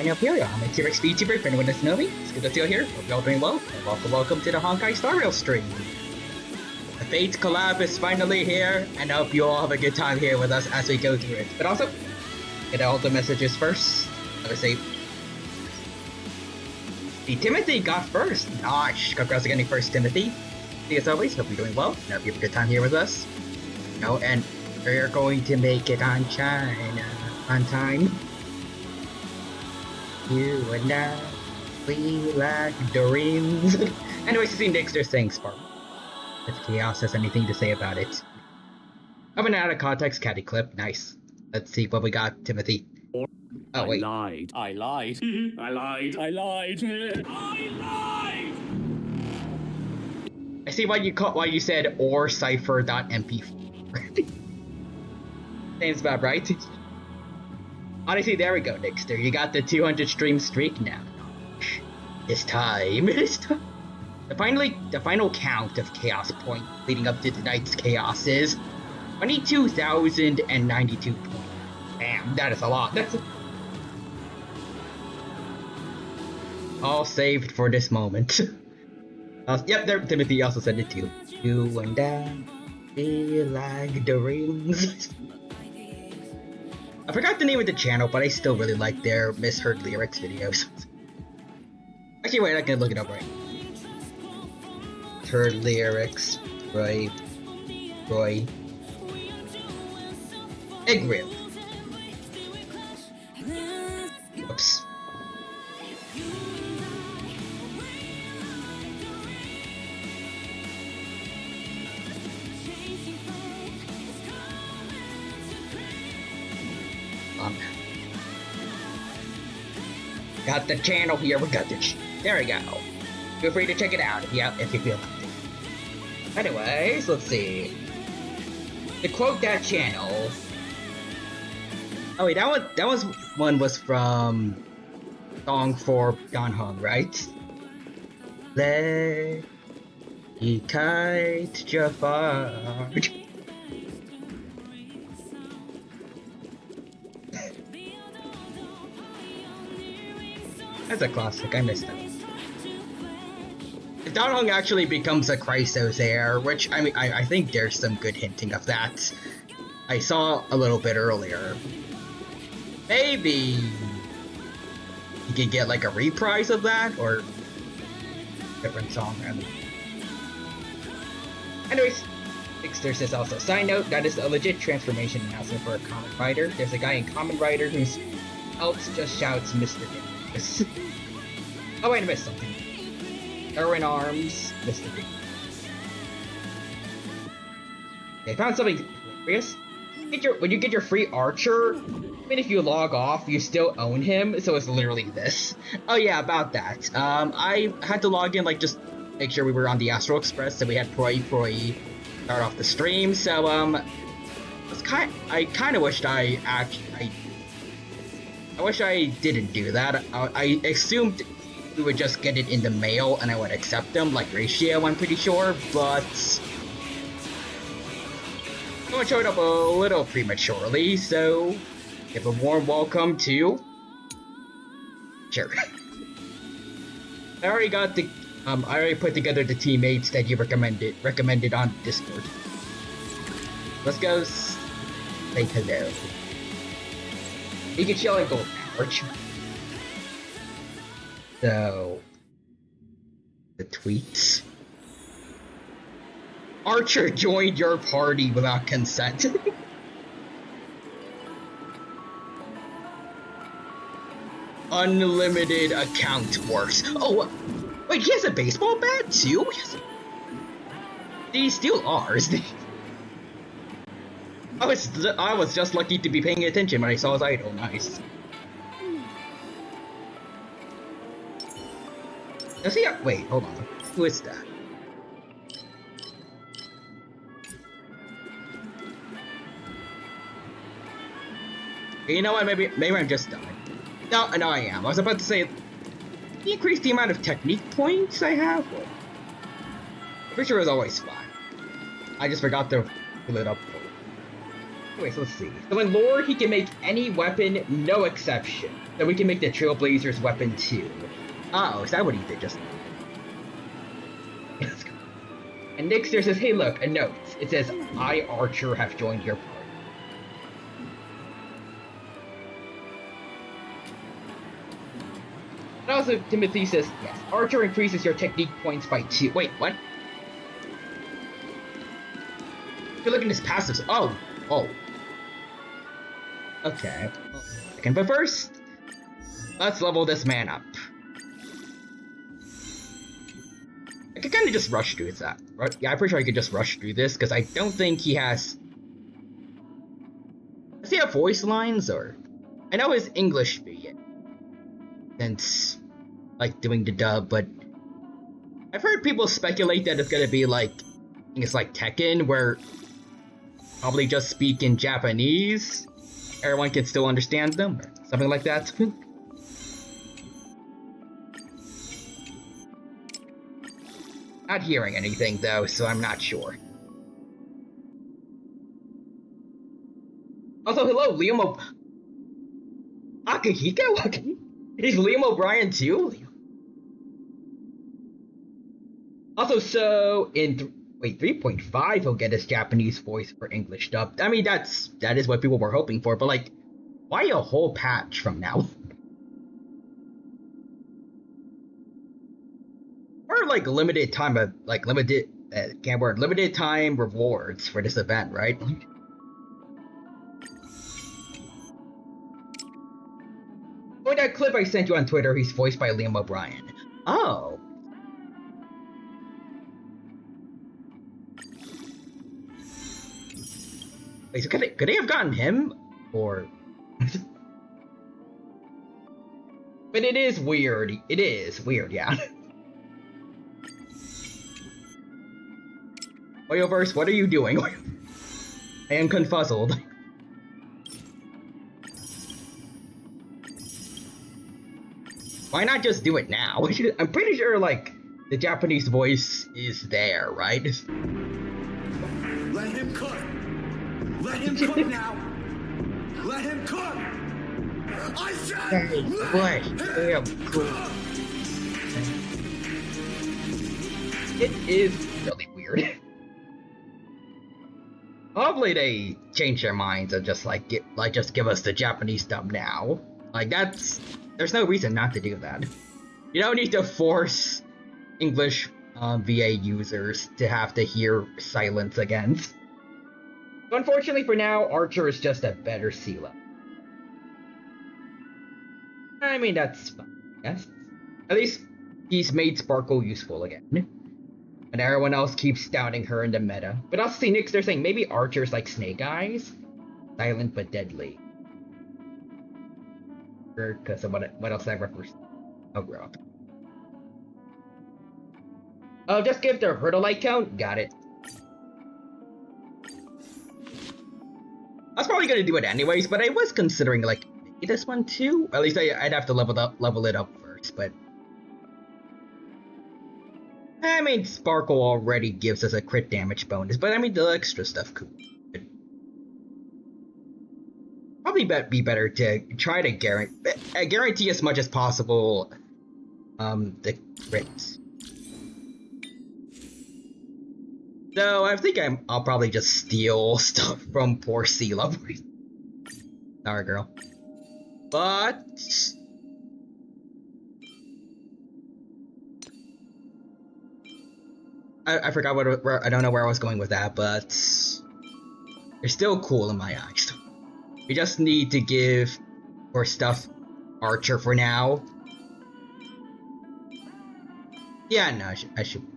joining up here. I'm a T-Rex VTuber. If anyone doesn't know me, it's good to see you here. Hope y'all doing well. And welcome to the Honkai Star Rail stream. The Fate collab is finally here, and I hope you all have a good time here with us as we go through it. But also, get all the messages first. Let's see. The Timothy got first. Nice. Congrats on getting first, Timothy. See, as always, hope you're doing well. And I hope you have a good time here with us. And we're going to make it on time. You and I, we like dreams. Anyways, see Nixter saying Spark. If Chaos has anything to say about it. I'm an out of context catty clip. Nice. Let's see what we got, Timothy. Oh, wait. I lied. I lied. I see why you said or cipher.mp4. Seems about right. Honestly, there we go, Nixter. You got the 200 stream streak now. It's time. It's time. The final count of chaos points leading up to tonight's chaos is 22,092 points. Damn, that is a lot. That's all saved for this moment. Yep, there, Timothy also said it too. You and I feel like the rings. I forgot the name of the channel, but I still really like their misheard lyrics videos. Actually, wait, I can look it up right. Misheard lyrics, Roy. Egg Whoops. Got the channel here, there we go. Feel free to check it out if you feel like it. Anyways, let's see. To quote that channel. Oh wait, that was from Song for Don Hung, right? Let me kite Jafar. That's a classic, I missed that. Don Hung actually becomes a Chrysos heir, which, I mean, I think there's some good hinting of that. I saw a little bit earlier. Maybe you could get like a reprise of that, or different song, rather. Anyways, Dixter says also, side note, that is a legit transformation announcement for a Common Rider. There's a guy in Common Rider whose else just shouts Mr. Davis. Oh wait, I missed something. Erwin Arms, Mr. Davis. Okay, found something curious. When you get your free archer, even if you log off, you still own him, so it's literally this. Oh yeah, about that. I had to log in, like, just make sure we were on the Astral Express, so we had Proi start off the stream, so, I kinda wished I wish I didn't do that. I assumed we would just get it in the mail and I would accept them, like Ratio, I'm pretty sure, but someone showed up a little prematurely, so give a warm welcome to... Sure. I already got the... I already put together the teammates that you recommended on Discord. Let's go say hello. You can chill and go Arch. So... the tweets. Archer joined your party without consent. Unlimited account works. Oh, wait, he has a baseball bat too? These still ours. I was just lucky to be paying attention when I saw his idol. Nice. Does he? Wait, hold on. Who is that? You know what? Maybe I'm just dumb. No, I am. I was about to say, increase the amount of technique points I have. I'm pretty sure it was always fine. I just forgot to fill it up. Anyways, let's see. So in lore, he can make any weapon, no exception. So we can make the Trailblazer's weapon too. Oh, is that what he did just? Let's go. And Nixter says, hey look, a note. It says, I, Archer, have joined your party. And also, Timothy says, yes, Archer increases your technique points by 2. Wait, what? If you look at his passives. Oh. Okay. But first, let's level this man up. I could kind of just rush through that. Yeah, I'm pretty sure I could just rush through this, because I don't think he has... Does he have voice lines, or... I know his English since, like, doing the dub, but... I've heard people speculate that it's gonna be like... I think it's like Tekken, where... Probably just speak in Japanese. Everyone can still understand them, or something like that. Not hearing anything though, so I'm not sure. Also, hello, Liam Akihiko? Okay. Is Liam O'Brien too? Also, so in 3.5 he'll get his Japanese voice for English dub. I mean, that is what people were hoping for, but like, why a whole patch from now? Or like limited time limited time rewards for this event, right? Oh, that clip I sent you on Twitter, he's voiced by Liam O'Brien. Oh. Wait, so could they have gotten him? Or... But it is weird. It is weird, yeah. Oyoverse, what are you doing? I am confuzzled. Why not just do it now? I'm pretty sure, like, the Japanese voice is there, right? Let him cook! Let him cook now! Let him cook! I said let him cook! It is really weird. Hopefully they change their minds and just just give us the Japanese dub now. Like there's no reason not to do that. You don't need to force English VA users to have to hear silence again. So unfortunately for now, Archer is just a better sea level. I mean, that's fine, yes. At least he's made Sparkle useful again. And everyone else keeps doubting her in the meta. But also see Nix, they're saying maybe Archer's like Snake Eyes. Silent but deadly. Because of what else I referenced. Oh, grow up. Oh, just give their hurdle light count? Got it. I was probably gonna do it anyways, but I was considering like maybe this one too. At least I'd have to level it up first, but I mean Sparkle already gives us a crit damage bonus, but I mean the extra stuff could probably be better to try to guarantee as much as possible the crits. So I think I'll probably just steal stuff from poor Sea Love. Sorry, girl. But I forgot I don't know where I was going with that, but they're still cool in my eyes. We just need to give more stuff Archer for now. Yeah, no, I should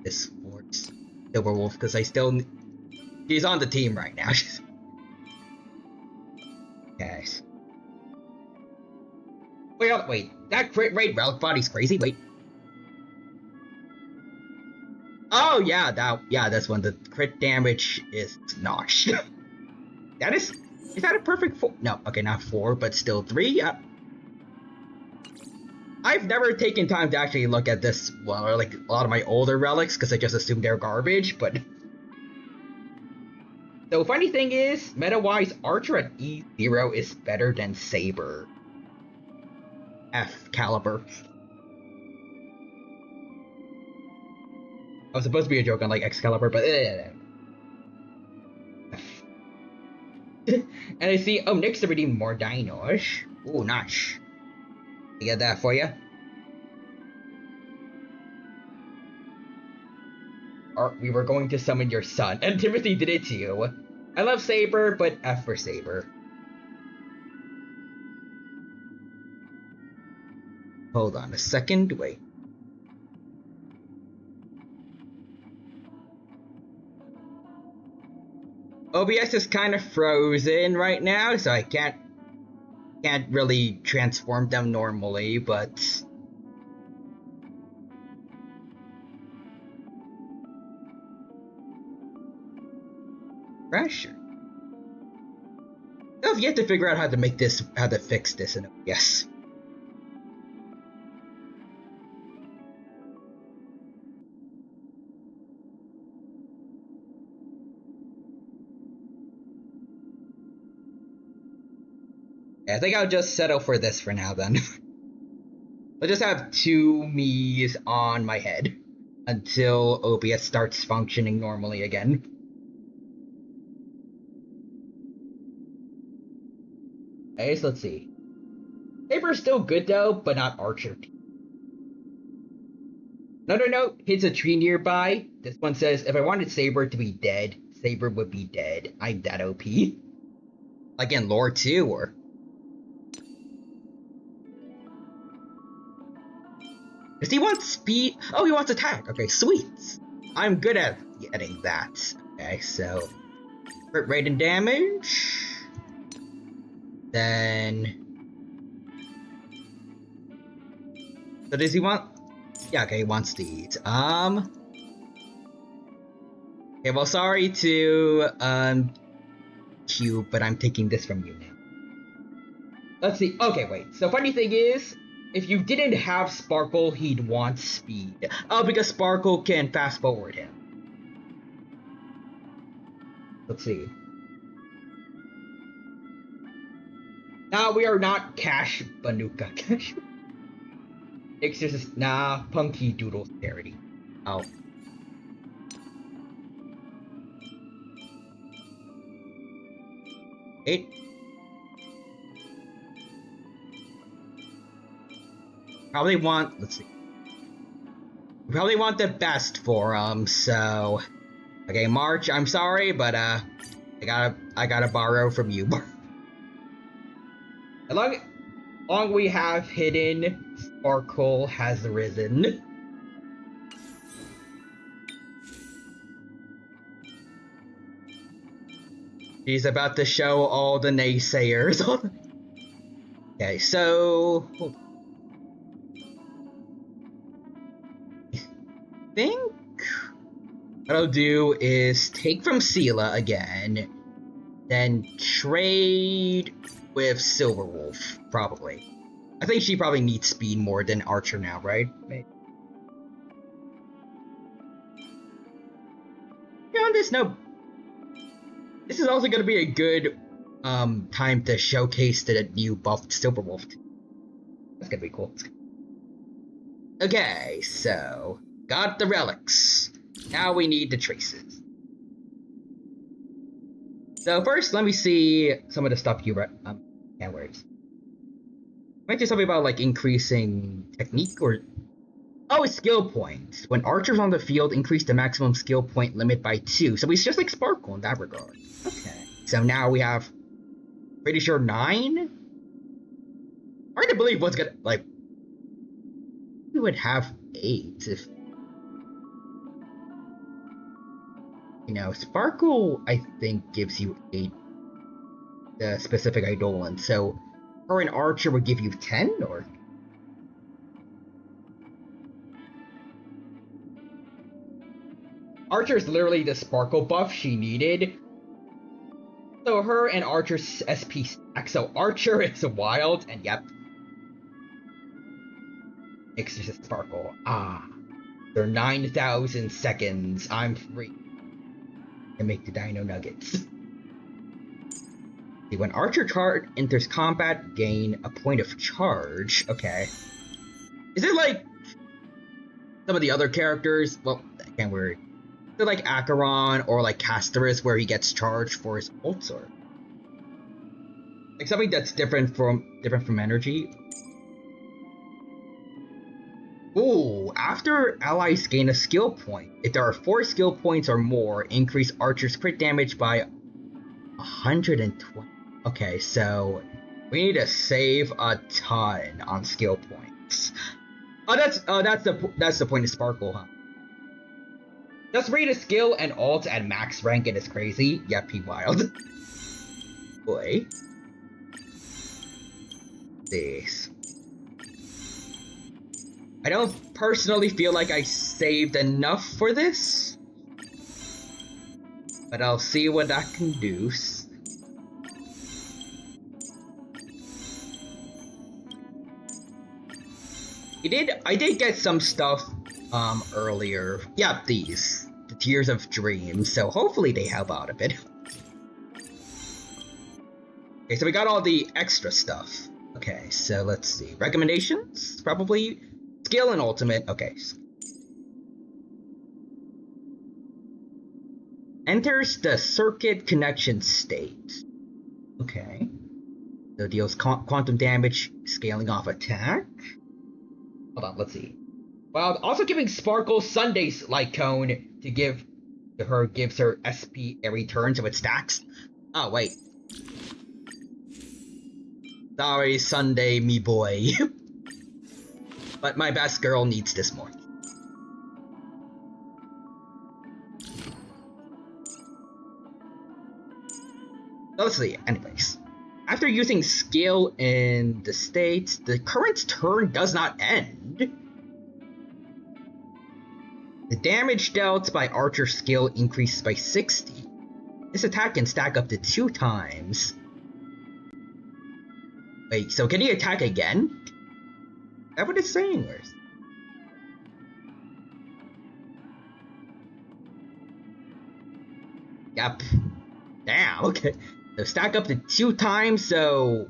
this sports Silverwolf because she's on the team right now. Guys. Wait, that crit rate Relic Body's crazy. Wait. Oh yeah, that's when the crit damage is notched. Is that a perfect 4? No, okay, not 4, but still 3. Yeah. I've never taken time to actually look at this, well, or like a lot of my older relics, because I just assumed they're garbage, but So funny thing is, meta-wise, Archer at E0 is better than Saber. F caliber. I was supposed to be a joke on like Excalibur, but and I see, oh, Nick's already more dinos. Ooh, nice. I get that for you. We were going to summon your son, and Timothy did it to you. I love Saber, but F for Saber. Hold on a second, wait. OBS is kind of frozen right now, so I can't really transform them normally, but pressure. I've yet to figure out how to fix this in OBS. I think I'll just settle for this for now then. I'll just have two me's on my head until OBS starts functioning normally again. Okay, so let's see. Saber's still good though, but not Archer. Another note hits a tree nearby. This one says, if I wanted Saber to be dead, Saber would be dead. I'm that OP. Like in lore too, or... Does he want speed? Oh, he wants attack. Okay, sweet. I'm good at getting that. Okay, so... crit rate and damage. Then... So does he want... Yeah, okay, he wants these. Okay, well, sorry to, Q, but I'm taking this from you now. Let's see. Okay, wait. So funny thing is, if you didn't have Sparkle, he'd want speed. Oh, because Sparkle can fast forward him. Let's see. Now we are not Cash Banuka. Cash. It's just nah, Punky Doodle parody. Oh. It. Probably want. Let's see. We probably want the best for so. Okay, March. I'm sorry, but I gotta borrow from you. As long we have hidden, Sparkle has risen. He's about to show all the naysayers. Okay, so... I think what I'll do is take from Sela again, then trade with Silverwolf, probably. I think she probably needs speed more than Archer now, right? Maybe. Beyond this, no. This is also going to be a good time to showcase the new buffed Silverwolf. That's going to be cool. Okay, so got the relics. Now we need the traces. So first, let me see some of the stuff you can words. Might do something about like increasing technique or skill points. When archers on the field, increase the maximum skill point limit by 2. So he's just like Sparkle in that regard. Okay. So now we have pretty sure 9. Hard to believe what's gonna like. We would have 8 if. You know, Sparkle, I think, gives you 8 the specific Eidolon, so her and Archer would give you 10, or? Archer is literally the Sparkle buff she needed. So her and Archer's SP stack, so Archer is wild, and yep. It's just Sparkle. Ah. They're 9,000 seconds. I'm free. And make the Dino Nuggets. When Archer card enters combat, gain a point of charge. Okay. Is it like some of the other characters? Well, I can't worry. Is it like Acheron or like Castorus where he gets charged for his ults, or like something that's different from energy? Ooh, after allies gain a skill point, if there are 4 skill points or more, increase Archer's crit damage by 120. Okay, so we need to save a ton on skill points. That's the point of Sparkle, huh? Just read a skill and ult at max rank and it's crazy. Yep, he wild. Boy. This. I don't personally feel like I saved enough for this, but I'll see what I can do. I did get some stuff earlier. Yeah, these. The Tears of Dreams, so hopefully they help out a bit. Okay, so we got all the extra stuff. Okay, so let's see. Recommendations? Probably skill and ultimate. Okay. Enters the circuit connection state. Okay. So deals quantum damage, scaling off attack. Hold on, let's see. While also giving Sparkle Sunday's light cone to give to her gives her SP every turn, so it stacks. Oh wait. Sorry, Sunday, me boy. But my best girl needs this more. So let's see. Anyways, after using skill in the state, the current turn does not end. The damage dealt by Archer skill increases by 60. This attack can stack up to 2 times. Wait, so can he attack again? Is that what it's saying? Or is... Yep. Damn, okay. So stack up to 2 times, so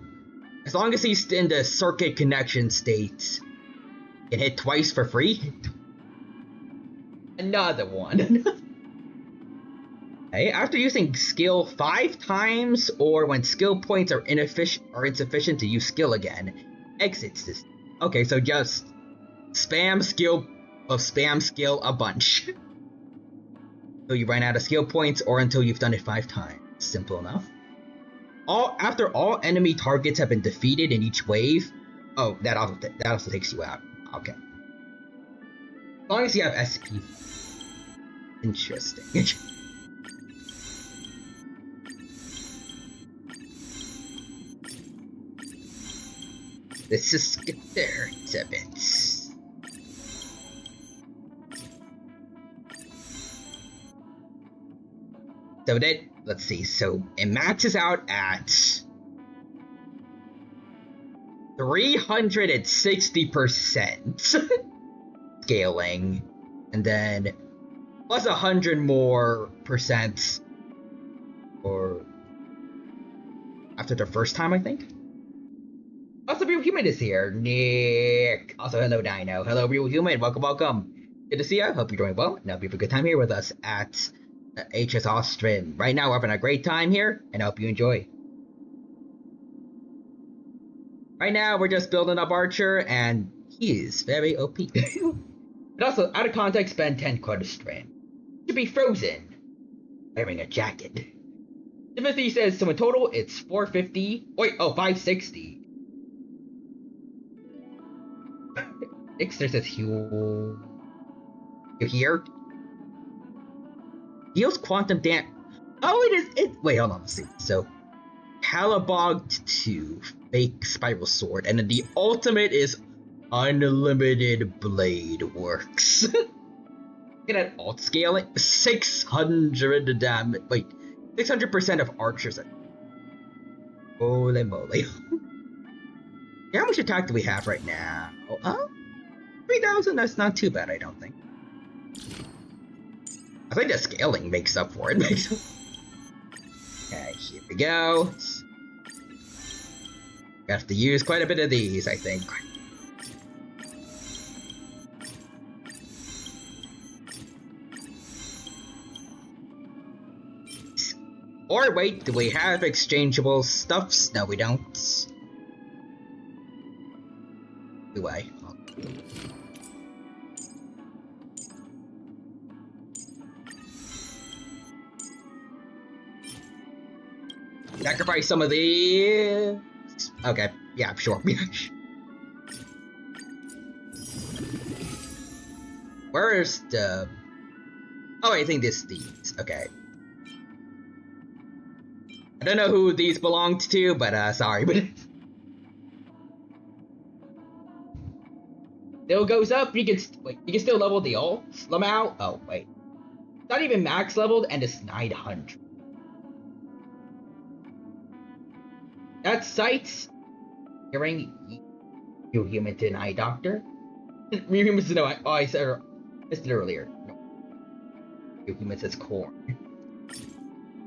as long as he's in the circuit connection state, he can hit twice for free. Another one. Okay, after using skill 5 times, or when skill points are insufficient to use skill again, exits this. Okay, so just spam skill a bunch. So you run out of skill points, or until you've done it 5 times. Simple enough. After all enemy targets have been defeated in each wave. Oh, that also takes you out. Okay. As long as you have SP. Interesting. Let's just get there a bit. So that, let's see, so it maxes out at 360% scaling, and then plus 100 more percent or after the first time, I think. Also, Real Human is here. Nick. Also, hello, Dino. Hello, Real Human. Welcome. Good to see you. Hope you're doing well. And I hope you have a good time here with us at HS Austrian. Right now, we're having a great time here, and I hope you enjoy. Right now, we're just building up Archer, and he is very OP. But also, out of context, spend 10 quarter strand. Should be frozen. Wearing a jacket. Timothy says, so in total, it's 450. Wait, oh, 560. Ixter says, you here? Deals quantum damage. Oh, wait, hold on, let's see. So, Calibogged 2, fake spiral sword, and then the ultimate is unlimited blade works. Look at that alt scaling. 600 damage. Wait, 600% of archers. Holy moly. Yeah, how much attack do we have right now? 3,000? That's not too bad, I don't think. I think the scaling makes up for it. Okay, here we go. Have to use quite a bit of these, I think. Or wait, do we have exchangeable stuffs? No, we don't. Do I? Sacrifice some of the... Okay, yeah, sure. Where is the... Oh, I think this is these. Okay. I don't know who these belonged to, but sorry, but... Still goes up, you can... Wait, you can still level the ult somehow? Oh, wait. It's not even max leveled, and it's 900. That cites... Hearing you human to an eye doctor? You humans to know I said it earlier. No. You humans says corn.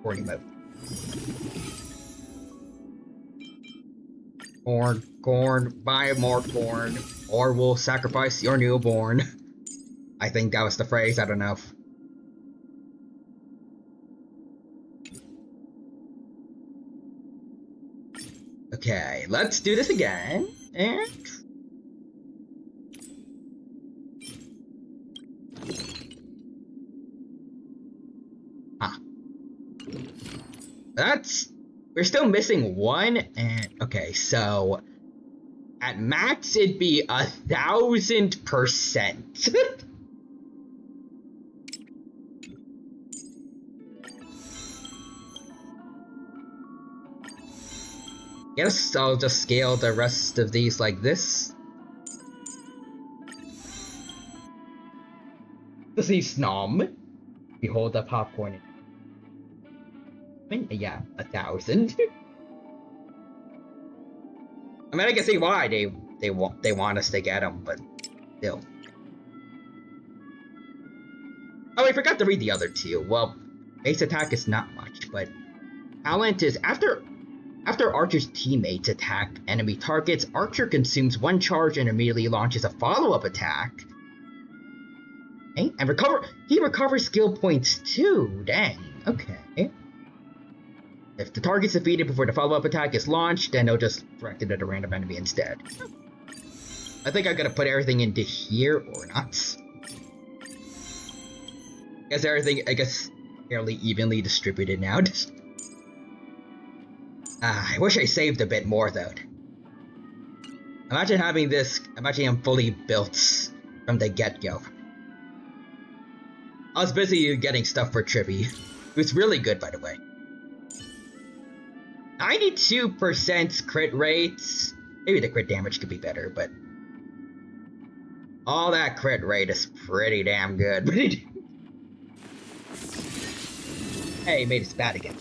Corn emote. Corn, buy more corn, or we'll sacrifice your newborn. I think that was the phrase, I don't know. Okay, let's do this again, and... That's... We're still missing one, and... Okay, so... At max, it'd be 1000%. Guess I'll just scale the rest of these like this. Does he snom? Behold the popcorn. Yeah, 1000. I mean, I can see why they want us to get them, but still. Oh, I forgot to read the other two. Well, base attack is not much, but talent is after Archer's teammates attack enemy targets, Archer consumes one charge and immediately launches a follow-up attack. Okay, and he recovers skill points too. Dang. Okay. If the target's defeated before the follow-up attack is launched, then they'll just direct it at a random enemy instead. I think I'm gonna put everything into here, or not. I guess fairly evenly distributed now. I wish I saved a bit more, though. Imagine having this, imagine I'm fully built from the get-go. I was busy getting stuff for Trippy. It was really good, by the way. 92% crit rates. Maybe the crit damage could be better, but... all that crit rate is pretty damn good. Hey, made us bad again.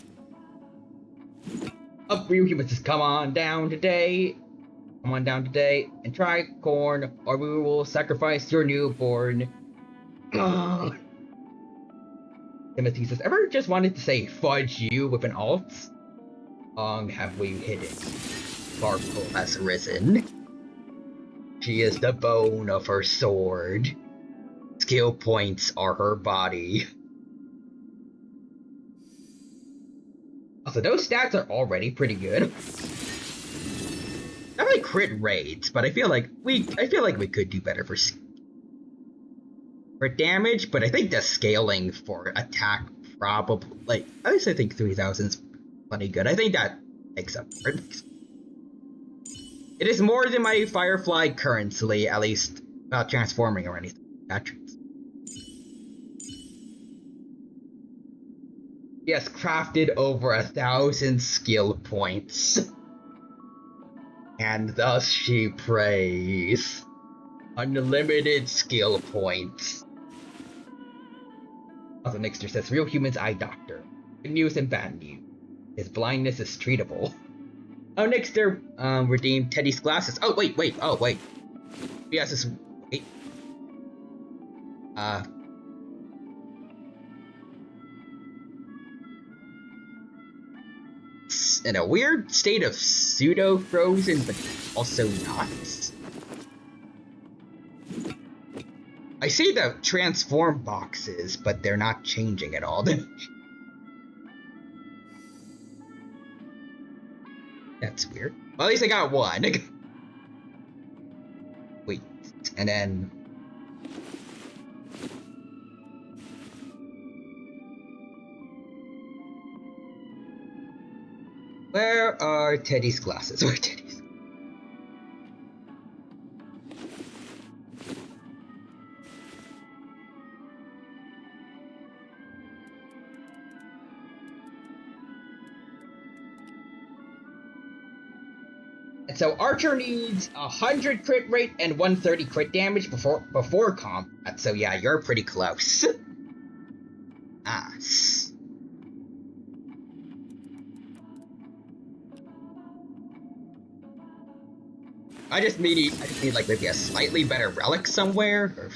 Up for you humans, just come on down today. Come on down today and try corn, or we will sacrifice your newborn. Timothy says, ever just wanted to say fudge you with an alt? Long have we hidden. Sparkle has risen. She is the bone of her sword. Skill points are her body. Also, those stats are already pretty good. Not like crit rates, but I feel like we could do better for damage, but I think the scaling for attack probably, like, at least I think 3000 is plenty good. I think that makes up for it. It is more than my Firefly currently, at least without transforming or anything. She has crafted over 1000 skill points. And thus she prays. Unlimited skill points. Also, Nixter says, real human's eye doctor. Good news and bad news. His blindness is treatable. Oh, Nixter redeemed Teddy's glasses. Oh, wait. Yes, this... Wait. in a weird state of pseudo-frozen, but also not. I see the transform boxes, but they're not changing at all. That's weird. Well, at least I got one. Wait, and then... Where are Teddy's glasses? Where are Teddy's? And so Archer needs 100 crit rate and 130 crit damage before combat. So yeah, you're pretty close. Ah. I just need like maybe a slightly better relic somewhere. Or...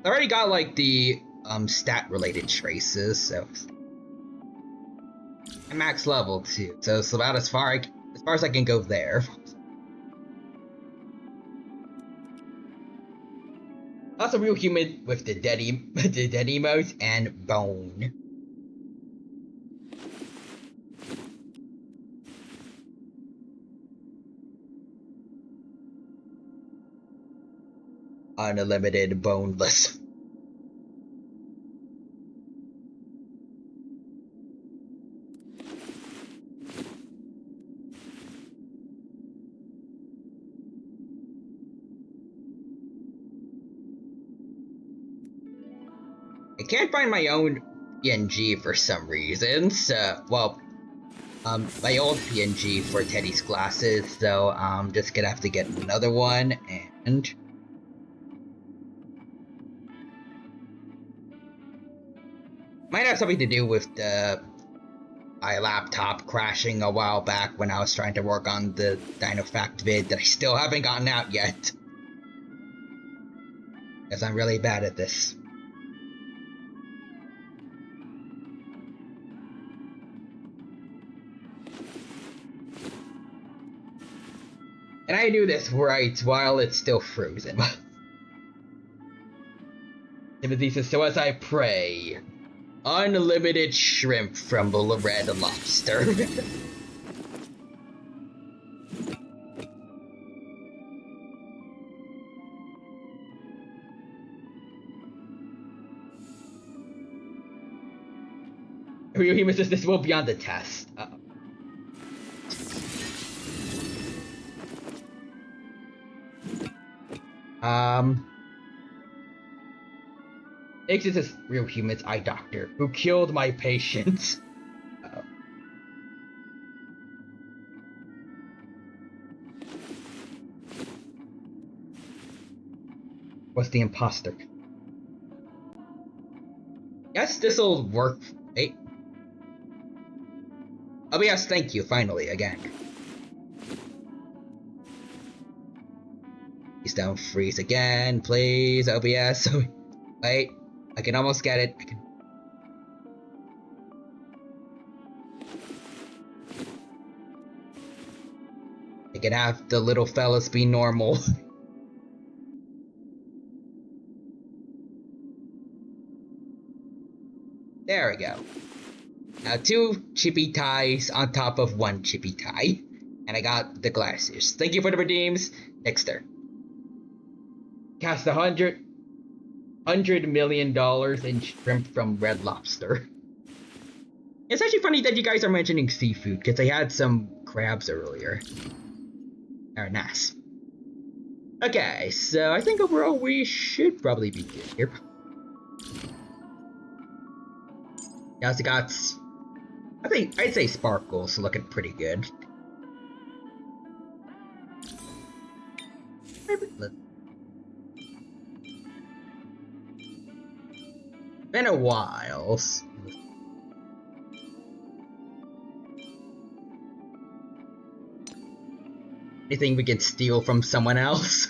I already got like the stat related traces, so I'm max level too. So it's about as far as I can go there. Also real human with the dead emotes and bone. Unlimited boneless. I can't find my own PNG for some reason, so, well, my old PNG for Teddy's glasses, so I'm just gonna have to get another one, and... Might have something to do with my laptop crashing a while back when I was trying to work on the Dino Fact vid that I still haven't gotten out yet. Because I'm really bad at this. And I do this right while it's still frozen. Timothy says, so as I pray, unlimited shrimp from the Red Lobster. He says this will be on the test. This is real human's eye doctor who killed my patient. What's the imposter? Yes, this'll work. Hey. Oh yes, thank you, finally, again. Please don't freeze again, please, OBS. Wait, I can almost get it. I can have the little fellas be normal. There we go. Now 2 chippy ties on top of 1 chippy tie. And I got the glasses. Thank you for the redeems. Next turn. Cast $100 million in shrimp from Red Lobster. It's actually funny that you guys are mentioning seafood, because I had some crabs earlier. They're nice. Okay, so I think overall we should probably be good here. I also got... I'd say Sparkle's looking pretty good. Been a while. Anything we can steal from someone else?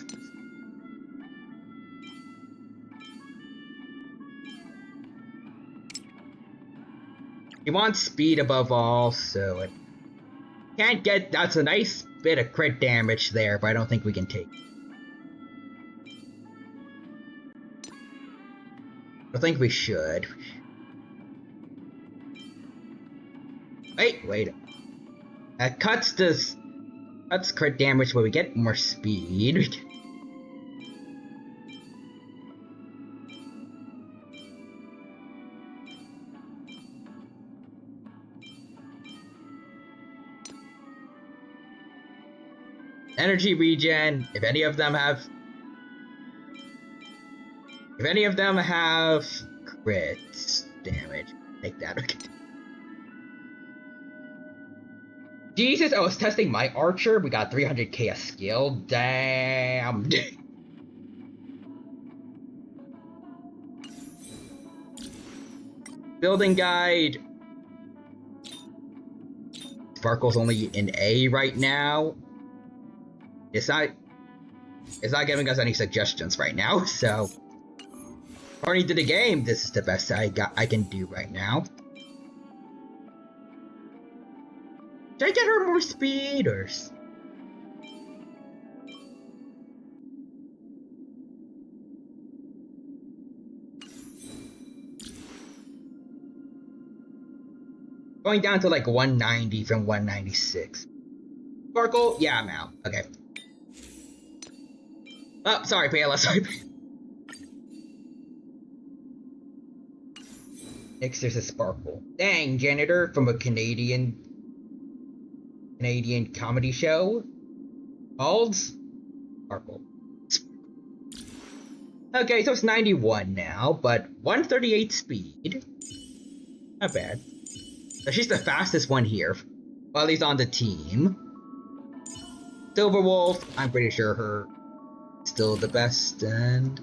He wants speed above all, so it can't get. That's a nice bit of crit damage there, but I don't think we can take it. I think we should. Wait. That cuts crit damage, but we get more speed. Energy regen. If any of them have crit damage, take that. Okay. Jesus, I was testing my archer. We got 300k a skill. Damn. Building guide. Sparkle's only in A right now. It's not giving us any suggestions right now, so according to the game, this is the best I can do right now. Should I get her more speed or? Going down to like 190 from 196. Sparkle? Yeah, I'm out. Okay. Oh, sorry, Payla. Sorry. Next, there's a Sparkle. Dang, janitor from a Canadian comedy show called Sparkle. Okay, so it's 91 now, but 138 speed. Not bad. So she's the fastest one here, while he's on the team. Silverwolf, I'm pretty sure her still the best, and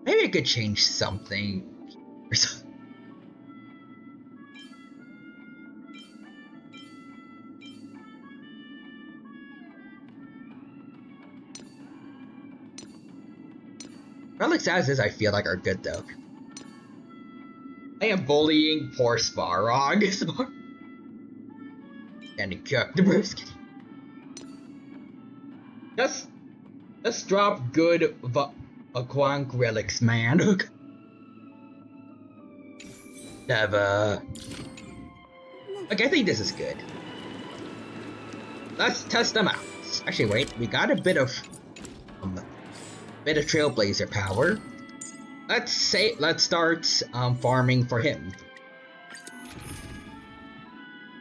maybe I could change something or something. Relics as is, I feel like, are good though. I am bullying poor Svarog. And he cooked the brisket. Let's drop good Aquank relics, man. Never. Like, I think this is good. Let's test them out. Actually, wait, we got a bit of Trailblazer power. Let's start farming for him.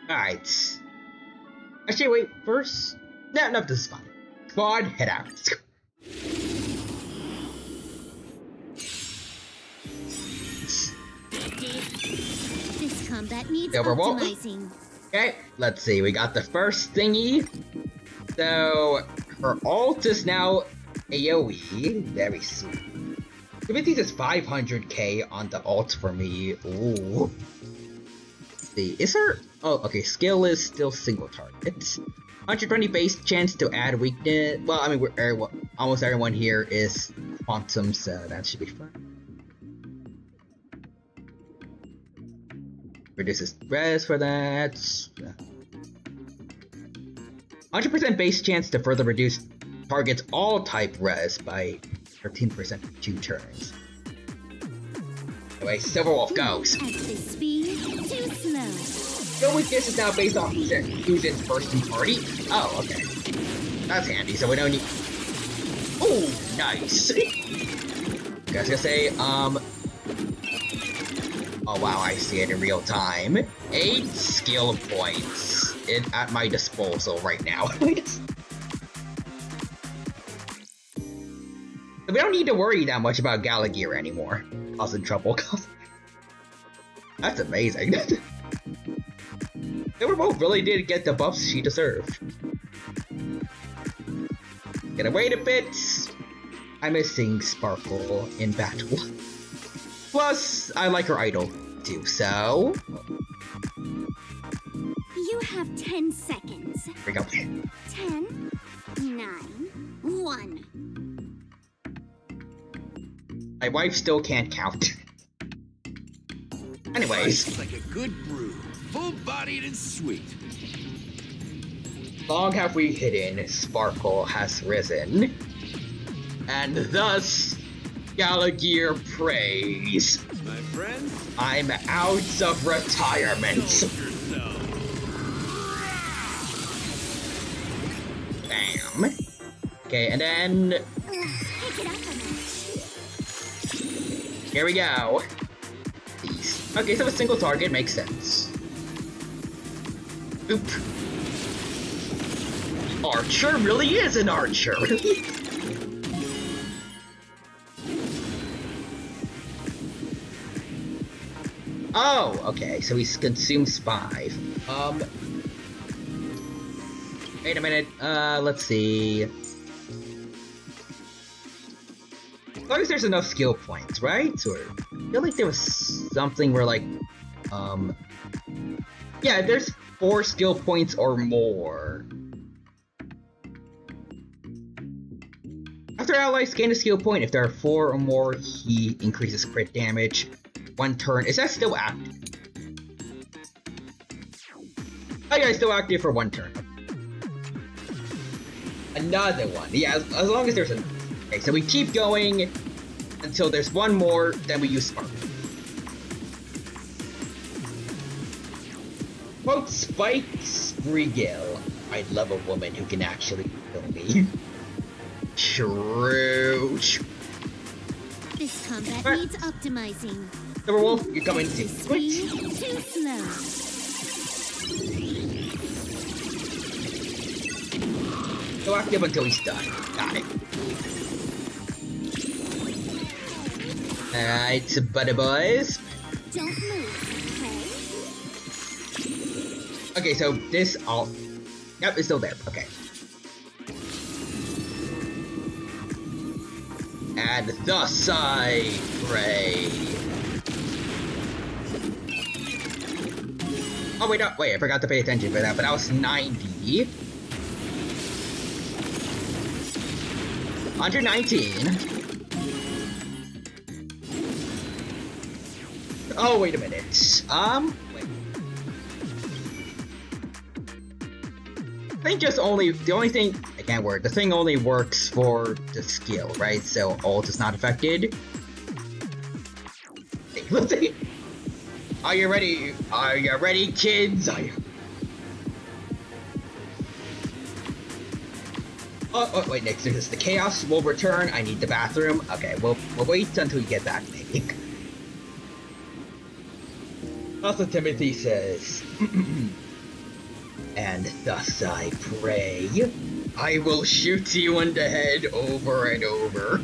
Alright. Actually, wait, first. No, this is fine. Squad, head out. This combat needs Overwhelm. optimizing. Okay, let's see. We got the first thingy. So her ult is now AoE, very sweet. Activities is 500k on the ult for me. Ooh. Let's see, is her? Oh, okay. Skill is still single target. 120 base chance to add weakness. Well, I mean, almost everyone here is quantum, so that should be fun. Reduces res for that. 100% base chance to further reduce targets all type res by 13% for 2 turns. Anyway, Silverwolf goes. At this speed, too slow. Your weakness is now based off who's in first in party. Oh, okay. That's handy, so we don't need. Oh, nice. I was gonna say, oh wow, I see it in real time. 8 skill points at my disposal right now. We don't need to worry that much about Gallagher anymore. Causing trouble. That's amazing. Silverwolf really did get the buffs she deserved. Gonna wait a bit. I'm missing Sparkle in battle. Plus, I like her idol too, so have 10 seconds. Here we go. 10, 9, 1. My wife still can't count. Anyways, Like a good brew, full-bodied and sweet. long have we hidden, sparkle has risen. And thus, Gallagher prays. My friend, I'm out of retirement. yourself. Bam. Okay, and then Pick it up a notch. here we go. These. Okay, so a single target makes sense. Oop. Archer really is an archer. Oh, okay, so he's consumed 5. Wait a minute, let's see. As long as there's enough skill points, right? Or, I feel like there was something where, like, yeah, there's 4 skill points or more. After allies gain a skill point, if there are 4 or more, he increases crit damage. 1 turn. Is that still active? Oh yeah, it's still active for 1 turn. Another one. Yeah, as long as there's a... Okay, so we keep going until there's 1 more, then we use Spark. Quote Spike Sprigil. I love a woman who can actually kill me. True. This combat What? needs optimizing. Silverwolf, you're coming to Speed switch. too slow. Go active until he's done. Got it. Alright, buddy boys. Don't move, okay? Okay, so this all... Yep, it's still there. Okay. And thus I pray. Oh wait, no, wait, I forgot to pay attention for that, but that was 90. 119. Oh, wait a minute. Wait. I think just only, the only thing, I can't word, the thing only works for the skill, right? So ult is not affected. Hey, let's see. Are you ready? Are you ready, kids? Are you... Oh, wait, next is the chaos will return. I need the bathroom. Okay, we'll wait until you get back, maybe. Also, Timothy says, and thus I pray, I will shoot you in the head over and over.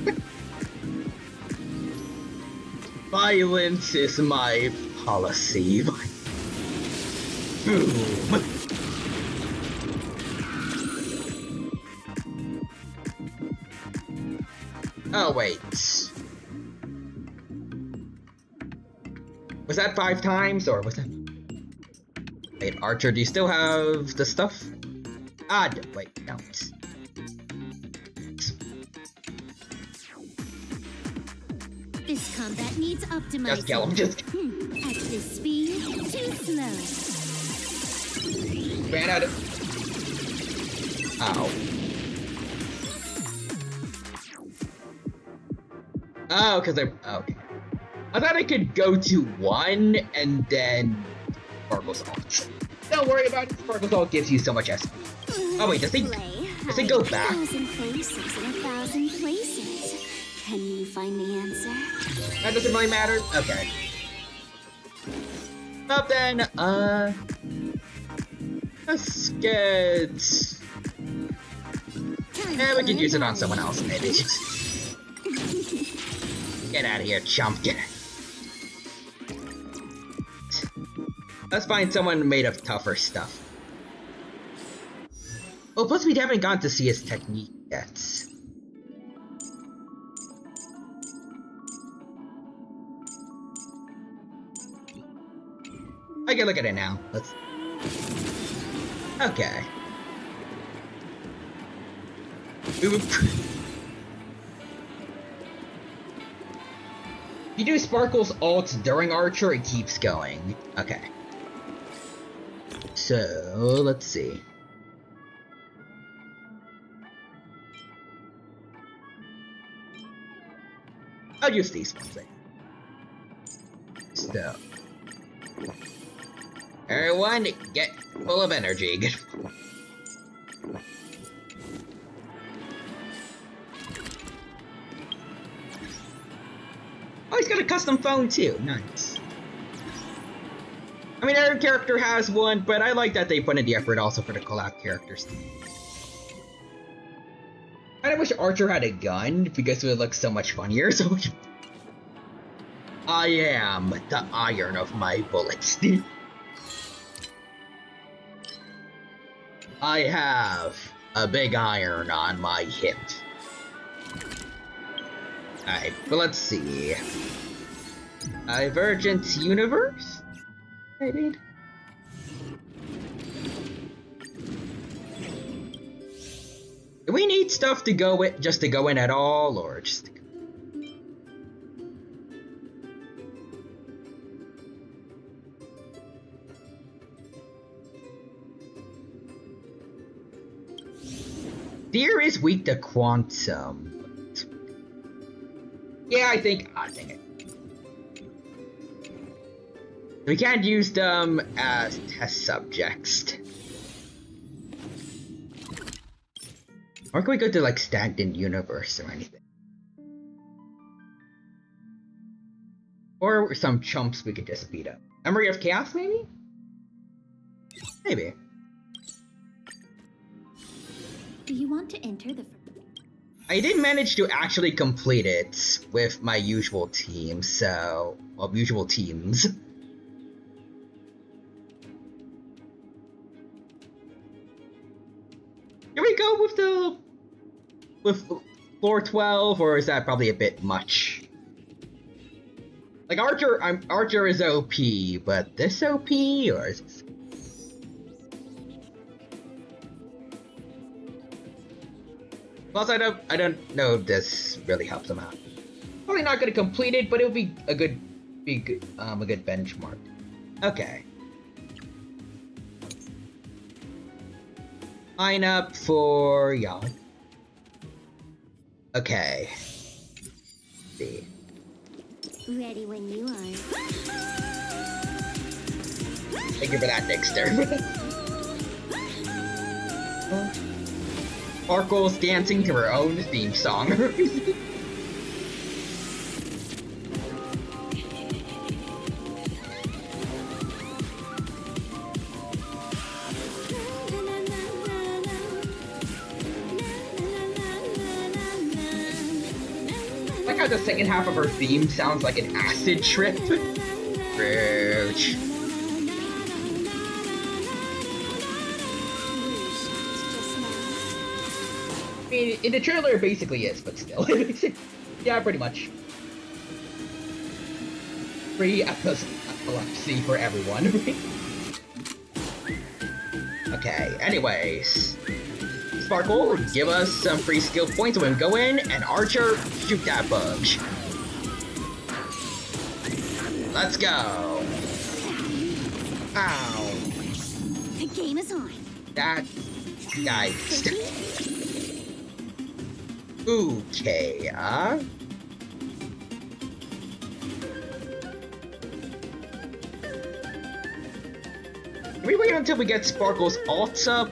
Violence is my policy. Boom. Oh, wait. Was that 5 times, or was that... Wait, Archer, do you still have the stuff? Ah, wait, no. This combat needs optimizing. Just kill him, just... At this speed, too slow. Ran out of... Ow. Oh, because they're... Okay. I thought I could go to 1 and then... Sparkle Salt. Don't worry about it, Sparkle Salt gives you so much SP. Oh wait, does it go back? 1,000 faces in 1,000 places. Can you find the answer? That doesn't really matter? Okay. Well then, let's get... Yeah, we can use it on someone else, maybe. Get out of here, chump. Get out. Let's find someone made of tougher stuff. Oh, plus we haven't gotten to see his technique yet. I can look at it now. Let's... Okay. If you do Sparkle's ult during Archer, it keeps going. Okay. So, let's see. I'll use these ones. So, everyone, get full of energy. Oh, he's got a custom phone too. Nice. I mean, every character has one, but I like that they put in the effort also for the collab characters. I wish Archer had a gun because it would look so much funnier. So, I am the iron of my bullets. I have a big iron on my hip. Alright, but let's see. Divergent Universe? Maybe? Do we need stuff to go in, just to go in at all, or just... Deer is weak to quantum. Yeah, I think. Ah, dang it. We can't use them as test subjects. Or can we go to like stagnant universe or anything? Or some chumps we could just beat up. Memory of Chaos, maybe? Maybe. Do you want to enter the... I did manage to actually complete it with my usual team, so... well, usual teams. Here we go with the... with floor 12, or is that probably a bit much? Like, Archer is OP, but this OP, or is this... Plus, I don't know if this really helps him out. Probably not gonna complete it, but it would be a good benchmark. Okay. Line up for y'all. Okay. Let's see. Ready when you are. Thank you for that, Dexter. Sparkle's dancing to her own theme song. Like how the second half of her theme sounds like an acid trip. Roach. I mean, in the trailer it basically is, but still. Yeah, pretty much. Free epilepsy for everyone. Okay, anyways. Sparkle, give us some free skill points when we go in, and Archer, shoot that bug. Let's go. Ow. The game is on. That guy. Okay, Can we wait until we get Sparkle's ults up?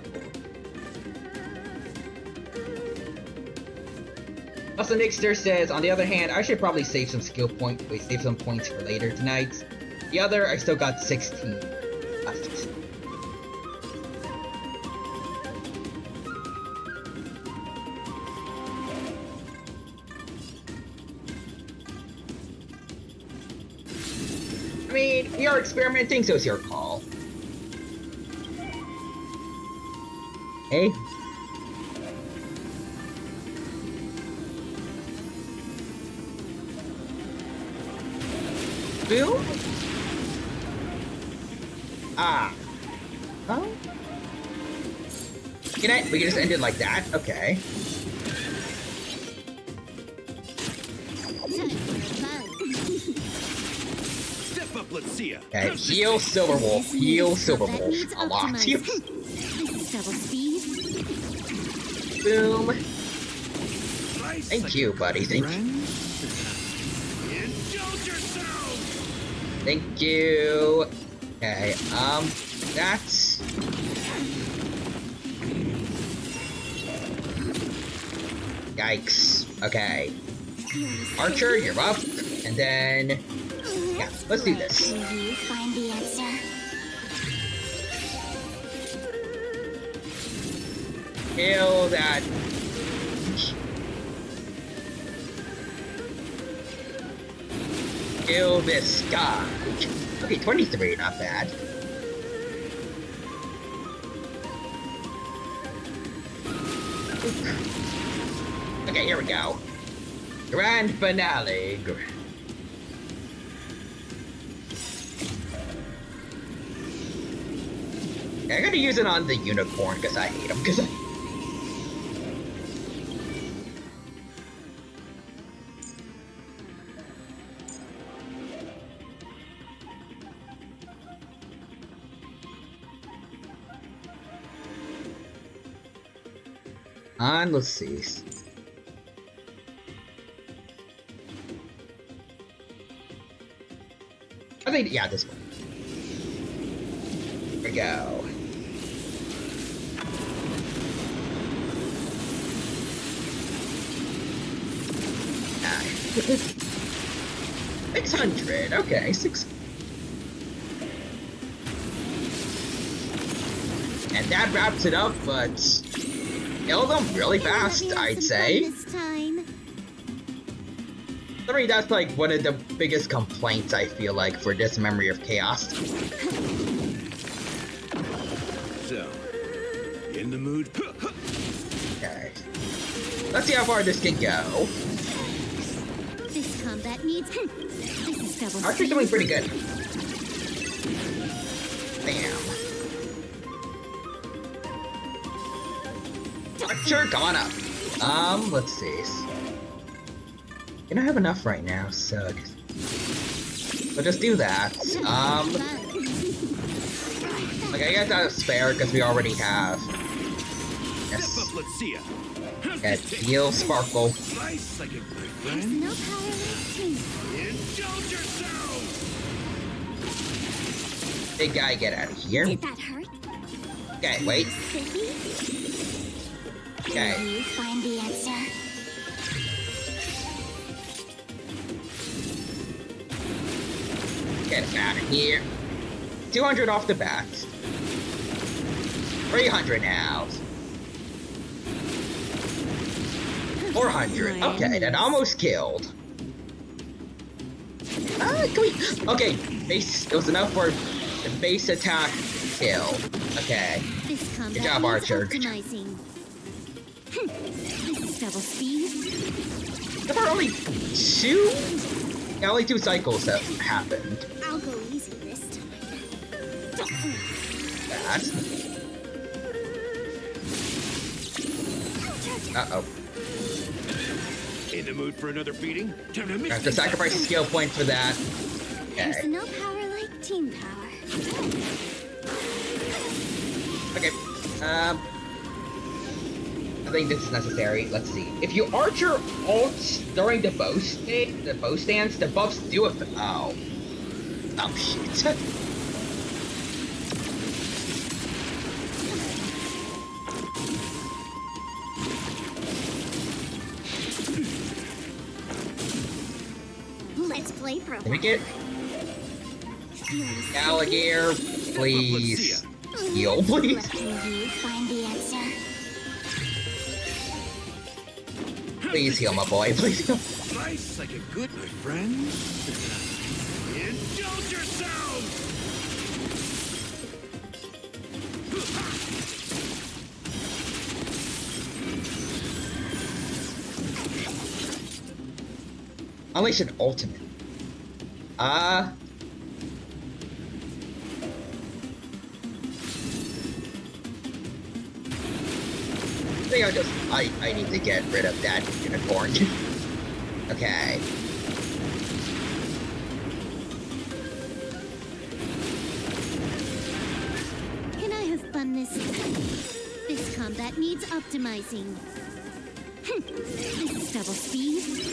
Also, Nixter says, on the other hand, I should probably save some save some points for later tonight. The other, I still got 16. I mean, we are experimenting, so it's your call. Hey. Boom? Ah. Oh? We can just end it like that? Okay. Step up, let's see ya. Okay, heal Silverwolf. Heal Silverwolf. A lot. This is double speed. Boom. Slice Thank like you, a buddy. good Thank you. friend. Indulge yourself. Thank you. Okay, that's... Yikes. Okay. Archer, you're up. And then... Yeah, let's do this. Can you find the answer? Kill that. Kill this guy. Okay, 23, not bad. Okay, here we go. Grand finale. Okay, I'm gonna use it on the unicorn because I hate him. And let's see. I think, yeah, this one. Here we go. Ah. 600, okay, 6. And that wraps it up, but kill them really fast, I'd say. I mean, that's like one of the biggest complaints I feel like for this Memory of Chaos. So, in the mood? Okay. Let's see how far this can go. This combat needs. This is double Archer's speed. doing pretty good. Bam. Archer, come on up. Let's see. I don't have enough right now, so just do that. Okay, I guess that's spare because we already have. Yes. Step up, let's see ya. Yeah, heal Sparkle. Slice like a good There's friend. no power like team. Indulge yourself. Big guy, get out of here. Did that hurt? Okay, wait. Sticky? Okay. Can you find the answer? Get out of here. 200 off the bat. 300 now. 400. Okay, that almost killed. Can we... Okay, base... It was enough for the base attack kill. Okay. This combat Good job, needs Archer. optimizing. This is double speed. There were only 2? Yeah, only 2 cycles that happened. I'll go easy this time. That. Uh-oh. In the mood for another beating? Time to I miss have to sacrifice a skill point for that. There's Okay. no power like team power. Okay. I think this is necessary. Let's see. If you archer ults during the bow stance, the buffs do it. Oh. Oh shit. Let's play pro. Can we get Alligator, please? Heal, please. Can you find the answer? Please heal my boy, please heal. Slice like a good friend. Indulge yourself. Unleash an ultimate. think I need to get rid of that unicorn. Okay. Can I have fun this time? This combat needs optimizing. This is double speed.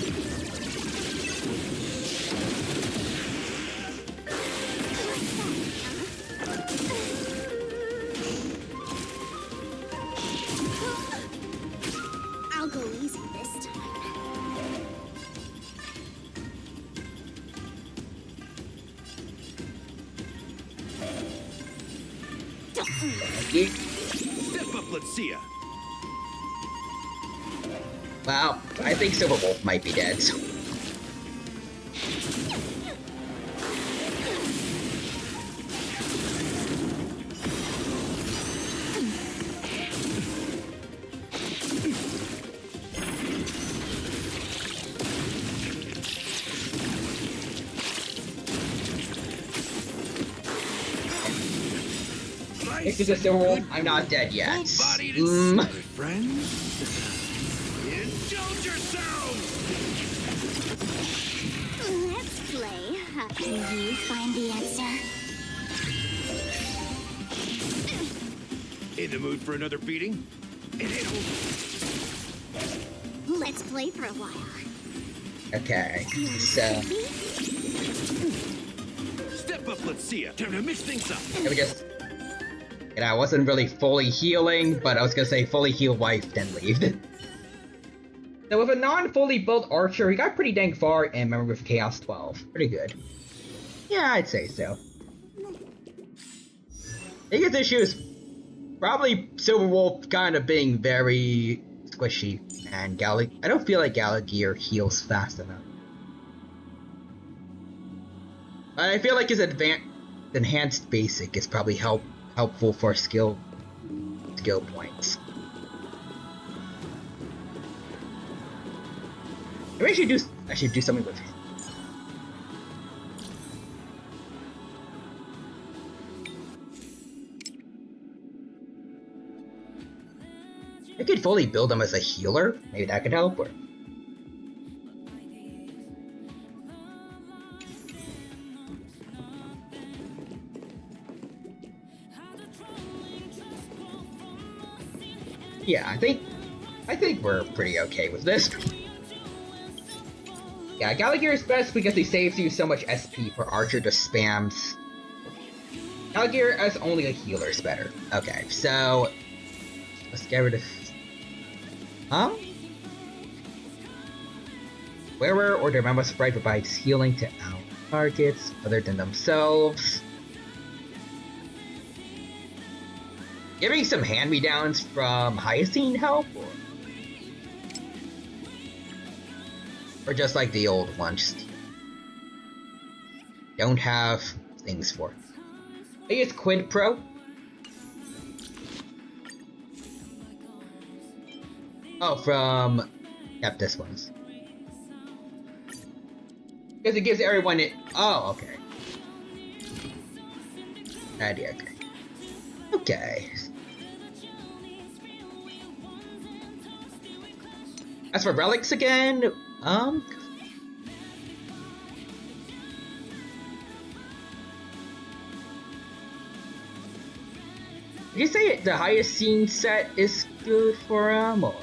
I'll go easy this time. Step up, let's see ya. Well, I think Silver Wolf might be dead, so. This is a Silver Wolf. I'm not dead yet. Friends? Indulge yourselves! Let's play. Can you find the answer? In the mood for another beating? It ain't over. Let's play for a while. Okay, so Step up, let's see ya. Time to mix things up. let me just. And I wasn't really fully healing, but I was gonna say fully heal wife, then leave. So with a non-fully built archer, he got pretty dang far in Memory of Chaos 12. Pretty good. Yeah, I'd say so. Biggest issue is probably Silver Wolf kind of being very squishy, and I don't feel like Galagear heals fast enough. I feel like his enhanced basic is probably helpful for skill points. Maybe I should do something with him. I could fully build him as a healer. Maybe that could help. Or yeah, I think we're pretty okay with this. Yeah, Galagear is best because he saves you so much SP for Archer just spams. Galagear as only a healer is better. Okay, so let's get rid of. Wearer or their member sprite provides healing to our targets other than themselves. Giving some hand-me-downs from Hyacine help? Or just like the old ones? Don't have things for. I use Quid Pro. Oh, from. Yep, this one's. Because it gives everyone it. Oh, okay. Idea, okay. Okay. As for relics again, did you say the highest scene set is good for or?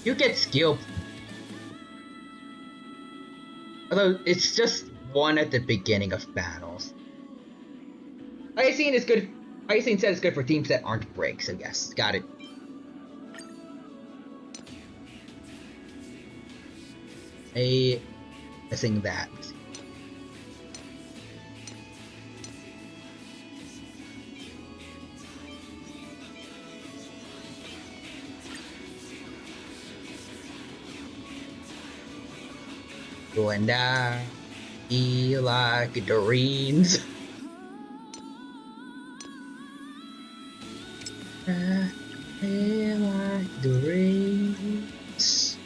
You get skill. Although it's just one at the beginning of battles. Hyacine is good. Hyacine set is good for teams that aren't break, so yes, got it. Missing that. You and I be like Doreens. I feel like Doreens.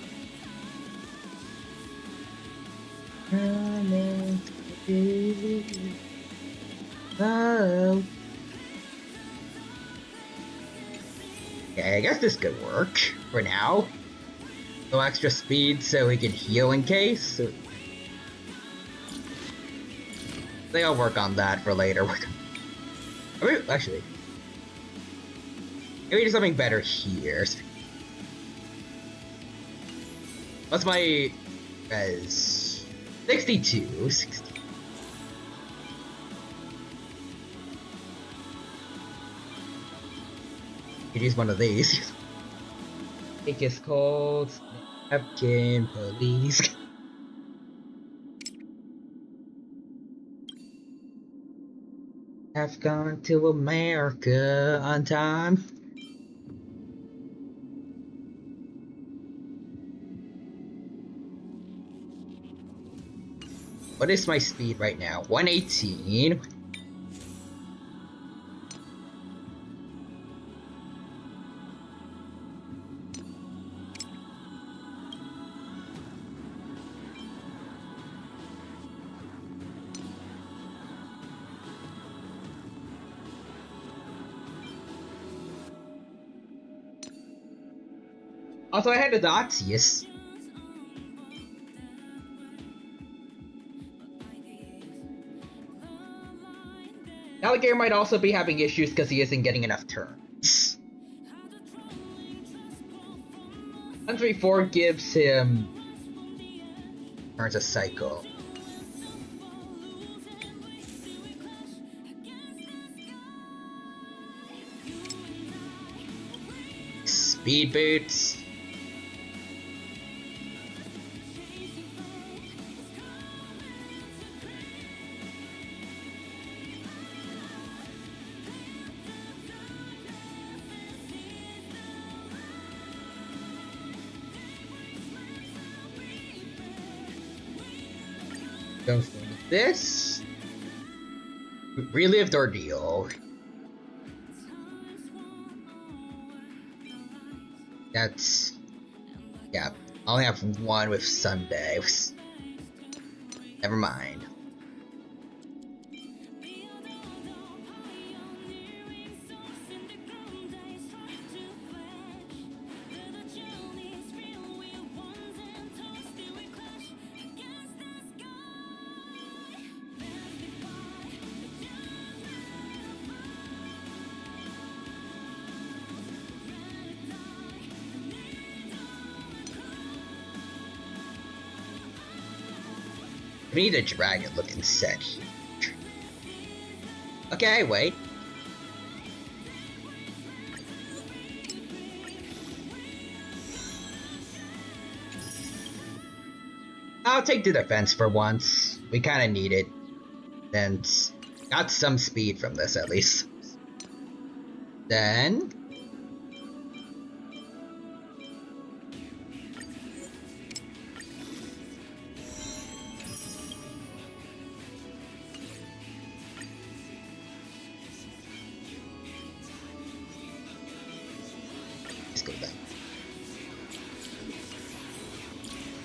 Oh. Okay, I guess this could work for now. No extra speed so he can heal in case. They all work on that for later. I mean, actually, maybe do something better here. What's my res? 62. 60. Could use one of these. It is called Napkin Police. I've gone to America on time. What is my speed right now? 118. Also, I had the Doxius. Alligator might also be having issues because he isn't getting enough turns. 134 gives him turns a cycle. Speed boots. Go for this. Relived ordeal. That's... yeah, I only have one with Sunday. Never mind. We need a dragon looking set here. Okay, wait. I'll take the defense for once. We kinda need it. And got some speed from this at least. Then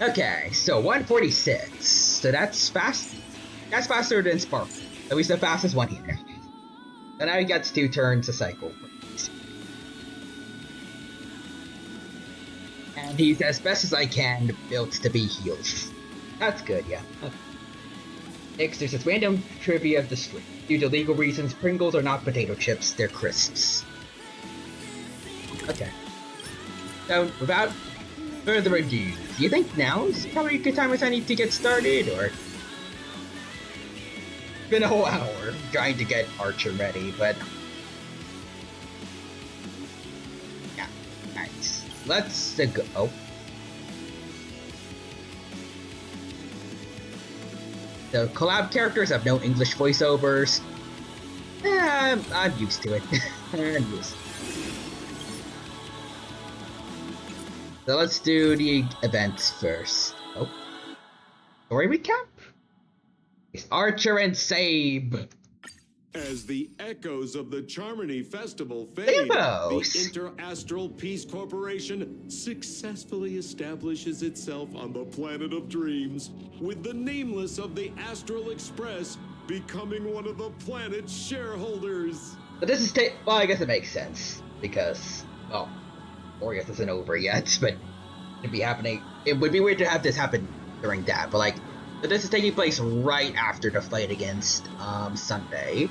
okay, so 146. So that's fast. That's faster than Spark. At least the fastest one here. And now he gets 2 turns a cycle. And he's as best as I can built to be healed. That's good, yeah. Next, there's this random trivia of the stream. Due to legal reasons, Pringles are not potato chips, they're crisps. Okay. So, without further ado, do you think now is probably a good time as I need to get started, or? It's been a whole hour trying to get Archer ready, but... yeah, nice. Let's go. Oh. The collab characters have no English voiceovers. I'm used to it. I'm used. So let's do the events first. Oh. Story recap? It's Archer and Sabe. As the echoes of the Charmony Festival fade, Dimples. the Inter-Astral Peace Corporation successfully establishes itself on the planet of dreams, with the Nameless of the Astral Express becoming one of the planet's shareholders. But this is well, I guess it makes sense because, well, Orius isn't over yet, but it'd be happening. It would be weird to have this happen during that, but like, but this is taking place right after the fight against Sunday.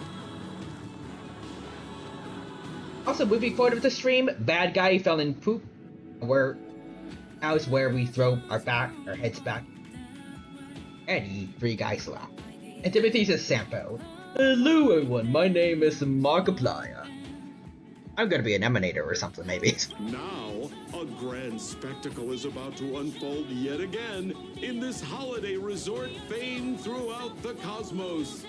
Also, moving forward with the stream, bad guy fell in poop. Now is where we throw our heads back. And three guys left. And Timothy says Sampo. Hello everyone, my name is Markiplier. I'm gonna be an emanator or something, maybe. Now, a grand spectacle is about to unfold yet again in this holiday resort famed throughout the cosmos.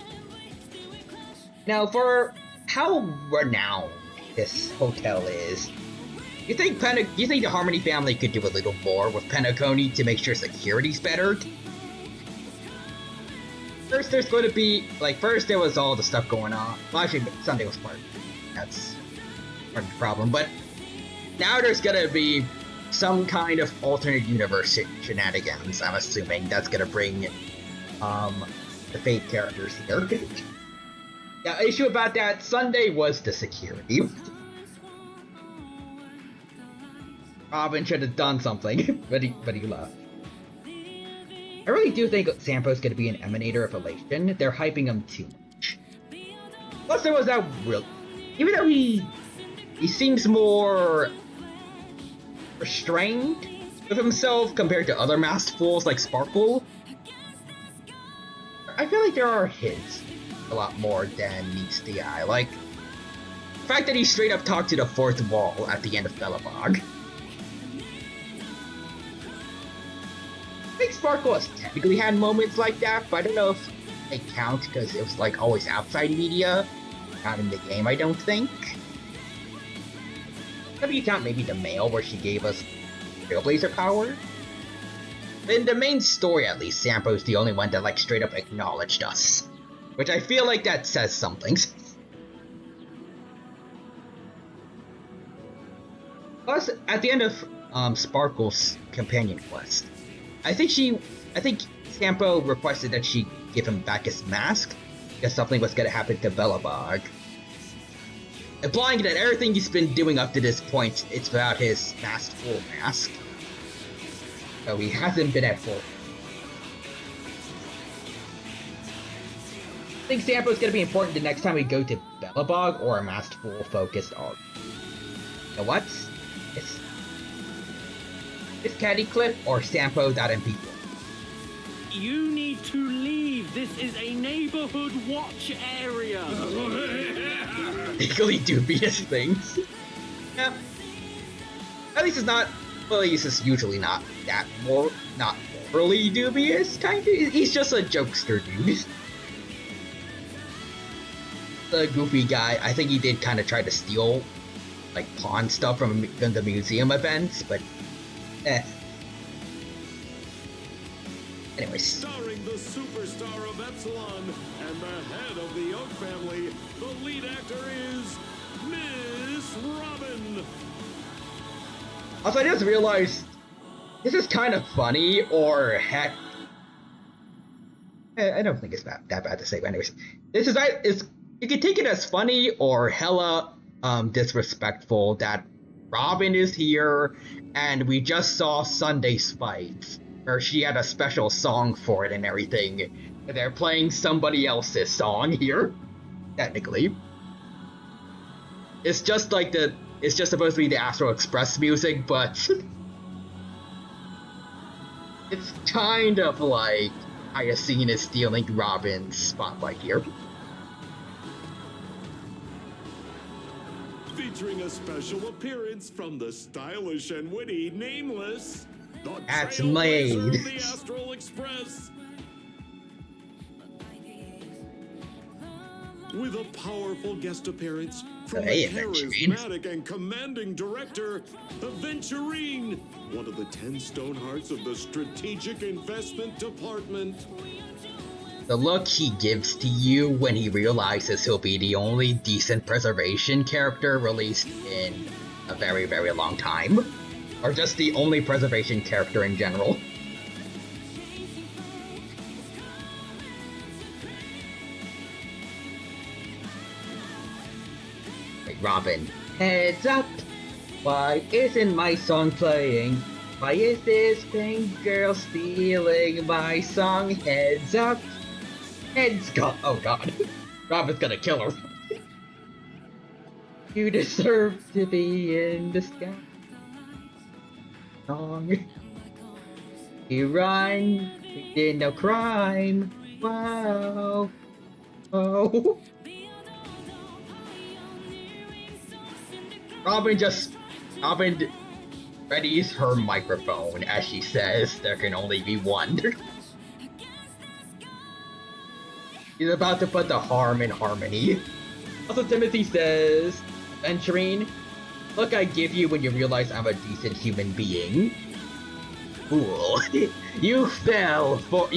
Now, for how renowned this hotel is, you think the Harmony family could do a little more with Penacony to make sure security's better? First, there's going to be, first there was all the stuff going on. Well, actually, Sunday was part of it. That's part of the problem. But now there's going to be some kind of alternate universe shenanigans, I'm assuming. That's going to bring the Fate characters here. Yeah, issue about that, Sunday was the security. Robin should have done something, but he left. I really do think Sampo's gonna be an emanator of Elation. They're hyping him too much. Plus, there was that real. Even though he seems more restrained with himself compared to other masked fools like Sparkle, I feel like there are hits a lot more than meets the eye. Like, the fact that he straight up talked to the fourth wall at the end of Belobog. I think Sparkle has technically had moments like that, but I don't know if they count because it was always outside media, not in the game, I don't think. Maybe you count maybe the mail where she gave us Trailblazer power. In the main story at least, Sampo's the only one that straight up acknowledged us. Which I feel like that says something. Plus, at the end of Sparkle's companion quest, I think Sampo requested that she give him back his mask, because something was gonna happen to Belobog. Implying that everything he's been doing up to this point, it's about his masked full mask. So he hasn't been at full. I think Sampo's gonna be important the next time we go to Belobog or a masked full focused on. You know what? It's Caddy Clip or Sampo.mp4. You need to leave. This is a neighborhood watch area. Legally dubious things. Yeah. At least it's not. Well, at least it's usually not morally dubious. Kind of. He's just a jokester dude. The goofy guy. I think he did kind of try to steal, pawn stuff from the museum events, but. Anyways. Starring the superstar of Epsilon and the head of the Oak family, the lead actor is Miss Robin. Also, I just realized this is kind of funny, or heck, I don't think it's that bad to say. But anyways, you can take it as funny or hella disrespectful that Robin is here, and we just saw Sunday's fight, where she had a special song for it and everything. They're playing somebody else's song here, technically. It's just it's just supposed to be the Astral Express music, but it's kind of like Hyacine is stealing Robin's spotlight here. Featuring a special appearance from the stylish and witty Nameless, the That's Trailblazer made. of the Astral Express. With a powerful guest appearance from Hey, the Aventurine. charismatic and commanding director, Aventurine, one of the 10 Stonehearts of the Strategic Investment Department. The look he gives to you when he realizes he'll be the only decent preservation character released in a very, very long time. Or just the only preservation character in general. Wait, Robin. Heads up! Why isn't my song playing? Why is this pink girl stealing my song? Heads up! Heads go- oh god. Robin's gonna kill her. You deserve to be in the sky. Song. You run, we did no crime. Wow. Oh. Robin readies her microphone as she says there can only be one. He's about to put the harm in harmony. Also, Timothy says, Venturine, look I give you when you realize I'm a decent human being. Fool. You fell for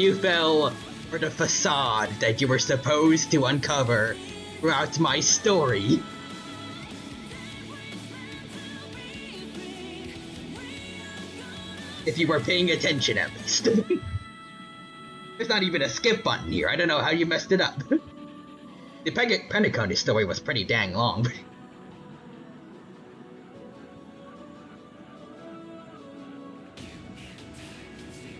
the facade that you were supposed to uncover throughout my story. If you were paying attention, at least. There's not even a skip button here. I don't know how you messed it up. The Pentecost story was pretty dang long.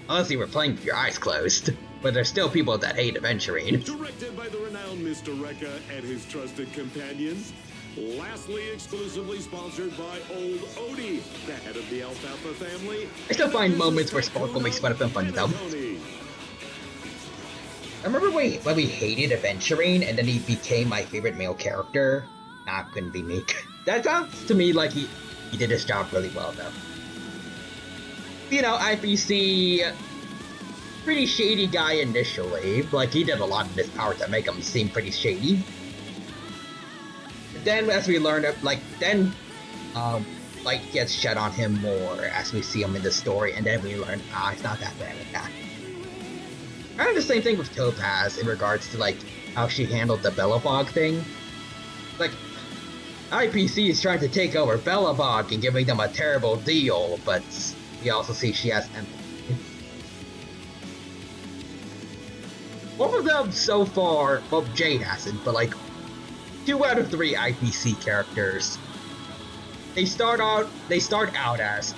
Unless you were playing with your eyes closed. But there's still people that hate Aventurine. Directed by the renowned Mr. Rekka and his trusted companions. Lastly, exclusively sponsored by Old Odie, the head of the Alfalfa family. I still find moments where Sparkle makes fun of him funny though. I remember when we hated Aventurine and then he became my favorite male character. Nah, couldn't be me. That sounds to me like he did his job really well though. You know, IPC, pretty shady guy initially. Like, he did a lot in his power to make him seem pretty shady. Then, as we learn, light gets shed on him more as we see him in the story, and then we learn, it's not that bad with that. Kind of the same thing with Topaz in regards to, like, how she handled the Bellabog thing. Like, IPC is trying to take over Bellabog and giving them a terrible deal, but we also see she has empathy. Both of them so far, well, Jade hasn't, but like, 2 out of 3 IPC characters, they start out as,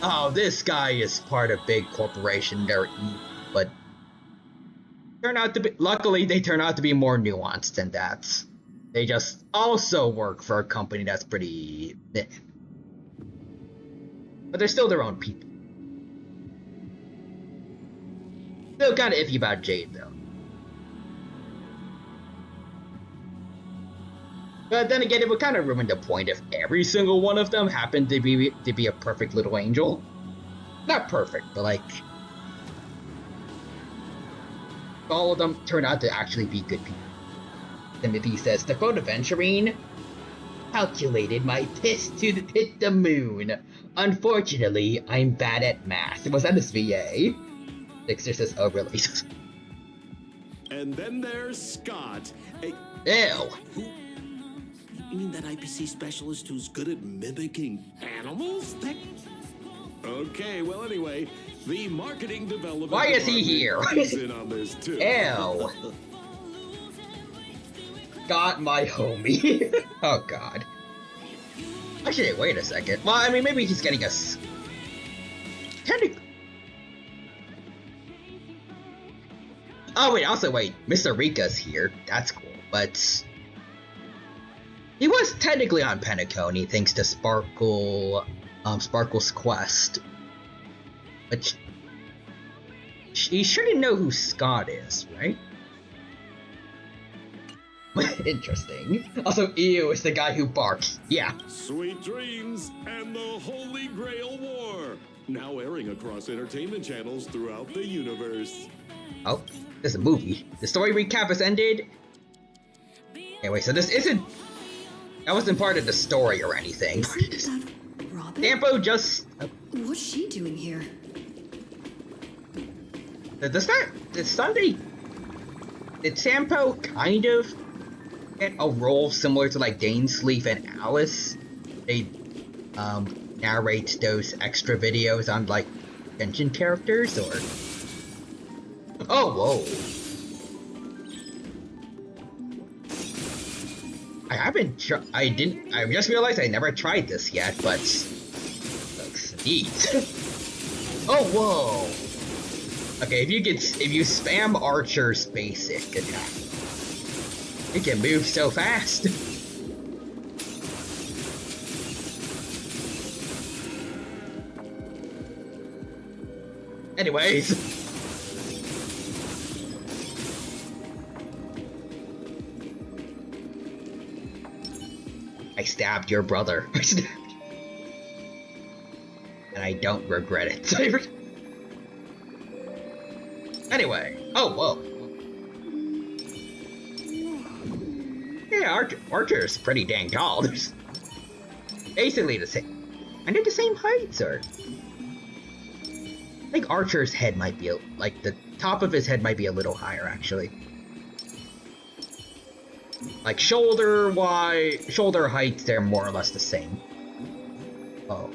oh, this guy is part of big corporation, they're evil, but luckily they turn out to be more nuanced than that. They just also work for a company that's pretty meh. But they're still their own people. Still kinda iffy about Jade though. But then again, it would kind of ruin the point if every single one of them happened to be a perfect little angel. Not perfect, but like, all of them turn out to actually be good people. Timothy says, to quote Aventurine, calculated my piss to hit the moon. Unfortunately, I'm bad at math. Was that his VA? Dixter says, oh really? And then there's Scott. Ew. You mean that IPC specialist who's good at mimicking animals? Okay, well anyway, the marketing development. Why is he here? Is in on this too. Ew. Got my homie. Oh god. Actually, wait a second. Well, I mean, maybe he's getting us. Oh wait, also wait, Mr. Rika's here. That's cool, but he was technically on Pentecost thanks to Sparkle's quest. But he shouldn't know who Scott is, right? Interesting. Also, ew, it's the guy who barks. Yeah. Sweet Dreams and the Holy Grail War. Now airing across entertainment channels throughout the universe. Oh, there's a movie. The story recap has ended. Anyway, so this isn't... That wasn't part of the story or anything. Isn't that Robin? Campo just... What's she doing here? Does Sunday... did Sampo kind of get a role similar to like Dainsleif and Alice? They narrate those extra videos on like extension characters, or? Oh, whoa. I just realized I never tried this yet, but looks neat. Oh, whoa. Okay, if you spam Archer's basic attack, it can move so fast. Anyways. I stabbed your brother. And I don't regret it. Anyway. Oh, whoa. Yeah, Archer's pretty dang tall. There's basically the same. I need the same heights, or? I think Archer's head might be, like, the top of his head might be a little higher, actually. Like, shoulder heights, they're more or less the same. Oh.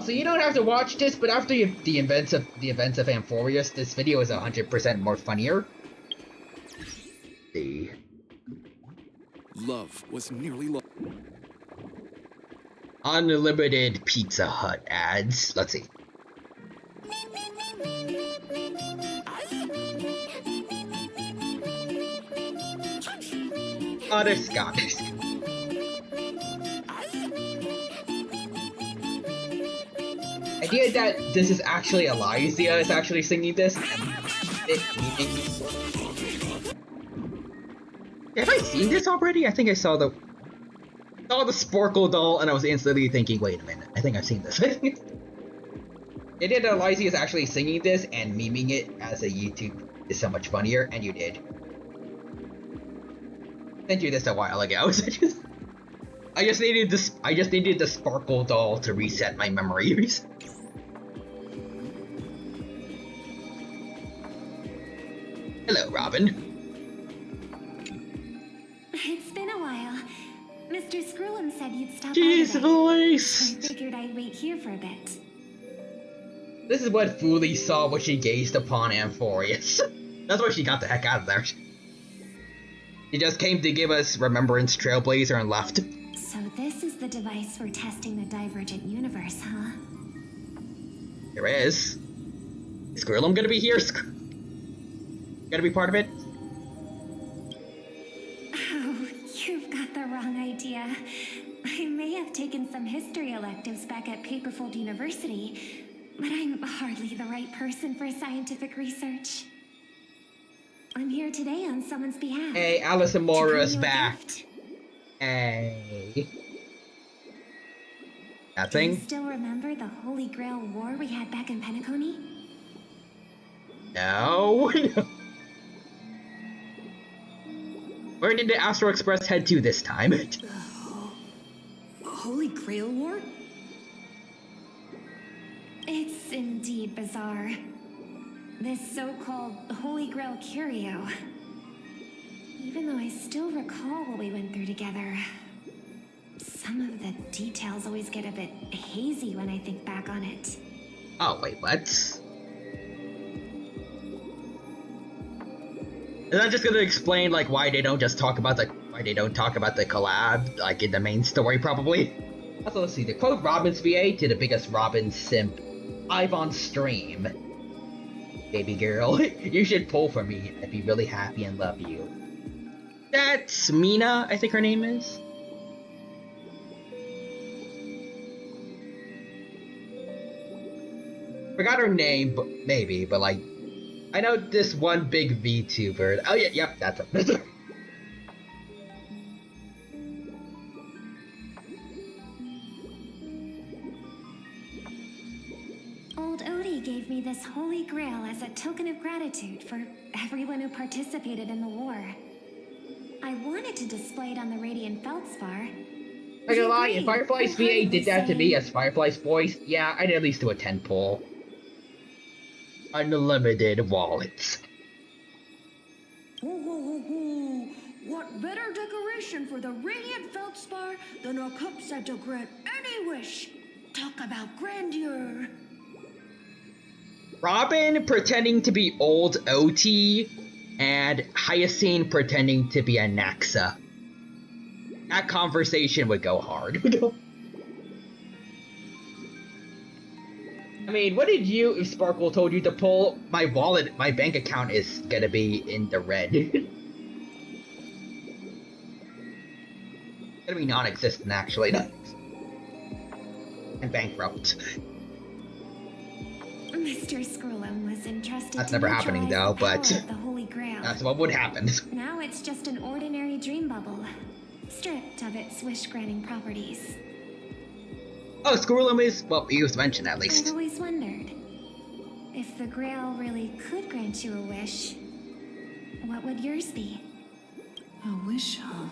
So you don't have to watch this, but after the events of Amphorius, this video is 100% more funnier. See. Love was nearly lost. Unlimited Pizza Hut ads. Let's see. Other Scottish. Idea that this is actually Elysia is actually singing this. Have I seen this already? I think I saw the Sporkle doll, and I was instantly thinking, wait a minute, I think I've seen this. Idea that Elysia is actually singing this and memeing it as a YouTube is so much funnier, and you did. Sent you this a while ago. I just needed the Sparkle doll to reset my memories. Hello, Robin. It's been a while. Mr. Scrollum said you'd stop by Jeez, today. voice. I figured I'd wait here for a bit. This is what Fuli saw when she gazed upon Amphorius. That's why she got the heck out of there. He just came to give us Remembrance Trailblazer and left. So this is the device for testing the divergent universe, huh? There is. Is Grillum gonna be here? Gonna be part of it? Oh, you've got the wrong idea. I may have taken some history electives back at Paperfold University, but I'm hardly the right person for scientific research. I'm here today on someone's behalf. Hey, Alison Mora is To bring you a back. gift. Hey. That Do you thing? still remember the Holy Grail War we had back in Penacony? No. Where did the Astral Express head to this time? Holy Grail War? It's indeed bizarre. This so-called Holy Grail curio. Even though I still recall what we went through together, some of the details always get a bit hazy when I think back on it. Oh, wait, what? Is that just gonna explain, like, why they don't talk about the collab, like, in the main story, probably? Also, let's see, to quote Robin's VA to the biggest Robin simp, live on stream. Baby girl, you should pull for me. I'd be really happy and love you. That's Mina, I think her name is. Forgot her name, but maybe, but like, I know this one big VTuber. Oh yeah, yep, that's it. Old Odie gave me this Holy Grail as a token of gratitude for everyone who participated in the war. I wanted to display it on the Radiant Feldspar. I gonna lie, if Firefly's VA did that to me as Firefly's voice, yeah, I'd at least do a 10 pull. Unlimited wallets. What better decoration for the radiant feldspar than a cup set to grant any wish? Talk about grandeur. Robin pretending to be old OT, and Hyacinth pretending to be a Naxa. That conversation would go hard. I mean, what did you, if Sparkle told you to pull? My wallet, my bank account is gonna be in the red. Gonna be non-existent, actually. And bankrupt. Mr. Scrollum was entrusted That's to never happening, though, neutralize the but power of the Holy Grail. that's what would happen. Now it's just an ordinary dream bubble, stripped of its wish-granting properties. Oh, Squirrelum is, well, he was mentioned at I've least. always wondered, if the Grail really could grant you a wish, what would yours be? A wish, huh?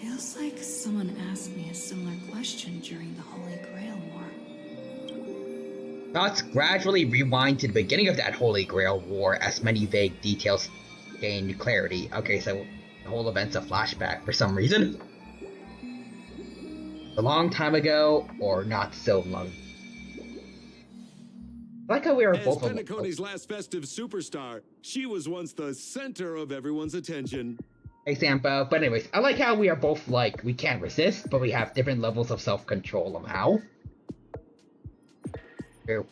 Feels like someone asked me a similar question during the Holy Grail War. Thoughts gradually rewind to the beginning of that Holy Grail War as many vague details gain clarity. Okay, so the whole event's a flashback for some reason. A long time ago, or not so long. I like how we were As both Penacony's last festive superstar, she was once the center of everyone's attention. Hey, Sampo. But anyways, I like how we are both like, we can't resist, but we have different levels of self-control somehow. True.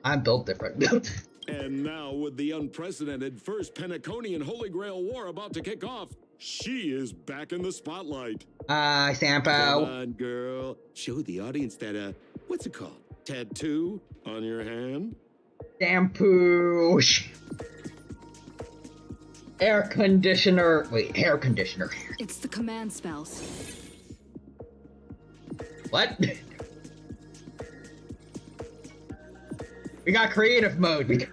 I'm built different. And now, with the unprecedented first Penaconian Holy Grail War about to kick off, she is back in the spotlight. Come Sampo. on, girl. Show the audience that, what's it called? Tattoo on your hand? Shampoo. Air conditioner. Wait, hair conditioner. It's the command spells. What? We got creative mode.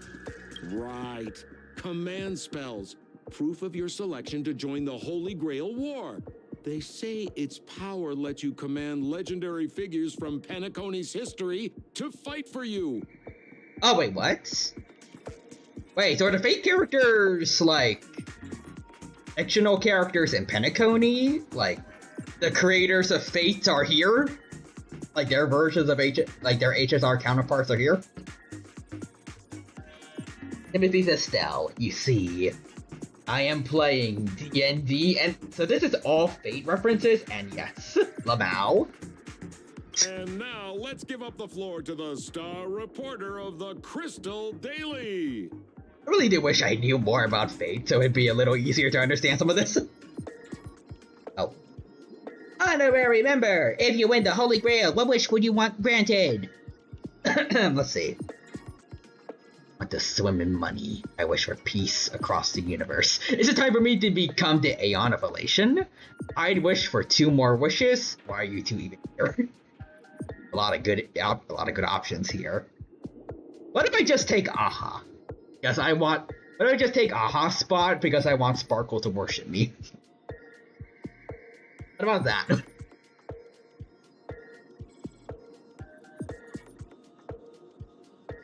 Right. Command spells. Proof of your selection to join the Holy Grail War. They say its power lets you command legendary figures from Penacony's history to fight for you. Oh, wait, what? Wait, so are the fake characters, like, fictional characters in Penacony? Like, the creators of Fate are here? Like, their versions of like, their HSR counterparts are here? Timothy's Estelle, you see. I am playing D&D, and so this is all Fate references, and yes, Lamau. And now, let's give up the floor to the star reporter of the Crystal Daily. I really do wish I knew more about Fate, so it'd be a little easier to understand some of this. Oh. Honorary member, if you win the Holy Grail, what wish would you want granted? Let's see. I want to swim in money. I wish for peace across the universe. Is it time for me to become the Aeon of Elation? I'd wish for 2 more wishes. Why are you 2 even here? A lot of good options here. What if I just take Aha? Because I want. What if I just take Aha's spot because I want Sparkle to worship me? What about that?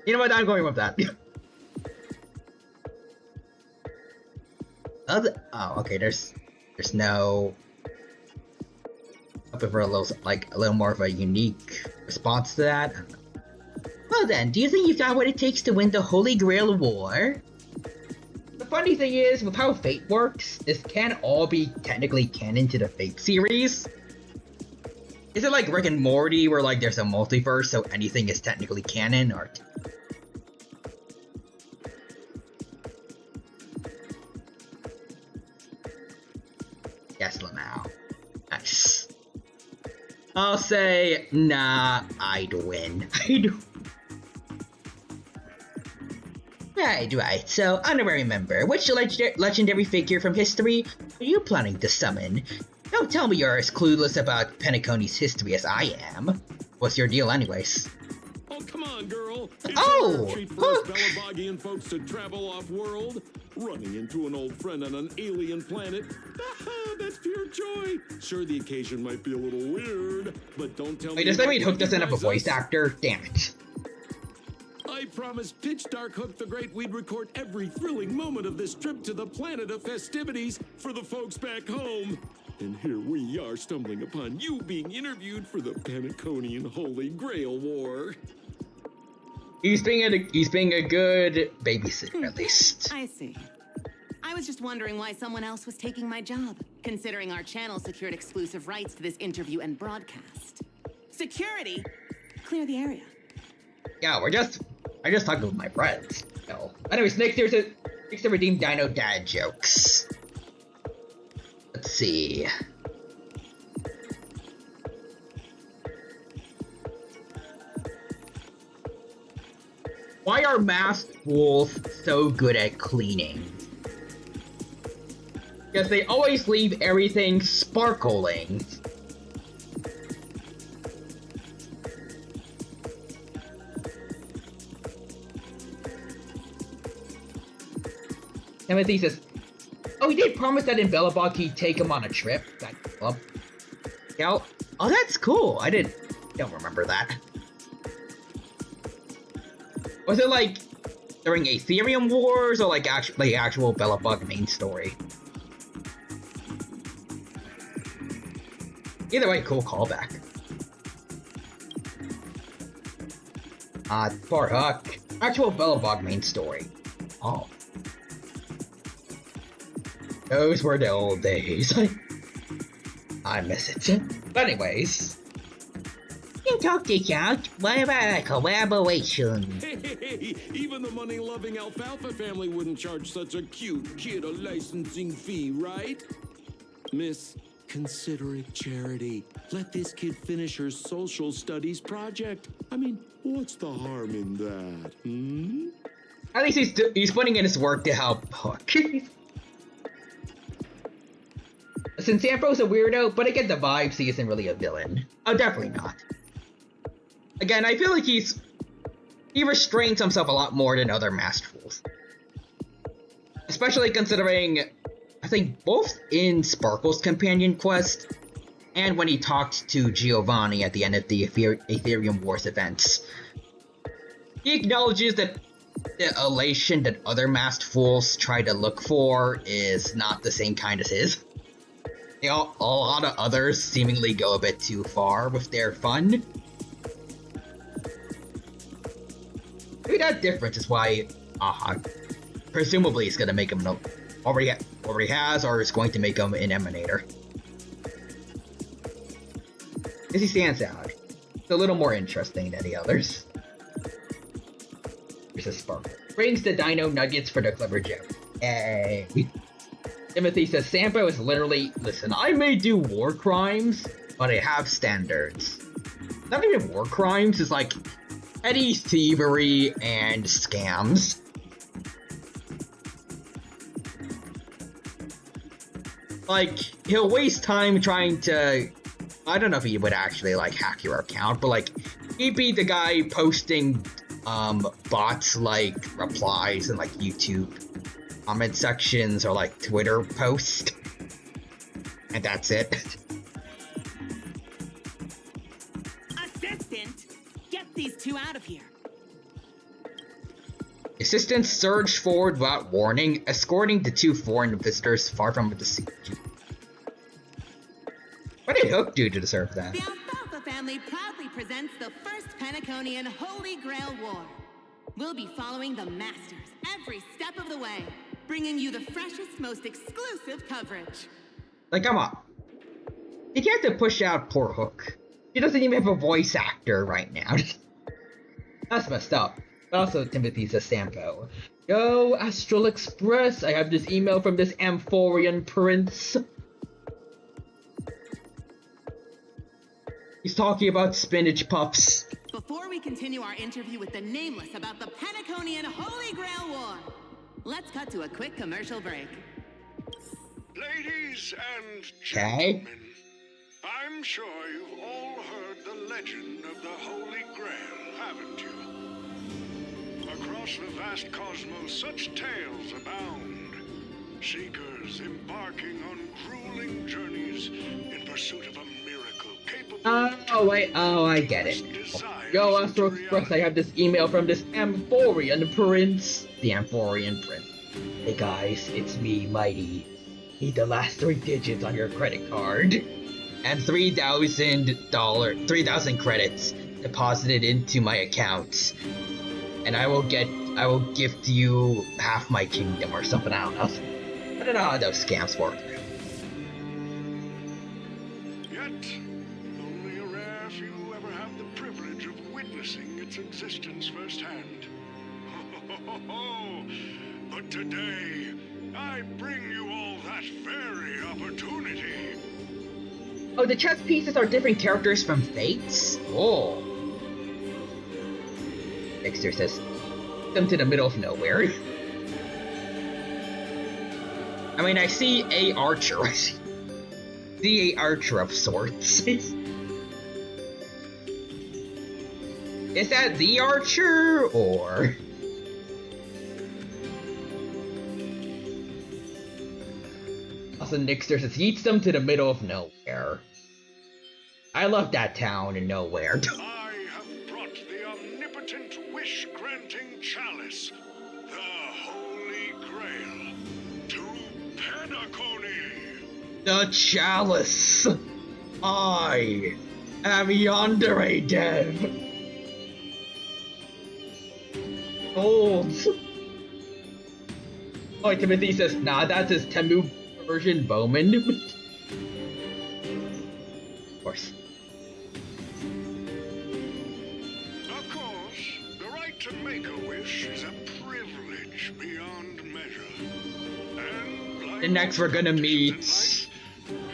You know what? I'm going with that. Oh, okay. There's no. Hoping for a little more of a unique response to that. I don't know. Well then, do you think you've got what it takes to win the Holy Grail War? The funny thing is, with how Fate works, this can all be technically canon to the Fate series. Is it like Rick and Morty, where like there's a multiverse, so anything is technically canon, or? Yes, Lamau. Nice. I'll say, nah, I'd win. Right. So, honorary member, which legendary figure from history are you planning to summon? Don't tell me you're as clueless about Penacony's history as I am. What's your deal anyways? Oh, come on, girl. It's Oh, a rare treat for us Belabogian folks to travel off-world. Running into an old friend on an alien planet. That's pure joy. Sure, the occasion might be a little weird, but don't tell me. Wait, does that mean Hook doesn't have a voice actor? Damn it. I promised Pitch Dark Hook the Great we'd record every thrilling moment of this trip to the planet of festivities for the folks back home. And here we are stumbling upon you being interviewed for the Paniconian Holy Grail War. He's being a good babysitter, at least. I see. I was just wondering why someone else was taking my job, considering our channel secured exclusive rights to this interview and broadcast. Security? Clear the area. Yeah, I just talked with my friends. No. Anyways, next there's to redeem Dino dad jokes. Let's see. Why are masked wolves so good at cleaning? Because they always leave everything sparkling. Timothy says, oh, he did promise that in Bellabog he'd take him on a trip. That club. Yeah. Oh, that's cool. Don't remember that. Was it like during Aetherium Wars or like actual Bellabog main story? Either way, cool callback. Poor Huck. Actual Bellabog main story. Oh. Those were the old days. I miss it. But anyways. You talk this out. What about a collaboration? Hey, even the money-loving Alfalfa family wouldn't charge such a cute kid a licensing fee, right? Miss, consider it charity. Let this kid finish her social studies project. I mean, what's the harm in that, hmm? At least he's putting in his work to help Hook. Since Sampo's a weirdo, but I get the vibes he isn't really a villain. Oh, definitely not. Again, I feel like he restrains himself a lot more than other masked fools. Especially considering, I think both in Sparkle's companion quest, and when he talked to Giovanni at the end of the Aetherium Wars events. He acknowledges that the elation that other masked fools try to look for is not the same kind as his. A lot of others seemingly go a bit too far with their fun. Maybe that difference is why, presumably it's gonna make him already has or is going to make him an Emanator. Because he stands out. It's a little more interesting than the others. Here's a Sparkle. Brings the Dino nuggets for the clever joke. Yay. Timothy says, Sampo is literally, listen, I may do war crimes, but I have standards. Not even war crimes, it's like petty thievery and scams. Like, he'll waste time trying to, I don't know if he would actually, like, hack your account, but, like, he'd be the guy posting, bots, like, replies in, like, YouTube comment sections or like Twitter post, and that's it. Assistant, get these two out of here. Assistants surged forward without warning, escorting the two foreign visitors far from the siege. What did Hook do to deserve that? The Alfalfa family proudly presents the first Paniconian Holy Grail War. We'll be following the masters every step of the way, bringing you the freshest, most exclusive coverage. Like, come on. You can't have to push out poor Hook. She doesn't even have a voice actor right now. That's messed up. But also, Timothy says Sampo. Yo, Astral Express, I have this email from this Amphorian prince. He's talking about spinach puffs. Before we continue our interview with the Nameless about the Paniconian Holy Grail War, let's cut to a quick commercial break. Ladies and Okay. gentlemen, I'm sure you've all heard the legend of the Holy Grail, haven't you? Across the vast cosmos, such tales abound. Seekers embarking on grueling journeys in pursuit of a miracle capable Oh, I get it. desire Yo, Astro Express, I have this email from this Amphorian Prince. The Amphorian Prince. Hey guys, it's me, Mighty. Need the last 3 digits on your credit card. And $3,000, 3,000 credits deposited into my account. And I will gift you half my kingdom or something, I don't know. I don't know how those scams work. Yet, only a rare few ever have the privilege of witnessing its existence firsthand. But today, I bring you all that very opportunity. Oh, the chess pieces are different characters from Fates? Oh. Dexter says, them to the middle of nowhere. I mean, I see a archer. I see a archer of sorts. Is that the archer, or? Also, Nixter says, yeets them to the middle of nowhere. I love that town in nowhere. I have brought the omnipotent wish-granting chalice, the Holy Grail, to Penacony. The chalice. I am yonder dev. Gold. Oh, Timothy says, nah, that's his Temu version Bowman. Of course. Of course, the right to make a wish is a privilege beyond measure. And like And next we're gonna meet... if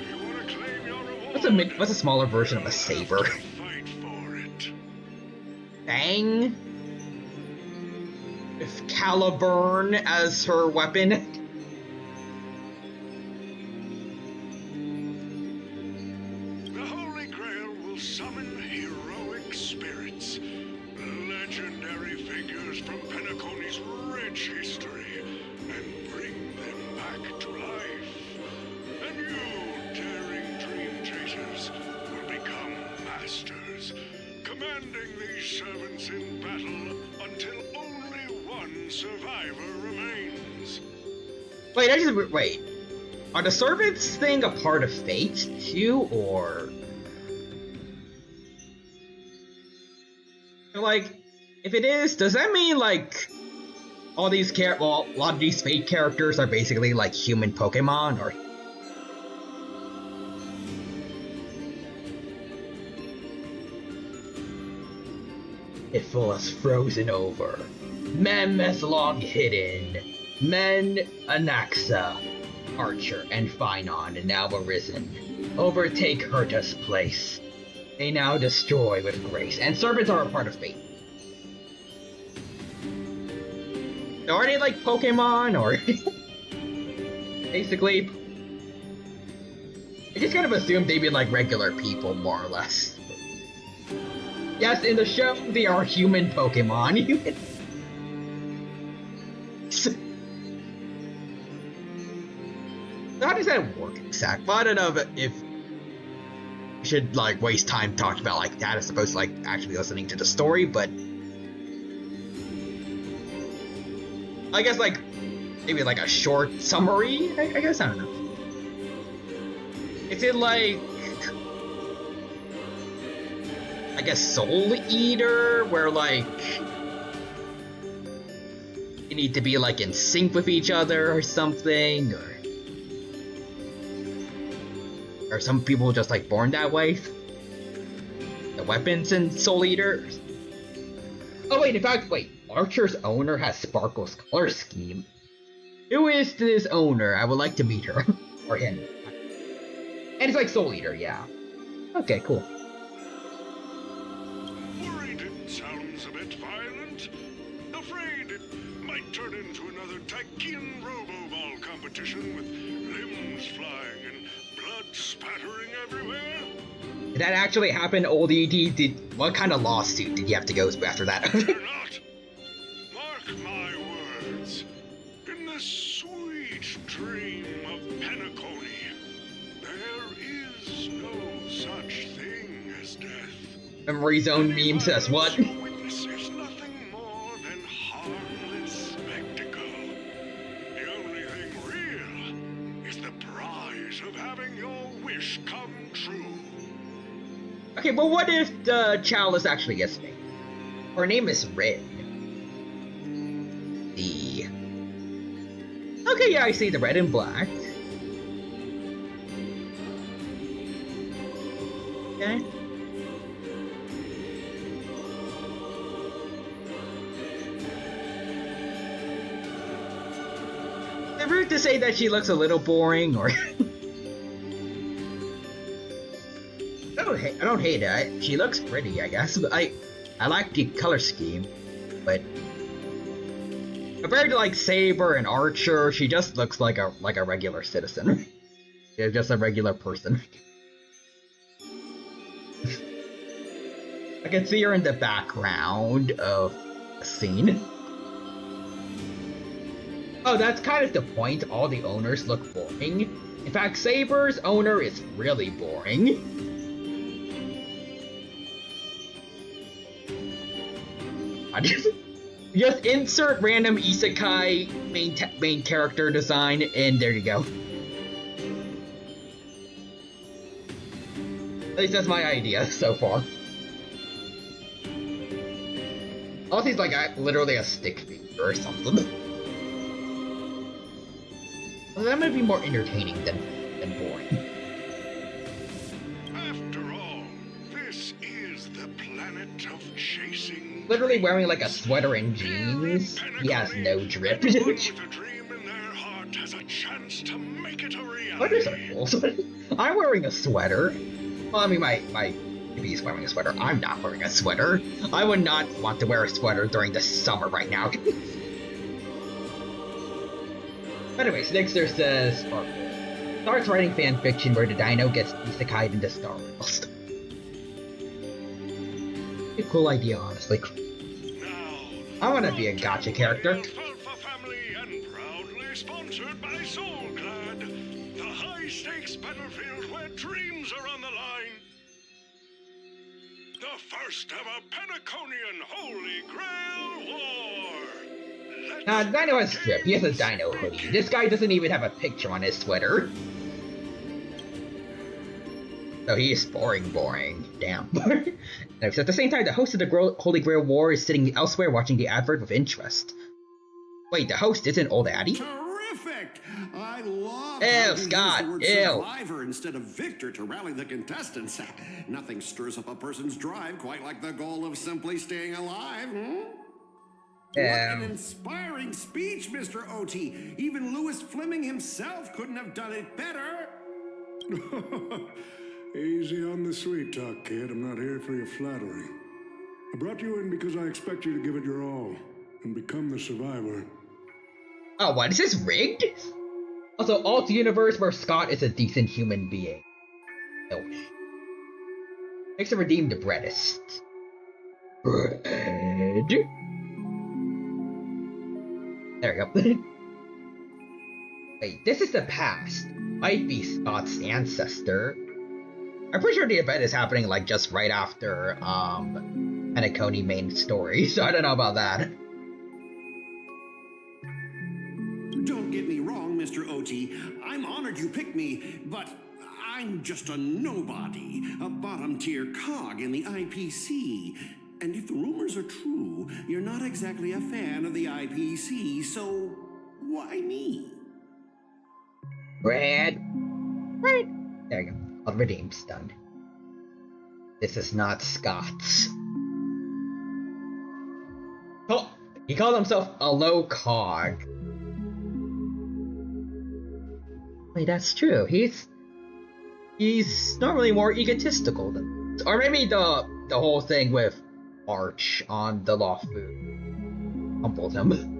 you want to claim your reward, What's a smaller version of a saber? fight for it. Bang? With Caliburn as her weapon. The Holy Grail will summon heroic spirits, legendary figures from Penacony's rich history, and bring them back to life. And you, daring dream chasers, will become masters, commanding these servants in battle until only one survivor remains. Wait. Are the servants thing a part of Fate too, or like, if it is, does that mean like all these a lot of these Fate characters are basically like human Pokemon, or? It was frozen over. Mem has long hidden. Men Anaxa, Archer, and Phynon and now arisen. Overtake Herta's place. They now destroy with grace, and servants are a part of fate. So are they like Pokemon, or basically? I just kind of assumed they'd be like regular people, more or less. Yes, in the show, they are human Pokemon. How does that work exactly? Well, I don't know if we should like waste time talking about like that as opposed to like actually listening to the story, but I guess like maybe like a short summary. I guess, I don't know. Is it like, I guess, Soul Eater, where like you need to be like in sync with each other or something, or some people just like born that way? The weapons in Soul Eater? Oh wait, in fact, Archer's owner has Sparkle's color scheme. Who is this owner? I would like to meet her. Or him. And it's like Soul Eater, yeah. Okay, cool. Worried it sounds a bit violent. Afraid it might turn into another Tykean Robo-Ball competition with limbs flying and blood spattering everywhere? Did that actually happen, old ED? What kind of lawsuit did you have to go through after that? Fear not. Mark my words. In the sweet dream of Penacony, there is no such thing as death. Memory Zone meme says what? Witnesses nothing more than harmless spectacle. The only thing real is the prize of having your wish come true. Okay, but what if the child is actually listening? Her name is Red. Okay, yeah, I see the red and black. Okay. Is it rude to say that she looks a little boring, or I don't hate it. She looks pretty, I guess. But I like the color scheme, but compared to like Saber and Archer, she just looks like a regular citizen. She's just a regular person. I can see her in the background of a scene. Oh, that's kind of the point. All the owners look boring. In fact, Saber's owner is really boring. Just insert random isekai main character design, and there you go. At least that's my idea so far. Unless he's like literally a stick figure or something. Well, that might be more entertaining than boring. After all, this is the planet of chasing. Literally wearing like a sweater and jeans. He has no drip. With a dream in their heart has a chance to make it a Sweaters reality. are cool. I'm wearing a sweater. Well, I mean, my if he's wearing a sweater, I'm not wearing a sweater. I would not want to wear a sweater during the summer right now. Anyways, Nixter says, starts writing fan fiction where the Dino gets isekai'd into Star Wars. A cool idea, honestly. I want to be a gacha character. Alfalfa family and proudly sponsored by Soulglad, the high-stakes battlefield where dreams are on the line. The first ever Penaconian Holy Grail War. Nah, Dino has drip. He has a Dino hoodie. This guy doesn't even have a picture on his sweater. So he is boring. Damn. At the same time, the host of the Holy Grail War is sitting elsewhere watching the advert with interest. Wait, the host isn't Old Addy? Terrific! I love Ew, Scott, the word ew. survivor instead of victor to rally the contestants. Nothing stirs up a person's drive quite like the goal of simply staying alive, What an inspiring speech, Mr. OT. Even Louis Fleming himself couldn't have done it better. Easy on the sweet talk, kid. I'm not here for your flattery. I brought you in because I expect you to give it your all and become the survivor. Oh, what? Is this rigged? Also, alt universe where Scott is a decent human being. No. Next to redeem the breadist. Bread. There we go. Wait, this is the past. Might be Scott's ancestor. I'm pretty sure the event is happening like just right after Penacony main story, so I don't know about that. Don't get me wrong, Mr. OT. I'm honored you picked me, but I'm just a nobody, a bottom-tier cog in the IPC. And if the rumors are true, you're not exactly a fan of the IPC, so why me? Brad. Right. There you go. All redeemed's done. This is not Scott's. Oh, he called himself a low cog. Wait, that's true. He's normally more egotistical than, or maybe the whole thing with Arch on the Lawfu humbled him.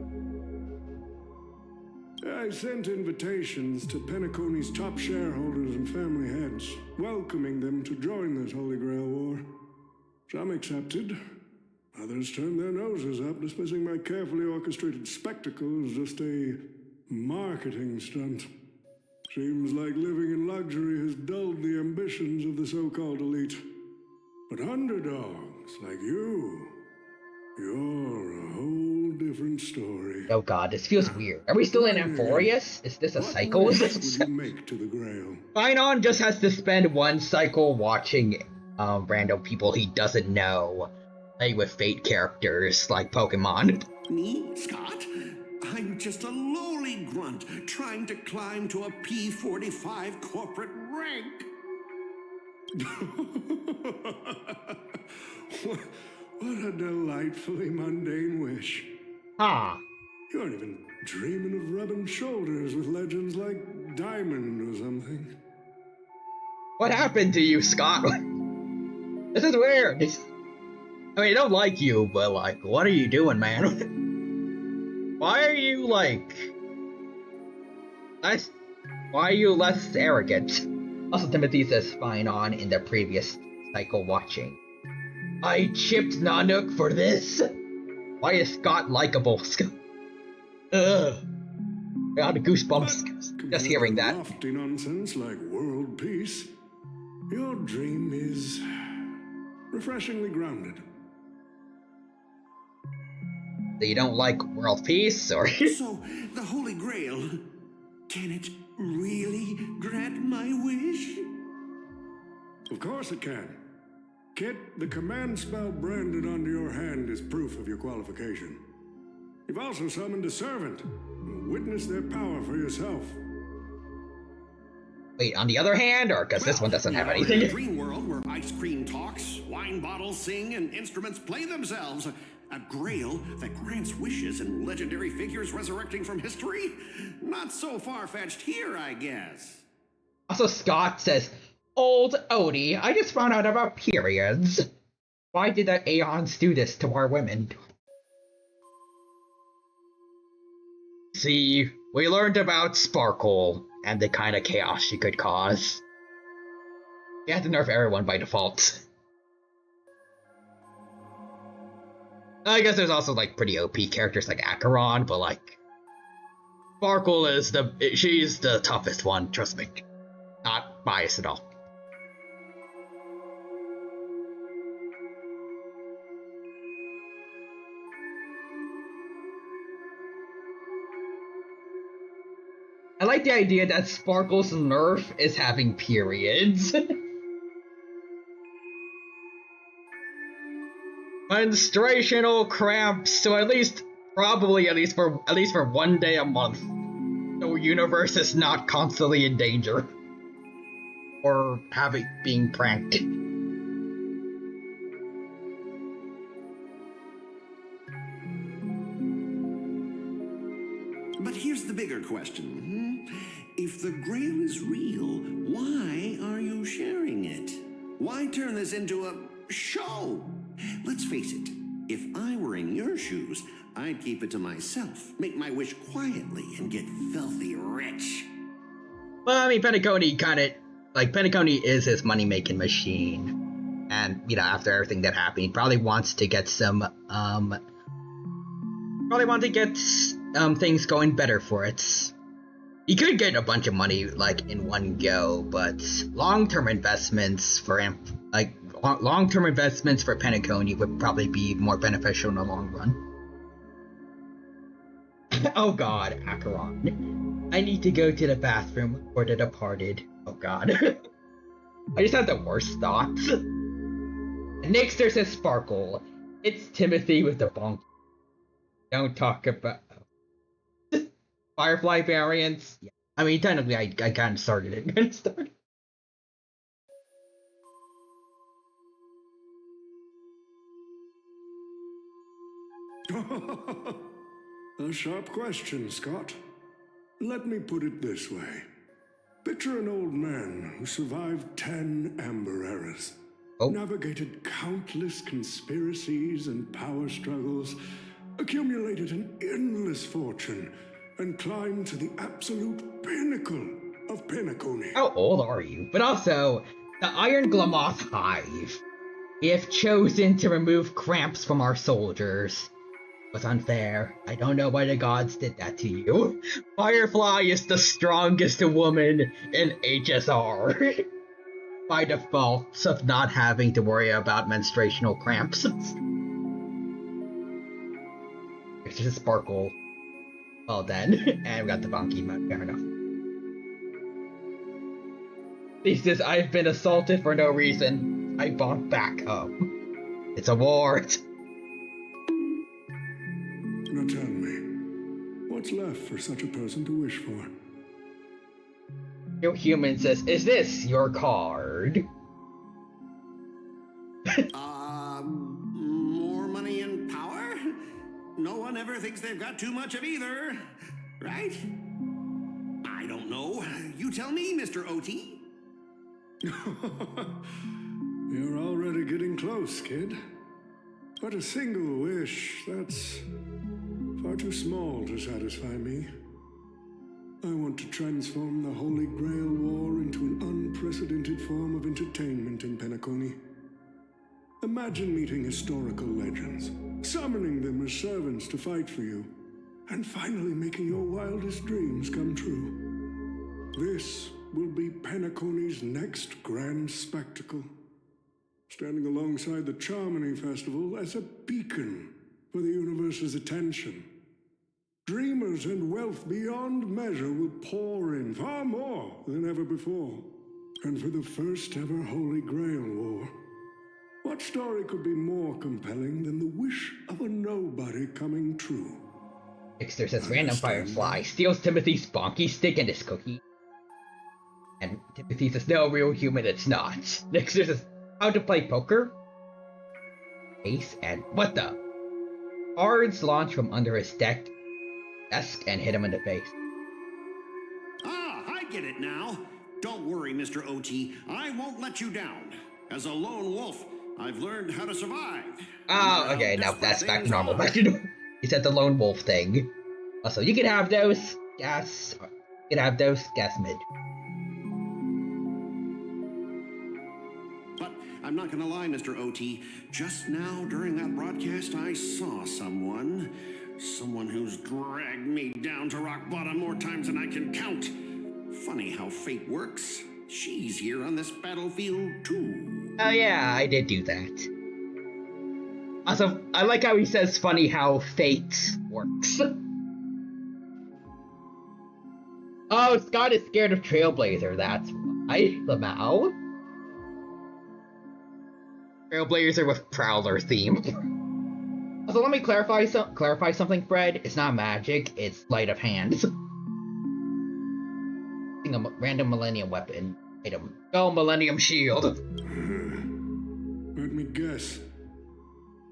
I sent invitations to Penacony's top shareholders and family heads, welcoming them to join this Holy Grail War. Some accepted. Others turned their noses up, dismissing my carefully orchestrated spectacle as just a marketing stunt. Seems like living in luxury has dulled the ambitions of the so-called elite. But underdogs like you're a whole different story. Oh god, this feels weird. Are we still in Amphorius? Is this a cycle? Is What this would you make to the Grail? Finon just has to spend one cycle watching random people he doesn't know play with fate characters like Pokemon. Me, Scott? I'm just a lowly grunt trying to climb to a P45 corporate rank. What a delightfully mundane wish. Ah. You aren't even dreaming of rubbing shoulders with legends like Diamond or something. What happened to you, Scott? This is weird. I mean, I don't like you, but like, what are you doing, man? Why are you like less? Why are you less arrogant? Also, Timothy says fine on in the previous cycle watching. I chipped Nanook for this. Why is Scott likable? Ugh. I got goosebumps just hearing that. Lofty nonsense like world peace. Your dream is refreshingly grounded. So you don't like world peace, or? So, the Holy Grail, can it really grant my wish? Of course it can. Kit, the command spell branded onto your hand is proof of your qualification. You've also summoned a servant. Witness their power for yourself. Wait, on the other hand, or because this one doesn't have anything? In a dream world where ice cream talks, wine bottles sing, and instruments play themselves. A grail that grants wishes and legendary figures resurrecting from history? Not so far-fetched here, I guess. Also, Scott says, Old Odie, I just found out about periods. Why did the Aeons do this to our women? See, we learned about Sparkle and the kind of chaos she could cause. You had to nerf everyone by default. I guess there's also like pretty OP characters like Acheron, but like Sparkle is she's the toughest one, trust me. Not biased at all. I like the idea that Sparkle's nerf is having periods. Menstruational cramps, so at least for one day a month. The universe is not constantly in danger. Or being pranked. But here's the bigger question. If the Grail is real, why are you sharing it? Why turn this into a show? Let's face it, if I were in your shoes, I'd keep it to myself, make my wish quietly, and get filthy rich. Well, I mean, Penacony is his money-making machine. And, you know, after everything that happened, he probably wants to get things going better for it. He could get a bunch of money, like, in one go, but long-term investments for Penacony would probably be more beneficial in the long run. Oh god, Acheron. I need to go to the bathroom for The Departed. Oh god. I just had the worst thoughts. Nixter says Sparkle. It's Timothy with the bonk. Don't talk about Firefly variants. Yeah. I mean, technically, I kind of started it. A sharp question, Scott. Let me put it this way. Picture an old man who survived 10 Amber Eras. Navigated countless conspiracies and power struggles, accumulated an endless fortune, and climbed to the absolute pinnacle of Penacony. How old are you? But also, the Iron Glamoth Hive. We have chosen to remove cramps from our soldiers. It was unfair. I don't know why the gods did that to you. Firefly is the strongest woman in HSR. by default of not having to worry about menstruational cramps. It's just a sparkle. Well then, and we got the bonky mud, fair enough. He says, I've been assaulted for no reason. I bonk back up. It's a war. Now tell me, what's left for such a person to wish for? Your human says, is this your card? More money and power? No one ever thinks they've got too much of either, right? I don't know. You tell me, Mr. OT. You're already getting close, kid. But a single wish, that's far too small to satisfy me. I want to transform the Holy Grail War into an unprecedented form of entertainment in Penacony. Imagine meeting historical legends, summoning them as servants to fight for you, and finally making your wildest dreams come true. This will be Penacony's next grand spectacle, standing alongside the Charmony Festival as a beacon for the universe's attention. Dreamers and wealth beyond measure will pour in, far more than ever before. And for the first ever Holy Grail War, what story could be more compelling than the wish of a nobody coming true? Trickster says, random firefly steals Timothy's bonky stick and his cookie. And Timothy says, no, real human, it's not. Trickster says, how to play poker? Ace, and what the? Cards launch from under his desk and hit him in the face. Ah, I get it now. Don't worry, Mr. OT. I won't let you down. As a lone wolf, I've learned how to survive. Oh, okay, now that's back to normal. Back to normal. He said the lone wolf thing. Also, you can have those gas. You can have those gas mid. But I'm not gonna lie, Mr. OT. Just now, during that broadcast, I saw someone who's dragged me down to rock bottom more times than I can count. Funny how fate works. She's here on this battlefield, too. Oh yeah, I did do that. Also, I like how he says funny how fate works. Oh, Scott is scared of Trailblazer, that's why. Lamau. Trailblazer with Prowler theme. Also, let me clarify something, Fred. It's not magic, it's sleight of hand. A random Millennium weapon item. Oh, Millennium Shield. Let me guess.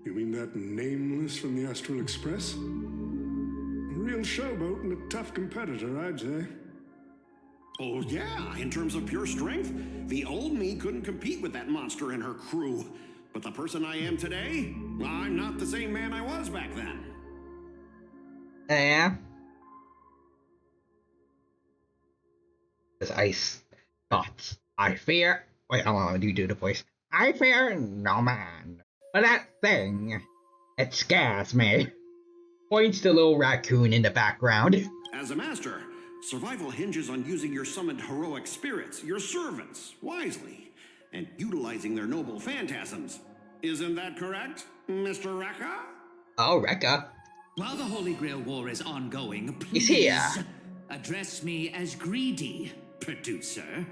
You mean that Nameless from the Astral Express? A real showboat and a tough competitor, I'd say. Oh yeah, in terms of pure strength, the old me couldn't compete with that monster and her crew. But the person I am today, I'm not the same man I was back then. Yeah. This ice thoughts. I fear. Wait, hold on, you do the voice. I fear no man. But that thing, it scares me. Points the little raccoon in the background. As a master, survival hinges on using your summoned heroic spirits, your servants, wisely, and utilizing their noble phantasms. Isn't that correct, Mr. Rekka? Oh, Rekka. While the Holy Grail War is ongoing, He's please here. address me as Greedy, producer.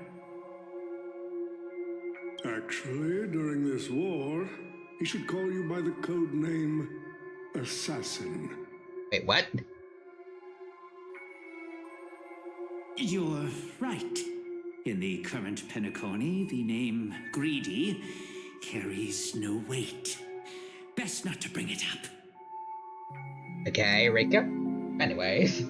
Actually, during this war, he should call you by the code name Assassin. Wait, what? You're right. In the current Penacony, the name Greedy carries no weight. Best not to bring it up. Okay, Rekka. Anyways.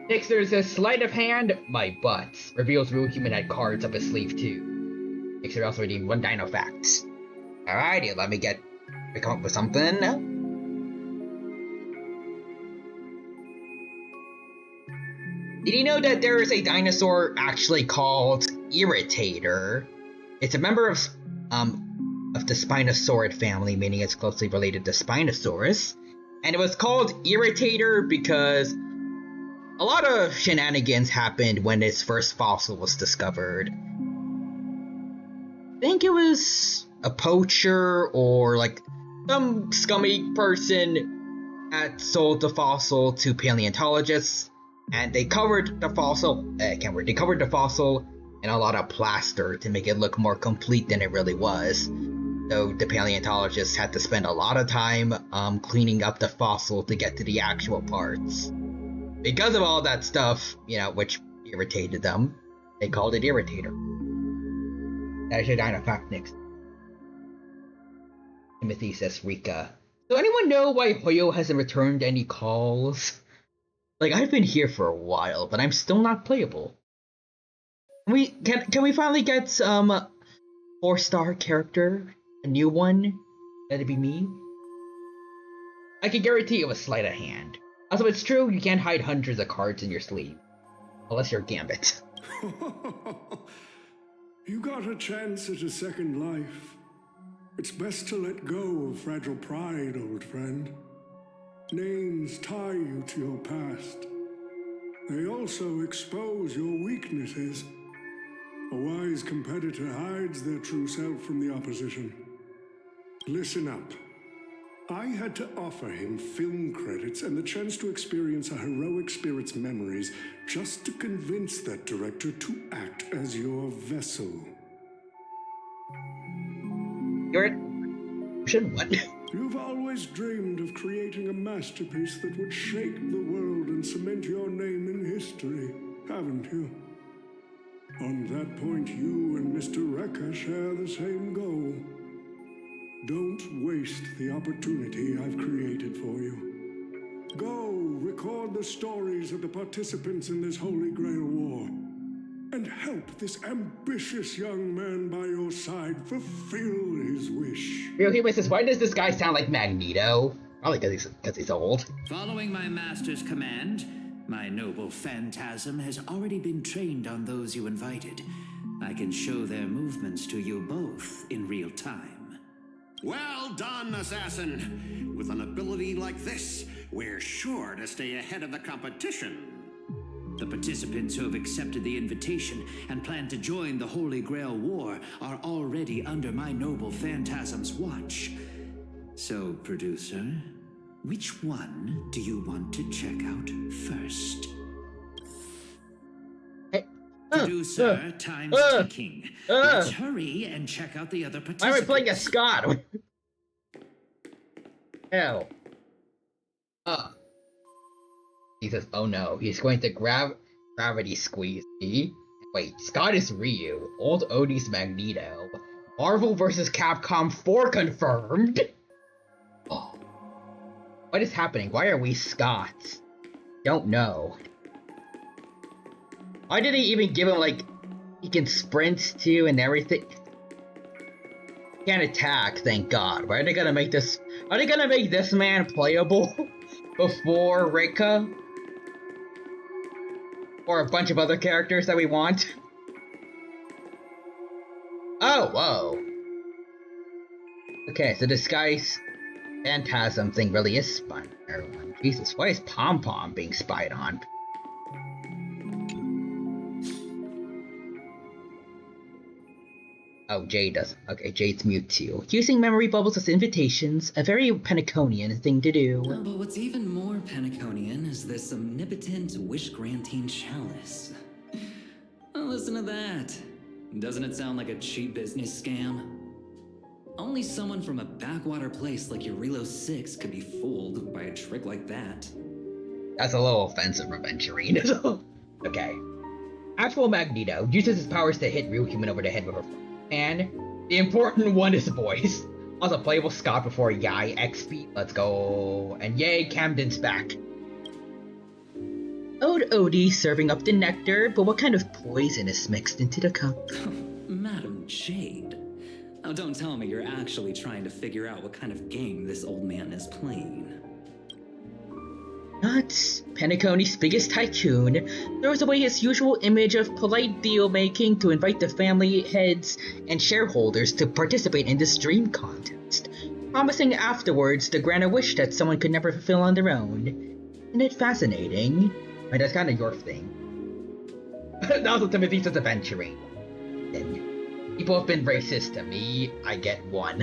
Trickster says, sleight of hand, my butt. Reveals real human had cards up his sleeve too. Trickster also redeemed one dino fact. Alrighty, let me come up with something. Did you know that there is a dinosaur actually called Irritator? It's a member of the Spinosaurid family, meaning it's closely related to Spinosaurus. And it was called Irritator because a lot of shenanigans happened when its first fossil was discovered. think it was a poacher or like some scummy person that sold the fossil to paleontologists, and they covered the fossil. They covered the fossil in a lot of plaster to make it look more complete than it really was. So the paleontologists had to spend a lot of time cleaning up the fossil to get to the actual parts. Because of all that stuff, which irritated them, they called it Irritator. That's your Dino fact next. Timothy says Rika. So anyone know why Hoyo hasn't returned any calls? Like, I've been here for a while, but I'm still not playable. Can we finally get some 4-star character? A new one? That'd be me? I can guarantee it was sleight of hand. Also, it's true, you can't hide hundreds of cards in your sleeve. Unless you're Gambit. You got a chance at a second life. It's best to let go of fragile pride, old friend. Names tie you to your past. They also expose your weaknesses. A wise competitor hides their true self from the opposition. Listen up. I had to offer him film credits and the chance to experience a heroic spirit's memories just to convince that director to act as your vessel. What? You've always dreamed of creating a masterpiece that would shake the world and cement your name in history, haven't you? On that point, you and Mr. Rekka share the same goal. Don't waste the opportunity I've created for you. Go record the stories of the participants in this Holy Grail War, and help this ambitious young man by your side fulfill his wish. Okay, wait, why does this guy sound like Magneto? Probably because he's old. Following my master's command, my noble phantasm has already been trained on those you invited. I can show their movements to you both in real time. Well done, assassin. With an ability like this, we're sure to stay ahead of the competition. The participants who have accepted the invitation and plan to join the Holy Grail War are already under my noble phantasm's watch. So, producer, which one do you want to check out first? Producer, time's ticking. Let's hurry and check out the other participants. Why am I playing a Scott? Hell. He says, oh no, he's going to gravity squeeze me. Wait, Scott is Ryu. Old Odie's Magneto. Marvel vs. Capcom 4 confirmed? Oh. What is happening? Why are we Scots? Don't know. Why did they even give him, like, he can sprint too and everything? Can't attack, thank God. Why are they gonna make this? Are they gonna make this man playable before Rika? Or a bunch of other characters that we want? Oh, whoa. Okay, so this guy's phantasm thing really is spying on everyone. Jesus, why is Pom Pom being spied on? Oh, Jade does. Okay, Jade's mute too. Using memory bubbles as invitations, a very Penaconian thing to do. But what's even more Penaconian is this omnipotent, wish-granting chalice. Oh, listen to that. Doesn't it sound like a cheap business scam? Only someone from a backwater place like Eurilo 6 could be fooled by a trick like that. That's a little offensive, Reventurine. Okay. Actual Magneto uses his powers to hit real human over the head with her. And the important one is voice. Also playable Scott before Yai XP. Let's go. And yay, Camden's back. Old Odie serving up the nectar, but what kind of poison is mixed into the cup? Madam Jade. Oh, don't tell me you're actually trying to figure out what kind of game this old man is playing. Not Penacony's biggest tycoon throws away his usual image of polite deal-making to invite the family heads and shareholders to participate in this dream contest, promising afterwards to grant a wish that someone could never fulfill on their own. Isn't it fascinating? I mean, that's kind of your thing. Also, Timothy's adventuring. People have been racist to me. I get one.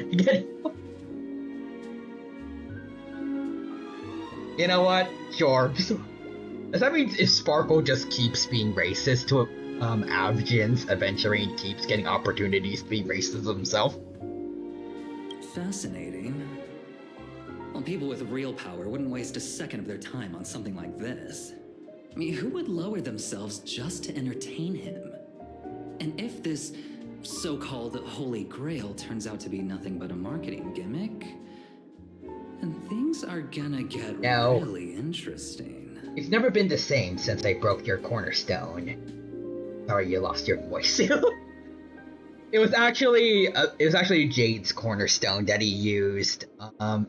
You know what? Sure. Does that mean if Sparkle just keeps being racist to Avgins, Aventurine keeps getting opportunities to be racist himself? Fascinating. Well, people with real power wouldn't waste a second of their time on something like this. I mean, who would lower themselves just to entertain him? And if this so-called Holy Grail turns out to be nothing but a marketing gimmick, then things are gonna get really interesting. It's never been the same since I broke your cornerstone. Sorry, you lost your voice. It was actually Jade's cornerstone that he used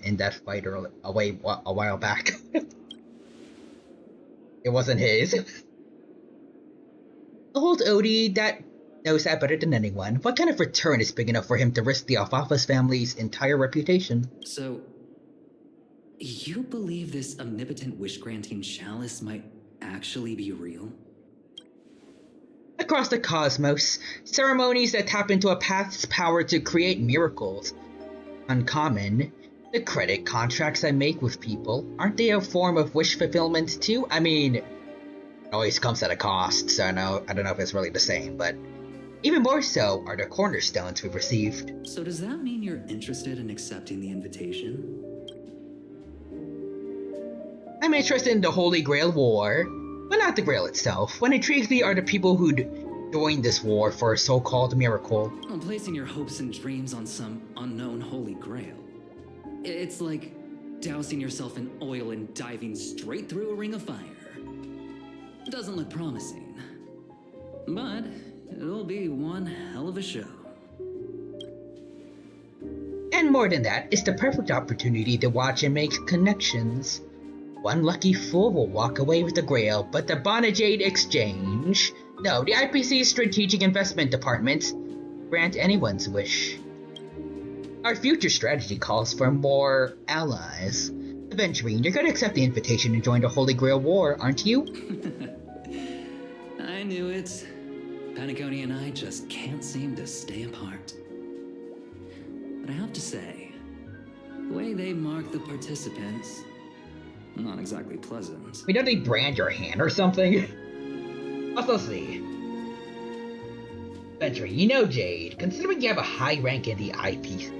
in that fight a while back. It wasn't his. Old Odie that knows that better than anyone. What kind of return is big enough for him to risk the Alfalfa's family's entire reputation? So, you believe this omnipotent wish-granting chalice might actually be real? Across the cosmos, ceremonies that tap into a path's power to create miracles. Uncommon. The credit contracts I make with people, aren't they a form of wish fulfillment too? I mean, it always comes at a cost, so I don't know if it's really the same, but even more so are the cornerstones we've received. So does that mean you're interested in accepting the invitation? I'm interested in the Holy Grail War, but not the Grail itself. What intrigues me are the people who'd join this war for a so-called miracle. Well, placing your hopes and dreams on some unknown Holy Grail. It's like dousing yourself in oil and diving straight through a ring of fire. Doesn't look promising, but it'll be one hell of a show. And more than that, it's the perfect opportunity to watch and make connections. One lucky fool will walk away with the Grail, but the Bonajade Exchange, no, the IPC's Strategic Investment Department, grant anyone's wish. Our future strategy calls for more allies. Aventurine, you're gonna accept the invitation to join the Holy Grail War, aren't you? I knew it. Penacony and I just can't seem to stay apart. But I have to say, the way they mark the participants, not exactly pleasant. I mean, don't they brand your hand or something? Also see. Aventurine, you know Jade, considering you have a high rank in the IPC,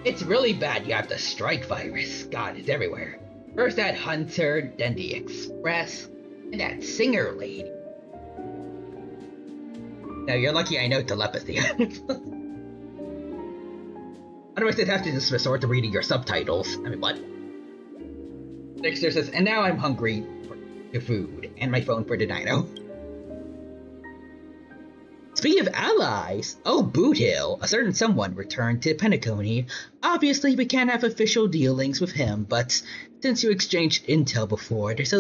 it's really bad you have the strike virus. God, it's everywhere. First that Hunter, then the Express, and that Singer lady. Now you're lucky I know telepathy. Otherwise I'd have to just resort to reading your subtitles. I mean, what? Dexter says, and now I'm hungry for food, and my phone for the Dino. Speaking of allies, oh Boot Hill, a certain someone returned to Penacony. Obviously we can't have official dealings with him, but since you exchanged intel before, there's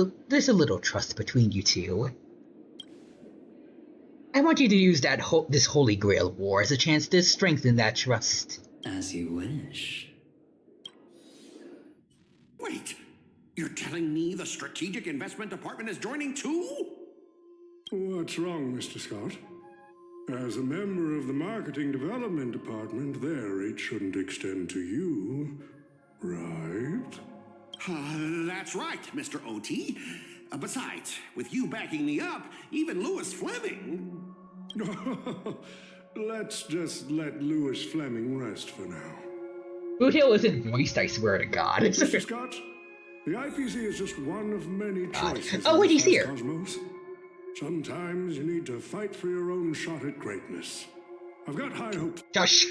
a little trust between you two. I want you to use this Holy Grail War as a chance to strengthen that trust. As you wish. Wait, you're telling me the Strategic Investment Department is joining too? What's wrong, Mr. Scott? As a member of the Marketing Development Department, their reach shouldn't extend to you, right? That's right, Mr. OT. Besides, with you backing me up, even Louis Fleming... Let's just let Louis Fleming rest for now. Boot Hill isn't voiced, I swear to God. Mr. Scott, the IPC is just one of many choices. Oh, wait, he's here. Cosmos. Sometimes you need to fight for your own shot at greatness. I've got high hopes. Josh.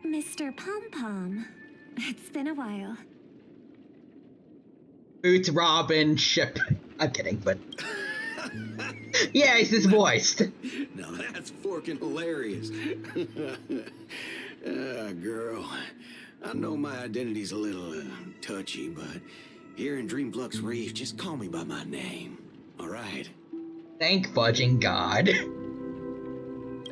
Mr. Pom-Pom, it's been a while. Boots, Robin, Ship. I'm kidding, but... yeah, it's his voice. Now that's forking hilarious. Girl, I know my identity's a little touchy, but here in Dreamflux Reef, just call me by my name. All right. Thank fudging God.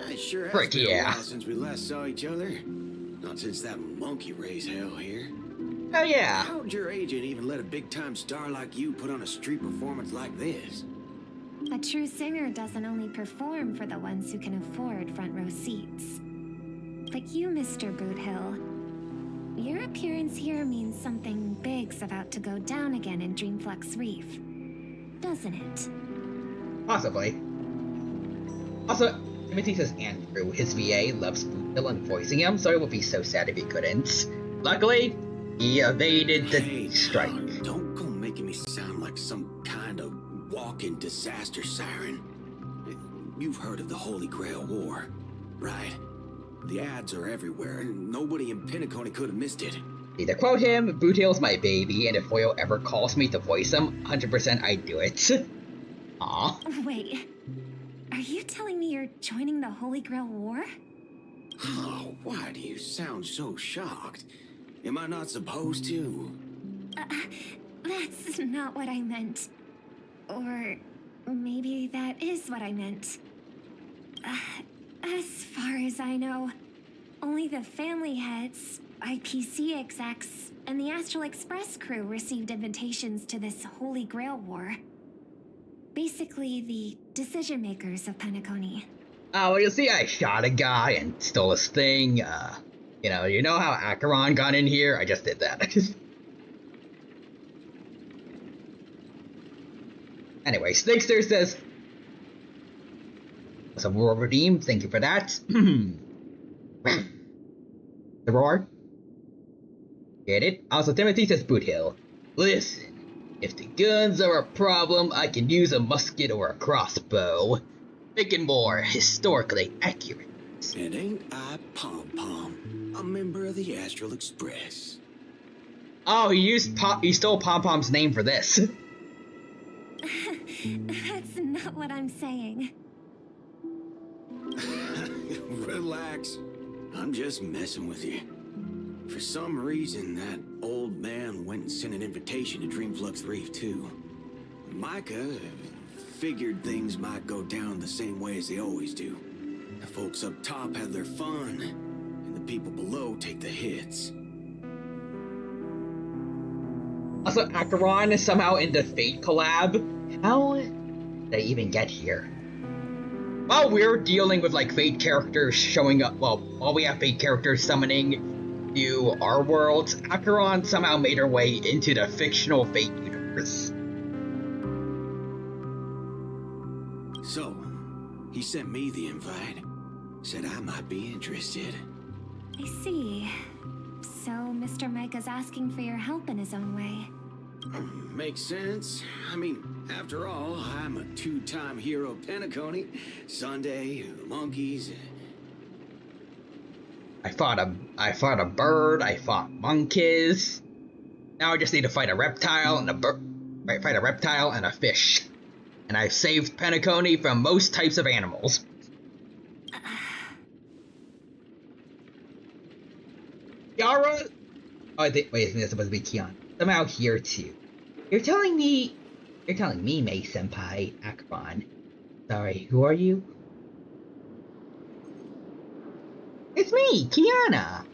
I sure has Frick, been a yeah. while since we last saw each other. Not since that monkey raised hell here. Oh yeah. How'd your agent even let a big-time star like you put on a street performance like this? A true singer doesn't only perform for the ones who can afford front row seats. Like you, Mr. Boothill. Your appearance here means something big's about to go down again in Dreamflux Reef. Doesn't it? Possibly. Also, Timothy says Andrew, his VA, loves Boothill and voicing him, so it would be so sad if he couldn't. Luckily, he evaded the strike. Don't go making me sound like some kind of walking disaster siren. You've heard of the Holy Grail War, right? The ads are everywhere, and nobody in Penacony could have missed it. To quote him, Boothill's my baby, and if Foyle ever calls me to voice him, 100% I'd do it. Aww. Wait, are you telling me you're joining the Holy Grail War? Oh, why do you sound so shocked? Am I not supposed to? That's not what I meant. Or maybe that is what I meant. As far as I know, only the family heads, IPC execs, and the Astral Express crew received invitations to this Holy Grail War. Basically, the decision makers of Penacony. Oh, well, you see, I shot a guy and stole his thing. You know how Acheron got in here? I just did that. Anyway, Snakester says, some Roar Redeem, thank you for that. The Roar. Get it? Also, Timothy says Boothill. Listen, if the guns are a problem, I can use a musket or a crossbow. Making more historically accurate. And ain't I Pom-Pom, a member of the Astral Express? Oh, he stole Pom-Pom's name for this. That's not what I'm saying. Relax. I'm just messing with you. For some reason, that old man went and sent an invitation to Dreamflux Reef, too. Micah figured things might go down the same way as they always do. The folks up top have their fun, and the people below take the hits. Also, Acheron is somehow in the Fate collab. How did they even get here? While we're dealing with, like, Fate characters showing up, well, while we have Fate characters summoning to our worlds, Acheron somehow made her way into the fictional Fate universe. So, he sent me the invite. Said I might be interested. I see. So, Mr. Micah's asking for your help in his own way. Makes sense. I mean, after all, I'm a two-time hero of Penacony. Sunday, the monkeys. I fought a bird, I fought monkeys. Now I just need to fight a reptile and a fish. And I've saved Penacony from most types of animals. Yara? Oh, wait, I think that's supposed to be Kian. Somehow here too. You're telling me, Mei Senpai, Acheron. Sorry, who are you? It's me, Kiana.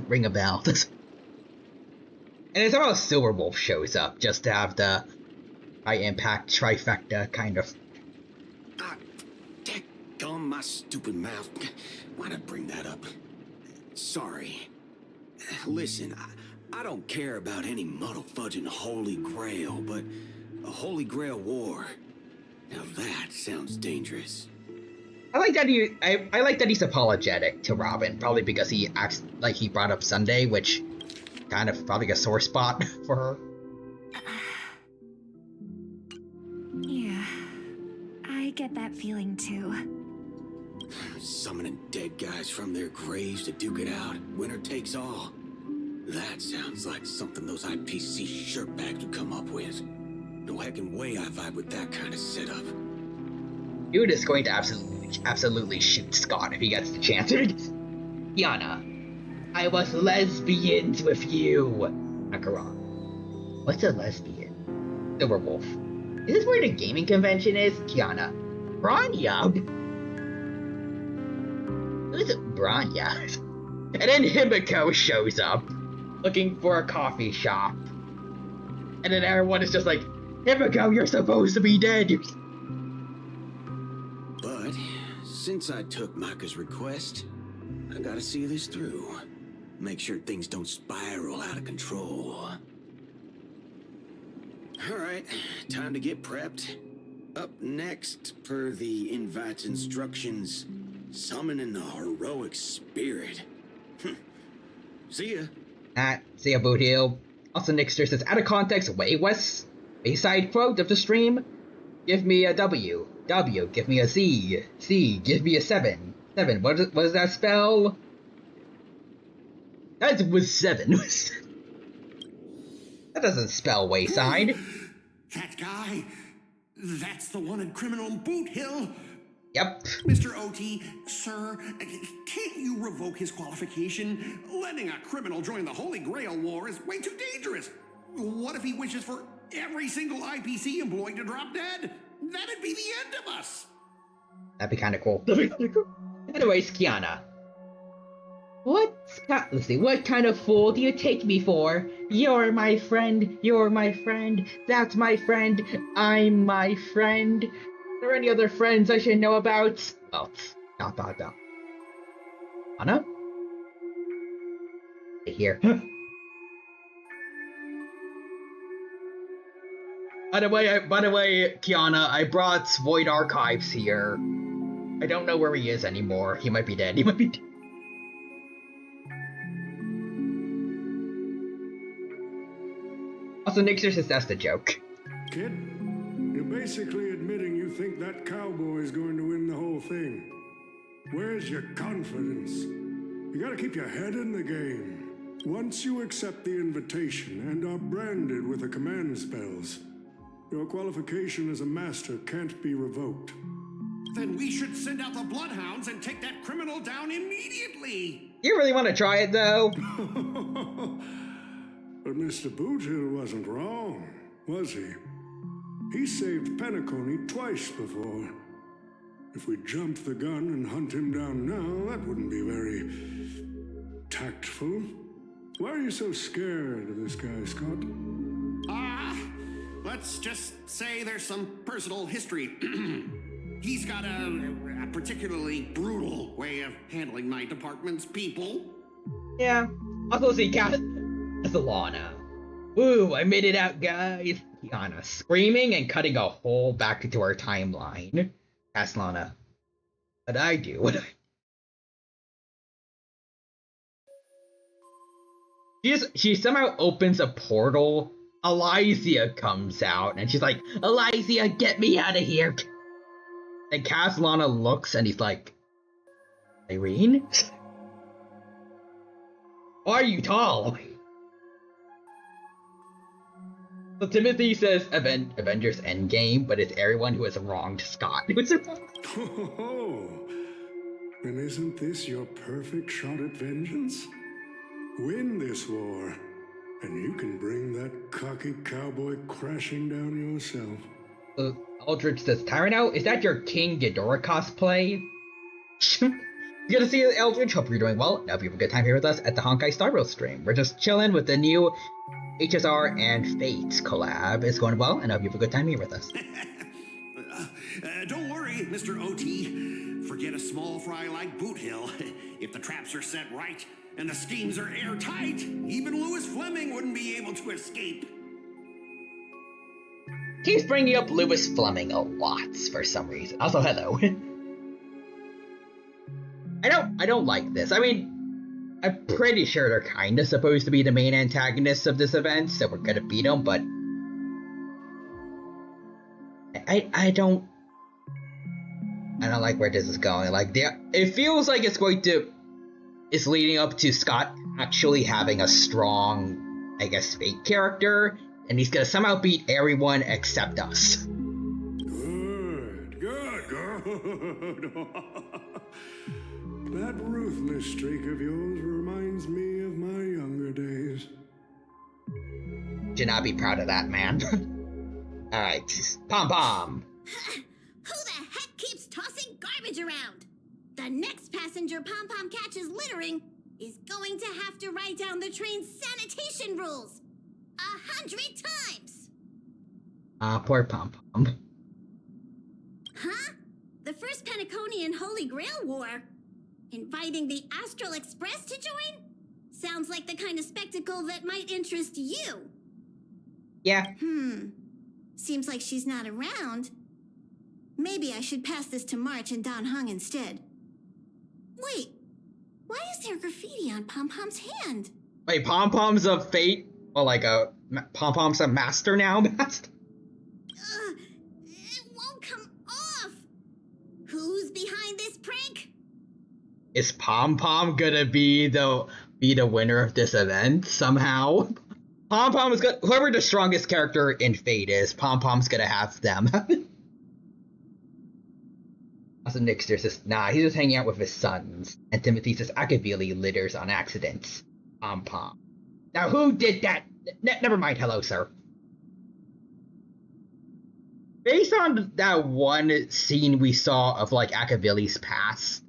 Ring a bell. And it's how Silverwolf shows up, just to have the high impact trifecta kind of. Daggone my stupid mouth. Why'd I bring that up? Sorry. Listen, I don't care about any muddle-fudging Holy Grail, but a Holy Grail War. Now that sounds dangerous. I like that he's apologetic to Robin, probably because he acts like he brought up Sunday, which kind of probably a sore spot for her. Yeah, I get that feeling too. Summoning dead guys from their graves to duke it out. Winner takes all. That sounds like something those IPC shirtbags would come up with. No heckin' way I vibe with that kind of setup. Dude is going to absolutely shoot Scott if he gets the chance. Yana, I was lesbians with you. Acheron. What's a lesbian? Silverwolf. Is this where the gaming convention is? Kiana. Branya? Who's Branya? And then Himiko shows up, looking for a coffee shop. And then everyone is just like, Himiko, you're supposed to be dead. But since I took Micah's request, I gotta see this through. Make sure things don't spiral out of control. Alright, time to get prepped. Up next, per the invite's instructions, summoning the heroic spirit. See ya. See ya, Boot Hill. Also, Nixter says, out of context, wayside quote of the stream. Give me a W. W, give me a Z. Z, give me a 7. 7, what does that spell? That was 7. That doesn't spell wayside. That guy? That's the one in Criminal Boot Hill? Yep. Mr. OT, sir, can't you revoke his qualification? Letting a criminal join the Holy Grail War is way too dangerous. What if he wishes for every single IPC employee to drop dead? That'd be the end of us. That'd be kind of cool. Anyways, Kiana. Let's see, what kind of fool do you take me for? You're my friend, that's my friend, I'm my friend. Are there any other friends I should know about? Well, not that. Anna? Here. By the way, Kiana, I brought Void Archives here. I don't know where he is anymore. He might be dead. Also, Nixer says that's the joke. Kid, you're basically admitting you think that cowboy is going to win the whole thing. Where's your confidence? You gotta keep your head in the game. Once you accept the invitation and are branded with the command spells, your qualification as a master can't be revoked. Then we should send out the bloodhounds and take that criminal down immediately. You really want to try it, though? But Mr. Boothill wasn't wrong, was he? He saved Penacony twice before. If we jump the gun and hunt him down now, that wouldn't be very tactful. Why are you so scared of this guy, Scott? Let's just say there's some personal history. He's got a particularly brutal way of handling my department's people. Yeah. Also, see, that's the law now. Woo, I made it out, guys. Kiana screaming and cutting a hole back into our timeline. Ask Lana. What'd I do? She somehow opens a portal. Elysia comes out and she's like, Elysia, get me out of here. And Caslana looks and he's like, Irene? Why are you tall? So Timothy says Avengers Endgame, but it's everyone who has wronged Scott. Oh, and isn't this your perfect shot at vengeance? Win this war, and you can bring that cocky cowboy crashing down yourself. Aldrich says, Tyrano, is that your King Ghidorah cosplay? Good to see you, Eldridge. Hope you're doing well. I hope you have a good time here with us at the Honkai Star Rail stream. We're just chilling with the new HSR and Fate collab. It's going well, and I hope you have a good time here with us. Don't worry, Mr. OT. Forget a small fry like Boot Hill. If the traps are set right and the schemes are airtight, even Louis Fleming wouldn't be able to escape. Keeps bringing up Louis Fleming a lot for some reason. Also, hello. I don't like this. I mean, I'm pretty sure they're kind of supposed to be the main antagonists of this event, so we're gonna beat them, but I don't like where this is going. Like, it feels like it's leading up to Scott actually having a strong, I guess, fake character, and he's gonna somehow beat everyone except us. Good. That ruthless streak of yours reminds me of my younger days. Should not be proud of that, man. Alright, Pom-Pom. Who the heck keeps tossing garbage around? The next passenger Pom-Pom catches littering is going to have to write down the train's sanitation rules 100 times. Poor Pom Pom. Huh? The first Penaconian Holy Grail War? Inviting the Astral Express to join? Sounds like the kind of spectacle that might interest you. Yeah. Seems like she's not around. Maybe I should pass this to March and Don Hung instead. Wait, why is there graffiti on Pom Pom's hand? Wait, Pom Pom's a fate? Well, like Pom Pom's a master now? It won't come off. Who's behind this prank? Is Pom Pom gonna be the winner of this event somehow? Pom Pom is gonna, whoever the strongest character in Fate is, Pom Pom's gonna have them. Also, Nixter says, nah, he's just hanging out with his sons. And Timothy says, Akavili litters on accidents. Pom Pom. Now, who did that? Never mind, hello, sir. Based on that one scene we saw of, like, Akavili's past,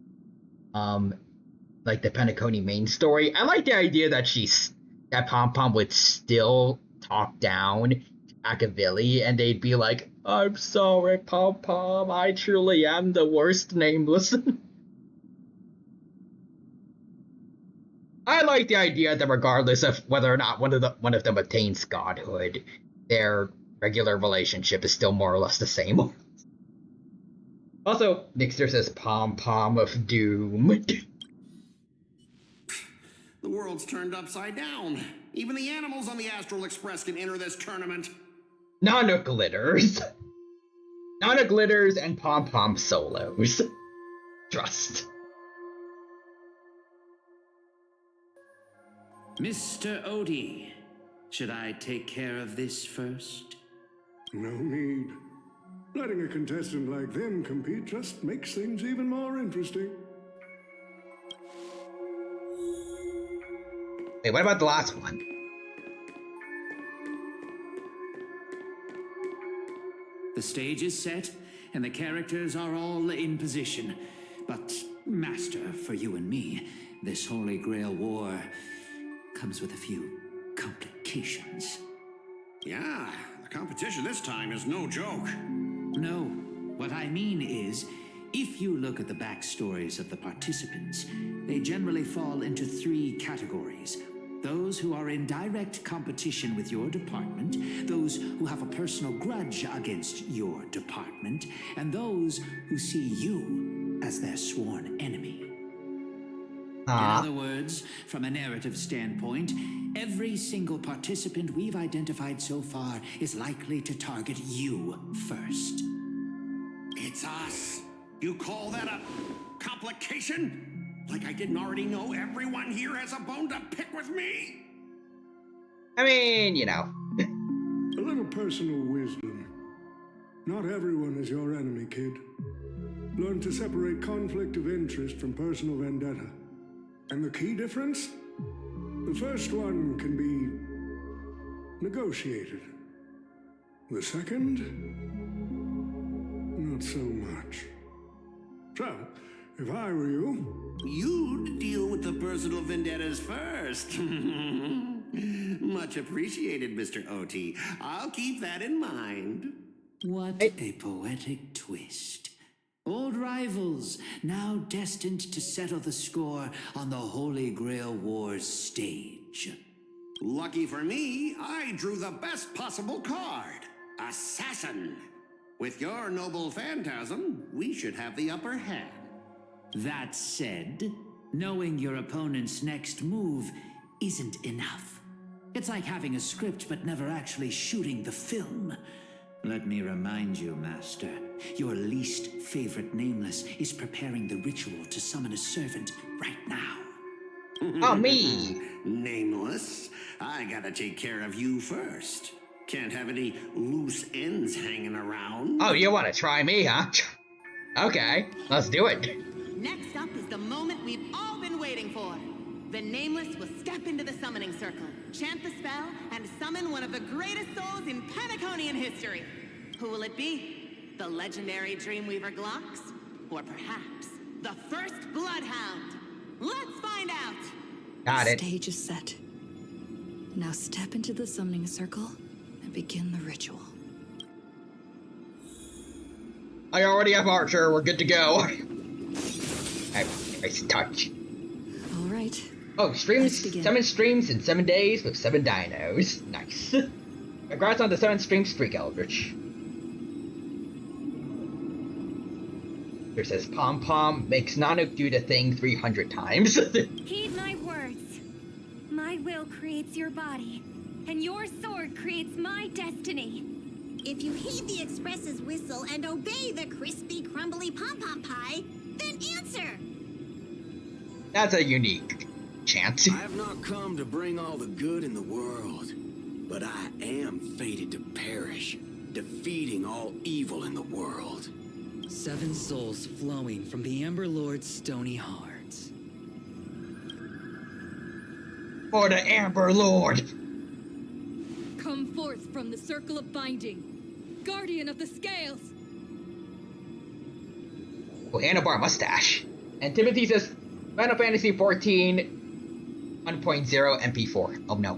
like the Penacony main story, I like the idea that Pom Pom would still talk down to Akavili, and they'd be like, I'm sorry, Pom Pom, I truly am the worst nameless. I like the idea that regardless of whether or not one of them attains godhood, their regular relationship is still more or less the same. Also, Nixter says Pom Pom of Doom. The world's turned upside down. Even the animals on the Astral Express can enter this tournament. Nana glitters. Nana glitters and Pom Pom solos. Trust. Mr. Odie, should I take care of this first? No need. Letting a contestant like them compete just makes things even more interesting. Wait, what about the last one? The stage is set, and the characters are all in position. But, Master, for you and me, this Holy Grail War comes with a few complications. Yeah, the competition this time is no joke. No, what I mean is, if you look at the backstories of the participants, they generally fall into 3 categories. Those who are in direct competition with your department, those who have a personal grudge against your department, and those who see you as their sworn enemy. In other words, from a narrative standpoint, every single participant we've identified so far is likely to target you first. It's us. You call that a complication? Like I didn't already know everyone here has a bone to pick with me? I mean, you know. A little personal wisdom. Not everyone is your enemy, kid. Learn to separate conflict of interest from personal vendetta. And the key difference? The first one can be negotiated. The second? Not so much. So, if I were you... You'd deal with the personal vendettas first. Much appreciated, Mr. OT. I'll keep that in mind. What a poetic twist. Old rivals, now destined to settle the score on the Holy Grail War's stage. Lucky for me, I drew the best possible card. Assassin. With your noble phantasm, we should have the upper hand. That said, knowing your opponent's next move isn't enough. It's like having a script but never actually shooting the film. Let me remind you, Master, your least favorite Nameless is preparing the ritual to summon a servant right now. Oh, me! Nameless, I gotta take care of you first. Can't have any loose ends hanging around. Oh, you want to try me, huh? Okay, let's do it. Next up is the moment we've all been waiting for. The Nameless will step into the summoning circle, chant the spell, and summon one of the greatest souls in Penaconian history. Who will it be? The legendary Dreamweaver Glocks? Or perhaps the first Bloodhound? Let's find out! Got it. The stage is set. Now step into the summoning circle and begin the ritual. I already have Archer. We're good to go. Nice touch. All right. Oh, streams, 7 streams in 7 days with 7 dinos. Nice. Congrats on the 7 stream streak, Eldritch. Here says Pom Pom makes Nanook do the thing 300 times. Heed my words. My will creates your body, and your sword creates my destiny. If you heed the Express's whistle and obey the crispy, crumbly pom-pom pie, then answer. That's a unique chant. I have not come to bring all the good in the world, but I am fated to perish, defeating all evil in the world. 7 souls flowing from the Amber Lord's stony heart. For the Amber Lord! Come forth from the circle of binding, guardian of the scales! Oh, handlebar mustache. And Timothy says, Final Fantasy 14 1.0 MP4. Oh no.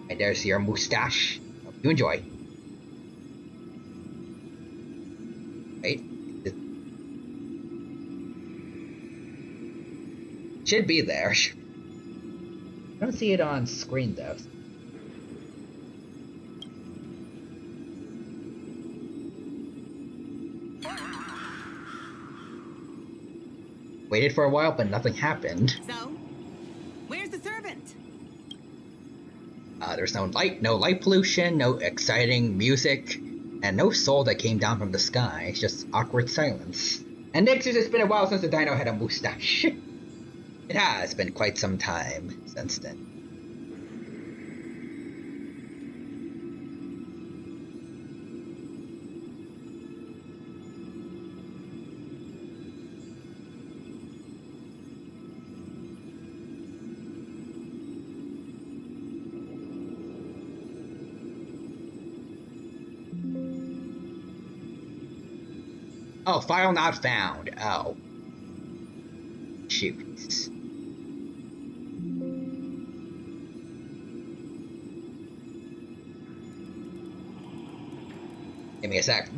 And there's your mustache. Hope you enjoy. Wait. It should be there. I don't see it on screen though. Waited for a while, but nothing happened. So, where's the servant? There's no light pollution, no exciting music, and no soul that came down from the sky. It's just awkward silence. And next, it's been a while since the dino had a mustache. It has been quite some time since then. Oh, file not found. Oh. Shoot. Give me a sec.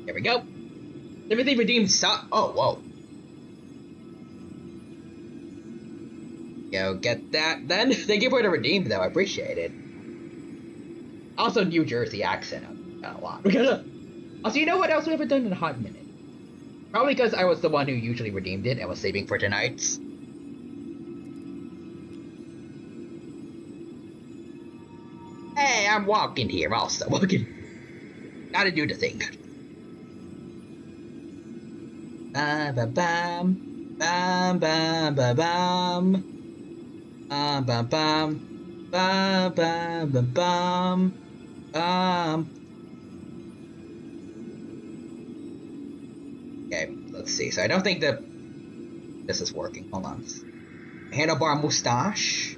There we go. Timothy redeemed oh, whoa. Go get that then. Thank you for the redeemed though, I appreciate it. Also New Jersey accent a lot. Also, you know what else we haven't done in a hot minute? Probably because I was the one who usually redeemed it and was saving for tonight's. Hey, I'm walking here also. Gotta do the thing. Bam bam bam bam bam bam bam bam bam bam bam bam bam. Okay, let's see. So I don't think that this is working. Hold on. Handlebar mustache.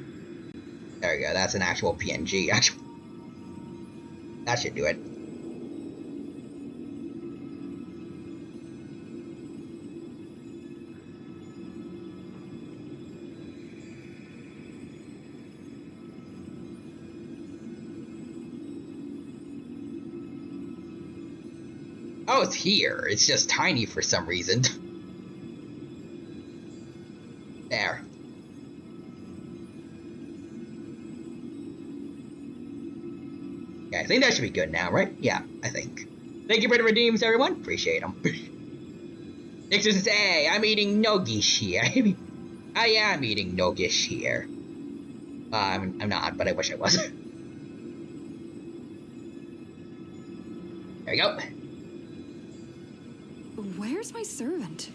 There we go. That's an actual PNG. Actual. That should do it. Oh, it's here. It's just tiny for some reason. There. Yeah, I think that should be good now, right? Yeah, I think. Thank you for the redeems, everyone. Appreciate them. Nixon says, hey, I'm eating nuggies here. I am eating nuggies here. I'm not, but I wish I was. There we go. Where's my servant?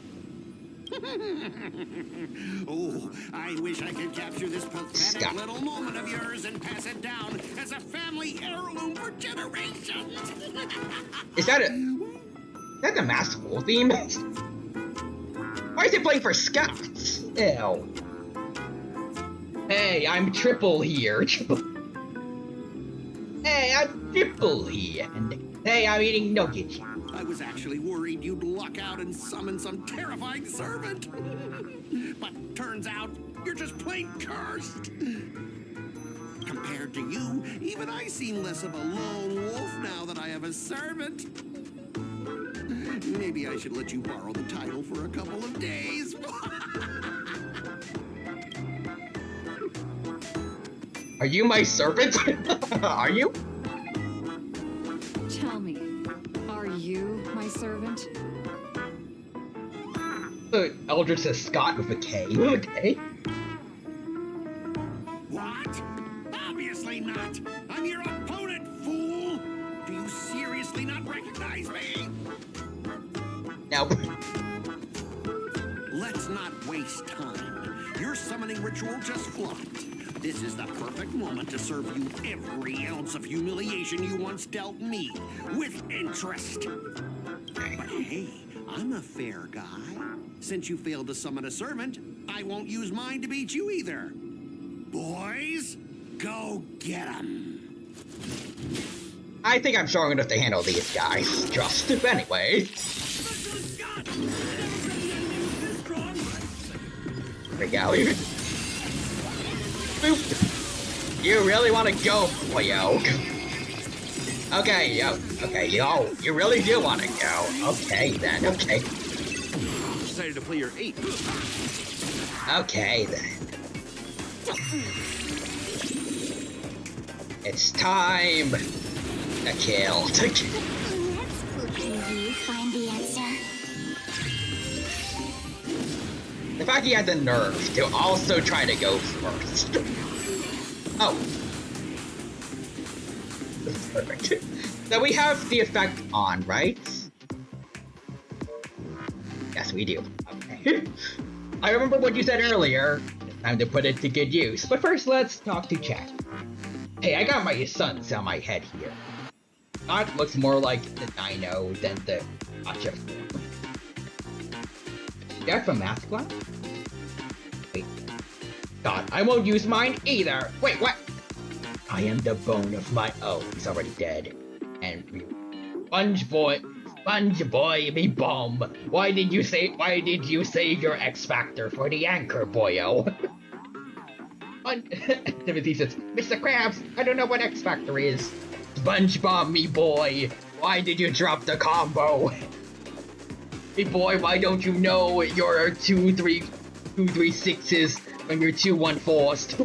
Oh, I wish I could capture this pathetic little moment of yours and pass it down as a family heirloom for generations. Is that a Master Wolf theme? Why Why is he playing for Scouts? Ew. Hey, I'm Triple here. Hey, I'm Triple here. And hey, I'm eating nuggets. I was actually worried you'd luck out and summon some terrifying servant. But turns out you're just plain cursed. Compared to you, even I seem less of a lone wolf now that I have a servant. Maybe I should let you borrow the title for a couple of days. Are you my servant? Are you? Tell me, are you my servant? Eldritch says Scott with a K. Okay. What? Obviously not. I'm your opponent, fool. Do you seriously not recognize me? No. Let's not waste time. Your summoning ritual just flopped. This is the perfect moment to serve you every ounce of humiliation you once dealt me, with interest. But hey, I'm a fair guy. Since you failed to summon a servant, I won't use mine to beat you either. Boys, go get 'em. I think I'm strong enough to handle these guys. Just anyway. There we go. Boop. You really want to go, boyo? Okay, yo. Okay, yo. You really do want to go. Okay, then. Okay. Decided to play your 8. Okay, then. It's time to kill. Can you find the answer? The fact he had the nerve to also try to go first. Oh. This is perfect. So we have the effect on, right? Yes, we do. Okay. I remember what you said earlier. It's time to put it to good use. But first, let's talk to chat. Hey, I got my sons on my head here. That looks more like the Dino than the gotcha form. That from Math Class? Wait. God, I won't use mine either! Wait, what? I am the bone of my— oh, he's already dead. And Sponge boy, me bomb. Why did you save your X Factor for the anchor, boyo? Timothy says, Mr. Krabs, I don't know what X Factor is. SpongeBob, me boy, why did you drop the combo? Hey boy, why don't you know your 2-3-6s when you're 2-1-4s?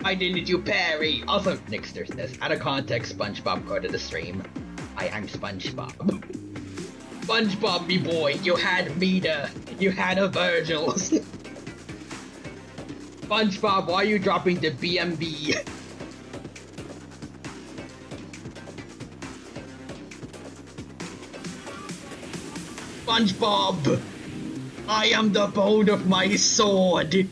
Why didn't you parry? Also, Nixter says, out of context, SpongeBob quoted the stream. I'm SpongeBob. SpongeBob, me boy, you had Meta, you had a Virgil. SpongeBob, why are you dropping the BMB? SpongeBob, I am the bone of my sword.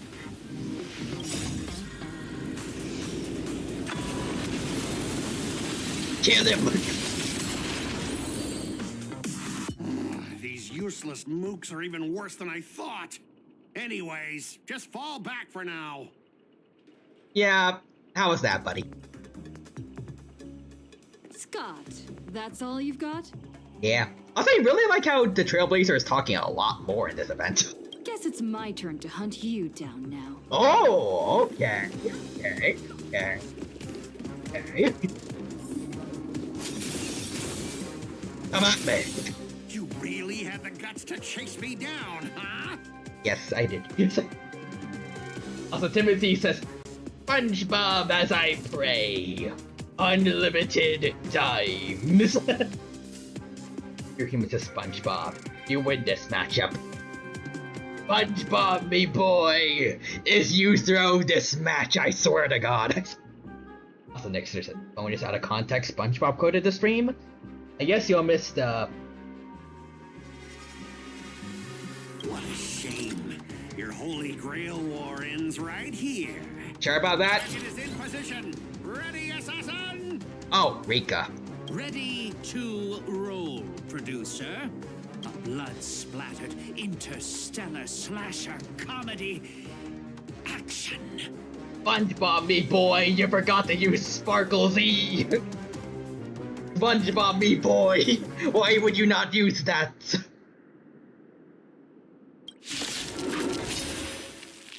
Kill him. These useless mooks are even worse than I thought. Anyways, just fall back for now. Yeah, how was that, buddy? Scott, that's all you've got? Yeah. Also, I really like how the Trailblazer is talking a lot more in this event. Guess it's my turn to hunt you down now. Oh, okay. Okay. Okay. Okay. Come at me. You really had the guts to chase me down, huh? Yes, I did. Also, Timothy says, SpongeBob as I pray. Unlimited times. Your human says, SpongeBob, you win this matchup. SpongeBob, me boy, is you throw this match, I swear to God. Also, Nixter said, bonus out of context, SpongeBob quoted the stream. I guess you'll miss the— What a shame. Your Holy Grail war ends right here. Sure about that? Dragon is in position. Ready, assassin? Oh, Rika. Ready to roll, producer. A blood-splattered interstellar slasher comedy. Action. SpongeBob, me boy, you forgot to use Sparkle Z. SpongeBob, me boy, why would you not use that?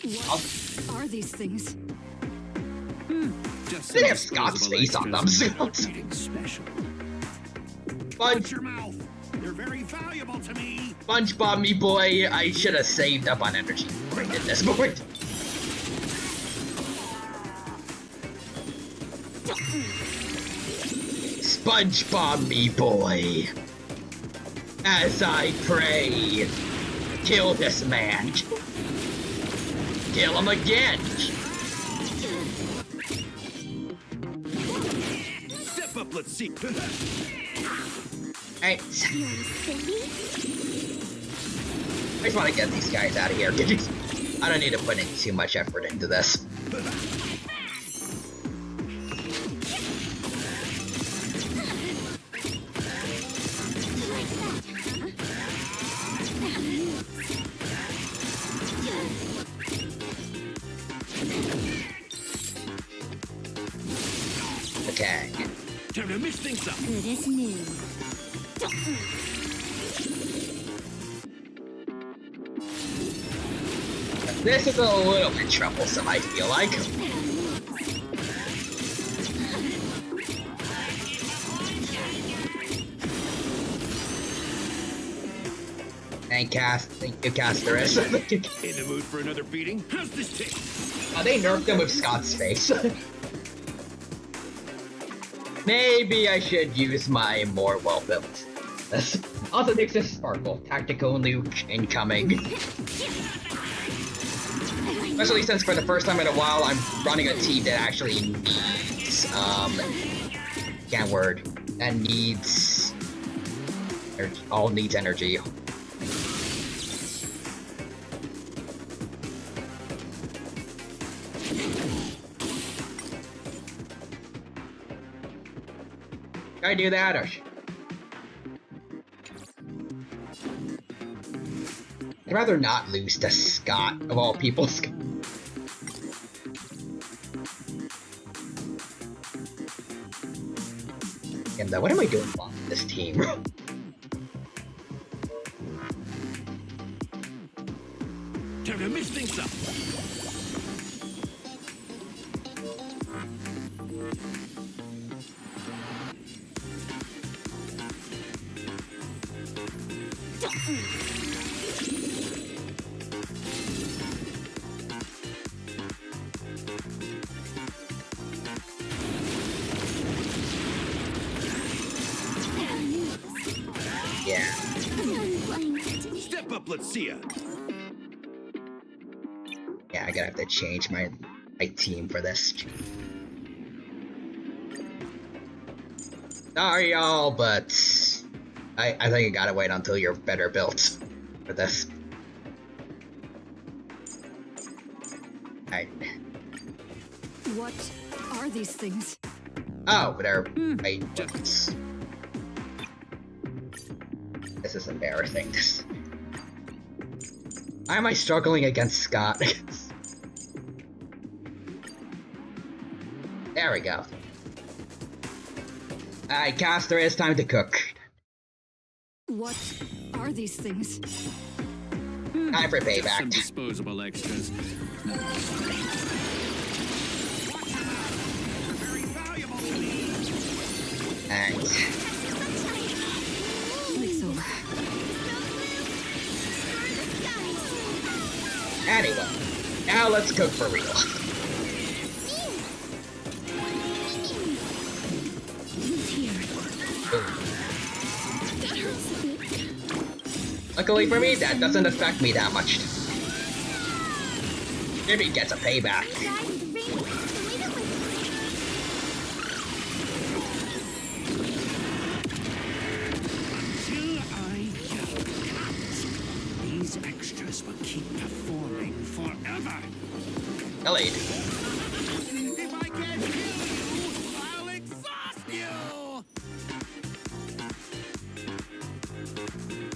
What are these things? Just They have Scott's face on them. Special. Watch your mouth. They're very valuable to me. SpongeBob, me boy, I should have saved up on energy before I did this. SpongeBob, me boy, as I pray, kill this man. Kill him again. Step up, let's see. Hey. I just want to get these guys out of here. I don't need to put in too much effort into this. Okay. Time to mix things up. Good as new. This is a little bit troublesome, I feel like. Thank you, Casterus. In the mood for another beating? How's this taste? They nerfed him with Scott's face. Maybe I should use my more well-built. This also takes a Sparkle. Tactical nuke incoming. Especially since for the first time in a while, I'm running a team that actually needs, can't word. That needs, all needs energy. Can I do that, or? I'd rather not lose to Scott, of all people. And what am I doing wrong with this team? Time to mix things up. Yeah. Step up, let's see ya. Yeah, I gotta have to change my team for this. Sorry, y'all, but I think I gotta wait until you're better built for this. Alright. What are these things? Oh, they're weapons. This is embarrassing. Why am I struggling against Scott? There we go. Alright, Caster, it's time to cook. What are these things? Time for payback. Some disposable extras. Alright. Anyway, now let's cook for real. Luckily for me, that doesn't affect me that much. Jimmy gets a payback. Until I get these extras will keep performing forever. Elliot. If I can't kill you, I'll exhaust you.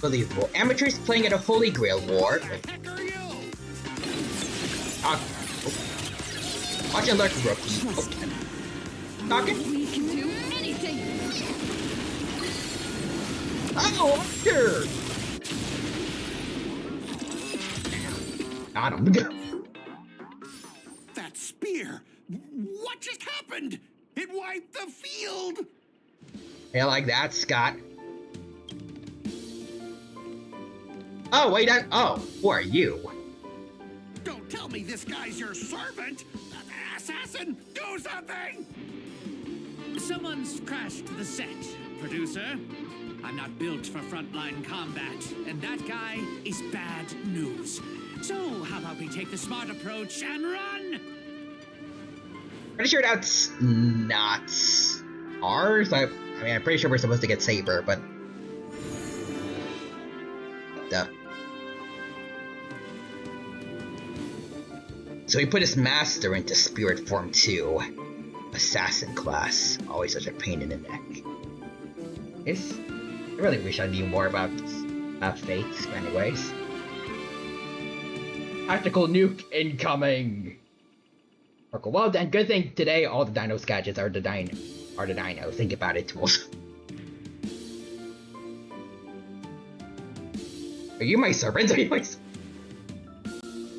Unbelievable. Amateurs playing at a Holy Grail War. Watch and learn, rookie. Okay. Talking? We can do anything. Oh, sure. Got him. That spear! What just happened? It wiped the field! Yeah, like that, Scott. Oh, wait, who are you? Don't tell me this guy's your servant! Assassin, do something! Someone's crashed the set, producer. I'm not built for frontline combat, and that guy is bad news. So, how about we take the smart approach and run? Pretty sure that's not ours. I mean, I'm pretty sure we're supposed to get Saber, but... So he put his master into spirit form too. Assassin class. Always such a pain in the neck. I really wish I knew more about Fates, but anyways. Tactical nuke incoming! Okay, well then, good thing today all the Dino gadgets are the Dinos. Think about it, tools. Are you my servants? Are you my...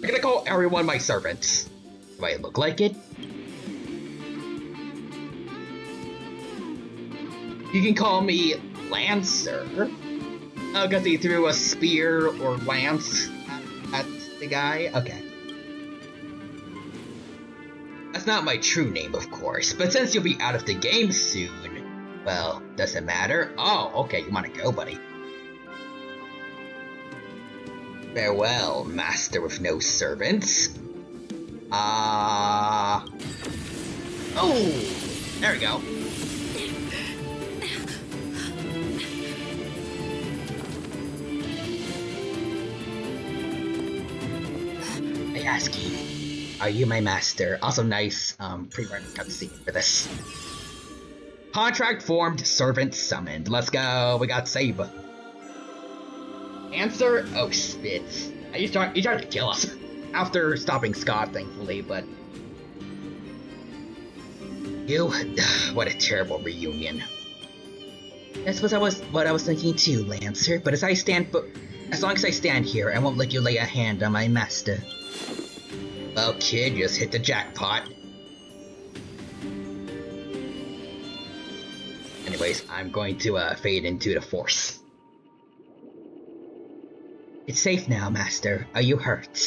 I'm gonna call everyone my servants. Do I look like it? You can call me Lancer. Oh, because he threw a spear or lance at the guy? Okay. That's not my true name, of course, but since you'll be out of the game soon, well, doesn't matter. Oh, okay, you wanna go, buddy. Farewell, master with no servants. Oh, there we go. I ask you, are you my master? Also nice, pre-run cutscene for this. Contract formed, servant summoned. Let's go, we got Saber. Answer? Oh, spits. He tried to kill us. After stopping Scott, thankfully, but... what a terrible reunion. That's what I was thinking too, Lancer, but as long as I stand here, I won't let you lay a hand on my master. Well, kid, you just hit the jackpot. Anyways, I'm going to fade into the Force. It's safe now, Master. Are you hurt?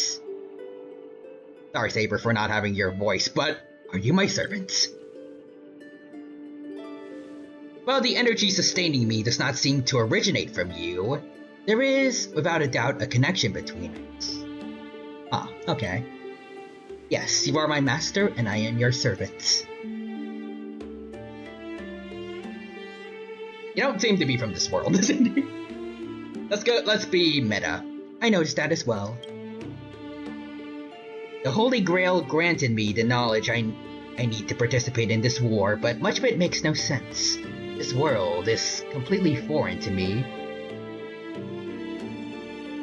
Sorry, Saber, for not having your voice, but are you my servant? While the energy sustaining me does not seem to originate from you, there is, without a doubt, a connection between us. Ah, okay. Yes, you are my master, and I am your servant. You don't seem to be from this world, isn't you? Let's be meta. I noticed that as well. The Holy Grail granted me the knowledge I need to participate in this war, but much of it makes no sense. This world is completely foreign to me.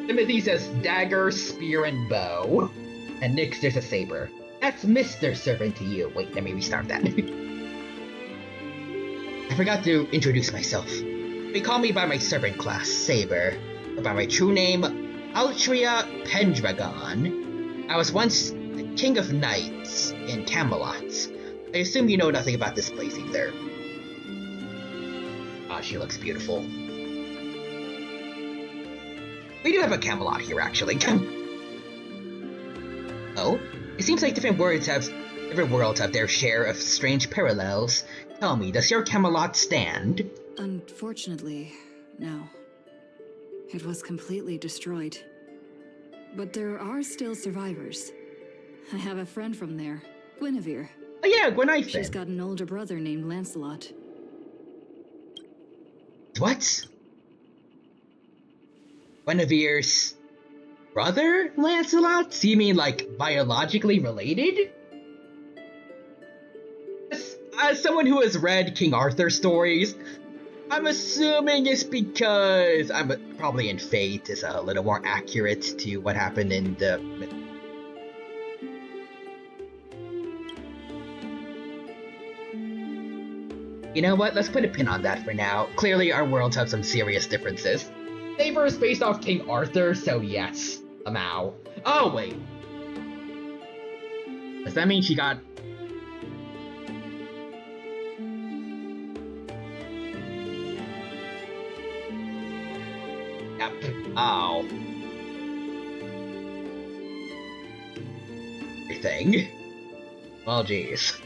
Timothy says dagger, spear, and bow. And Nick there's a saber. That's Mr. Servant to you. Wait, let me restart that. I forgot to introduce myself. They call me by my servant class, Saber, or by my true name, Altria Pendragon. I was once the King of Knights in Camelot. I assume you know nothing about this place either. Ah, she looks beautiful. We do have a Camelot here, actually. Oh? It seems like different worlds have their share of strange parallels. Tell me, does your Camelot stand? Unfortunately, no. It was completely destroyed. But there are still survivors. I have a friend from there, Guinevere. Oh yeah, Guinevere. She's got an older brother named Lancelot. What? Guinevere's brother, Lancelot? So you mean like biologically related? As someone who has read King Arthur stories, I'm assuming it's because I'm probably in Fate is a little more accurate to what happened in the. You know what? Let's put a pin on that for now. Clearly, our worlds have some serious differences. Saber is based off King Arthur, so yes, somehow. Oh wait, does that mean she got? Yep. Oh. Everything. Well, geez.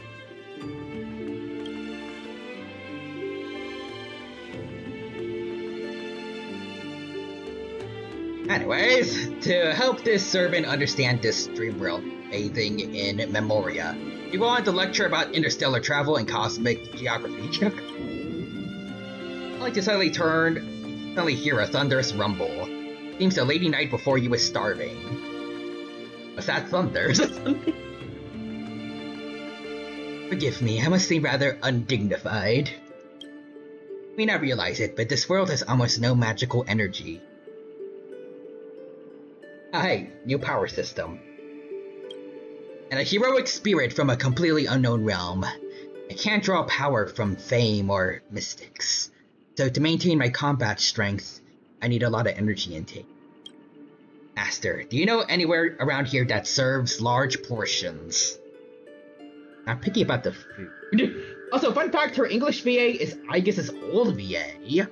Anyways, to help this servant understand this dream world, bathing in Memoria, you go on to lecture about interstellar travel and cosmic geography. I like to suddenly hear a thunderous rumble. Seems the lady night before you was starving. Was that thunder? Forgive me, I must seem rather undignified. You may not realize it, but this world has almost no magical energy. Hey, new power system. And a heroic spirit from a completely unknown realm. I can't draw power from fame or mystics. So to maintain my combat strength, I need a lot of energy intake. Master, do you know anywhere around here that serves large portions? I'm picky about the food. Also, fun fact, her English VA is Aegis's old VA.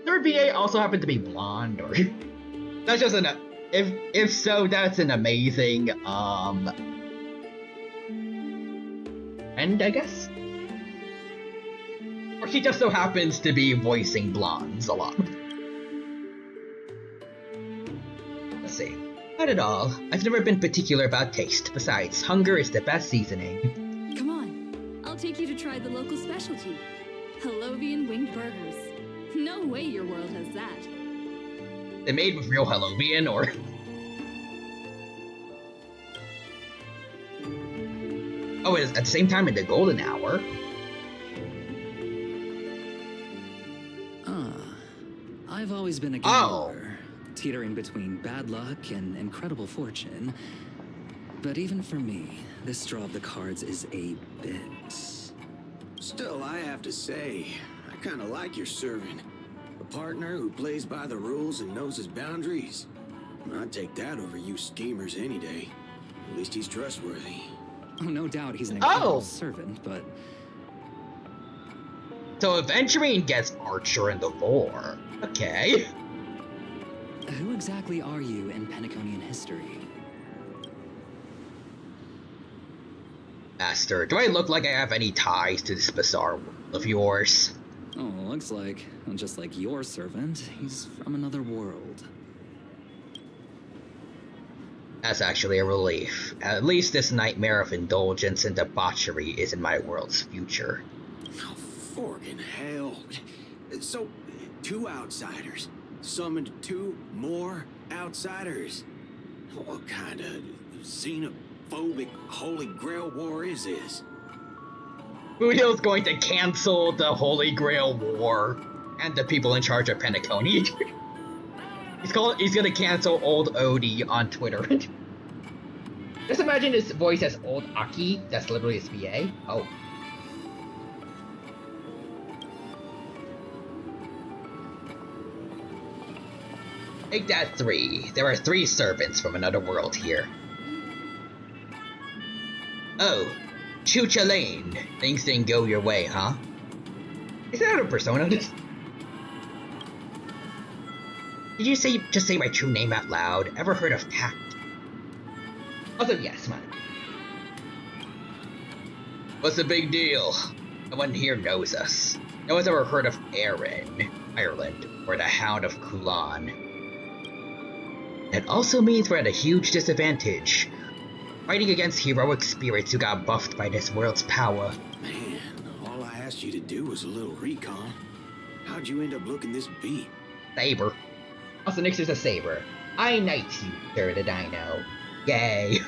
Her VA also happened to be blonde, or that's just an if so, that's an amazing and I guess, or she just so happens to be voicing blondes a lot. Let's see. Not at all. I've never been particular about taste. Besides, hunger is the best seasoning. Come on, I'll take you to try the local specialty, Hellovian winged burgers. No way your world has that. They're made with real Hellovian, or? Oh, it's at the same time in the golden hour. I've always been a gambler, teetering between bad luck and incredible fortune. But even for me, this draw of the cards is a bit... Still, I have to say, I kind of like your servant. A partner who plays by the rules and knows his boundaries. I'd take that over you schemers any day. At least he's trustworthy. Oh, no doubt he's an incredible servant, but... So Aventurine gets Archer in the lore. Okay. Who exactly are you in Penaconian history? Master, do I look like I have any ties to this bizarre world of yours? Oh, looks like, just like your servant, he's from another world. That's actually a relief. At least this nightmare of indulgence and debauchery is in my world's future. Oh, forkin' hell. So, 2 outsiders summoned 2 more outsiders. What kind of xenophobic Holy Grail war is this? Udill's going to cancel the Holy Grail War and the people in charge of Penacony. He's gonna cancel old Odie on Twitter. Just imagine his voice as old Aki, that's literally his VA. Oh. Make that 3. There are 3 servants from another world here. Oh. Chucha Lane. Things didn't go your way, huh? Is that a persona? Did you just say my true name out loud? Ever heard of tact? Also, yes, man. What's the big deal? No one here knows us. No one's ever heard of Erin, Ireland, or the Hound of Kulan. That also means we're at a huge disadvantage. Fighting against heroic spirits who got buffed by this world's power. Man, all I asked you to do was a little recon. How'd you end up looking this beat? Saber. Also, next there's a saber. I knight you, Sir the Dino. Yay.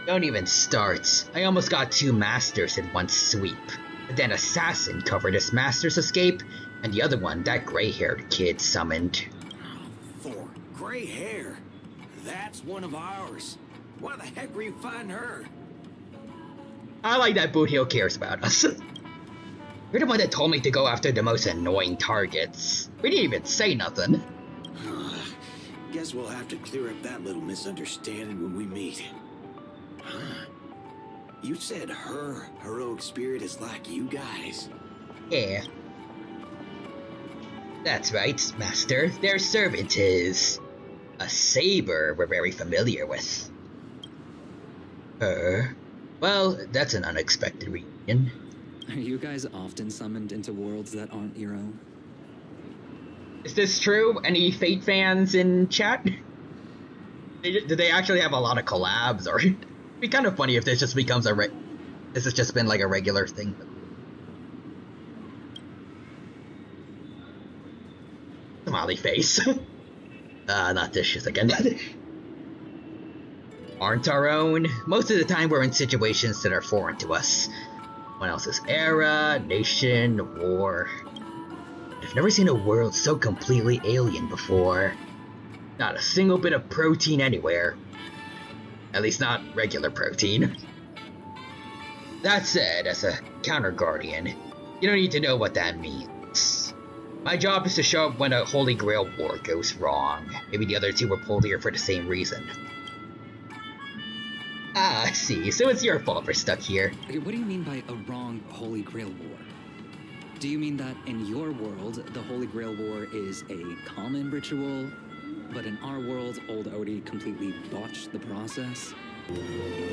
Don't even start. I almost got 2 masters in one sweep. But then Assassin covered his master's escape, and the other one, that gray-haired kid, summoned. For gray hair? That's one of ours. Why the heck were you fighting her? I like that Boot Hill cares about us. You're the one that told me to go after the most annoying targets. We didn't even say nothing. Guess we'll have to clear up that little misunderstanding when we meet. Huh? You said her heroic spirit is like you guys? Yeah. That's right, Master. Their servant is a saber we're very familiar with. Well, that's an unexpected reunion. Are you guys often summoned into worlds that aren't your own? Is this true? Any Fate fans in chat? Do they actually have a lot of collabs? Or it'd be kind of funny if this just becomes this has just been like a regular thing. Smiley face. Not this shit again. Aren't our own? Most of the time we're in situations that are foreign to us. Someone else's era, nation, war. I've never seen a world so completely alien before. Not a single bit of protein anywhere. At least not regular protein. That said, as a counter-guardian, you don't need to know what that means. My job is to show up when a Holy Grail war goes wrong. Maybe the other two were pulled here for the same reason. Ah, I see. So it's your fault we're stuck here. Okay, what do you mean by a wrong Holy Grail war? Do you mean that in your world, the Holy Grail war is a common ritual, but in our world, old Odie completely botched the process?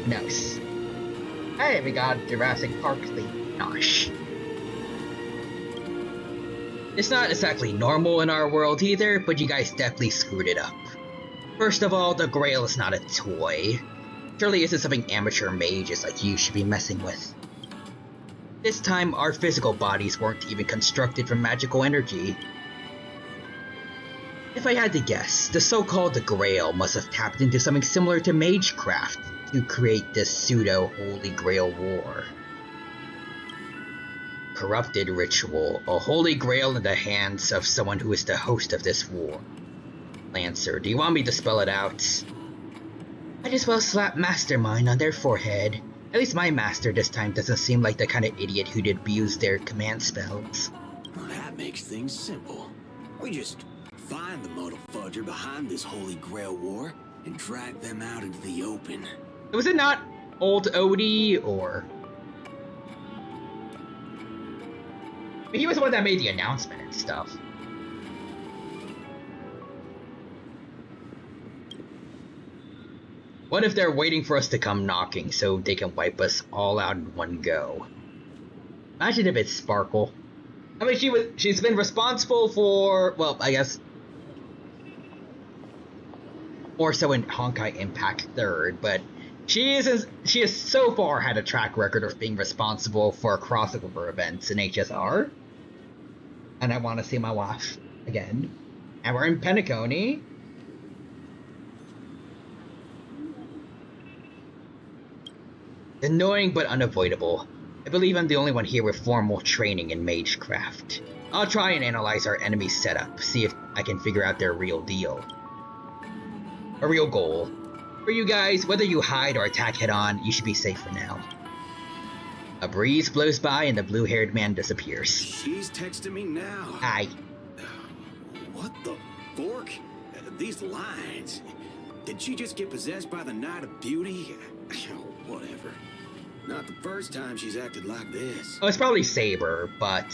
Nice. Hey, we got Jurassic Park theme. Nosh. It's not exactly normal in our world either, but you guys definitely screwed it up. First of all, the Grail is not a toy. Surely isn't something amateur mages like you should be messing with. This time, our physical bodies weren't even constructed from magical energy. If I had to guess, the so-called Grail must have tapped into something similar to magecraft to create this pseudo-Holy Grail war. Corrupted ritual, a Holy Grail in the hands of someone who is the host of this war. Lancer, do you want me to spell it out? Might as well slap Mastermind on their forehead. At least my master this time doesn't seem like the kind of idiot who'd abuse their command spells. Well, that makes things simple. We just find the modal fudger behind this Holy Grail war and drag them out into the open. Was it not old Odie, or... He was the one that made the announcement and stuff. What if they're waiting for us to come knocking so they can wipe us all out in one go? Imagine if it's Sparkle. I mean, she's been responsible for, well, I guess, more so in Honkai Impact 3rd, but she has so far had a track record of being responsible for crossover events in HSR. And I want to see my wife again. And we're in Penacony. Annoying but unavoidable. I believe I'm the only one here with formal training in magecraft. I'll try and analyze our enemy's setup, see if I can figure out their real deal. A real goal. For you guys, whether you hide or attack head-on, you should be safe for now. A breeze blows by and the blue-haired man disappears. She's texting me now. Hi. What the fork? These lines. Did she just get possessed by the Knight of Beauty? Whatever. Not the first time she's acted like this. Oh, it's probably Saber, but...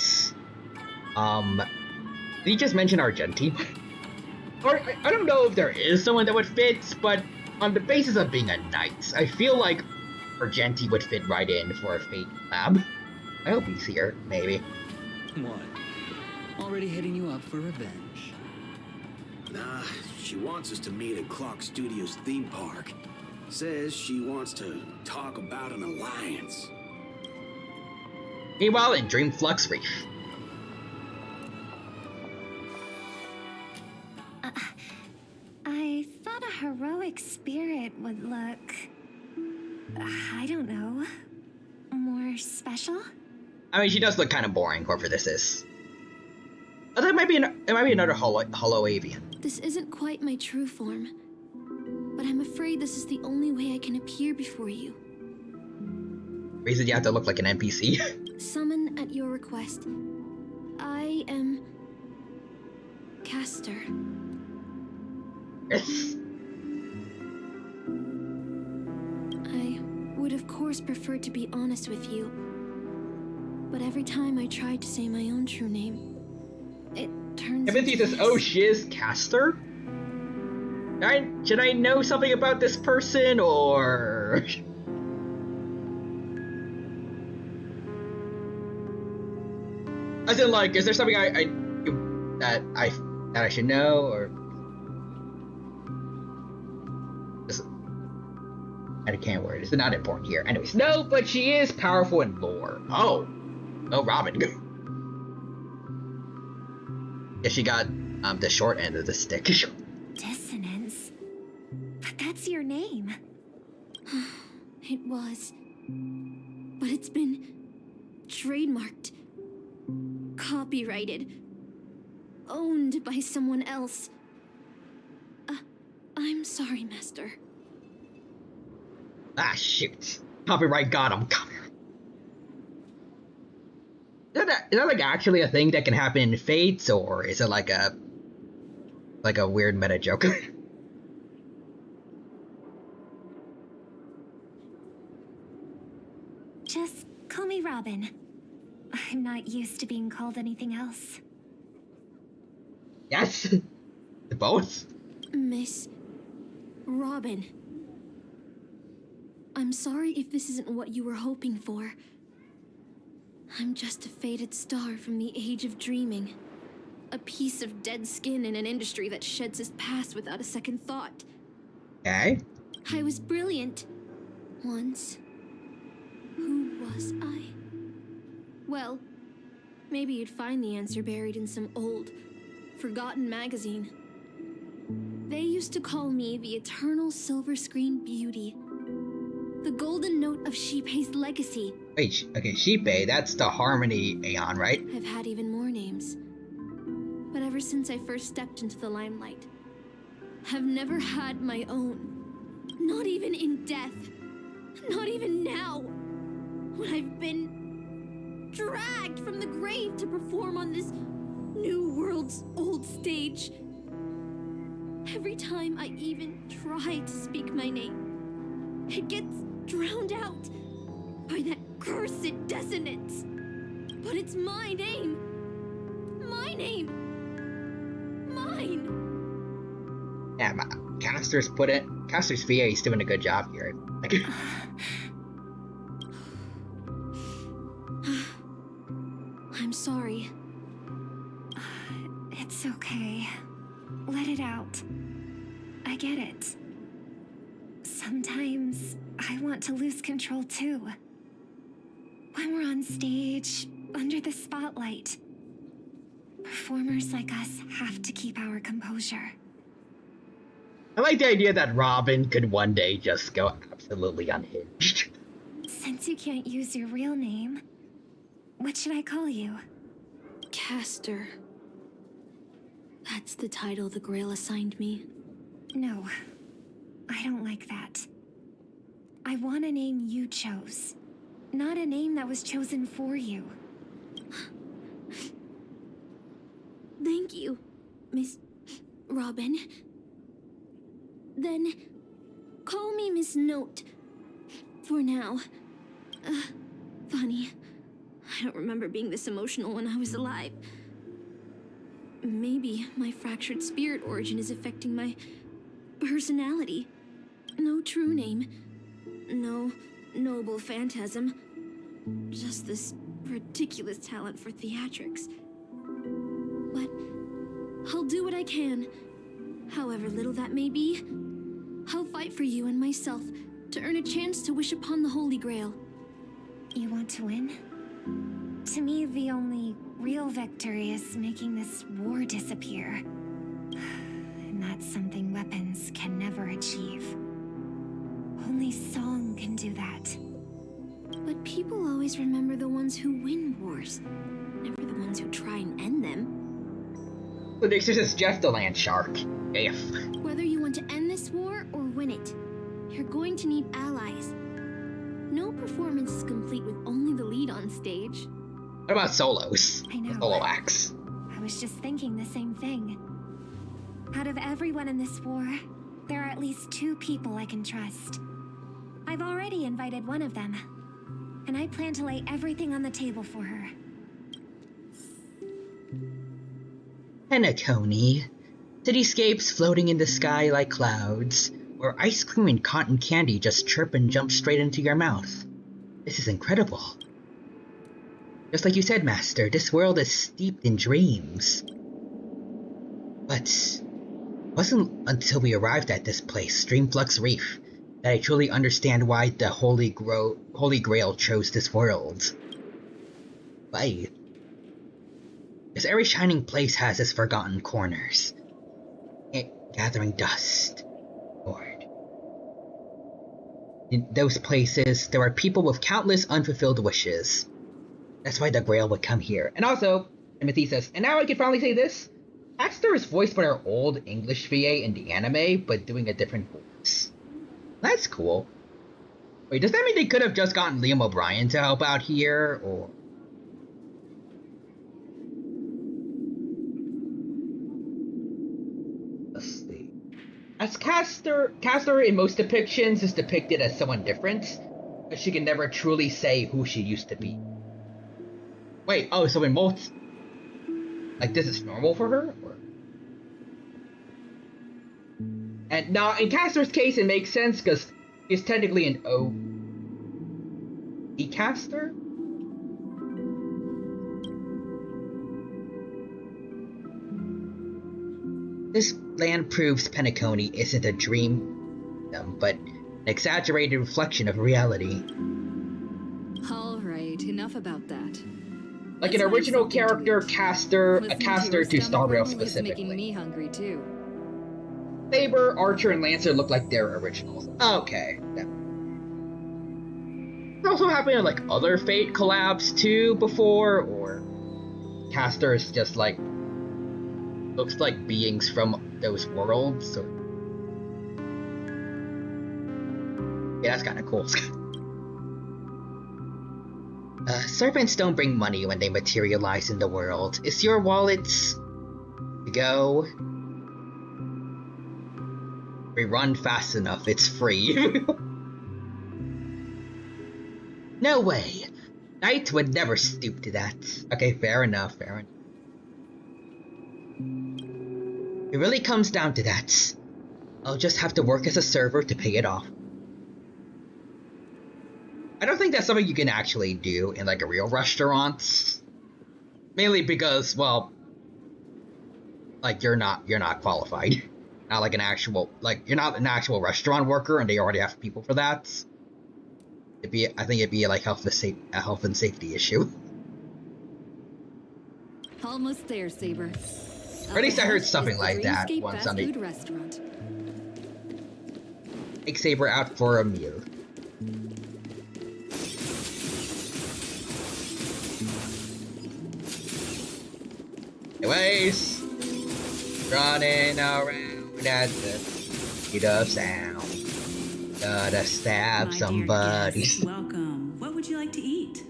Did he just mention Argenti? Or, I don't know if there is someone that would fit, but on the basis of being a knight, I feel like Argenti would fit right in for a Fate lab. I hope he's here, maybe. What? Already hitting you up for revenge? Nah, she wants us to meet at Clock Studios theme park. Says she wants to talk about an alliance. Meanwhile, in Dream Flux Reef. I thought a heroic spirit would look I don't know. More special? I mean, she does look kind of boring, whoever this is. Oh, it might be another hollow avian. This isn't quite my true form, but I'm afraid this is the only way I can appear before you. Reason you have to look like an NPC. Summon at your request. I am Caster. Yes. I would of course prefer to be honest with you, but every time I tried to say my own true name, it turns Timothy says, "Oh, she is Caster? Should I know something about this person, or?" As in, like, is there something that I should know, or? I can't word. It's not important here. Anyways, no, but she is powerful in lore. Oh, Robin. Yeah, she got the short end of the stick. Dissonance? But that's your name. It was. But it's been trademarked, copyrighted, owned by someone else. I'm sorry, Master. Ah, shoot. Copyright got him. Is that like actually a thing that can happen in Fates, or is it like a weird meta joke? Just call me Robin. I'm not used to being called anything else. Yes. Both. Miss Robin. I'm sorry if this isn't what you were hoping for. I'm just a faded star from the age of dreaming. A piece of dead skin in an industry that sheds its past without a second thought. Okay. I was brilliant. Once. Who was I? Well, maybe you'd find the answer buried in some old, forgotten magazine. They used to call me the eternal silver screen beauty. The golden note of Shipei's legacy. Wait, okay, Shipei, that's the Harmony Aeon, right? I've had even more names. But ever since I first stepped into the limelight, I've never had my own. Not even in death. Not even now. When I've been dragged from the grave to perform on this new world's old stage. Every time I even try to speak my name, it gets drowned out by that cursed dissonance. But it's my name. My name. Mine. Yeah, Caster's VA is doing a good job here. I'm sorry. It's okay. Let it out. I get it. Sometimes I want to lose control too. When we're on stage, under the spotlight, performers like us have to keep our composure. I like the idea that Robin could one day just go absolutely unhinged. Since you can't use your real name, what should I call you? Caster. That's the title the Grail assigned me. No, I don't like that. I want a name you chose, not a name that was chosen for you. Thank you, Miss Robin. Then, call me Miss Note. For now. Funny. I don't remember being this emotional when I was alive. Maybe my fractured spirit origin is affecting my personality. No true name. No noble phantasm. Just this ridiculous talent for theatrics. But I'll do what I can. However little that may be. I'll fight for you and myself to earn a chance to wish upon the Holy Grail. You want to win? To me, the only real victory is making this war disappear. And that's something weapons can never achieve. Only only song can do that. But people always remember the ones who win wars, never the ones who try and end them. So this is just the land shark. If. Whether you want to end this war or win it, you're going to need allies. No performance is complete with only the lead on stage. What about solos? I know. Solo acts. I was just thinking the same thing. Out of everyone in this war, there are at least 2 people I can trust. I've already invited one of them, and I plan to lay everything on the table for her. Penacony. Cityscapes floating in the sky like clouds, where ice cream and cotton candy just chirp and jump straight into your mouth. This is incredible. Just like you said, Master, this world is steeped in dreams. But it wasn't until we arrived at this place, Dreamflux Reef, that I truly understand why the Holy Grail chose this world. Why? Because every shining place has its forgotten corners. Gathering dust. Lord. In those places, there are people with countless unfulfilled wishes. That's why the Grail would come here. And also, Timothy says, and now I can finally say this, Axter is voiced by our old English VA in the anime, but doing a different voice. That's cool. Wait, does that mean they could have just gotten Liam O'Brien to help out here, or... Let's see. As Castor in most depictions is depicted as someone different, but she can never truly say who she used to be. Wait, oh, so in most... Like, this is normal for her? Or... And now, in Castor's case, it makes sense, because he's technically an caster? This land proves Penacony isn't a dream, but an exaggerated reflection of reality. Alright, enough about that. Like an original character, a caster to Star Rail specifically. Making me hungry too. Saber, Archer, and Lancer look like their originals. Okay. Yeah. It's also happened in like other Fate collabs too before, or caster is just like looks like beings from those worlds. Or... Yeah, that's kind of cool. Servants don't bring money when they materialize in the world. Is your wallet to go? We run fast enough, it's free. No way. Knight would never stoop to that. Okay, fair enough, fair enough. It really comes down to that. I'll just have to work as a server to pay it off. I don't think that's something you can actually do in like a real restaurant. Mainly because, well, like you're not qualified. Not like an actual, like you're not an actual restaurant worker, and they already have people for that. I think it'd be like a health and safety issue. Almost there, Saber. Or at least I heard something like that once on the restaurant. Take Saber out for a meal. Anyways, running around at the speed of sound. Gotta stab somebody. Welcome. What would you like to eat?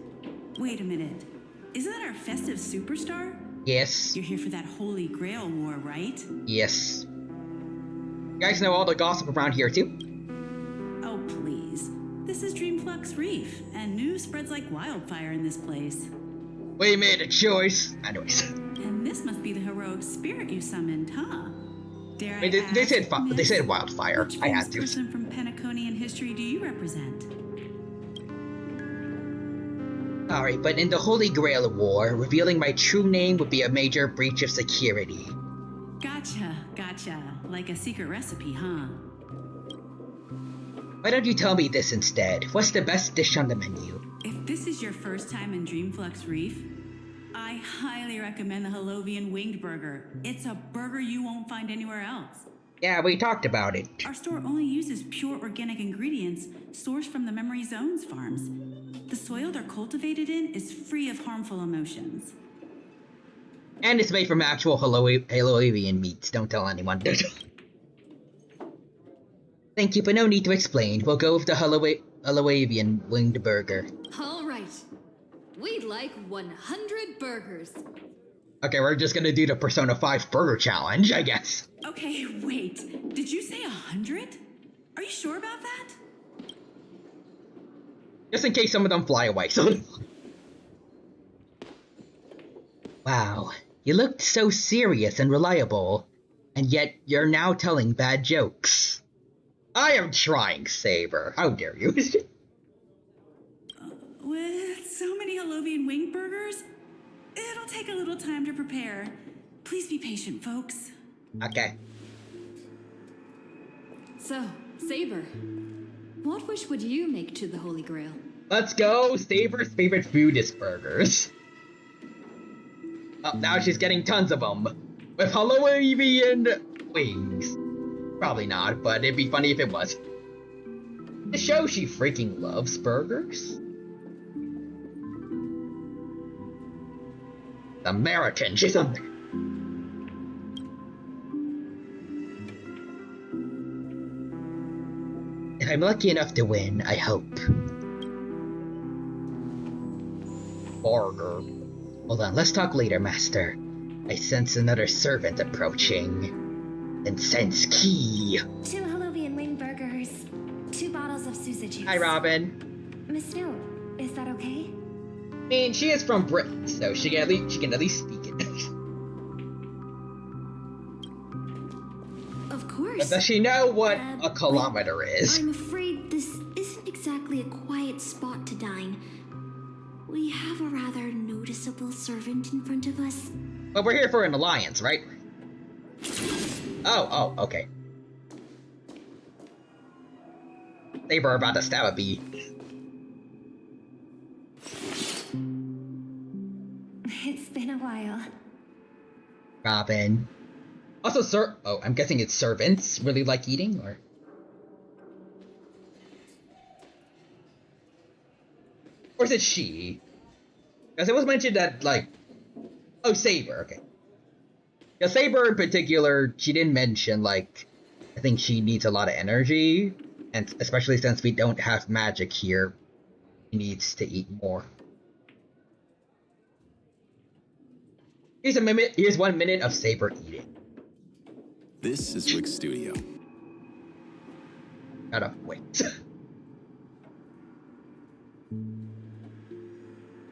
Wait a minute. Isn't that our festive superstar? Yes. You're here for that Holy Grail War, right? Yes. You guys know all the gossip around here too? Oh, please. This is Dreamflux Reef, and news spreads like wildfire in this place. We made a choice. Anyways. And this must be the heroic spirit you summoned, huh? Dare I they said wildfire. Which I had to. person from Penaconian history do you represent? Sorry, but in the Holy Grail War, revealing my true name would be a major breach of security. Gotcha. Like a secret recipe, huh? Why don't you tell me this instead? What's the best dish on the menu? If this is your first time in Dreamflux Reef, I highly recommend the Halovian Winged Burger. It's a burger you won't find anywhere else. Yeah, we talked about it. Our store only uses pure organic ingredients sourced from the Memory Zone's farms. The soil they're cultivated in is free of harmful emotions. And it's made from actual Halo-avian meats. Don't tell anyone. Thank you, but no need to explain. We'll go with the Halo-avian winged burger. All right. We'd like 100 burgers. Okay, we're just gonna do the Persona 5 burger challenge, I guess. Okay, wait. Did you say 100? Are you sure about that? Just in case some of them fly away, so... Wow, you looked so serious and reliable, and yet you're now telling bad jokes. I am trying, Saber. How dare you? With so many Halovian wing burgers, it'll take a little time to prepare. Please be patient, folks. Okay. So, Saber, what wish would you make to the Holy Grail? Let's go! Saber's favorite food is burgers. Oh, now she's getting tons of them. With Halloween wings. Probably not, but it'd be funny if it was. To show she freaking loves burgers. American, she's a... If I'm lucky enough to win, I hope. Burger. Hold on, let's talk later, Master. I sense another servant approaching. And sense key. 2 Halovian wing burgers, 2 bottles of Susa juice. Hi, Robin. Miss Snow, is that okay? I mean, she is from Britain, so she can at least speak it. Of course. But does she know what a kilometer is? I'm afraid this isn't exactly a quiet spot to dine. We have a rather noticeable servant in front of us. But we're here for an alliance, right? Oh, okay. They were about to stab a bee. It's been a while. Robin. Also, I'm guessing it's servants really like eating, or? Or is it she? Because it was mentioned that, like... Oh, Saber, okay. Yeah, Saber in particular, she didn't mention, like... I think she needs a lot of energy. And especially since we don't have magic here, she needs to eat more. Here's 1 minute of Saber eating. This is Rick's studio. Gotta wait.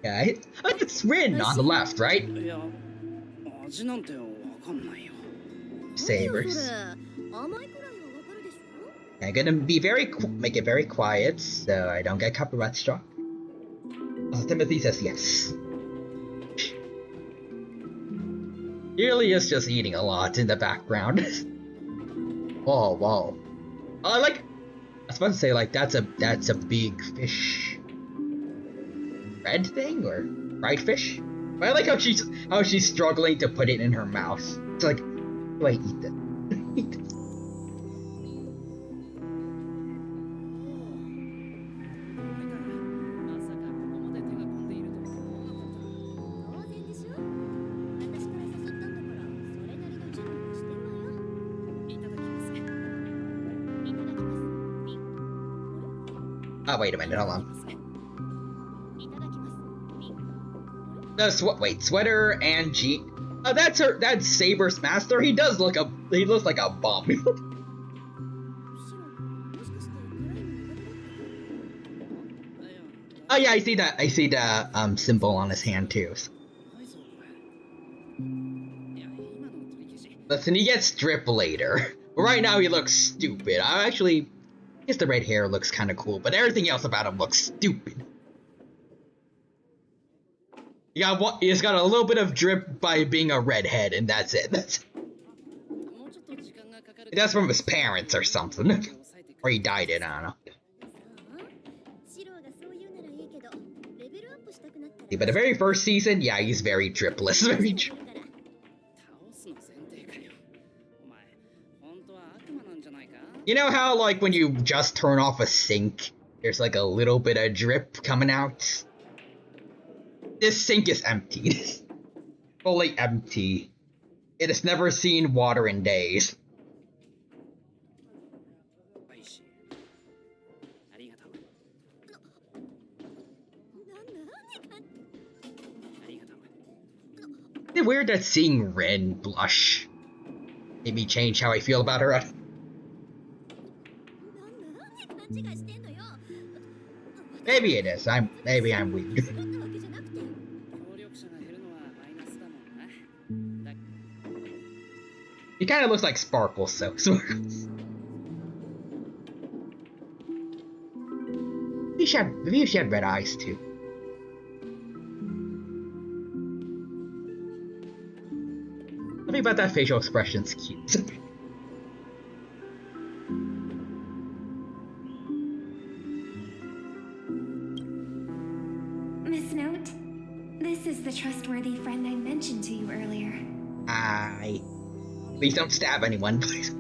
Yeah, it's Rin on the left, right? Sabers. I'm gonna be make it very quiet so I don't get copyright struck. Timothy says yes. Really is just eating a lot in the background. Whoa. I was about to say, like, that's a big fish. Red thing or fried fish? But I like how she's struggling to put it in her mouth. It's like, do I eat this? Oh, wait a minute, hold on. No, sweater and jean. Oh, that's Saber's master. He looks like a bum. Oh yeah, I see that. I see the symbol on his hand too. Listen, he gets stripped later. But right now he looks stupid. I guess the red hair looks kind of cool, but everything else about him looks stupid. He's got a little bit of drip by being a redhead, and that's it. That's from his parents or something. Or he died in, I don't know. But the very first season, yeah, he's very dripless. You know how, like, when you just turn off a sink, there's like a little bit of drip coming out? This sink is empty. Fully empty. It has never seen water in days. Is it weird that seeing Rin blush made me change how I feel about her? Maybe it is. Maybe I'm weird. He kind of looks like Sparkle, so maybe she had red eyes too. Something about that facial expression's cute. Miss Note, this is the trustworthy friend I mentioned to you earlier. Please don't stab anyone, please.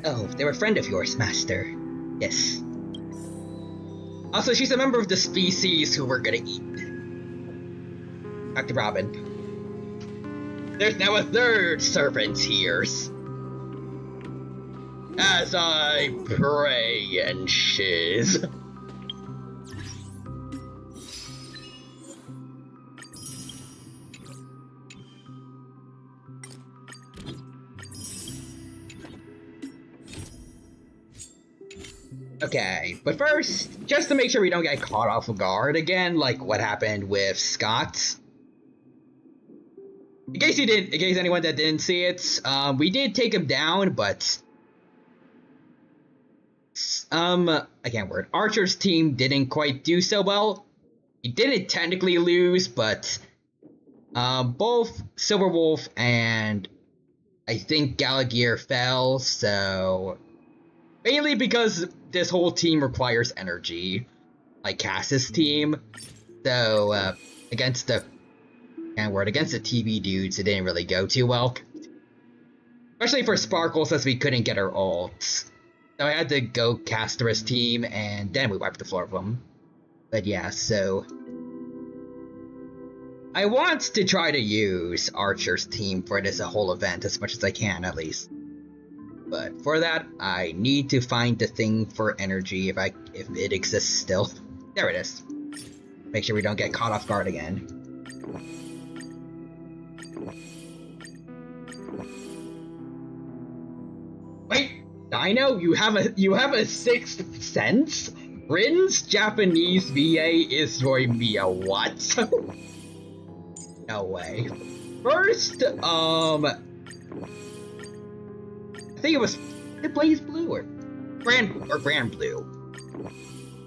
Oh, they're a friend of yours, Master. Yes. Also, she's a member of the species who we're gonna eat. Dr. Robin. There's now a third servant here. As I pray and shiz. Okay, but first, just to make sure we don't get caught off guard again, like what happened with Scott. In case anyone that didn't see it, we did take him down, but I can't word. Archer's team didn't quite do so well. He didn't technically lose, but both Silverwolf and I think Gallagher fell, so mainly because this whole team requires energy, like Cass's team. So against the TV dudes, it didn't really go too well. Especially for Sparkle, since we couldn't get her ults. So I had to go Caster's team, and then we wiped the floor with them. But yeah, so I want to try to use Archer's team for this whole event as much as I can, at least. But for that, I need to find the thing for energy if it exists still. There it is. Make sure we don't get caught off guard again. Wait, Dino, you have a sixth sense? Rin's Japanese VA is Yoimiya. What? No way. First, I think it Blaze Blue or Grand Blue.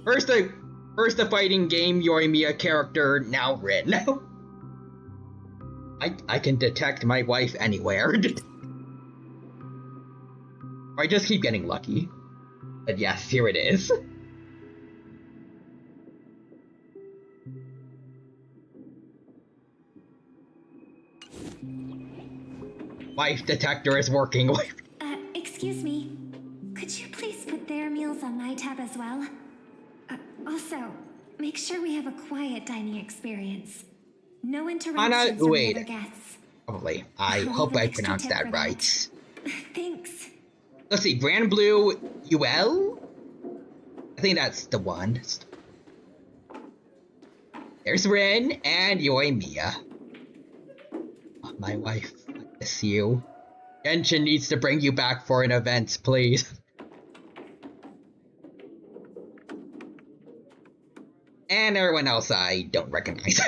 First the fighting game Yoimiya character, now Rin. I can detect my wife anywhere. I just keep getting lucky. But yes, here it is. Wife detector is working. Excuse me. Could you please put their meals on my tab as well? Also, make sure we have a quiet dining experience. No interruptions from the other guests. Probably. I hope I pronounced that right. Thanks. Let's see, Grand Blue UL? I think that's the one. There's Rin and Yoimiya. Oh, my wife, I miss you. Genshin needs to bring you back for an event, please. And everyone else I don't recognize.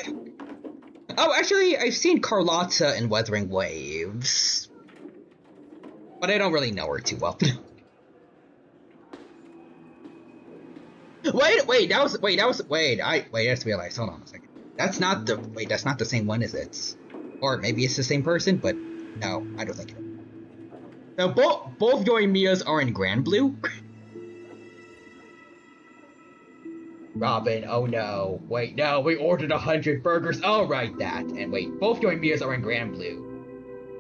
Oh, actually, I've seen Carlotta in Wuthering Waves. But I don't really know her too well. Wait, I just realized, hold on a second. That's not the same one, is it? Or maybe it's the same person, but no, I don't think it is. So both Yoimiyas are in Grand Blue? Robin, oh no. Wait, no, we ordered 100 burgers. Oh, right, that. And wait, both Yoimiyas are in Grand Blue.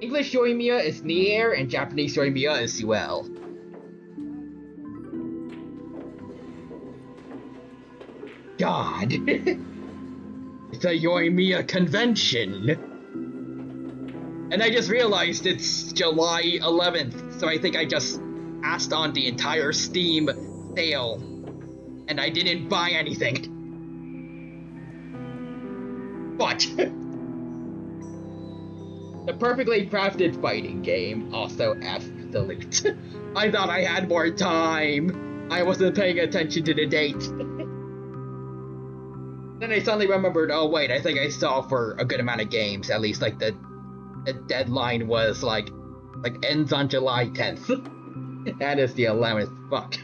English Yoimiya is Nier, and Japanese Yoimiya is Suel. God. It's a Yoimiya convention. And I just realized it's July 11th, so I think I just passed on the entire Steam sale. And I didn't buy anything. But the perfectly crafted fighting game, also absolute. I thought I had more time. I wasn't paying attention to the date. Then I suddenly remembered, oh wait, I think I saw for a good amount of games, at least like the deadline was like ends on July 10th. That is the 11th. Fuck.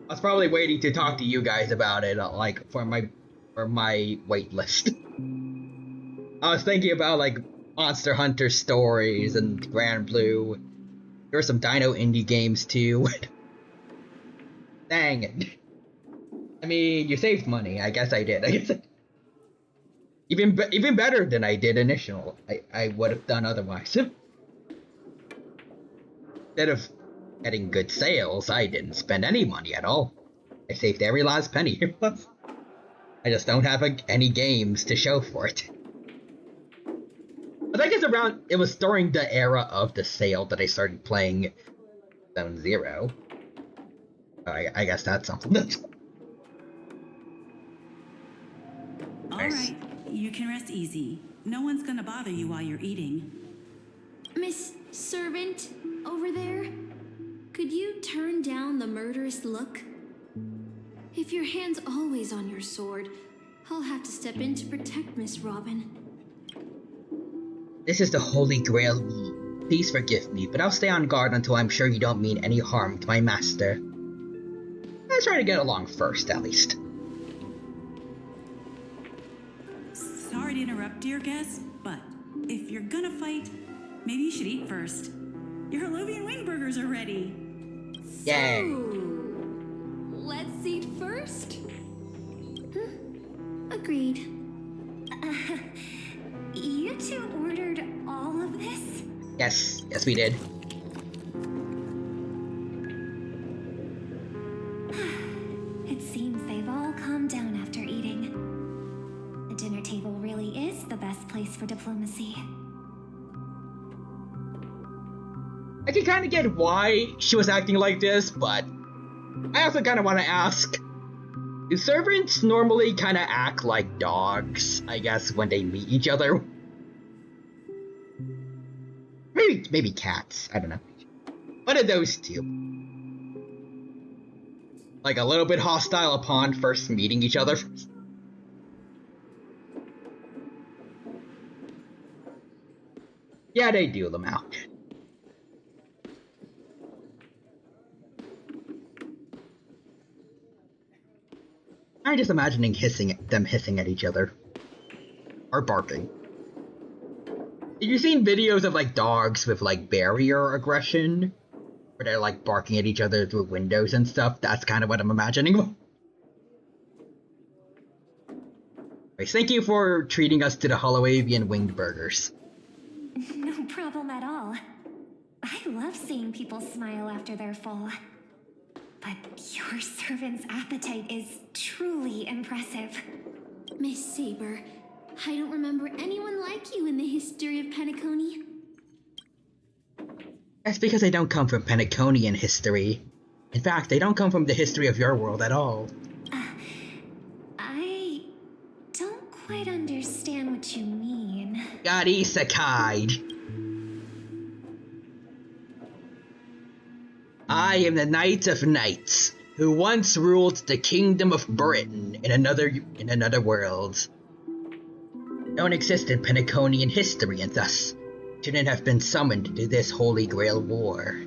I was probably waiting to talk to you guys about it, like for my wait list. I was thinking about like Monster Hunter stories and Grand Blue. There were some Dino indie games too. Dang it. I mean, you saved money. I guess I did. I guess even better than I did initially. I would have done otherwise. Instead of getting good sales, I didn't spend any money at all. I saved every last penny. I just don't have any games to show for it. But I guess it was during the era of the sale that I started playing Zone Zero. I guess that's something. Alright, you can rest easy. No one's gonna bother you while you're eating. Miss Servant, over there? Could you turn down the murderous look? If your hand's always on your sword, I'll have to step in to protect Miss Robin. This is the Holy Grail. Please forgive me, but I'll stay on guard until I'm sure you don't mean any harm to my master. Let's try to get along first, at least. Sorry to interrupt, dear guest, but if you're gonna fight, maybe you should eat first. Your Holovian wing burgers are ready. Yay. Let's eat first. Agreed. You two ordered all of this? Yes, we did. It seems they've all calmed down after eating. The dinner table really is the best place for diplomacy. I can kind of get why she was acting like this, but I also kind of want to ask, do servants normally kind of act like dogs, I guess, when they meet each other? Maybe cats, I don't know. One of those two. Like a little bit hostile upon first meeting each other. Yeah, they do them out. I'm just imagining them hissing at each other. Or barking. Have you seen videos of like dogs with like barrier aggression? Where they're like barking at each other through windows and stuff? That's kind of what I'm imagining. Anyways, thank you for treating us to the Holoavian winged burgers. No problem at all. I love seeing people smile after they're full. But your servant's appetite is truly impressive. Miss Saber, I don't remember anyone like you in the history of Penacony. That's because I don't come from Penaconian history. In fact, I don't come from the history of your world at all. I don't quite understand what you mean. Got isekai'd. I am the Knight of Knights, who once ruled the Kingdom of Britain in another world. Don't exist in Penaconian history and thus shouldn't have been summoned to this Holy Grail War.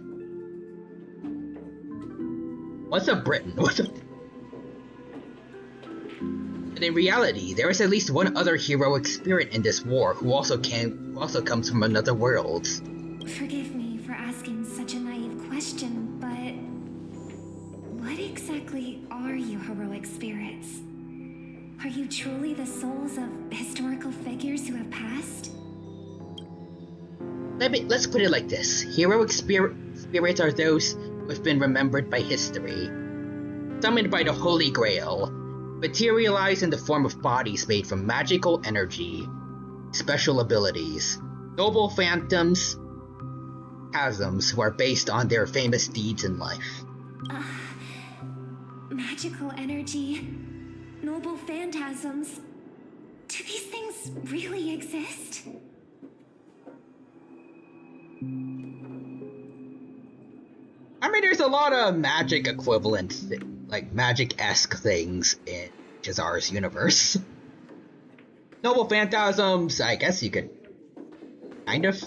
What's a Britain? But in reality, there is at least one other heroic spirit in this war who also comes from another world. Forgive me for asking such a naive question, but what exactly are you heroic spirits? Are you truly the souls of historical figures who have passed? Let's put it like this. Heroic spirits are those who have been remembered by history, summoned by the Holy Grail, materialize in the form of bodies made from magical energy, special abilities, noble phantoms, chasms who are based on their famous deeds in life. Magical energy, noble phantasms. Do these things really exist? I mean, there's a lot of magic equivalent, like magic-esque things in Jazar's universe. Noble phantasms, I guess you could kind of.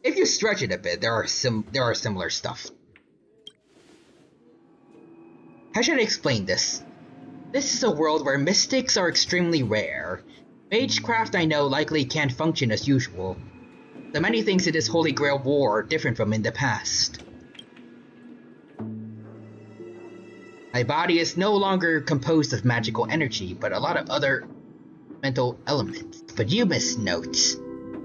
If you stretch it a bit, there are similar stuff. How should I explain this? This is a world where mystics are extremely rare. Magecraft, I know, likely can't function as usual. So many things in this Holy Grail war are different from in the past. My body is no longer composed of magical energy, but a lot of other mental elements. But you, Miss Notes,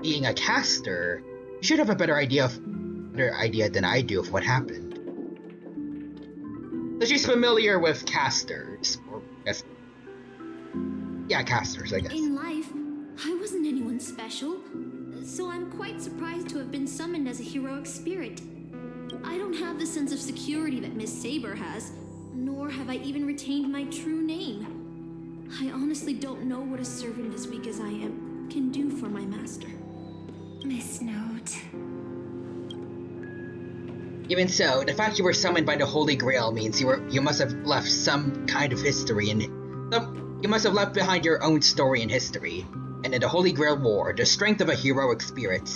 being a caster, you should have a better idea than I do of what happened. So she's familiar with casters, or casters, I guess. In life, I wasn't anyone special, so I'm quite surprised to have been summoned as a heroic spirit. I don't have the sense of security that Miss Saber has, nor have I even retained my true name. I honestly don't know what a servant as weak as I am can do for my master. Miss Note. Even so, the fact you were summoned by the Holy Grail means you must have left some kind of history you must have left behind your own story in history. And in the Holy Grail War, the strength of a heroic spirit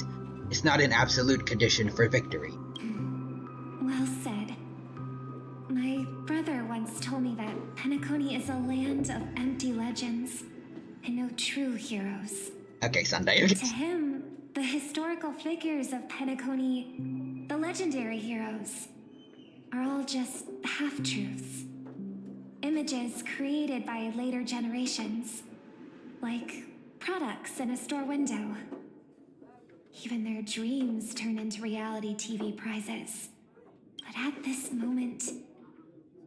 is not an absolute condition for victory. Well said. My brother once told me that Penacony is a land of empty legends and no true heroes. Okay, Sunday. To him, the historical figures of Penacony, the legendary heroes, are all just half-truths. Images created by later generations, like products in a store window. Even their dreams turn into reality TV prizes. But at this moment,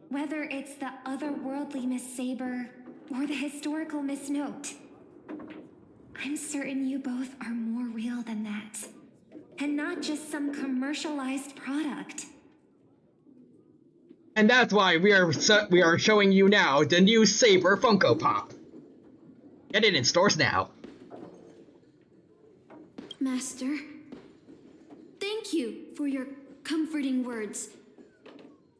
whether it's the otherworldly Miss Saber or the historical Miss Note, I'm certain you both are more real than that. And not just some commercialized product. And that's why we are showing you now the new Saber Funko Pop. Get it in stores now. Master, thank you for your comforting words.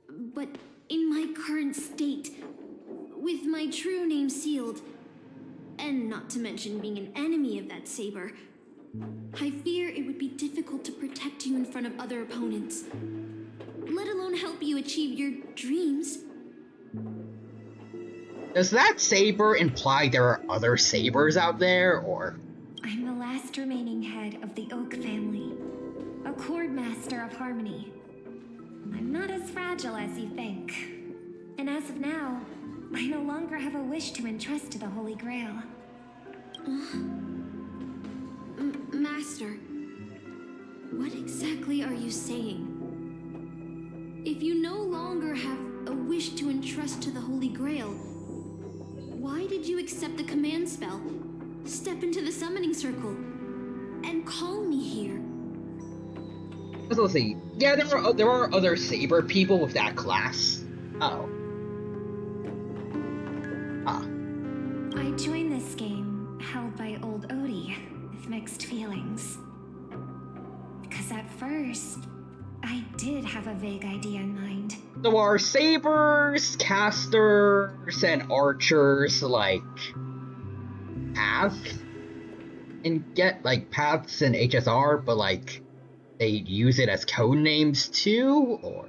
But in my current state, with my true name sealed, and not to mention being an enemy of that saber, I fear it would be difficult to protect you in front of other opponents, let alone help you achieve your dreams. Does that saber imply there are other sabers out there, or? I'm the last remaining head of the Oak family, a Chord Master of Harmony. I'm not as fragile as you think. And as of now, I no longer have a wish to entrust to the Holy Grail. Master, what exactly are you saying? If you no longer have a wish to entrust to the Holy Grail, why did you accept the command spell, step into the summoning circle, and call me here? Let's see. Yeah, there are other saber people with that class. Oh. I joined this game held by old Odie with mixed feelings. Because at first, I did have a vague idea in mind. So are sabers, casters, and archers like paths? And get like paths in HSR, but like they use it as code names too, or?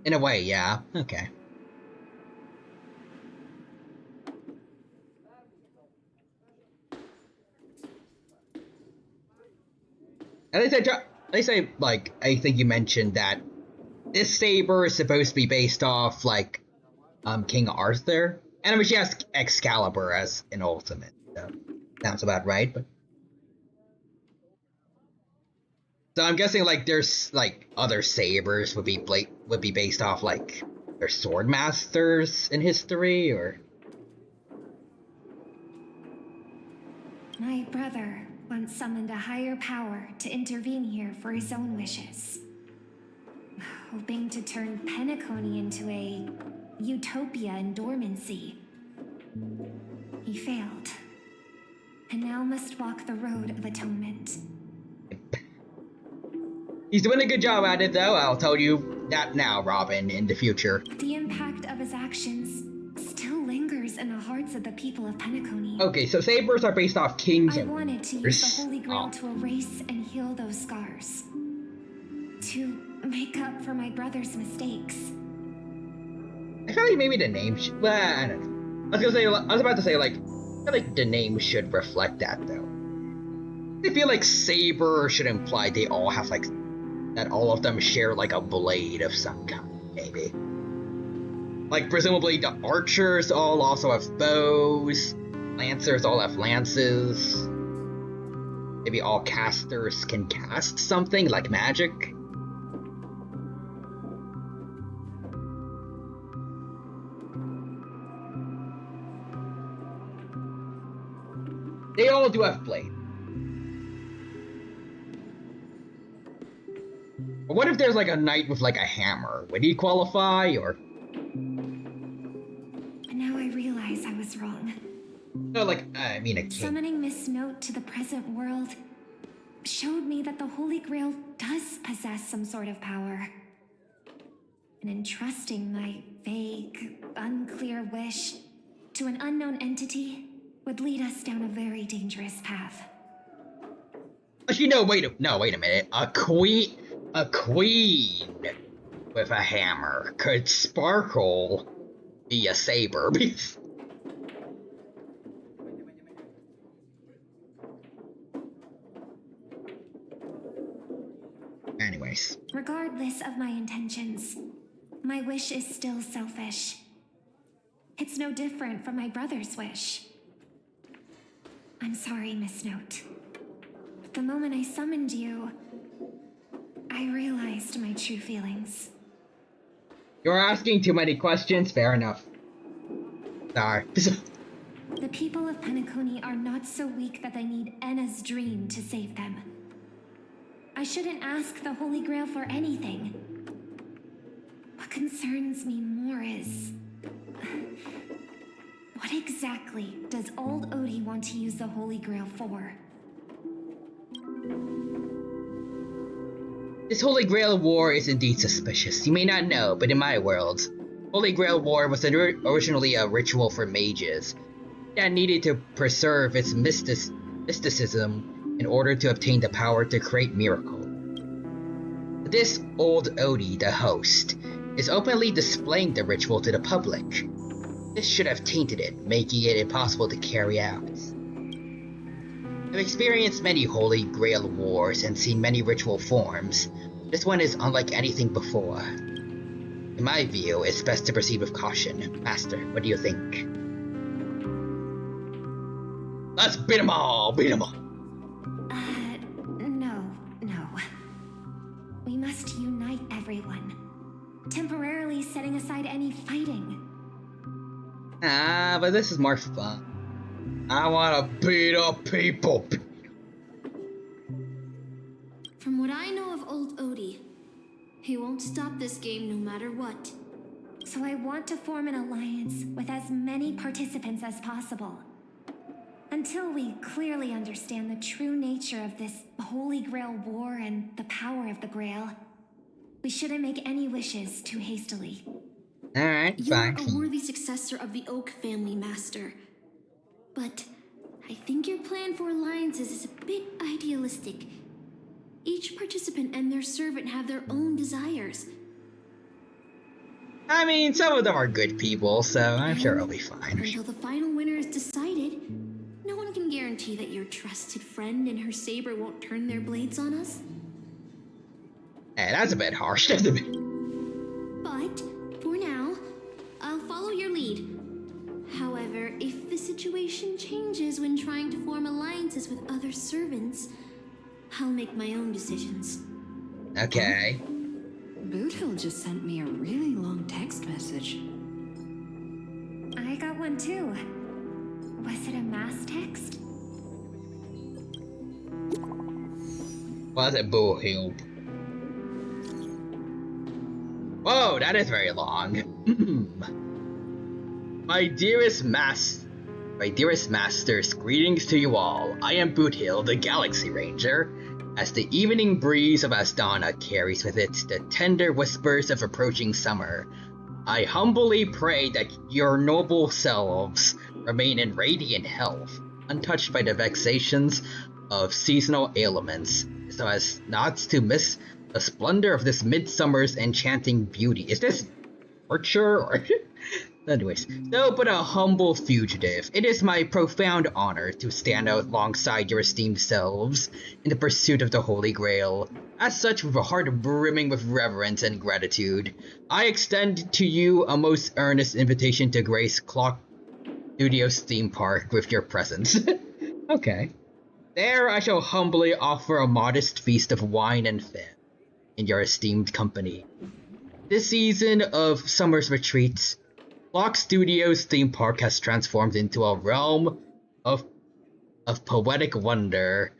In a way, yeah. Okay. At least They say, like, I think you mentioned that this saber is supposed to be based off, like, King Arthur. And I mean, she has Excalibur as an ultimate, so sounds about right, but... So I'm guessing, like, there's, like, other sabers would be based off, like, their sword masters in history, or... My brother once summoned a higher power to intervene here for his own wishes. Hoping to turn Penacony into a utopia in dormancy. He failed. And now must walk the road of atonement. He's doing a good job at it, though. I'll tell you that now, Robin, in the future. The impact of his actions still lingers in the hearts of the people of Penacony. Okay, so sabers are based off kings. I wanted to use the Holy Grail to erase and heal those scars. To make up for my brother's mistakes. I feel like maybe the name should... Well, I don't know. I was about to say, like, I feel like the name should reflect that, though. I feel like saber should imply they all have, like, that all of them share, like, a blade of some kind, maybe. Like, presumably the archers all also have bows, lancers all have lances. Maybe all casters can cast something, like magic. They all do have blade. But what if there's like a knight with like a hammer? Would he qualify, or? Now I realize I was wrong. No, like, I mean a king. Summoning Miss Note to the present world showed me that the Holy Grail does possess some sort of power. And entrusting my vague, unclear wish to an unknown entity would lead us down a very dangerous path. Actually, no, wait a minute. A queen with a hammer could sparkle be a saber. Anyways. Regardless of my intentions, my wish is still selfish. It's no different from my brother's wish. I'm sorry, Miss Note. But the moment I summoned you, I realized my true feelings. You're asking too many questions, fair enough. Sorry. The people of Penacony are not so weak that they need Enna's dream to save them. I shouldn't ask the Holy Grail for anything. What concerns me more is... what exactly does old Odie want to use the Holy Grail for? This Holy Grail War is indeed suspicious. You may not know, but in my world, Holy Grail War was originally a ritual for mages that needed to preserve its mysticism in order to obtain the power to create miracle. This old Odie, the host, is openly displaying the ritual to the public. This should have tainted it, making it impossible to carry out. I've experienced many Holy Grail wars and seen many ritual forms. This one is unlike anything before. In my view, it's best to proceed with caution. Master, what do you think? Let's beat 'em all! Beat 'em all! No. We must unite everyone, temporarily setting aside any fighting. But this is more fun. I wanna beat up people. From what I know of old Odie, he won't stop this game no matter what. So I want to form an alliance with as many participants as possible. Until we clearly understand the true nature of this Holy Grail war and the power of the Grail, we shouldn't make any wishes too hastily. Alright, fine. You're a worthy successor of the Oak family, Master. But I think your plan for alliances is a bit idealistic. Each participant and their servant have their own desires. I mean, some of them are good people, so I'm sure it'll be fine. Until the final winner is decided, no one can guarantee that your trusted friend and her saber won't turn their blades on us. That's a bit harsh, doesn't it? But, for now, I'll follow your lead. However, if the situation changes when trying to form alliances with other servants, I'll make my own decisions. Okay. Boothill just sent me a really long text message. I got one too. Was it a mass text? Was it Boohill? Whoa, that is very long. My dearest masters, greetings to you all. I am Boothill, the Galaxy Ranger. As the evening breeze of Astana carries with it the tender whispers of approaching summer, I humbly pray that your noble selves remain in radiant health, untouched by the vexations of seasonal ailments, so as not to miss the splendor of this midsummer's enchanting beauty. Is this Archer or... Anyways, though but a humble fugitive, it is my profound honor to stand alongside your esteemed selves in the pursuit of the Holy Grail. As such, with a heart brimming with reverence and gratitude, I extend to you a most earnest invitation to grace Clock Studios theme park with your presence. Okay. There I shall humbly offer a modest feast of wine and fare in your esteemed company. This season of summer's retreats, Clock Studios theme park has transformed into a realm of poetic wonder,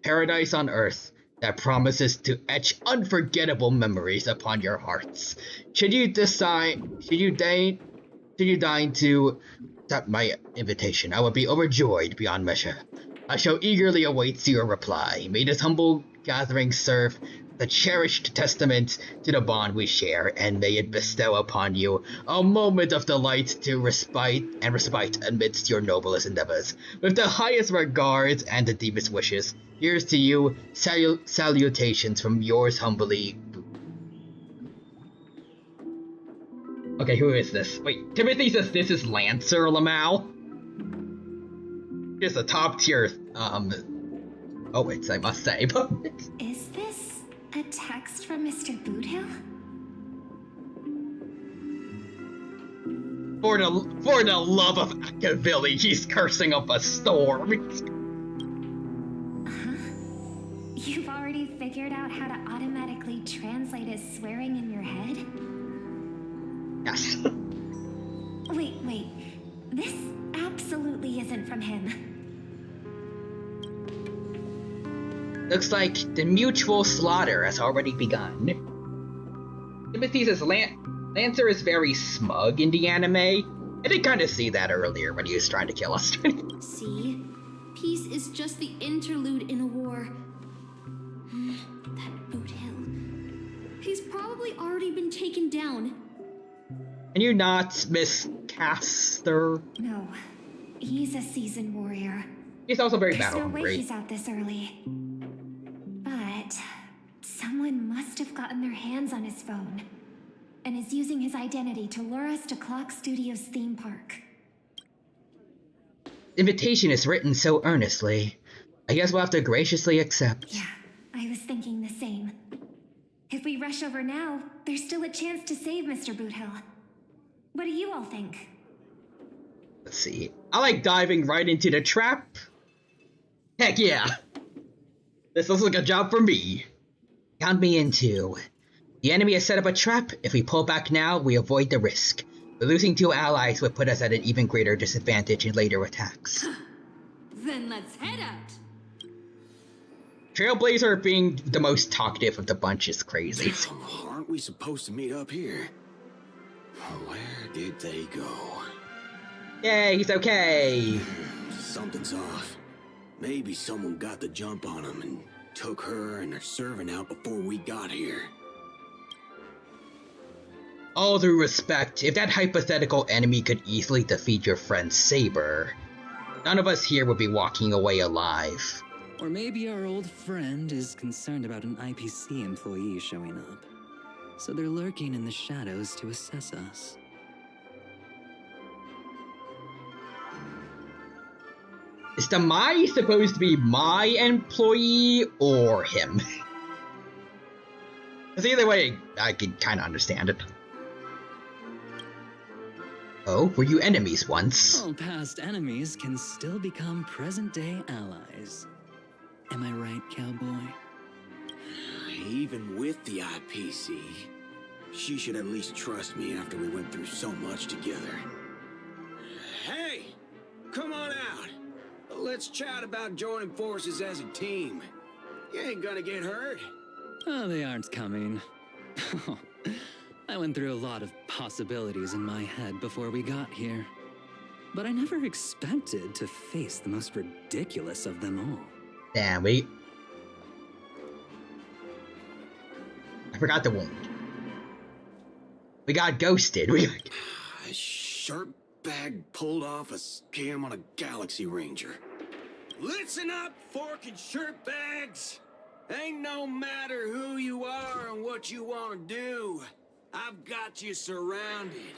paradise on earth that promises to etch unforgettable memories upon your hearts. Should you deign to accept my invitation, I would be overjoyed beyond measure. I shall eagerly await your reply. May this humble gathering serve the cherished testament to the bond we share, and may it bestow upon you a moment of delight to respite amidst your noblest endeavors. With the highest regards and the deepest wishes, here's to you salutations from yours humbly. Okay, who is this? Wait, Timothy says this is Lancer Lamau. Here's a top tier, oh, it's, I must say, but... Is this a text from Mr. Boothill? For the love of Akavilli, he's cursing up a storm. You've already figured out how to automatically translate his swearing in your head? Yes. Wait. This absolutely isn't from him. Looks like the mutual slaughter has already begun. Timothy says Lancer is very smug in the anime. I did kind of see that earlier when he was trying to kill us. See? Peace is just the interlude in a war. That Boothill. He's probably already been taken down. Can you not, Miss Caster? No. He's a seasoned warrior. He's also very There's battle no way hungry. he's out this early. But someone must have gotten their hands on his phone and is using his identity to lure us to Clock Studios theme park. Invitation is written so earnestly. I guess we'll have to graciously accept. Yeah, I was thinking the same. If we rush over now, there's still a chance to save Mr. Boothill. What do you all think? Let's see. I like diving right into the trap. Heck yeah. This looks like a job for me. Count me in too. The enemy has set up a trap. If we pull back now, we avoid the risk. But losing 2 allies would put us at an even greater disadvantage in later attacks. Then let's head out. Trailblazer being the most talkative of the bunch is crazy. Aren't we supposed to meet up here? Where did they go? Yay, he's okay. Something's off. Maybe someone got the jump on him and took her and her servant out before we got here. All due respect, if that hypothetical enemy could easily defeat your friend Saber, none of us here would be walking away alive. Or maybe our old friend is concerned about an IPC employee showing up. So they're lurking in the shadows to assess us. Is the Mai supposed to be my employee or him? Because either way, I can kind of understand it. Oh, were you enemies once? All past enemies can still become present-day allies. Am I right, cowboy? Even with the IPC, she should at least trust me after we went through so much together. Hey, come on out. Let's chat about joining forces as a team. You ain't gonna get hurt. Oh, they aren't coming. I went through a lot of possibilities in my head before we got here. But I never expected to face the most ridiculous of them all. Damn, I forgot the wound. We got ghosted. A sharp bag pulled off a scam on a Galaxy Ranger. Listen up, fork and shirt bags. Ain't no matter who you are and what you want to do. I've got you surrounded.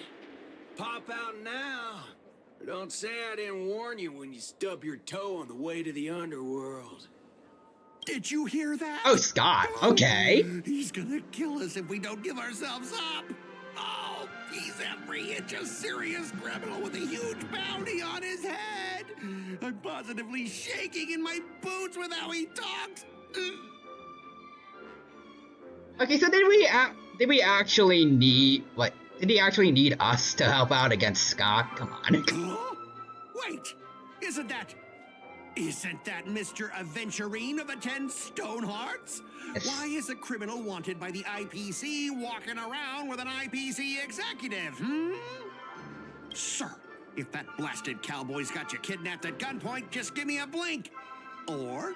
Pop out now. Don't say I didn't warn you when you stub your toe on the way to the underworld. Did you hear that? Oh, Scott. Okay. He's gonna kill us if we don't give ourselves up. Oh, he's every inch a serious criminal with a huge bounty on his head. I'm positively shaking in my boots with how he talks. Okay, so did we actually need, like, did he actually need us to help out against Scott? Come on. Wait, isn't that Mr. Aventurine of the 10 Stonehearts? Yes. Why is a criminal wanted by the IPC walking around with an IPC executive, Sir, if that blasted cowboy's got you kidnapped at gunpoint, just give me a blink. Or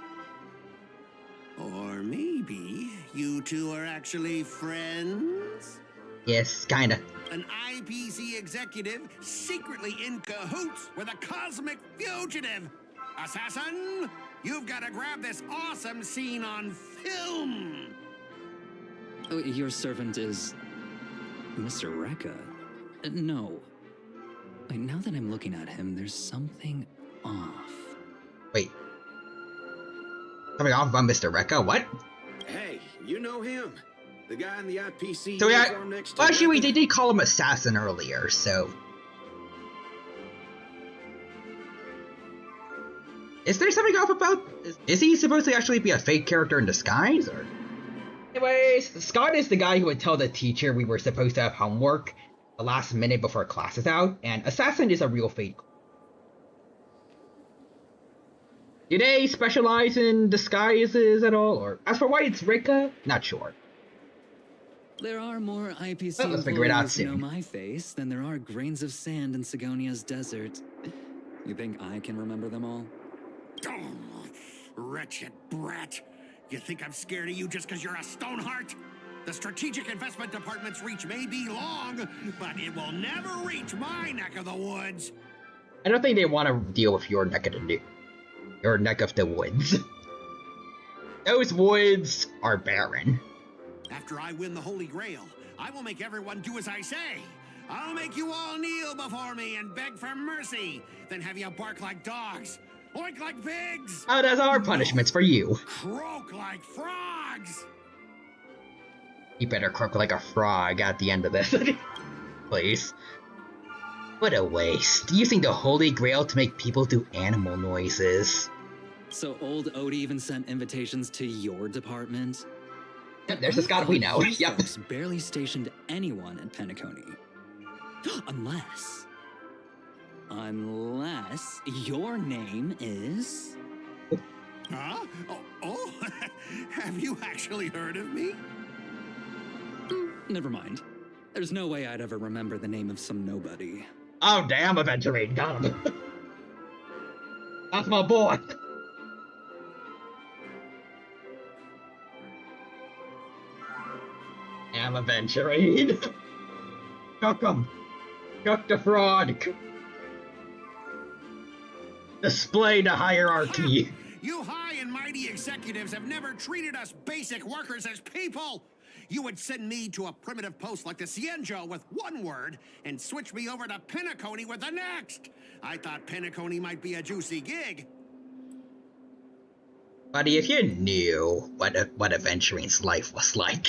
maybe you two are actually friends? Yes, kinda. An IPC executive secretly in cahoots with a cosmic fugitive. Assassin, you've got to grab this awesome scene on film. Oh, your servant is Mr. Rekka. No. Wait, now that I'm looking at him, there's something off. Wait. Something off about Mr. Rekka? What? Hey, you know him. The guy in the IPC So uniform next to actually, Rekka? they did call him assassin earlier, so. Is there something off about? Is he supposed to actually be a fake character in disguise, or? Anyways, Scott is the guy who would tell the teacher we were supposed to have homework the last minute before class is out, and assassin is a real fake. Do they specialize in disguises at all, or as for why it's Rekka, not sure. There are more IPC Well, let's figure it out employees who know soon. my face than there are grains of sand in Sigonia's desert. You think I can remember them all? Oh, wretched brat. You think I'm scared of you just because you're a Stoneheart? The Strategic Investment Department's reach may be long, but it will never reach my neck of the woods. I don't think they want to deal with your neck of the woods. Those woods are barren. After I win the Holy Grail, I will make everyone do as I say. I'll make you all kneel before me and beg for mercy, then have you bark like dogs, oink like pigs. Oh, that's our punishments for you. Croak like frogs. You better croak like a frog at the end of this. Please. What a waste. Using the Holy Grail to make people do animal noises. So old Odie even sent invitations to your department? Yep, there's a Scott we know. You Yep. folks barely stationed anyone at Penacony. Unless your name is... Huh? Oh, have you actually heard of me? Never mind. There's no way I'd ever remember the name of some nobody. Oh, damn, Aventurine. Got him. That's my boy. Damn, Aventurine. Chuck him. Chuck the fraud. Display the hierarchy. You high and mighty executives have never treated us basic workers as people. You would send me to a primitive post like the Cienjo with one word and switch me over to Penacony with the next. I thought Penacony might be a juicy gig. Buddy, if you knew what Aventurine's life was like.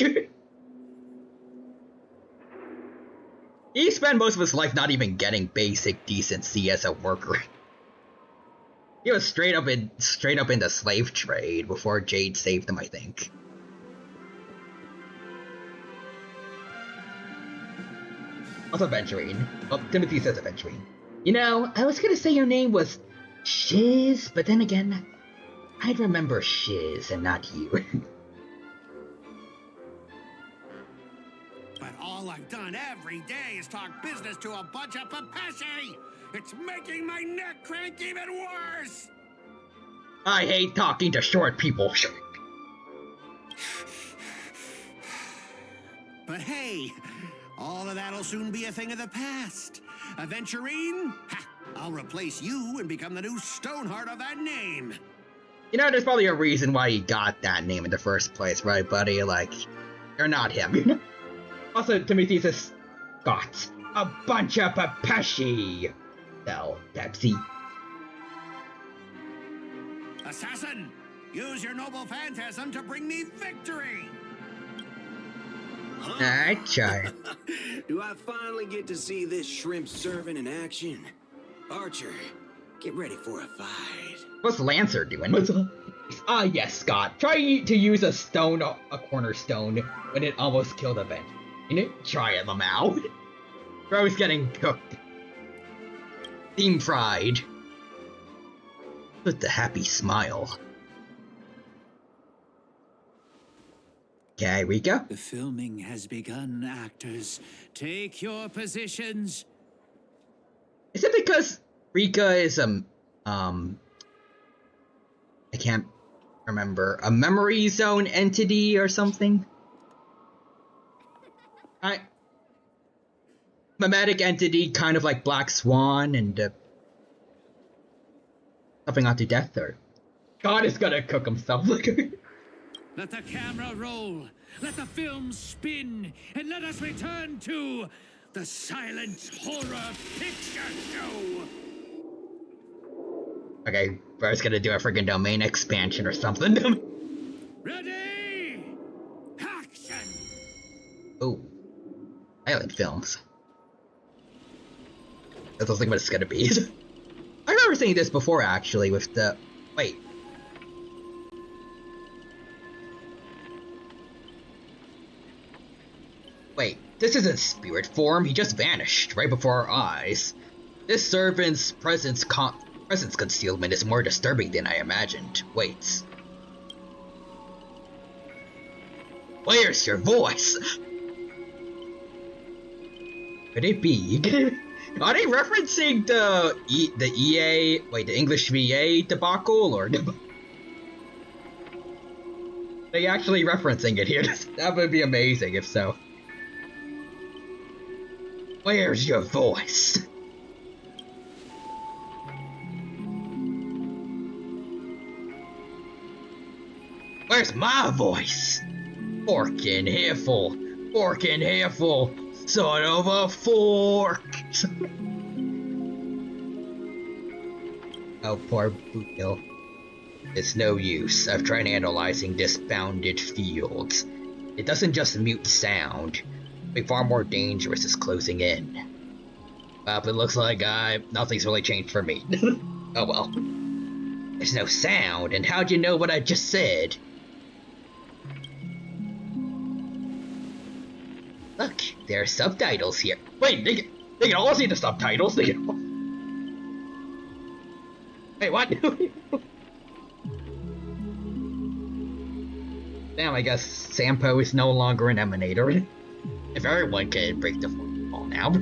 He spent most of his life not even getting basic decency as a worker. He was straight up in the slave trade before Jade saved him, I think. Also Aventurine. Oh, Timothy says Aventurine. You know, I was gonna say your name was Shiz, but then again, I'd remember Shiz and not you. But all I've done every day is talk business to a bunch of papashi! It's making my neck crank even worse! I hate talking to short people. But hey, all of that'll soon be a thing of the past. Aventurine, I'll replace you and become the new Stoneheart of that name. You know, there's probably a reason why he got that name in the first place, right, buddy? Like, you're not him, you know? Also, Timothy says, got a bunch of papashi. Tell Pepsi. Assassin, use your noble phantasm to bring me victory! I try. Do I finally get to see this shrimp servant in action? Archer, get ready for a fight. What's Lancer doing? Yes, Scott. Try to use a cornerstone, when it almost killed a vent. You know, try it, Lamau. Bro's getting cooked. Steam fried. With the happy smile. Okay, Rika? The filming has begun, actors. Take your positions. Is it because Rika is I can't remember, a memory zone entity or something? Mimetic entity, kind of like Black Swan and something onto death, or God is gonna cook himself. Let the camera roll, let the film spin, and let us return to the silent horror picture show! Okay, Bro's gonna do a friggin' domain expansion or something. Ready? Action! Ooh. Silent films. That's what it's gonna be. I remember seeing this before, actually, with the... Wait. Wait, this isn't spirit form, he just vanished right before our eyes. This servant's presence concealment is more disturbing than I imagined. Wait. Where's your voice? Could it be? Are they referencing the English VA debacle, or are they actually referencing it here? That would be amazing if so. Where's your voice? Where's my voice? Fork in handful, son of a fork. Oh, poor Boothill. It's no use. I've tried analyzing this bounded field. It doesn't just mute sound. Something far more dangerous is closing in. Well, it looks like nothing's really changed for me. Oh well. There's no sound, and how'd you know what I just said? Look, there are subtitles here. Wait, they can all see the subtitles. They can all... Wait, what? Damn, I guess Sampo is no longer an emanator. If everyone can break the fourth wall now.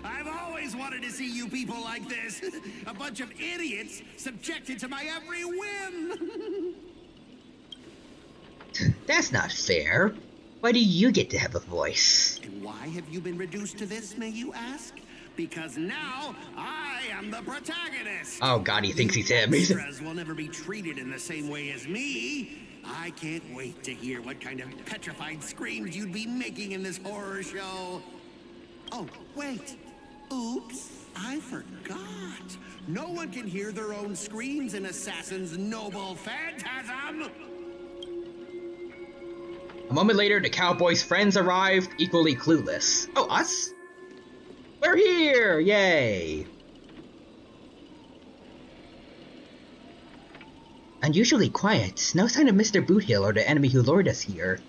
I've always wanted to see you people like this. A bunch of idiots subjected to my every whim. That's not fair. Why do you get to have a voice? And why have you been reduced to this, may you ask? Because now I am the protagonist. Oh god, he thinks he's him. Extras will never be treated in the same way as me. I can't wait to hear what kind of petrified screams you'd be making in this horror show. Oh, wait. Oops, I forgot. No one can hear their own screams in Assassin's noble phantasm! A moment later, the cowboy's friends arrived, equally clueless. Oh, us? We're here! Yay! Unusually quiet. No sign of Mr. Boothill or the enemy who lured us here.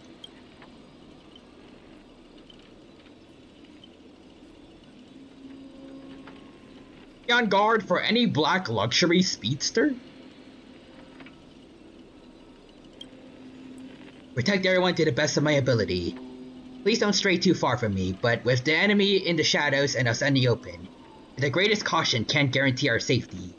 Be on guard for any black luxury speedster? Protect everyone to the best of my ability. Please don't stray too far from me, but with the enemy in the shadows and us in the open, the greatest caution can't guarantee our safety.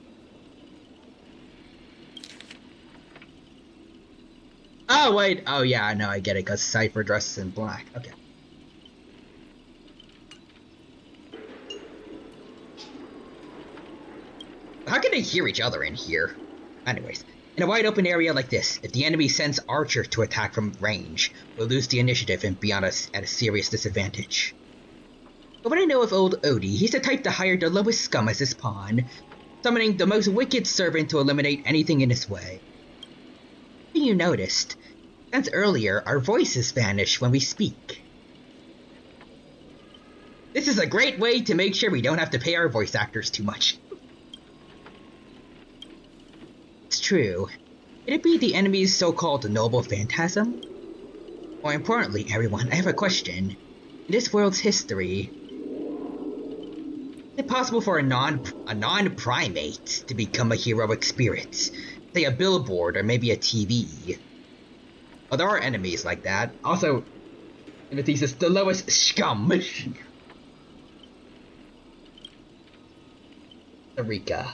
Oh, wait. Oh, yeah, no, I get it, because Cypher dresses in black. Okay. How can they hear each other in here? Anyways, in a wide open area like this, if the enemy sends Archer to attack from range, we'll lose the initiative and be on us at a serious disadvantage. But what I know of old Odie, he's the type to hire the lowest scum as his pawn, summoning the most wicked servant to eliminate anything in his way. You noticed, since earlier, our voices vanish when we speak. This is a great way to make sure we don't have to pay our voice actors too much. It's true. Could it be the enemy's so-called noble phantasm? More importantly, everyone, I have a question. In this world's history, is it possible for a non-primate to become a heroic spirit? Say a billboard or maybe a TV. Well, there are enemies like that. Also, in the thesis, the lowest scum. Eureka.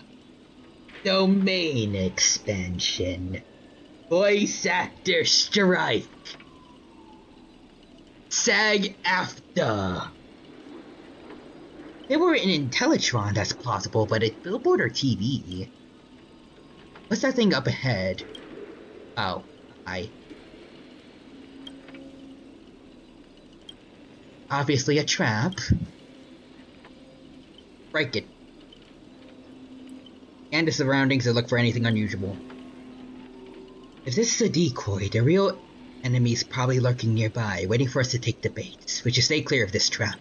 Domain expansion. Voice actor strike. SAG-AFTRA. They were in Intellitron, that's plausible, but a billboard or TV? What's that thing up ahead? Oh, obviously a trap. Break it. And the surroundings to look for anything unusual. If this is a decoy, the real enemy's probably lurking nearby, waiting for us to take the bait. We should stay clear of this trap.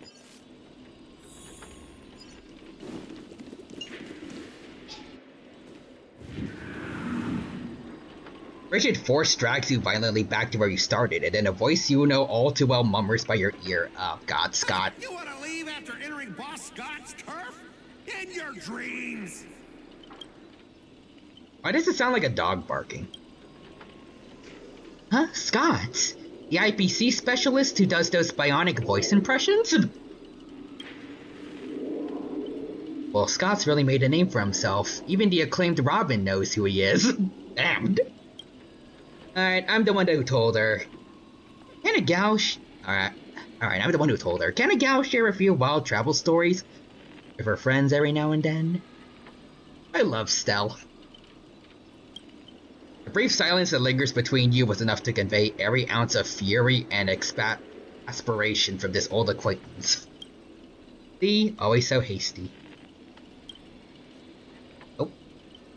Rigid force drags you violently back to where you started, and then a voice you know all too well murmurs by your ear. Oh god, Scott. You want to leave after entering Boss Scott's turf? In your dreams! Why does it sound like a dog barking? Huh? Scott? The IPC specialist who does those bionic voice impressions? Well, Scott's really made a name for himself. Even the acclaimed Robin knows who he is. Damned. Alright, I'm the one who told her. Can a gal Alright, I'm the one who told her. Can a gal share a few wild travel stories with her friends every now and then? I love Stell. The brief silence that lingers between you was enough to convey every ounce of fury and aspiration from this old acquaintance. See, always so hasty. Oh,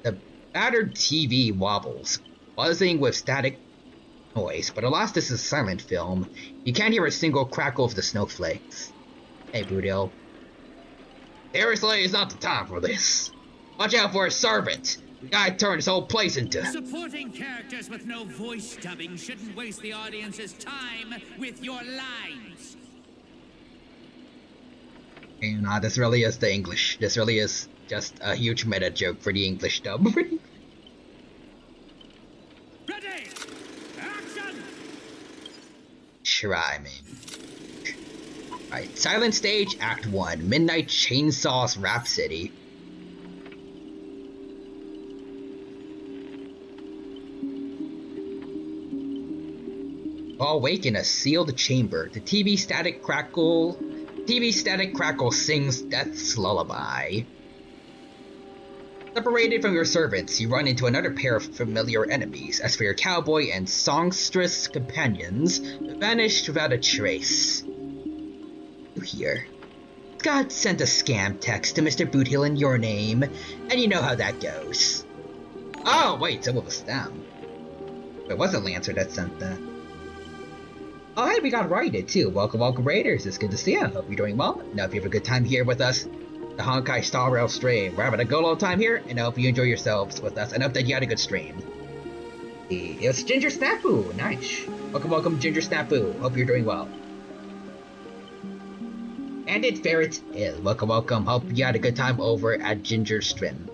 the battered TV wobbles, buzzing with static noise, but alas this is a silent film. You can't hear a single crackle of the snowflakes. Hey, Boodle. Seriously, it's not the time for this. Watch out for a servant! The guy turned this whole place into... Supporting characters with no voice dubbing shouldn't waste the audience's time with your lines. Okay, nah, this really is the English. This really is just a huge meta joke for the English dub. Ready! Action! Try me. Alright, Silent Stage, Act 1. Midnight Chainsaws Rhapsody. While awake in a sealed chamber, the TV static crackle sings death's lullaby. Separated from your servants, you run into another pair of familiar enemies. As for your cowboy and songstress companions, they vanished without a trace. You hear. Scott sent a scam text to Mr. Boothill in your name, and you know how that goes. Oh, wait, so it was them. It wasn't Lancer that sent that. Oh, hey, we got Raided, too. Welcome, welcome, Raiders. It's good to see you. Hope you're doing well. Now, if you have a good time here with us, the Honkai Star Rail stream. We're having a good old time here, and I hope you enjoy yourselves with us, and hope that you had a good stream. It's Ginger Snafu. Nice. Welcome, welcome, Ginger Snafu. Hope you're doing well. And it's Ferret Hill. Welcome, welcome. Hope you had a good time over at Ginger Stream.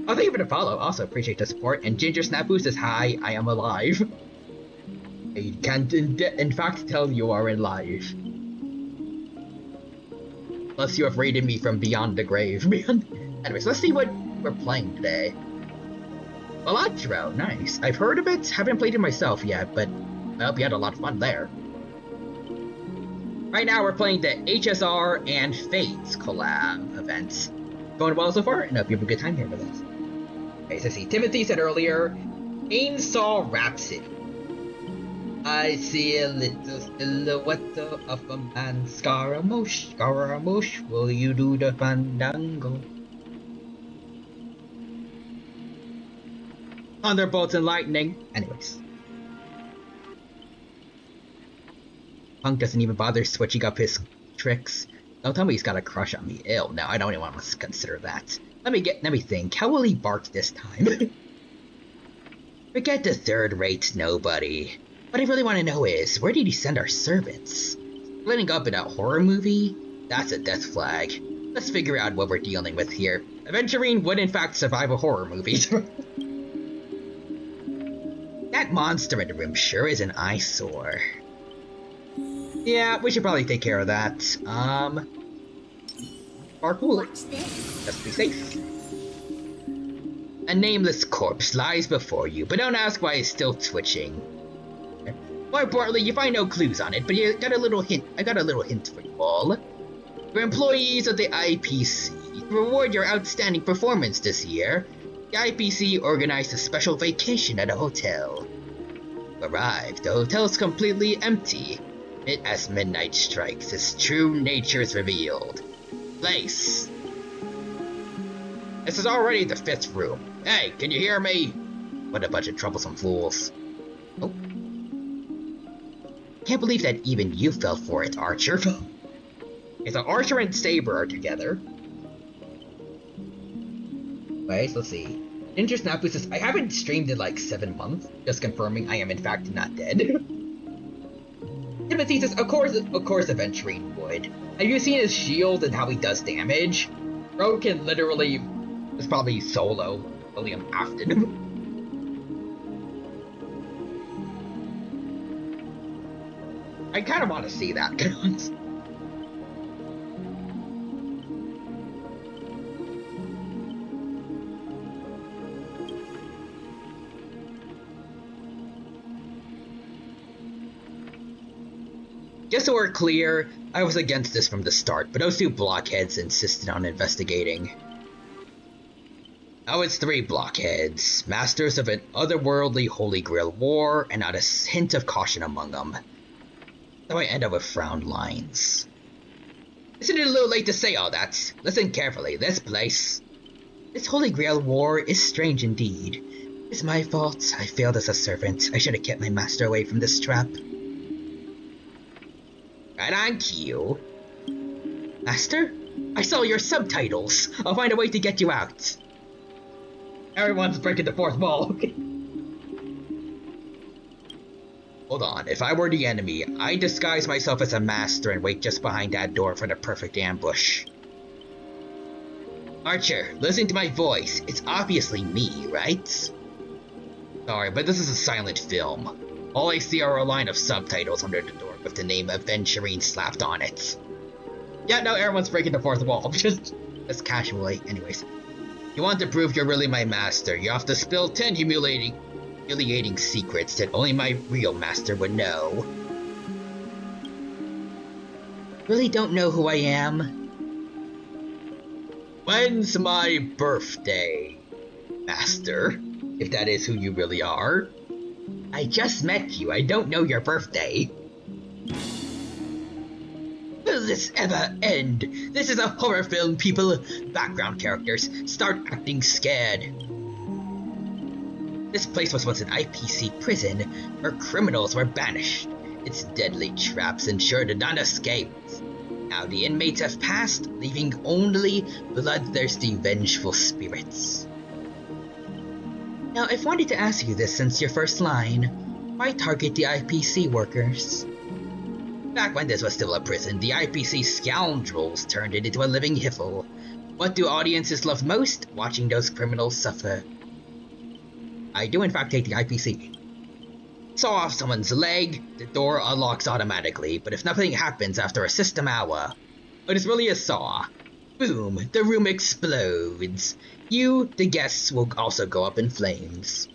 Oh, thank you for the follow. Also appreciate the support. And Ginger Snafu says, hi, I am alive. I can't in fact tell you are alive. Unless you have raided me from beyond the grave. Anyways, let's see what we're playing today. Electro, nice. I've heard of it, haven't played it myself yet, but I hope you had a lot of fun there. Right now we're playing the HSR and Fates collab events. Going well so far, and I hope you have a good time here with us. Okay, so see, Timothy said earlier, Chainsaw Rhapsody. I see a little silhouette of a man, Scaramouche, will you do the fandango? Thunderbolts and lightning. Anyways. Punk doesn't even bother switching up his tricks. Don't tell me he's got a crush on me. Ew, no, I don't even want to consider that. Let me think. How will he bark this time? Forget the third-rate nobody. What I really want to know is, where did he send our servants? Splitting up in a horror movie? That's a death flag. Let's figure out what we're dealing with here. Aventurine would in fact survive a horror movie. That monster in the room sure is an eyesore. Yeah, we should probably take care of that. Parkour. Just be safe. A nameless corpse lies before you, but don't ask why it's still twitching. More importantly, you find no clues on it, but you got a little hint. I got a little hint for you all. For employees of the IPC, to reward your outstanding performance this year, the IPC organized a special vacation at a hotel. Arrived, the hotel is completely empty. As midnight strikes, its true nature is revealed. Place. This is already the 5th room. Hey, can you hear me? What a bunch of troublesome fools. Oh. Can't believe that even you fell for it, Archer. Okay, so Archer and Saber are together. Wait, let's see. Ginger Snafu says, I haven't streamed in like 7 months, just confirming I am in fact not dead. Timothy says, of course Aventurine would. Have you seen his shield and how he does damage? Bro can literally, it's probably solo William Afton. I kind of want to see that, to be honest. Just so we're clear, I was against this from the start, but those 2 blockheads insisted on investigating. Now it's 3 blockheads, masters of an otherworldly Holy Grail war, and not a hint of caution among them. So I end up with frowned lines. Isn't it a little late to say all that? Listen carefully, this Holy Grail war is strange indeed. It's my fault, I failed as a servant. I should have kept my master away from this trap. Right on cue. Master? I saw your subtitles. I'll find a way to get you out. Everyone's breaking the 4th wall. Hold on, if I were the enemy, I'd disguise myself as a master and wait just behind that door for the perfect ambush. Archer, listen to my voice. It's obviously me, right? Sorry, but this is a silent film. All I see are a line of subtitles under the door with the name Aventurine slapped on it. Yeah, no, everyone's breaking the 4th wall, just casually. Anyways, you want to prove you're really my master, you have to spill 10 humiliating secrets that only my real master would know. Really don't know who I am? When's my birthday, master? If that is who you really are. I just met you, I don't know your birthday. will this ever end? This is a horror film, people. Background characters, start acting scared. This place was once an IPC prison where criminals were banished. Its deadly traps ensured none escaped. Now the inmates have passed, leaving only bloodthirsty, vengeful spirits. Now, I've wanted to ask you this since your first line. Why target the IPC workers? Back when this was still a prison, the IPC scoundrels turned it into a living hiffle. What do audiences love most? Watching those criminals suffer. I do in fact take the IPC. Saw off someone's leg, the door unlocks automatically, but if nothing happens after a system hour, it is really a saw. Boom, the room explodes. You, the guests, will also go up in flames.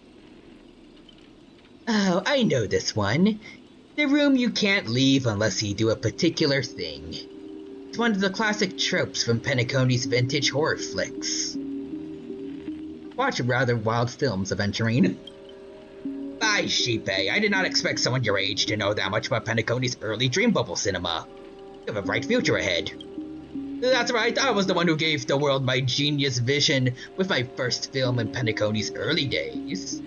Oh, I know this one. The room you can't leave unless you do a particular thing. It's one of the classic tropes from Penacony's vintage horror flicks. Watch rather wild films, Aventurine. Bye, Sheepay. I did not expect someone your age to know that much about Penacony's early dream bubble cinema. You have a bright future ahead. That's right, I was the one who gave the world my genius vision with my first film in Penacony's early days.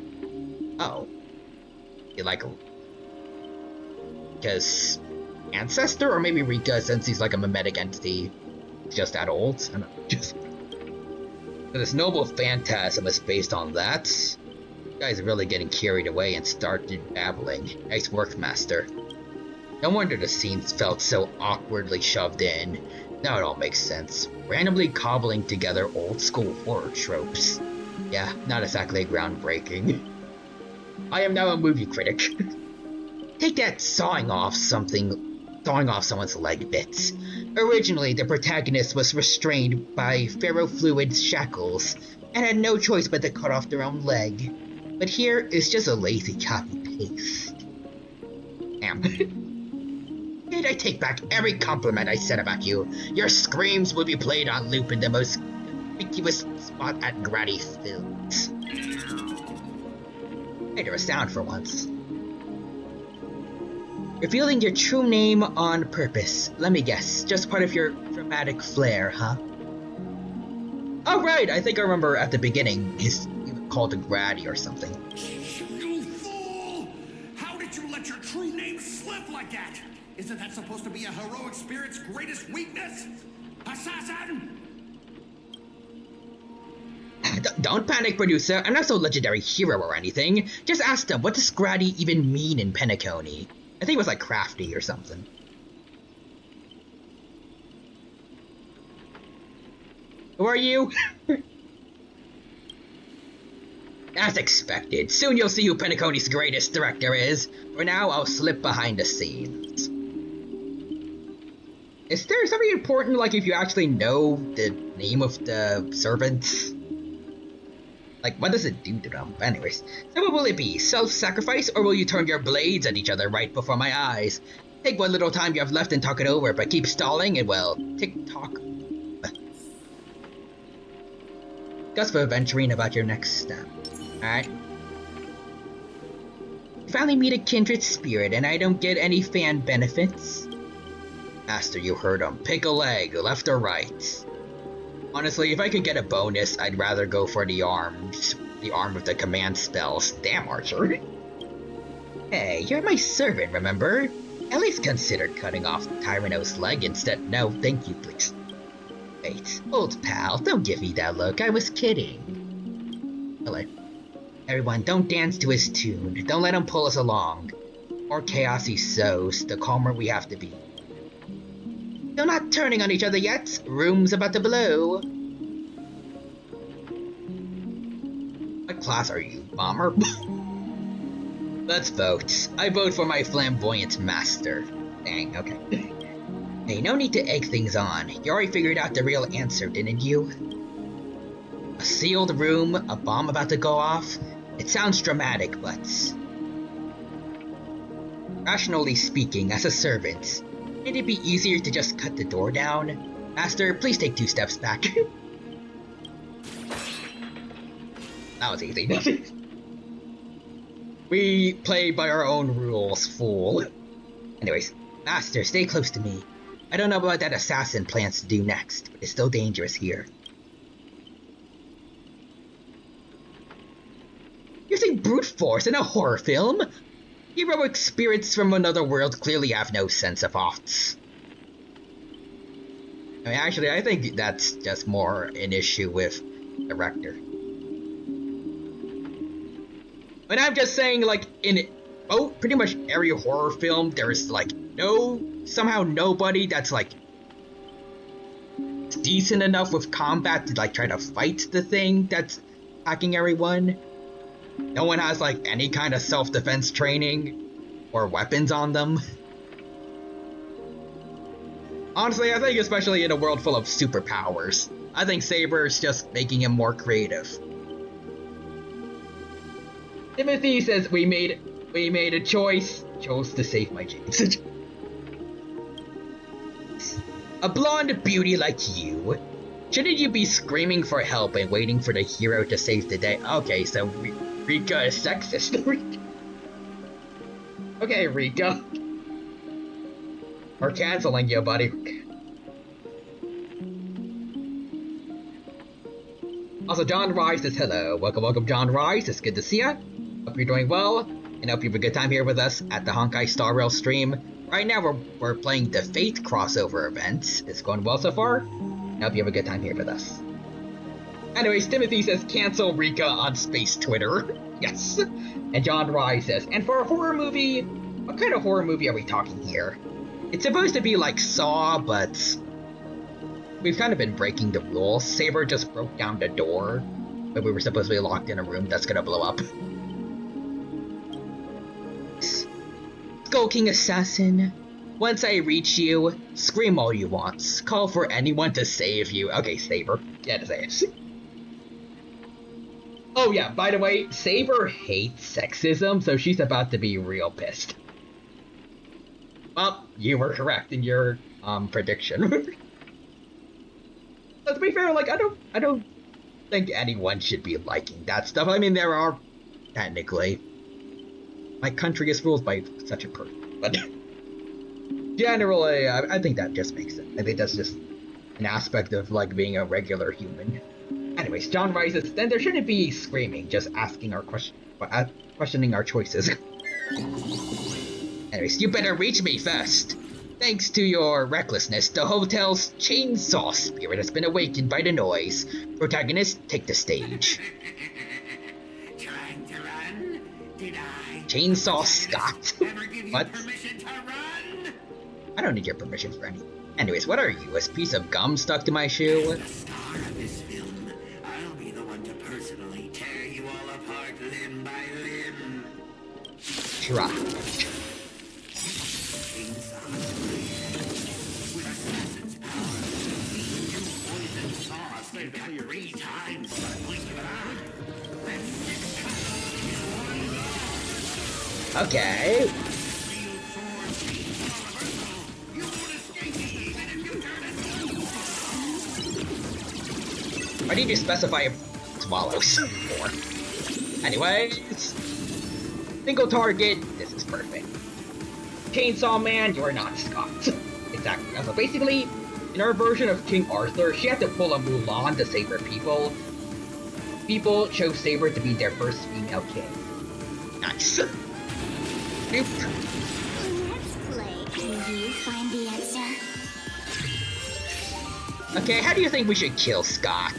Oh. You like him? Because ancestor, or maybe Rika since he's like a mimetic entity. Just that old? I don't know. Just... This noble phantasm is based on that. You guys are really getting carried away and started babbling. Nice work, Master. No wonder the scenes felt so awkwardly shoved in. Now it all makes sense. Randomly cobbling together old school horror tropes. Yeah, not exactly groundbreaking. I am now a movie critic. Take that sawing off someone's leg bits. Originally, the protagonist was restrained by ferrofluid shackles and had no choice but to cut off their own leg. But here is just a lazy copy-paste. Damn. Did I take back every compliment I said about you? Your screams will be played on loop in the most conspicuous spot at Grady Films. Made her a sound for once. Revealing your true name on purpose. Let me guess, just part of your dramatic flair, huh? Oh right, I think I remember at the beginning he's called a Grady or something. You fool! How did you let your true name slip like that? Isn't that supposed to be a heroic spirit's greatest weakness? Assassin! Don't panic, producer. I'm not so legendary hero or anything. Just ask them, what does Grady even mean in Penacony? I think it was like crafty or something. Who are you? As expected. Soon you'll see who Penacony's greatest director is. For now, I'll slip behind the scenes. Is there something important, like if you actually know the name of the servants? Like, what does it do to them? Anyways, so what will it be? Self-sacrifice, or will you turn your blades at each other right before my eyes? Take what little time you have left and talk it over, but keep stalling and, well, tick-tock. Discuss with Aventurine about your next step. Alright? You finally meet a kindred spirit, and I don't get any fan benefits? Master, you heard him. Pick a leg, left or right. Honestly, if I could get a bonus, I'd rather go for the arms. The arm of the command spells. Damn, Archer. Hey, you're my servant, remember? At least consider cutting off Tyranno's leg instead. No, thank you, please. Wait, old pal, don't give me that look. I was kidding. Hello. Everyone, don't dance to his tune. Don't let him pull us along. The more chaos he sows, the calmer we have to be. They're not turning on each other yet. Room's about to blow. What class are you, bomber? Let's vote. I vote for my flamboyant master. Dang, okay. Hey, no need to egg things on. You already figured out the real answer, didn't you? A sealed room, a bomb about to go off. It sounds dramatic, but... rationally speaking, as a servant, wouldn't it be easier to just cut the door down? Master, please take 2 steps back. That was easy. We play by our own rules, fool. Anyways, Master, stay close to me. I don't know what that assassin plans to do next, but it's still dangerous here. Using brute force in a horror film? Heroic spirits from another world clearly have no sense of arts. I mean, actually, I think that's just more an issue with the director. But I'm just saying, like, in pretty much every horror film, there's, like, somehow nobody that's, like, decent enough with combat to, like, try to fight the thing that's attacking everyone. No one has, like, any kind of self-defense training or weapons on them. Honestly, I think especially in a world full of superpowers, I think Saber is just making him more creative. Timothy says we made a chose to save my James. A blonde beauty like you, shouldn't you be screaming for help and waiting for the hero to save the day? Okay, so Rika is sexist. Okay, Rika. We're canceling you, buddy. Also, John Rice says hello. Welcome, John Rice. It's good to see ya. Hope you're doing well, and hope you have a good time here with us at the Honkai Star Rail stream. Right now, we're playing the Fate crossover event. It's going well so far. I hope you have a good time here with us. Anyways, Timothy says cancel Rika on space Twitter. Yes. And John Rice says, and for a horror movie, what kind of horror movie are we talking here? It's supposed to be like Saw, but we've kind of been breaking the rules. Saber just broke down the door, but we were supposed to be locked in a room that's gonna blow up. Skull King Assassin, once I reach you, scream all you want. Call for anyone to save you. Okay, Saber. Yeah, say it. Oh yeah, by the way, Saber hates sexism, so she's about to be real pissed. Well, you were correct in your prediction. But to be fair, like I don't think anyone should be liking that stuff. I mean, there are technically. My country is ruled by such a person, but generally, I think that just makes sense. I think that's just an aspect of like being a regular human. Anyways, John rises. Then there shouldn't be screaming, just asking our questioning our choices. Anyways, you better reach me first. Thanks to your recklessness, the hotel's chainsaw spirit has been awakened by the noise. Protagonist, take the stage. Trying to run? Did I? Chainsaw Scott? What? Permission to run? I don't need your permission for anything. Anyways, what are you, a piece of gum stuck to my shoe? As the star of this film, I'll be the one to personally tear you all apart limb by limb. Try. With assassin's power, feed you poison sauce and cut 3 times the blink of an eye. That's 6 times in one go. Okay. I need to specify swallows more. Anyways, single target. This is perfect. Chainsaw Man, you're not Scott. Exactly. So basically, in our version of King Arthur, she had to pull a Mulan to save her people. People chose Saber to be their first female king. Nice. Nope. Let's play. Can you find the answer? Okay, how do you think we should kill Scott?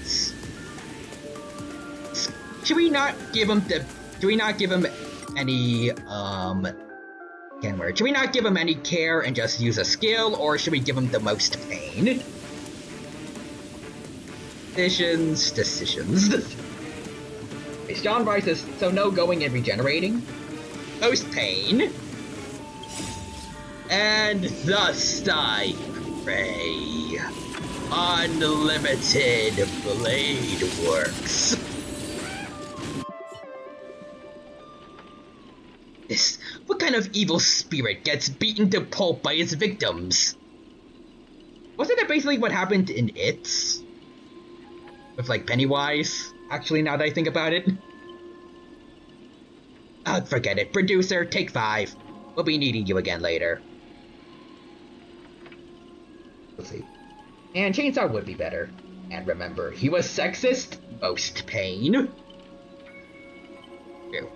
Should we not give him any, should we not give him any care and just use a skill, or should we give him the most pain? Decisions. John Rice says, so no going and regenerating. Most pain. And thus I pray. Unlimited blade works. What kind of evil spirit gets beaten to pulp by its victims? Wasn't that basically what happened in It? With, like, Pennywise? Actually, now that I think about it. Forget it. Producer, take 5. We'll be needing you again later. Let's see. And chainsaw would be better. And remember, he was sexist. Most pain. Ew.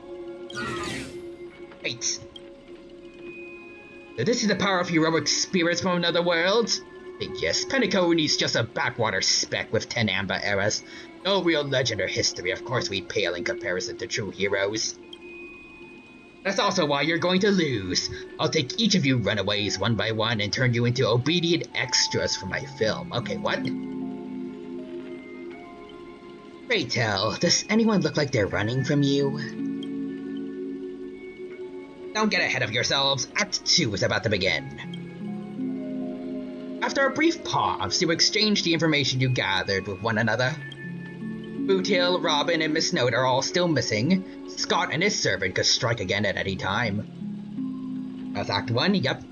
Wait. So this is the power of heroic spirits from another world? Think yes, Penacony's just a backwater speck with 10 amber eras. No real legend or history, of course we pale in comparison to true heroes. That's also why you're going to lose. I'll take each of you runaways one by one and turn you into obedient extras for my film. Okay, what? Pray tell, does anyone look like they're running from you? Don't get ahead of yourselves. Act 2 is about to begin. After a brief pause, you exchange the information you gathered with one another. Boothill, Robin, and Miss Note are all still missing. Scott and his servant could strike again at any time. That's Act 1, yep.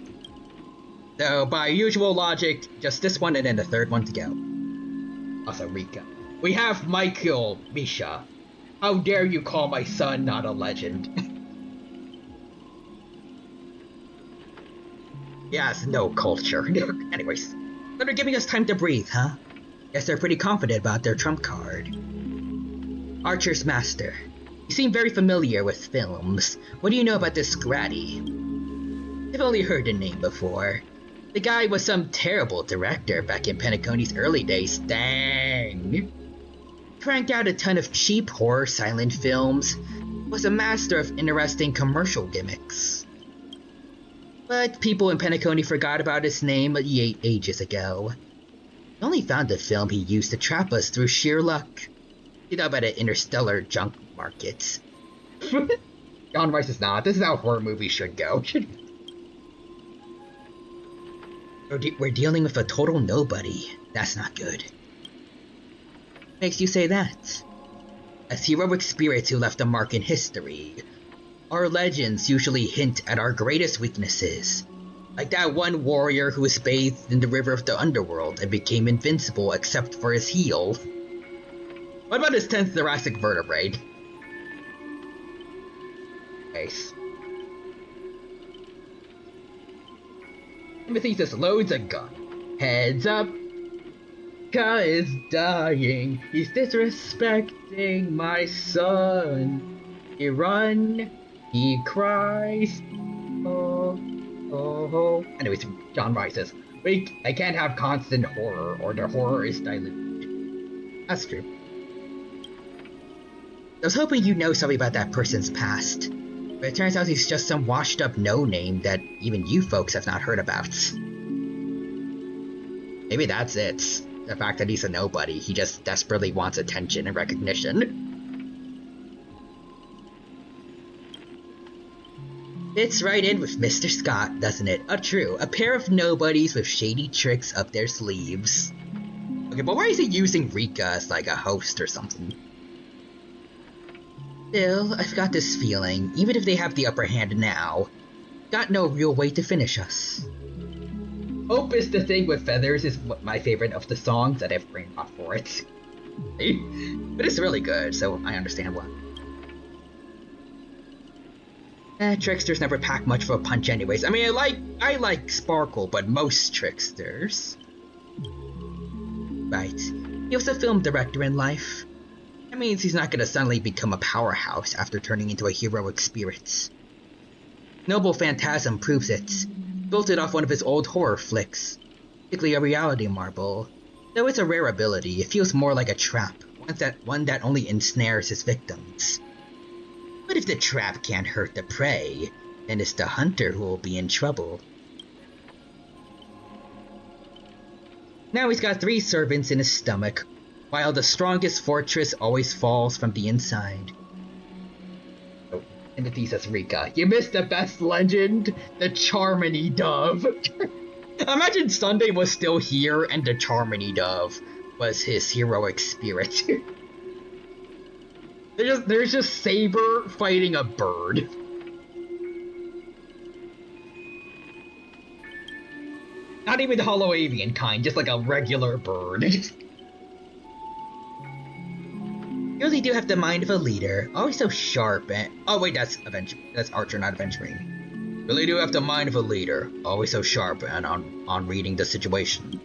So, by usual logic, just this one and then the third one to go. Also, Rika. We have Michael Misha. How dare you call my son not a legend? Yes, no culture. Anyways, so they're giving us time to breathe, huh? Guess they're pretty confident about their trump card. Archer's Master. You seem very familiar with films. What do you know about this Grady? I've only heard the name before. The guy was some terrible director back in Penacony's early days. Dang! Cranked out a ton of cheap horror silent films. Was a master of interesting commercial gimmicks. But people in Penacony forgot about his name ages ago. I only found the film he used to trap us through sheer luck. You know about an interstellar junk market. John Rice is not. This is how horror movies should go. We're dealing with a total nobody. That's not good. Makes you say that? As heroic spirits who left a mark in history, our legends usually hint at our greatest weaknesses. Like that one warrior who was bathed in the river of the underworld and became invincible except for his heel. What about his 10th thoracic vertebrae? Nice. Timothy just loads a gun. Heads up. Ka is dying. He's disrespecting my son. He run. He cries. Oh, oh, oh. Anyways, John rises. Wait, I can't have constant horror, or the horror is diluted. That's true. I was hoping you know something about that person's past, but it turns out he's just some washed up no-name that even you folks have not heard about. Maybe that's it. The fact that he's a nobody, he just desperately wants attention and recognition. Fits right in with Mr. Scott, doesn't it? True. A pair of nobodies with shady tricks up their sleeves. Okay, but why is he using Rika as like a host or something? Still, I've got this feeling, even if they have the upper hand now, got no real way to finish us. Hope is the thing with feathers is my favorite of the songs that I've brain rot for it. But it's really good, so I understand why. Tricksters never pack much for a punch anyways. I mean, I like Sparkle, but most tricksters. Right. He was a film director in life. That means he's not gonna suddenly become a powerhouse after turning into a heroic spirit. Noble Phantasm proves it. Built it off one of his old horror flicks. Particularly a reality marble. Though it's a rare ability, it feels more like a trap, one that only ensnares his victims. But if the trap can't hurt the prey, then it's the hunter who will be in trouble. Now he's got 3 servants in his stomach, while the strongest fortress always falls from the inside. Oh, Timothy says, Rika, you missed the best legend, the Charmony Dove. Imagine Sunday was still here and the Charmony Dove was his heroic spirit. There's just Saber fighting a bird. Not even the hollow avian kind, just like a regular bird. You really do have the mind of a leader. Always so sharp and... Oh wait, that's Archer, not Aventuring. Really do have the mind of a leader. Always so sharp and on reading the situation.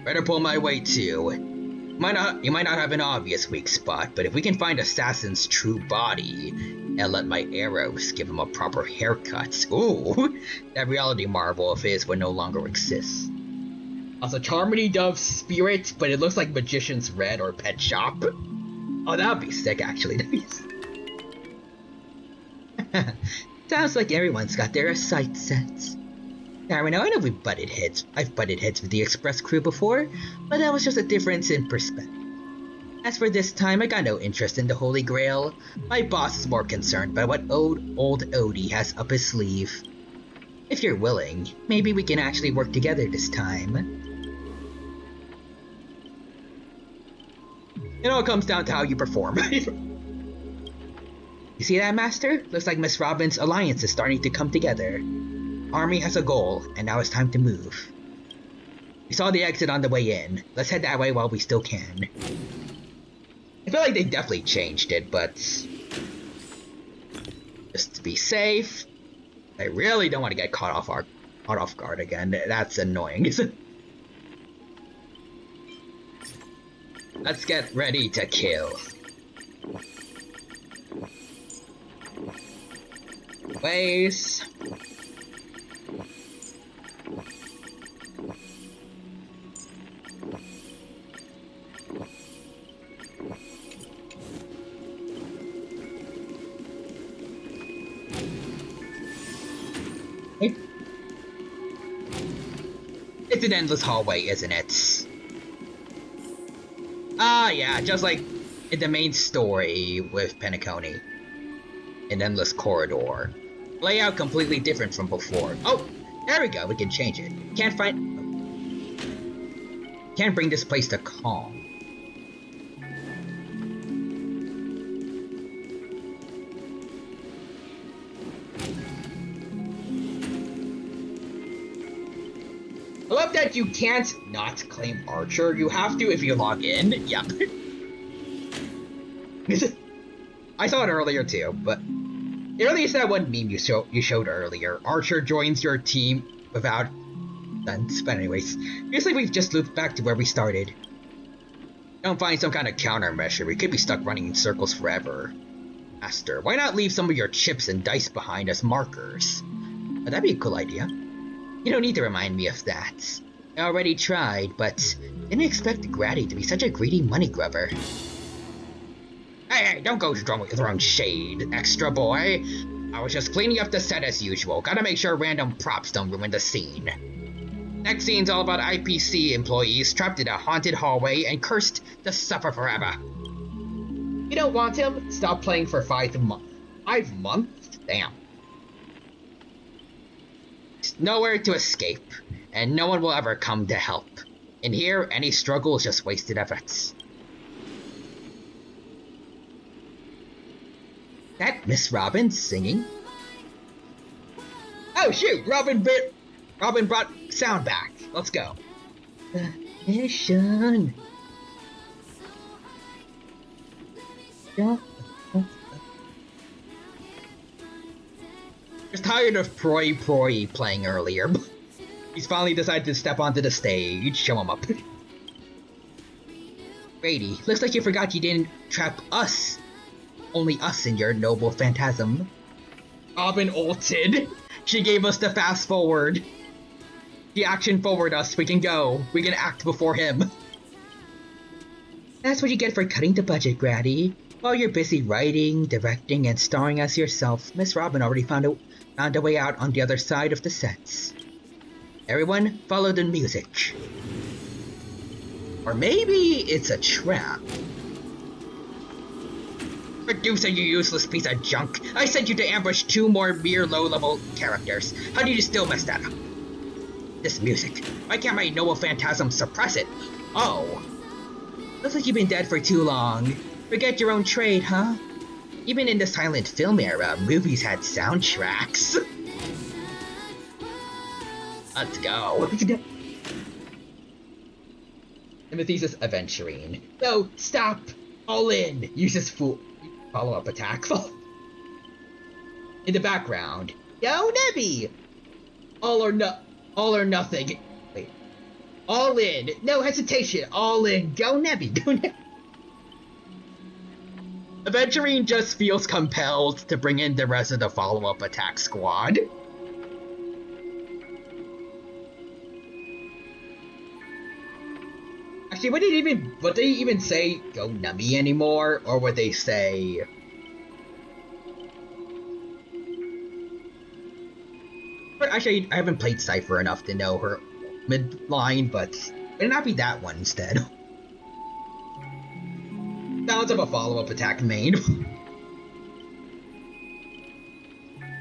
Better pull my weight too. You might not have an obvious weak spot, but if we can find Assassin's true body and let my arrows give him a proper haircut, ooh, that reality marvel of his would no longer exist. Also, Charmony Dove's spirit, but it looks like Magician's Red or Pet Shop. Oh, that would be sick, actually. Sounds like everyone's got their sights set. Now, I know we've butted heads. I've butted heads with the Express crew before, but that was just a difference in perspective. As for this time, I got no interest in the Holy Grail. My boss is more concerned by what old Odie has up his sleeve. If you're willing, maybe we can actually work together this time. It all comes down to how you perform. You see that, Master? Looks like Miss Robin's alliance is starting to come together. Army has a goal, and now it's time to move. We saw the exit on the way in. Let's head that way while we still can. I feel like they definitely changed it, but just to be safe, I really don't want to get caught off guard again. That's annoying. Let's get ready to kill. Ways. It's an endless hallway, isn't it? Ah, yeah, just like in the main story with Penacony. An endless corridor. Layout completely different from before. Oh, there we go, we can change it. Can't bring this place to calm. I love that you can't not claim Archer. You have to if you log in. Yep. I saw it earlier too, but earlier is that one meme you showed earlier. Archer joins your team without sense. But anyways, feels like we've just looped back to where we started. Don't find some kind of countermeasure. We could be stuck running in circles forever. Master, why not leave some of your chips and dice behind as markers? That'd be a cool idea. You don't need to remind me of that. I already tried, but didn't expect Grady to be such a greedy money grubber. Hey, don't go throwing shade, extra boy. I was just cleaning up the set as usual. Gotta make sure random props don't ruin the scene. Next scene's all about IPC employees trapped in a haunted hallway and cursed to suffer forever. You don't want him? Stop playing for 5 months. 5 months? Damn. Nowhere to escape, and no one will ever come to help. In here, any struggle is just wasted efforts. That Miss Robin singing? Oh shoot, Robin brought sound back. Let's go. Mission. Just tired of Proy playing earlier. He's finally decided to step onto the stage. Show him up. Grady, looks like you forgot you didn't trap us. Only us in your noble phantasm. Robin ulted. She gave us the fast forward. She action forward us. We can go. We can act before him. That's what you get for cutting the budget, Grady. While you're busy writing, directing, and starring as yourself, Miss Robin already found a way out on the other side of the sets. Everyone, follow the music. Or maybe it's a trap. Producer, you useless piece of junk. I sent you to ambush 2 more mere low-level characters. How did you still mess that up? This music. Why can't my noble phantasm suppress it? Oh. Looks like you've been dead for too long. Forget your own trade, huh? Even in the silent film era, movies had soundtracks. Let's go. Timothy's is Aventurine. No, stop! All in! Use this follow-up attack. In the background. Yo, Nebby! All or nothing. Wait. All in. No hesitation. All in. Go Nebby. Go Nebby. Aventurine just feels compelled to bring in the rest of the follow-up attack squad. Actually, would they even say go Nummy anymore? Or would they say... Actually, I haven't played Cypher enough to know her mid-line, but would it not be that one instead? Sounds of a follow-up attack main. I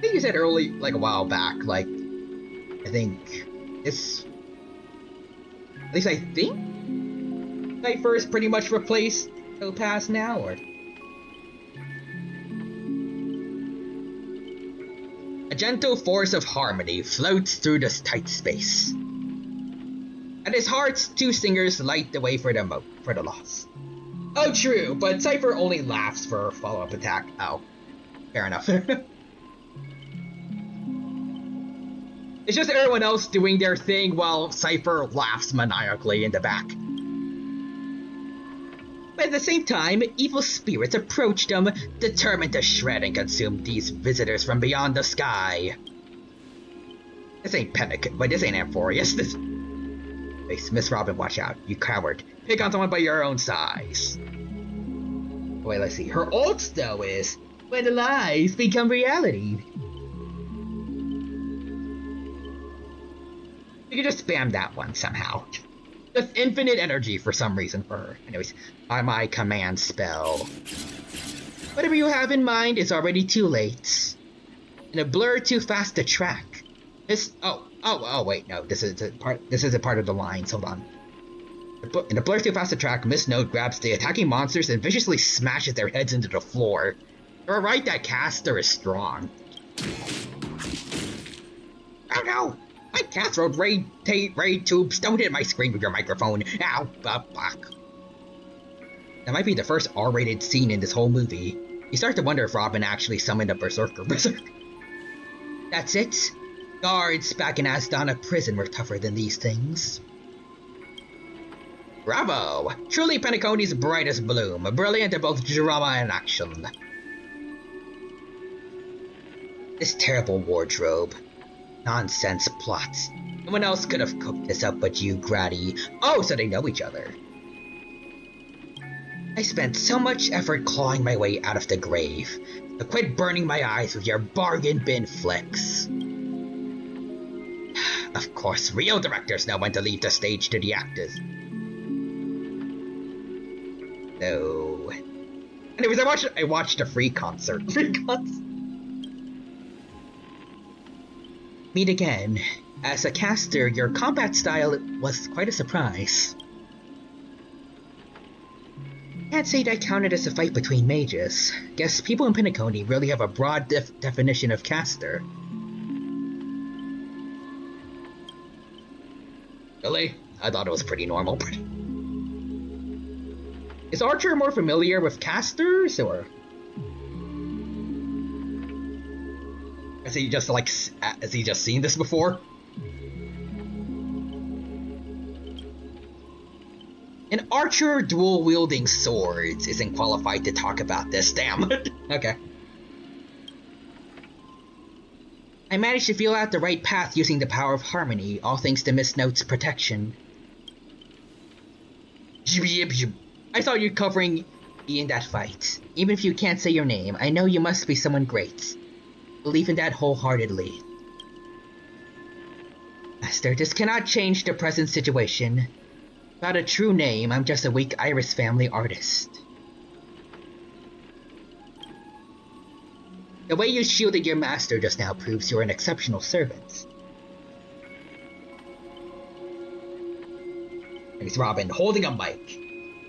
think you said early, like a while back, like, I think it's... At least I think Cypher is pretty much replaced Topaz now, or... A gentle force of harmony floats through this tight space. At his heart, two singers light the way for the loss. Oh, true, but Cypher only laughs for a follow-up attack. Oh, fair enough. It's just everyone else doing their thing while Cypher laughs maniacally in the back. But at the same time, evil spirits approach them, determined to shred and consume these visitors from beyond the sky. This ain't this ain't Amphorius. This... Wait, Miss Robin, watch out, you coward. Pick on someone by your own size. Wait, let's see. Her ult, though, is when the lies become reality. You can just spam that one somehow. Just infinite energy for some reason for her. Anyways, by my command spell. Whatever you have in mind is already too late. In a blur too fast to track. Wait, no, this is a part of the lines, hold on. In a blur too fast to track, Miss Note grabs the attacking monsters and viciously smashes their heads into the floor. You're right that caster is strong. Oh no! My cat throwed raid tubes. Don't hit my screen with your microphone. Ow, fuck. That might be the first R-rated scene in this whole movie. You start to wonder if Robin actually summoned a berserker. That's it. Guards back in Asdana prison were tougher than these things. Bravo! Truly Penacony's brightest bloom. Brilliant in both drama and action. This terrible wardrobe. Nonsense plots. No one else could have cooked this up but you, Grady. Oh, so they know each other. I spent so much effort clawing my way out of the grave. So quit burning my eyes with your bargain bin flicks. Of course, real directors know when to leave the stage to the actors. No. Anyways, I watched a free concert. Meet again. As a caster, your combat style was quite a surprise. Can't say that counted as a fight between mages. Guess people in Penacony really have a broad definition of caster. Really? I thought it was pretty normal. Is Archer more familiar with casters, or... Has he just seen this before? An archer dual-wielding swords isn't qualified to talk about this, damn. Okay. I managed to feel out the right path using the power of harmony, all thanks to Miss Note's protection. I saw you covering me in that fight. Even if you can't say your name, I know you must be someone great. Believe in that wholeheartedly. Master, this cannot change the present situation. Without a true name, I'm just a weak Iris family artist. The way you shielded your master just now proves you're an exceptional servant. It's Robin holding a mic.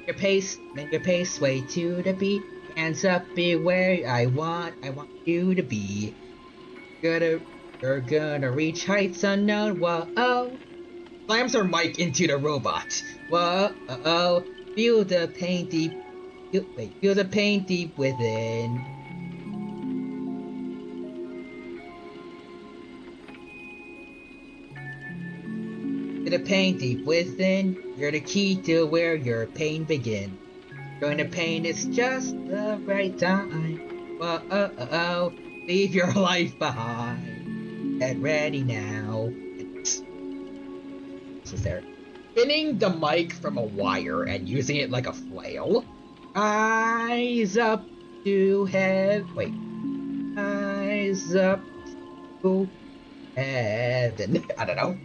Make your pace, sway to the beat. Hands up, be where I want you to be. You're gonna reach heights unknown. Whoa. Slams her mic into the robot. Whoa. Feel the pain deep. Feel the pain deep within. the pain deep within. You're the key to where your pain begins. Join the pain, it's just the right time. Whoa, leave your life behind. Get ready now. This is there. Spinning the mic from a wire and using it like a flail. Eyes up to heaven. Wait. Eyes up to heaven. I don't know.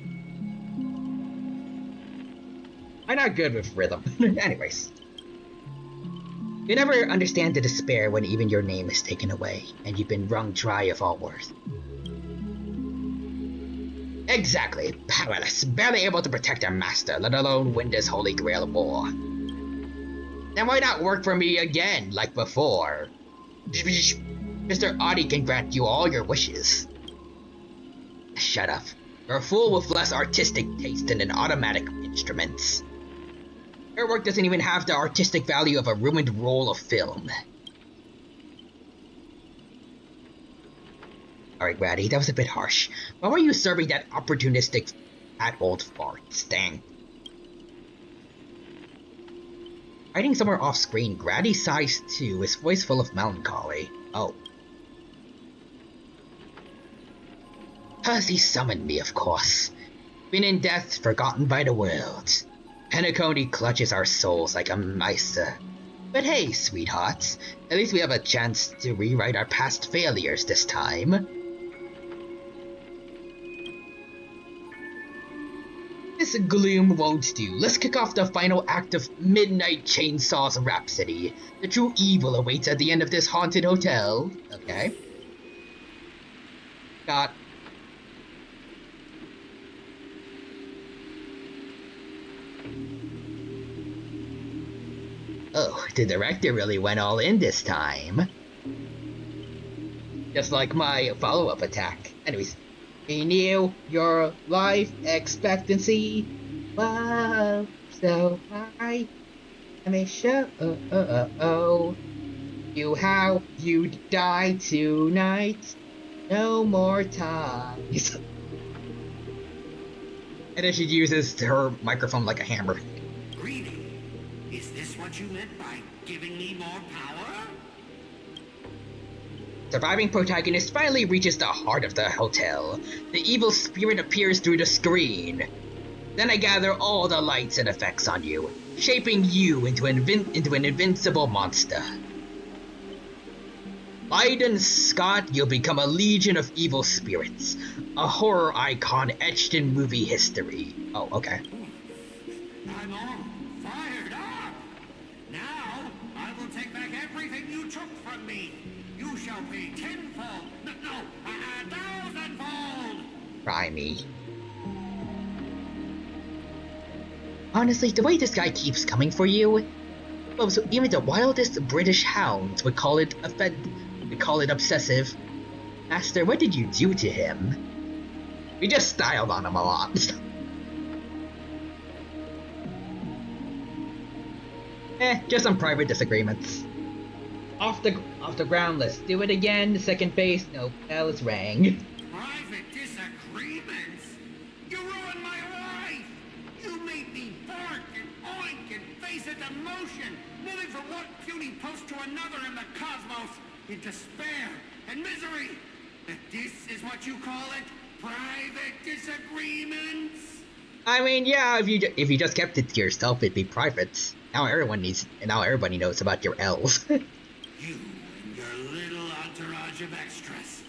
I'm not good with rhythm. Anyways. You never understand the despair when even your name is taken away, and you've been wrung dry of all worth. Exactly, powerless, barely able to protect our master, let alone win this Holy Grail war. Then why not work for me again, like before? Mr. Audie can grant you all your wishes. Shut up. You're a fool with less artistic taste than an automatic instruments. Your work doesn't even have the artistic value of a ruined roll of film. Alright, Grady, that was a bit harsh. Why were you serving that opportunistic fat old fart stank? Hiding somewhere off screen, Grady sighs too, his voice full of melancholy. Oh. 'Cause he summoned me, of course. Been in death, forgotten by the world. Penacony clutches our souls like a miser. But hey, sweethearts, at least we have a chance to rewrite our past failures this time. This gloom won't do. Let's kick off the final act of Midnight Chainsaw's Rhapsody. The true evil awaits at the end of this haunted hotel. Okay. Got... Oh, the director really went all in this time. Just like my follow-up attack. Anyways, renew your life expectancy. Whoa, so high. Let me show you how you'd die tonight. No more ties. And then she uses her microphone like a hammer. Is this what you meant by giving me more power? Surviving protagonist finally reaches the heart of the hotel. The evil spirit appears through the screen. Then I gather all the lights and effects on you, shaping you into an invincible monster. Biden Scott, you'll become a legion of evil spirits, a horror icon etched in movie history. Oh, okay. I'm all fired up! Now, I will take back everything you took from me. You shall pay tenfold, no, 1,000-fold! Try me. Honestly, the way this guy keeps coming for you, well, so even the wildest British hounds would call it obsessive. Master, what did you do to him? We just styled on him a lot. Just some private disagreements. Off the ground, let's do it again. Second base, no bells rang. Private disagreements? You ruined my life! You made me bark and oink and face into motion, moving from one puny post to another in the cosmos, in despair and misery. And this is what you call it? Private disagreements? I mean, yeah, if you just kept it to yourself, it'd be private. Now everybody knows about your L's. You and your little entourage of extras.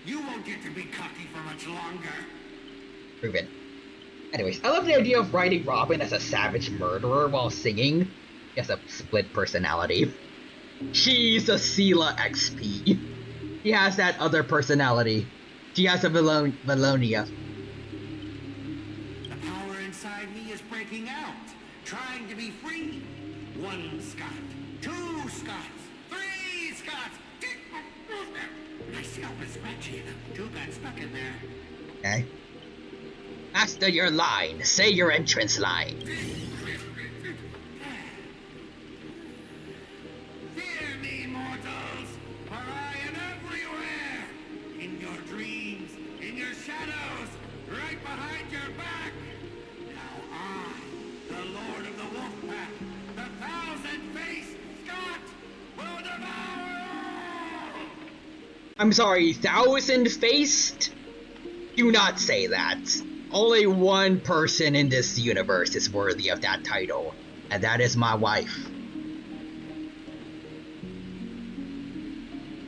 You won't get to be cocky for much longer. Proven. Anyways, I love the idea of writing Robin as a savage murderer while singing. He has a split personality. She's a Sela XP. He has that other personality. She has a Melonia. The power inside me is breaking out, trying to be free. 1 Scott, 2 Scots, 3 Scots. My scalp is scratchy. 2 got stuck in there. Okay. Master your line. Say your entrance line. Fear me, mortals, for I am everywhere. In your dreams, in your shadows, right behind your back. Now The Lord of the Wolf Pack, the thousand-faced Scott, will devour all! I'm sorry, thousand-faced? Do not say that. Only one person in this universe is worthy of that title, and that is my wife.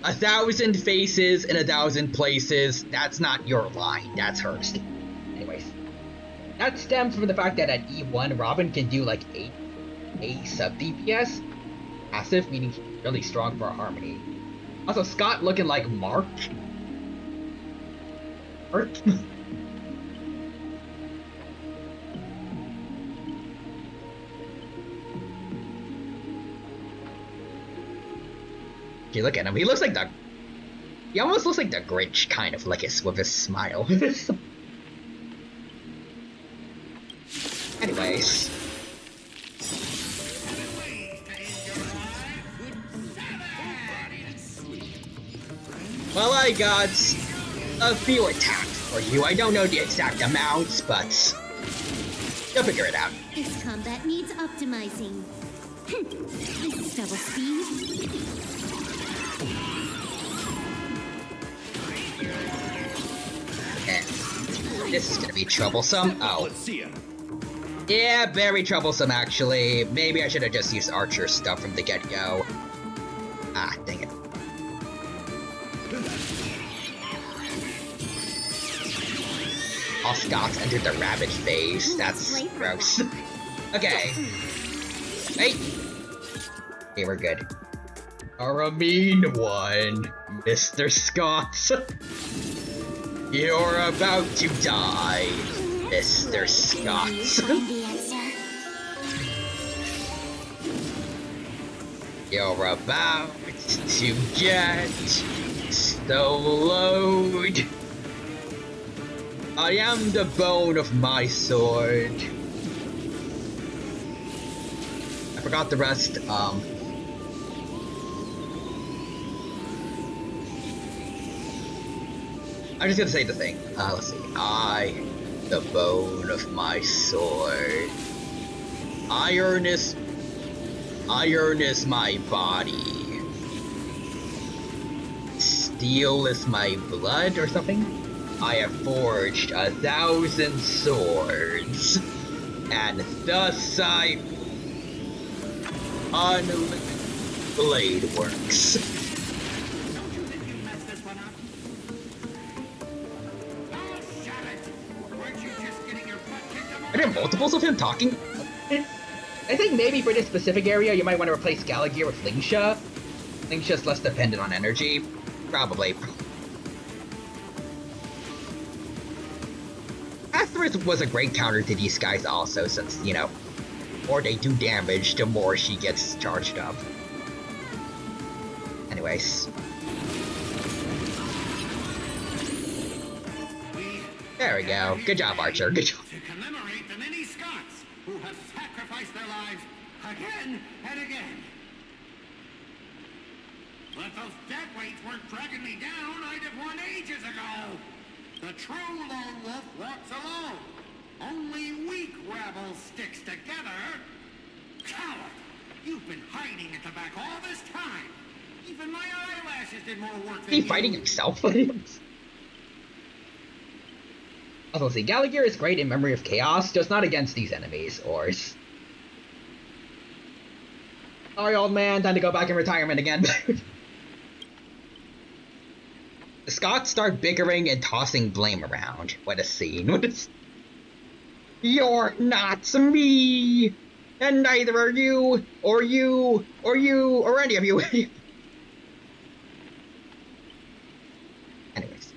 1,000 faces in 1,000 places, that's not your line, that's hers. Anyways, that stems from the fact that at E1, Robin can do like 8 sub DPS. Passive, meaning really strong for a harmony. Also, Scott looking like Mark. You look at him, he looks like the... He almost looks like the Grinch, kind of, like his, with his smile. Anyways. Well, I got a few attacks for you. I don't know the exact amounts, but you'll figure it out. This combat needs optimizing. This is double speed. This is gonna be troublesome. Oh. Yeah, very troublesome actually. Maybe I should have just used Archer's stuff from the get-go. Ah, dang it. All Scots entered the rabbit phase. That's gross. Okay. Hey! Okay, we're good. Are a mean one, Mr. Scott. You're about to die, Mr. Scott. You're about to get stowed. I am the bone of my sword. I forgot the rest, I'm just gonna say the thing. Let's see. I, the bone of my sword. Iron is my body. Steel is my blood, or something? I have forged 1,000 swords, and thus I unlimited blade works. Are there multiples of him talking? I think maybe for this specific area, you might want to replace Gallagher with Lingsha. Lingsha's less dependent on energy. Probably. Asterix was a great counter to these guys also, since, you know, the more they do damage, the more she gets charged up. Anyways. There we go. Good job, Archer. Good job. To commemorate the many Scots who have sacrificed their lives again and again. If those deadweights weren't dragging me down, I'd have won ages ago. The true lone wolf walks alone. Only weak rabble sticks together. Coward! You've been hiding at the back all this time. Even my eyelashes did more work than Is he fighting himself? Also, see, Gallagher is great in Memory of Chaos, just not against these enemies, or... Sorry, old man, time to go back in retirement again. The Scots start bickering and tossing blame around. What a scene. What is... You're not me! And neither are you, or you, or you, or any of you. Anyways.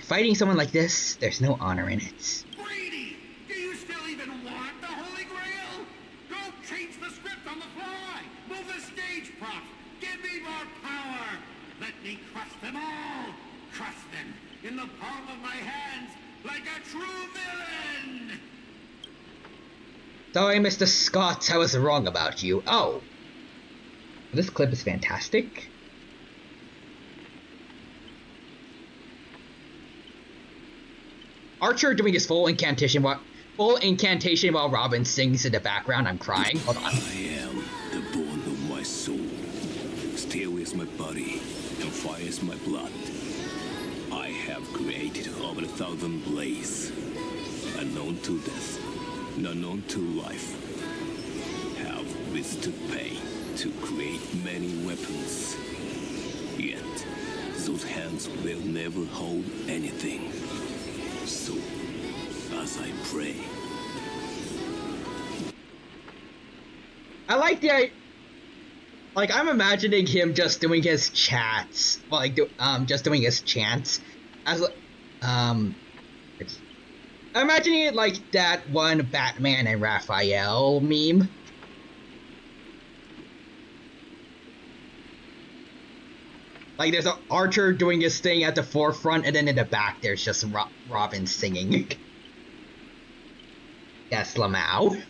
Fighting someone like this, there's no honor in it. Brady! Do you still even want the Holy Grail? Don't change the script on the fly! Move the stage props! Give me more power! Let me crush them all! Crush them in the palm of my hands like a true villain! Sorry, Mr. Scott, I was wrong about you. Oh. This clip is fantastic. Archer doing his full incantation full incantation while Robin sings in the background. I'm crying. Hold on. I am the bone of my soul. Steel is my body, and fire is my blood. I have created over 1,000 blades, unknown to death, unknown to life. Have withstood pain to create many weapons. Yet, those hands will never hold anything. So, as I pray. I like the, like, I'm imagining him just doing his chats, just doing his chants, as, I'm imagining it like that one Batman and Raphael meme. Like, there's an Archer doing his thing at the forefront, and then in the back, there's just Robin singing. Yes, Lamau.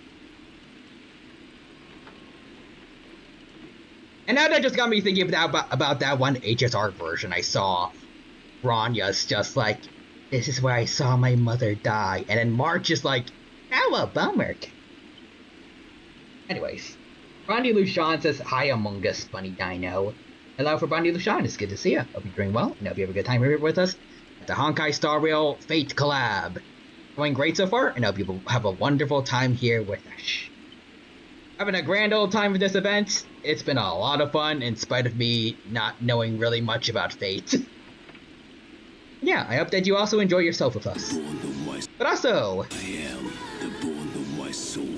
And now that just got me thinking about that one HSR version I saw. Ranya's just like, this is where I saw my mother die. And then March is like, how a bummer. Anyways, Brandy Lucian says, hi Among Us, Bunny Dino. Hello for Brandy Lucian, it's good to see you. Hope you're doing well, and hope you have a good time here with us at the Honkai Star Rail Fate collab. Going great so far, and hope you have a wonderful time here with us. Having a grand old time with this event. It's been a lot of fun, in spite of me not knowing really much about Fate. Yeah, I hope that you also enjoy yourself with us. But also, I am the bone of my soul.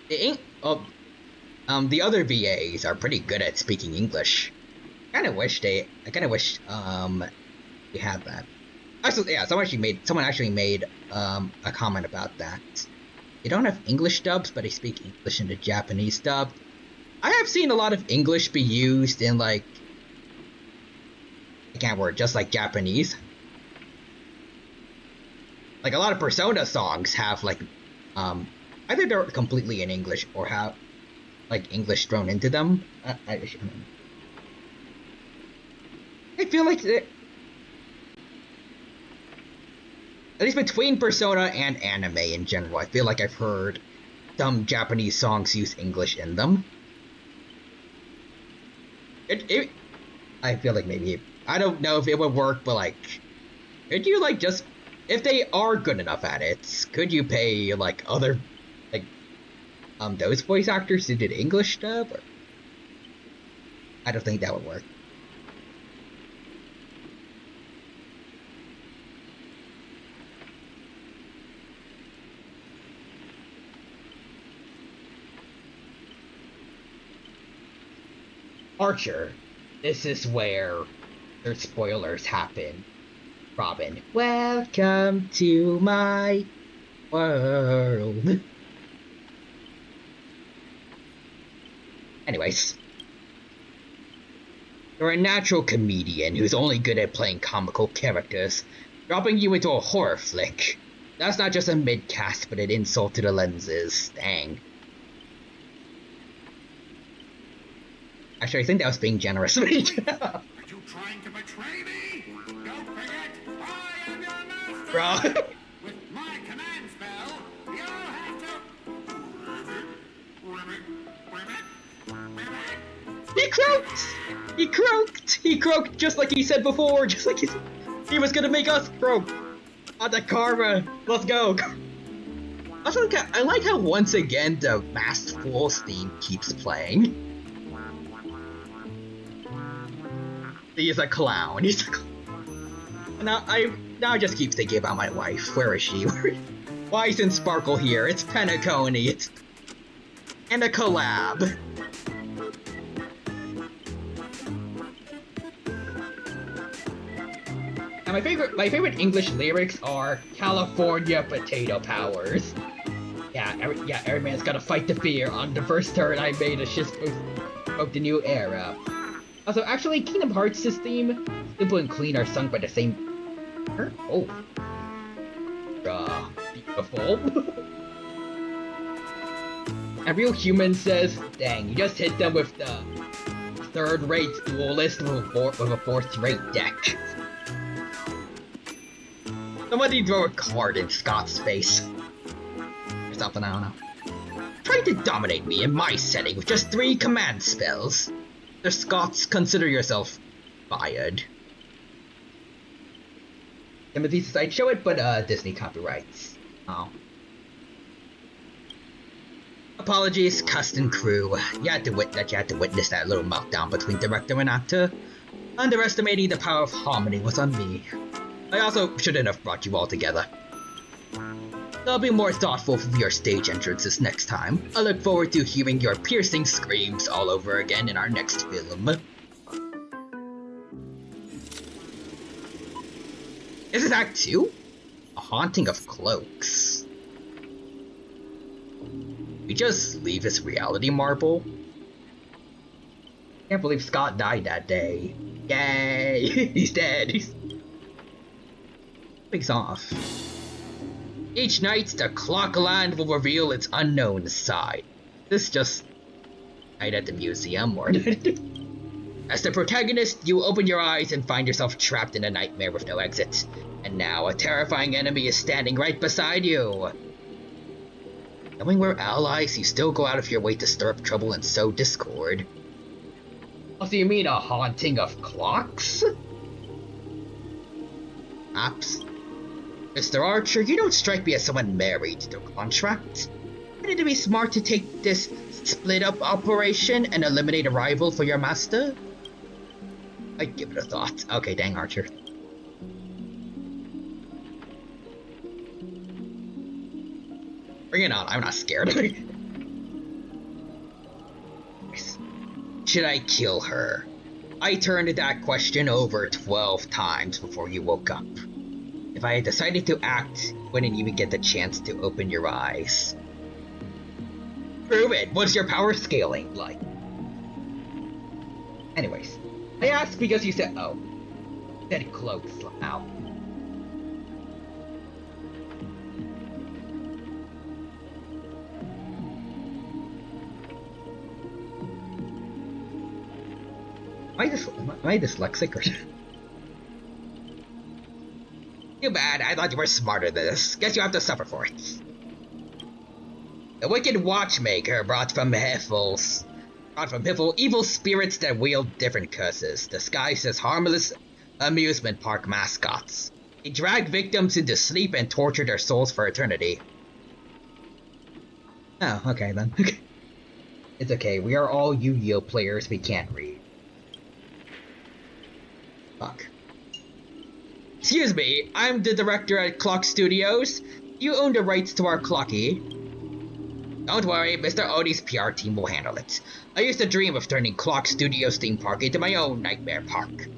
The other VAs are pretty good at speaking English. I kind of wish we had that. Actually, yeah, someone actually made a comment about that. They don't have English dubs, but they speak English in the Japanese dub. I have seen a lot of English be used in, like, I can't word, just like Japanese. Like, a lot of Persona songs have, like, either they're completely in English or have, like, English thrown into them. I feel like at least between Persona and anime in general, I feel like I've heard some Japanese songs use English in them. I feel like maybe, I don't know if it would work, but like, could you like just, if they are good enough at it, could you pay like other, like, those voice actors who did English dub? Or, I don't think that would work. Archer, this is where their spoilers happen. Robin, welcome to my world. Anyways, you're a natural comedian who's only good at playing comical characters, dropping you into a horror flick. That's not just a mid-cast, but an insult to the lenses. Dang. Actually, I think that was being generous. Are you trying to betray me? Don't forget, I am your master! Bro. With my command spell, you'll have to... He croaked! He croaked! He croaked just like he said before, just like he was gonna make us croak! On the karma! Let's go! Also, I like how once again the Masked Fool's theme keeps playing. He's a clown. He's a clown. Now I just keep thinking about my wife. Where is she? Why isn't Sparkle here? It's Penacony. It's and a collab. Now my favorite English lyrics are California potato powers. Yeah, every man's gotta fight the fear. On the first turn I made a shift of the new era. Also, actually, Kingdom Hearts' theme, Simple and Clean, are sung by the same... Oh. Beautiful. A real human says, dang, you just hit them with the third-rate duelist with a fourth-rate deck. Somebody throw a card in Scott's face. something, I don't know. Trying to dominate me in my setting with just 3 command spells. The Scots, consider yourself fired. Timothy says I'd show it, but Disney copyrights. Oh. Apologies, cast and crew. You had to witness that little meltdown between director and actor. Underestimating the power of harmony was on me. I also shouldn't have brought you all together. I'll be more thoughtful for your stage entrances next time. I look forward to hearing your piercing screams all over again in our next film. This is Act 2? A Haunting of Cloaks. We just leave his reality marble? Can't believe Scott died that day. Yay! He's dead. He's off. Each night, the Clockland will reveal its unknown side. This just night at the museum, or as the protagonist, you open your eyes and find yourself trapped in a nightmare with no exit. And now a terrifying enemy is standing right beside you. Knowing we're allies, you still go out of your way to stir up trouble and sow discord. Oh, so you mean a haunting of clocks? Perhaps. Mr. Archer, you don't strike me as someone married to a contract. Wouldn't it be smart to take this split-up operation and eliminate a rival for your master? I'd give it a thought. Okay, dang, Archer. Bring it on, I'm not scared. Should I kill her? I turned that question over 12 times before you woke up. If I had decided to act, you wouldn't even get the chance to open your eyes. Prove it! What's your power scaling like? Anyways, I asked because you said, oh. Said cloaks. Ow. Am I dyslexic or Too bad, I thought you were smarter than this. Guess you have to suffer for it. The wicked watchmaker brought from Hiffle evil spirits that wield different curses, disguised as harmless amusement park mascots. They drag victims into sleep and torture their souls for eternity. Oh, okay then. It's okay, we are all Yu-Gi-Oh players, we can't read. Fuck. Excuse me, I'm the director at Clock Studios. You own the rights to our clocky. Don't worry, Mr. Odie's PR team will handle it. I used to dream of turning Clock Studios theme park into my own nightmare park.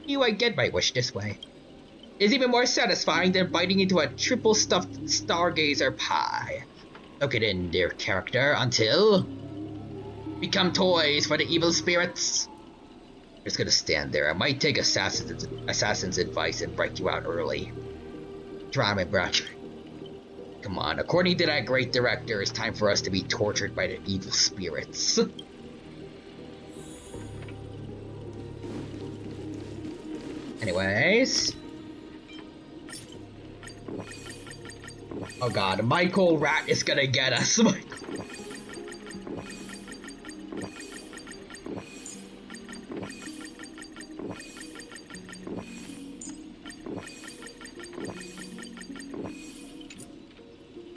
I get my wish this way. It's even more satisfying than biting into a triple stuffed stargazer pie. Soak it in, dear character, until become toys for the evil spirits. Just gonna stand there. I might take assassin's advice and break you out early. Try my brush. Come on, according to that great director, it's time for us to be tortured by the evil spirits. Anyways. Oh god, Michael Rat is gonna get us.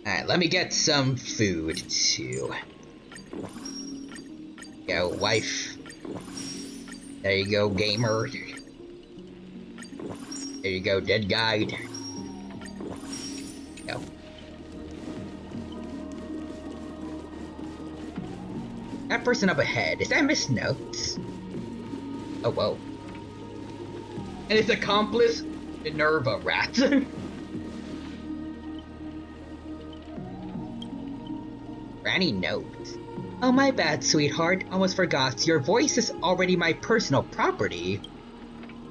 Alright, let me get some food, too. Go, wife. There you go, gamer. There you go, dead guide. Go. That person up ahead, is that Miss Notes? Oh, whoa. And its accomplice, Minerva Rat. Granny Note. Oh, my bad, sweetheart. Almost forgot. Your voice is already my personal property.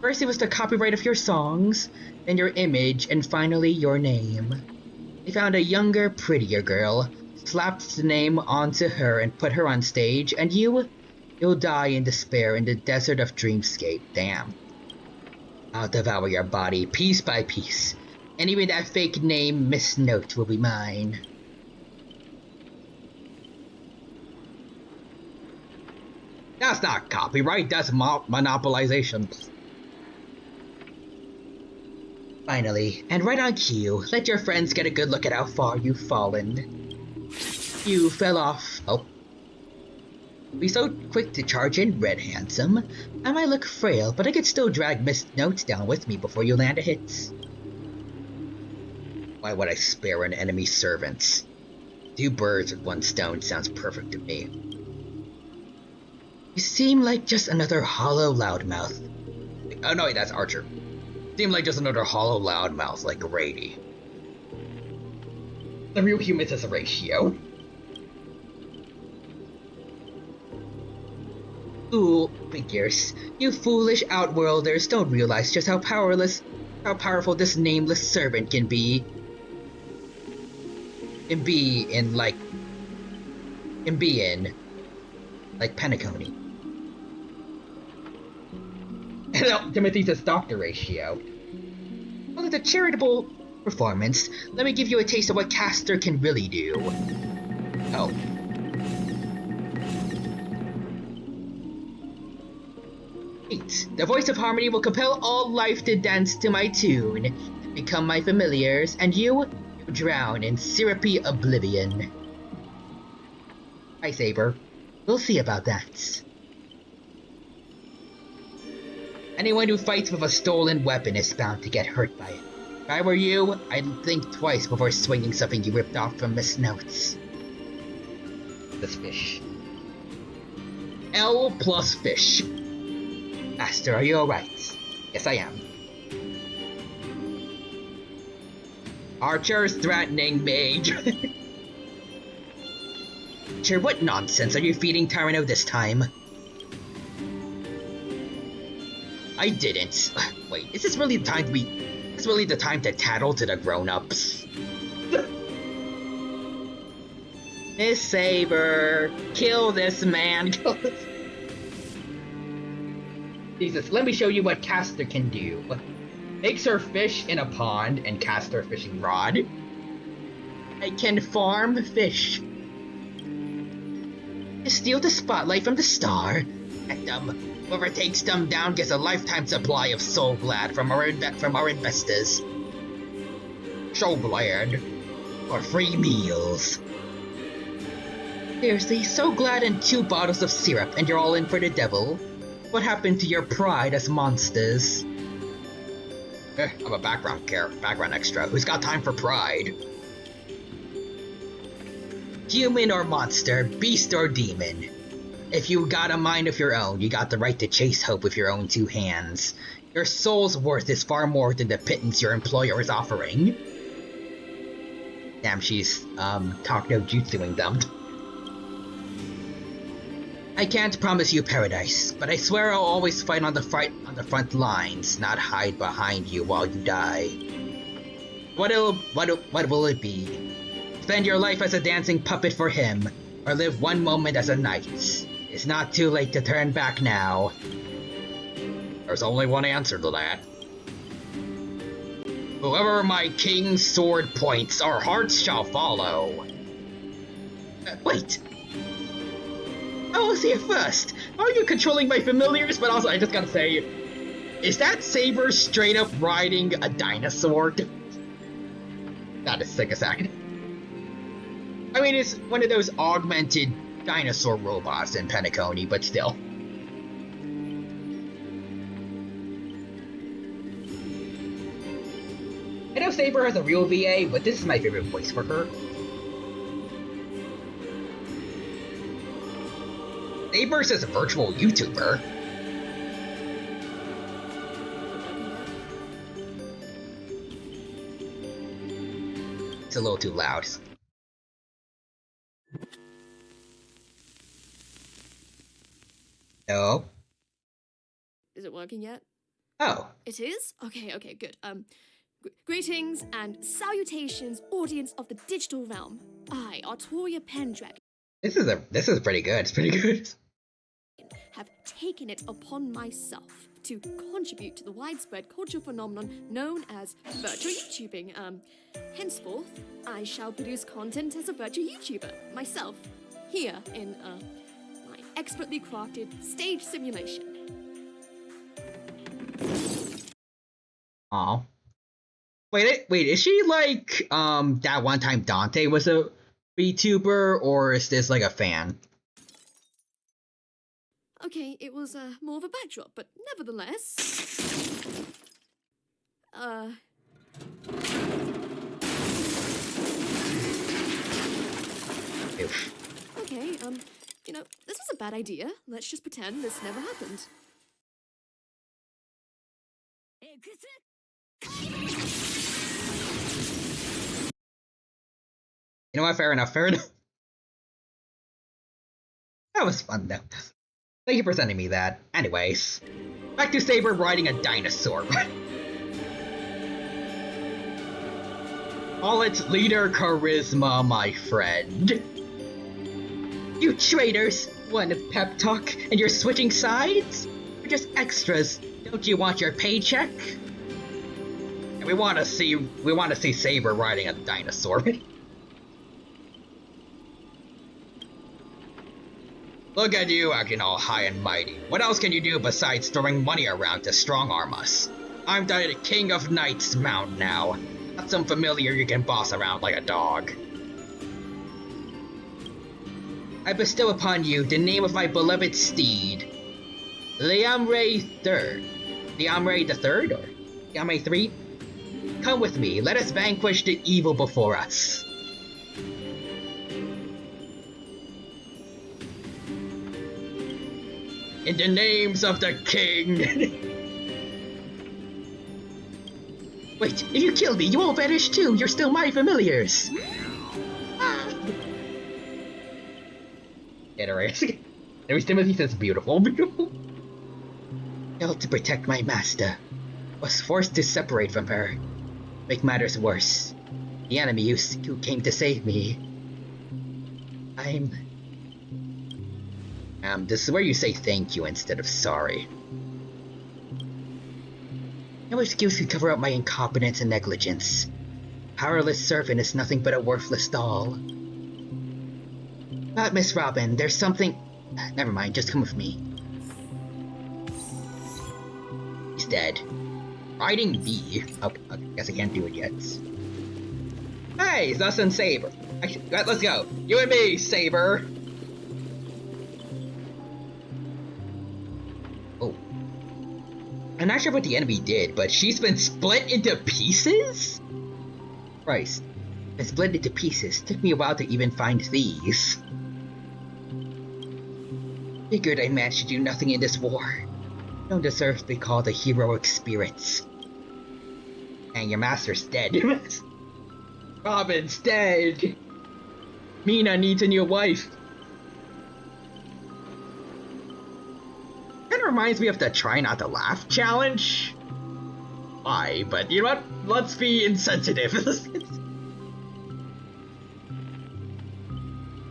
First it was the copyright of your songs, then your image, and finally your name. They found a younger, prettier girl, slapped the name onto her and put her on stage, and you'll die in despair in the desert of Dreamscape. Damn. I'll devour your body piece by piece, and even that fake name, Miss Note, will be mine. That's not copyright, that's monopolization. Finally, and right on cue, let your friends get a good look at how far you've fallen. You fell off. Oh. Be so quick to charge in, Red Handsome. I might look frail, but I could still drag missed notes down with me before you land a hit. Why would I spare an enemy's servants? 2 birds with 1 stone sounds perfect to me. You seem like just another hollow loudmouth. Oh no, that's Archer. Seem like just another hollow loudmouth like Grady. The real humans is a ratio. Fool figures. You foolish outworlders don't realize just how powerful this nameless servant can be. In Penacony. And Timothy's a doctor ratio. Well, it's a charitable performance. Let me give you a taste of what Castor can really do. Oh. The voice of harmony will compel all life to dance to my tune. Become my familiars, and you drown in syrupy oblivion. Hi, Saber. We'll see about that. Anyone who fights with a stolen weapon is bound to get hurt by it. If I were you, I'd think twice before swinging something you ripped off from Miss Notes. This fish. L plus fish. Master, are you alright? Yes, I am. Archer's threatening mage. Archer, what nonsense are you feeding Tyrano this time? I didn't. Wait, is this really the time to tattle to the grown-ups? Miss Saber, kill this man. Jesus, let me show you what Castor can do. Makes her fish in a pond and cast her fishing rod. I can farm fish. To steal the spotlight from the star. Get them. Whoever takes them down gets a lifetime supply of Soul Glad from our investors. Soul Glad. Or free meals. Seriously, Soul Glad and 2 bottles of syrup and you're all in for the devil. What happened to your pride as monsters? I'm a background extra. Who's got time for pride? Human or monster, beast or demon. If you got a mind of your own, you got the right to chase hope with your own 2 hands. Your soul's worth is far more than the pittance your employer is offering. Damn, she's, talk no jutsuing them. I can't promise you paradise, but I swear I'll always fight on the front lines, not hide behind you while you die. What will it be? Spend your life as a dancing puppet for him, or live one moment as a knight. It's not too late to turn back now. There's only one answer to that. Whoever my king's sword points, our hearts shall follow. Wait! I was here first. How are you controlling my familiars? But also, I just gotta say, is that Saber straight up riding a dinosaur? That is sick as heck. I mean, it's one of those augmented dinosaur robots in Penacony, but still. I know Saber has a real VA, but this is my favorite voice for her. Saber's is a virtual YouTuber. It's a little too loud. No. Is it working yet? Oh. It is? Okay, good. Greetings and salutations, audience of the digital realm. I, Artoria Pendragon, This is pretty good. It's pretty good. have taken it upon myself to contribute to the widespread cultural phenomenon known as virtual YouTubing. Henceforth, I shall produce content as a virtual YouTuber myself here in my expertly crafted stage simulation. Aw. Wait, is she like, that one time Dante was a VTuber, or is this like a fan? Okay, it was more of a backdrop, but nevertheless... Oof. Okay, you know, this was a bad idea. Let's just pretend this never happened. You know what, fair enough. That was fun, though. Thank you for sending me that. Anyways, back to Saber riding a dinosaur. All its leader charisma, my friend. You traitors! Want a pep talk and you're switching sides? We're just extras. Don't you want your paycheck? And we want to see Saber riding a dinosaur. Look at you acting all high and mighty. What else can you do besides throwing money around to strong-arm us? I'm the King of Knights Mount now. Not some familiar you can boss around like a dog. I bestow upon you the name of my beloved steed, Liamray III. Liamray the Third, or Liamray III? Come with me, let us vanquish the evil before us. In the names of the king. Wait, if you kill me, you won't vanish too. You're still my familiars. Every Timothy says beautiful. Held to protect my master. Was forced to separate from her. Make matters worse. The enemy who came to save me. This is where you say thank you instead of sorry. No excuse to cover up my incompetence and negligence. Powerless servant is nothing but a worthless doll. But Miss Robin, there's something... Never mind, just come with me. He's dead. Riding B. Oh, I guess I can't do it yet. Hey, it's us and Saber. Let's go. You and me, Saber. Oh. I'm not sure what the enemy did, but she's been split into pieces? Christ. Been split into pieces. Took me a while to even find these. Figured I managed to do nothing in this war. Don't deserve to be called a heroic spirit. And your master's dead. Robin's dead. Mina needs a new wife. Kinda reminds me of the try not to laugh challenge. Why? But you know what? Let's be insensitive.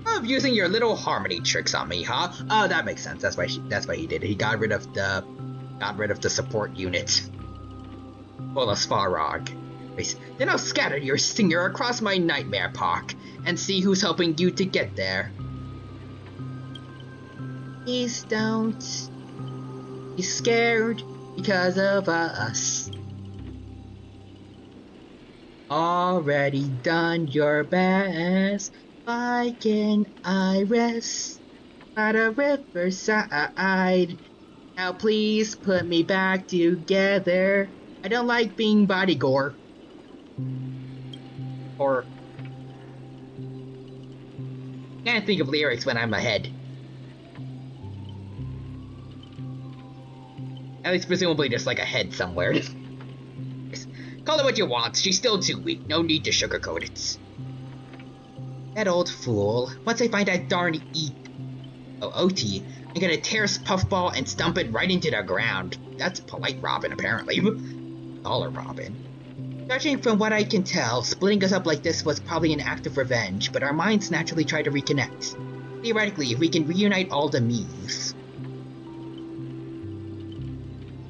Of using your little harmony tricks on me, huh? Oh, that makes sense. That's why he did it. He got rid of the support unit. Well, as Farog. Then I'll scatter your singer across my nightmare park and see who's helping you to get there. Please don't. He's scared because of us. Already done your best. Why can I rest by the riverside? Now please put me back together. I don't like being body gore. Or... can't think of lyrics when I'm ahead. At least presumably just like a head somewhere. Call it what you want, she's still too weak, no need to sugarcoat it. That old fool. Once I find that darn OT, I'm gonna tear his puffball and stump it right into the ground. That's polite Robin, apparently. Dollar Robin. Judging from what I can tell, splitting us up like this was probably an act of revenge, but our minds naturally try to reconnect. Theoretically, if we can reunite all the me's.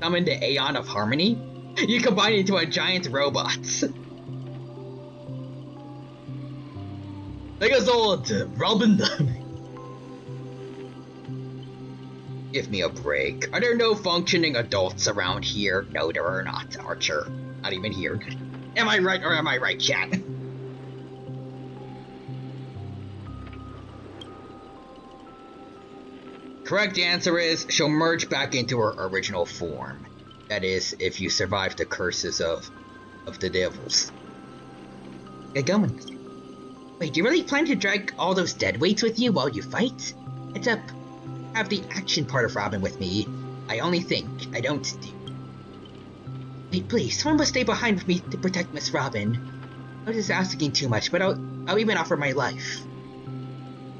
Summon the Aeon of Harmony? You combine it into a giant robot. Like us old Robin. Give me a break. Are there no functioning adults around here? No, there are not, Archer. Not even here. Am I right or am I right, chat? Correct answer is she'll merge back into her original form. That is, if you survive the curses of the devils. Get going. Wait, do you really plan to drag all those dead weights with you while you fight? It's up. Have the action part of Robin with me. I only think, I don't do. Wait, please, someone must stay behind with me to protect Miss Robin. I'm just asking too much, but I'll even offer my life.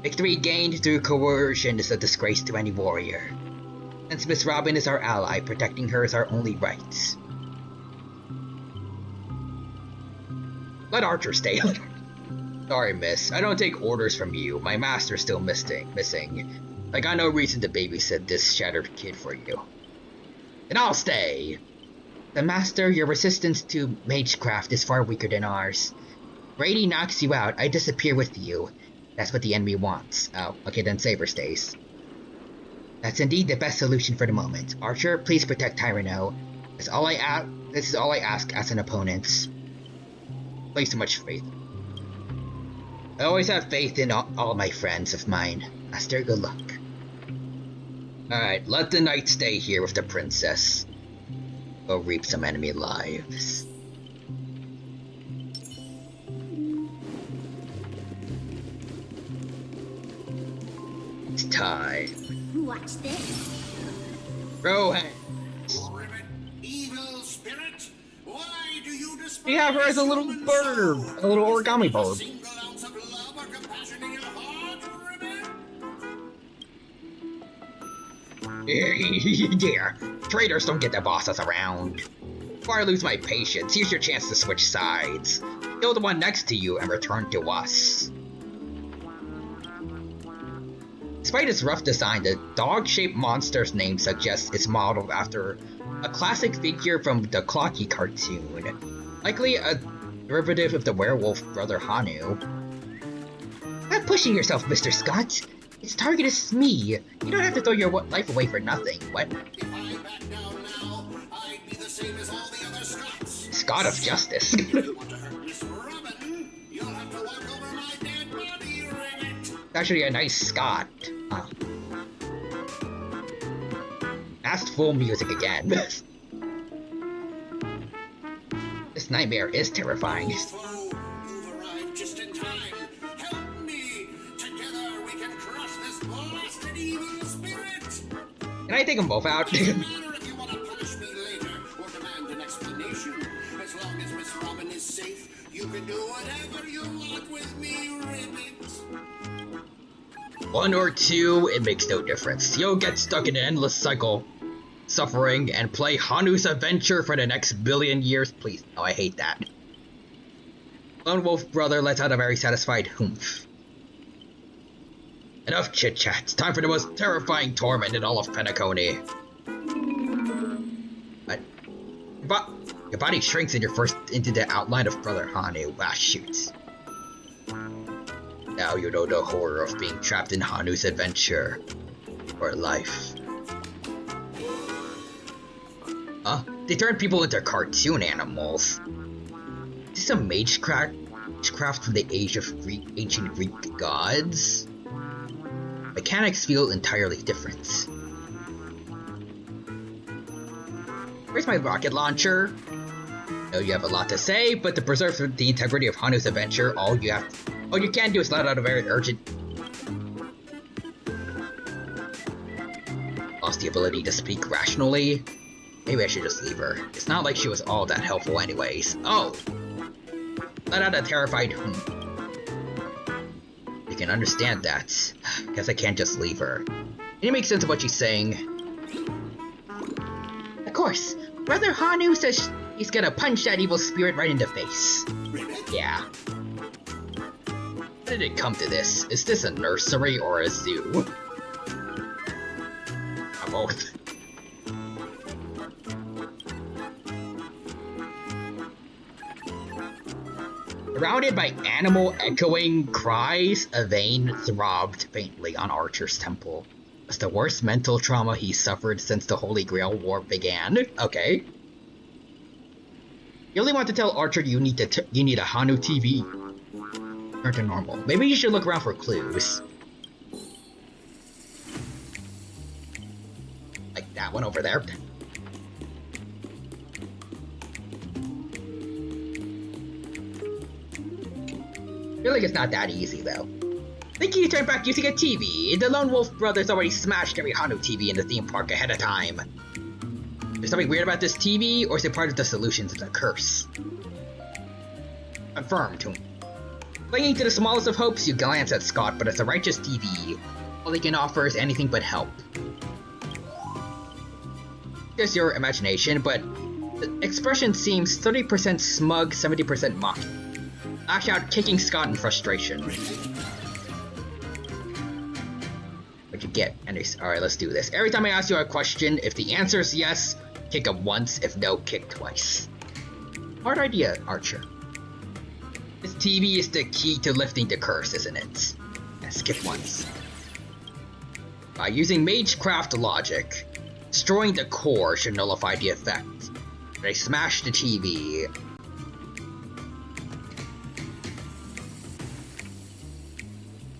Victory gained through coercion is a disgrace to any warrior. Since Miss Robin is our ally, protecting her is our only right. Let Archer stay. Sorry, miss. I don't take orders from you. My master's still missing. I got no reason to babysit this shattered kid for you. Then I'll stay. The master, your resistance to magecraft is far weaker than ours. Brady knocks you out, I disappear with you. That's what the enemy wants. Oh, okay, then Saber stays. That's indeed the best solution for the moment. Archer, please protect Tyranno. This is all I ask as an opponent. Place so much faith. I always have faith in all my friends of mine. Master, good luck. Alright, let the knight stay here with the princess. Go reap some enemy lives. It's time. Watch this. Rohan. Evil spirit, why do you despise We have her as a little bird, a little origami bird. single ounce of love or compassion in your heart, Ribbit? Yeah, traitors don't get to boss us around. Before I lose my patience, here's your chance to switch sides. Kill the one next to you and return to us. Despite its rough design, the dog-shaped monster's name suggests it's modeled after a classic figure from the Clocky cartoon, likely a derivative of the werewolf brother Hanu. Stop pushing yourself, Mr. Scott. Its target is me. You don't have to throw your life away for nothing. What? If I back down now, I'd be the same as all the other Scots. Scott of Justice. If you want to hurt Miss Robin, you'll have to walk over my dead body, Ribbit. Actually a nice Scott. Asked full music again. This nightmare is terrifying. Foe, you've arrived just in time. Help me. Together we can crush this blasted evil spirit. Can I take them both out? Doesn't matter if you want to punish me later or demand an explanation. As long as Miss Robin is safe, you can do whatever you want with me, Ribbit. One or two, it makes no difference. You'll get stuck in an endless cycle, suffering, and play Hanu's adventure for the next billion years. Please, no, I hate that. Lone Wolf Brother lets out a very satisfied humph. Enough chit-chat. Time for the most terrifying torment in all of Penacony. What? Your body shrinks and you're forced into the outline of Brother Hanu. Ah, shoot. Now you know the horror of being trapped in Hanu's adventure. For life. Huh? They turn people into cartoon animals. Is this a magecraft from the age of ancient Greek gods? Mechanics feel entirely different. Where's my rocket launcher? I know you have a lot to say, but to preserve the integrity of Hanu's adventure, all you can do is let out a very urgent... Lost the ability to speak rationally? Maybe I should just leave her. It's not like she was all that helpful anyways. Oh! Let out a terrified You can understand that. Guess I can't just leave her. Can you make sense of what she's saying? Of course. Brother Hanu says he's gonna punch that evil spirit right in the face. Yeah. How did it come to this? Is this a nursery or a zoo? Both. Surrounded by animal echoing cries, a vein throbbed faintly on Archer's temple. It's the worst mental trauma he's suffered since the Holy Grail War began. Okay. You only want to tell Archer you need a Hanu TV. Turn to normal. Maybe you should look around for clues. Like that one over there. I feel like it's not that easy though. Think you turn back using a TV. The Lone Wolf brothers already smashed every Hanu TV in the theme park ahead of time. There's something weird about this TV, or is it part of the solution to the curse? Confirmed. Clinging to the smallest of hopes, you glance at Scott, but it's a righteous TV. All he can offer is anything but help. Just your imagination, but the expression seems 30% smug, 70% mocking. Lash out, kicking Scott in frustration. What'd you get? Alright, let's do this. Every time I ask you a question, if the answer is yes, kick him once. If no, kick twice. Hard idea, Archer. This TV is the key to lifting the curse, isn't it? Yeah, skip once. By using Magecraft logic, destroying the core should nullify the effect. They smash the TV.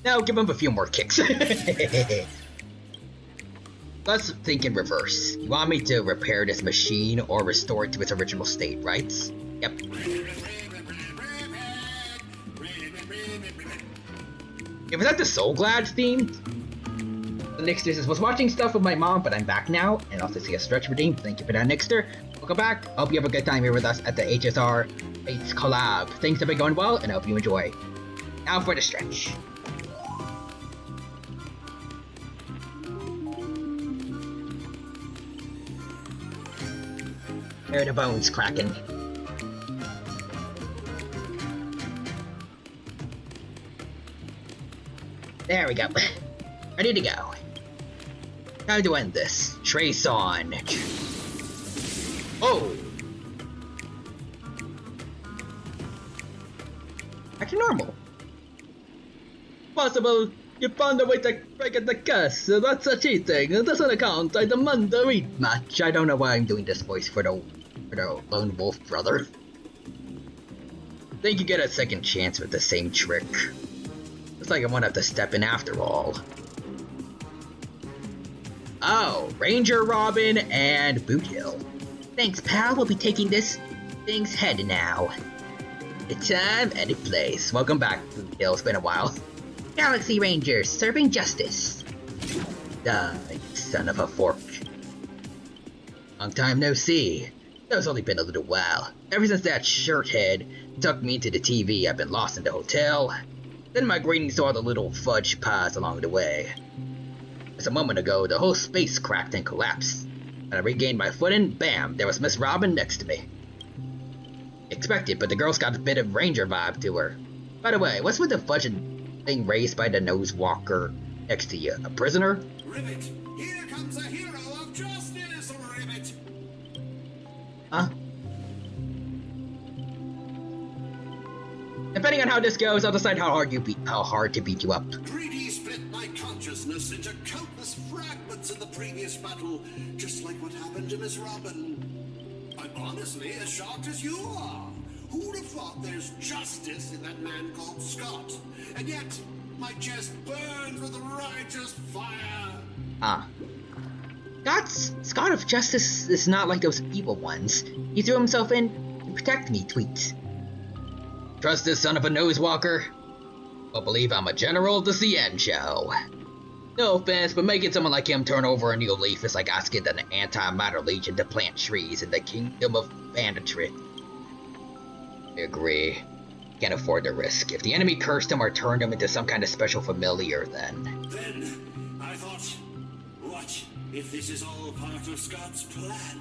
Now give him a few more kicks. Let's think in reverse. You want me to repair this machine or restore it to its original state, right? Yep. Yeah, was that the Soul Glad theme? The Nixter says, was watching stuff with my mom, but I'm back now. And also see a stretch redeem. Thank you for that, Nixter. Welcome back. Hope you have a good time here with us at the HSR 8 collab. Things have been going well, and I hope you enjoy. Now for the stretch. There are the bones cracking. There we go. Ready to go. Time to end this. Trace on. Oh! Back to normal. Possible. You found a way to break the curse. That's a cheating. It doesn't count. I demand a rematch. I don't know why I'm doing this voice for the Lone Wolf brother. Think you get a second chance with the same trick. Looks like I won't have to step in after all. Oh, Ranger Robin and Boot Hill. Thanks, pal. We'll be taking this thing's head now. The time and the place. Welcome back, Boot Hill. It's been a while. Galaxy Rangers, serving justice. Die, son of a fork. Long time no see. It's only been a little while. Ever since that shirthead tucked me into the TV, I've been lost in the hotel. Then my greetings to all the little fudge pies along the way. Just a moment ago, the whole space cracked and collapsed. When I regained my footing, bam, there was Miss Robin next to me. Expected, but the girl's got a bit of Ranger vibe to her. By the way, what's with the fudge thing raised by the nose walker next to you? A prisoner? Ribbit, here comes a hero of justice, Ribbit. Huh? Depending on how this goes, I'll decide how hard to beat you up. Greedy split my consciousness into countless fragments in the previous battle, just like what happened to Miss Robin. I'm honestly as shocked as you are. Who'd have thought there's justice in that man called Scott? And yet, my chest burns with righteous fire. Ah. Scott of Justice is not like those evil ones. He threw himself in to protect me, tweets. Trust this son of a nosewalker? Well, believe I'm a general of the CN show. No offense, but making someone like him turn over a new leaf is like asking an anti-matter legion to plant trees in the kingdom of banditry. I agree. Can't afford the risk. If the enemy cursed him or turned him into some kind of special familiar, then... Then, I thought, what if this is all part of Scott's plan?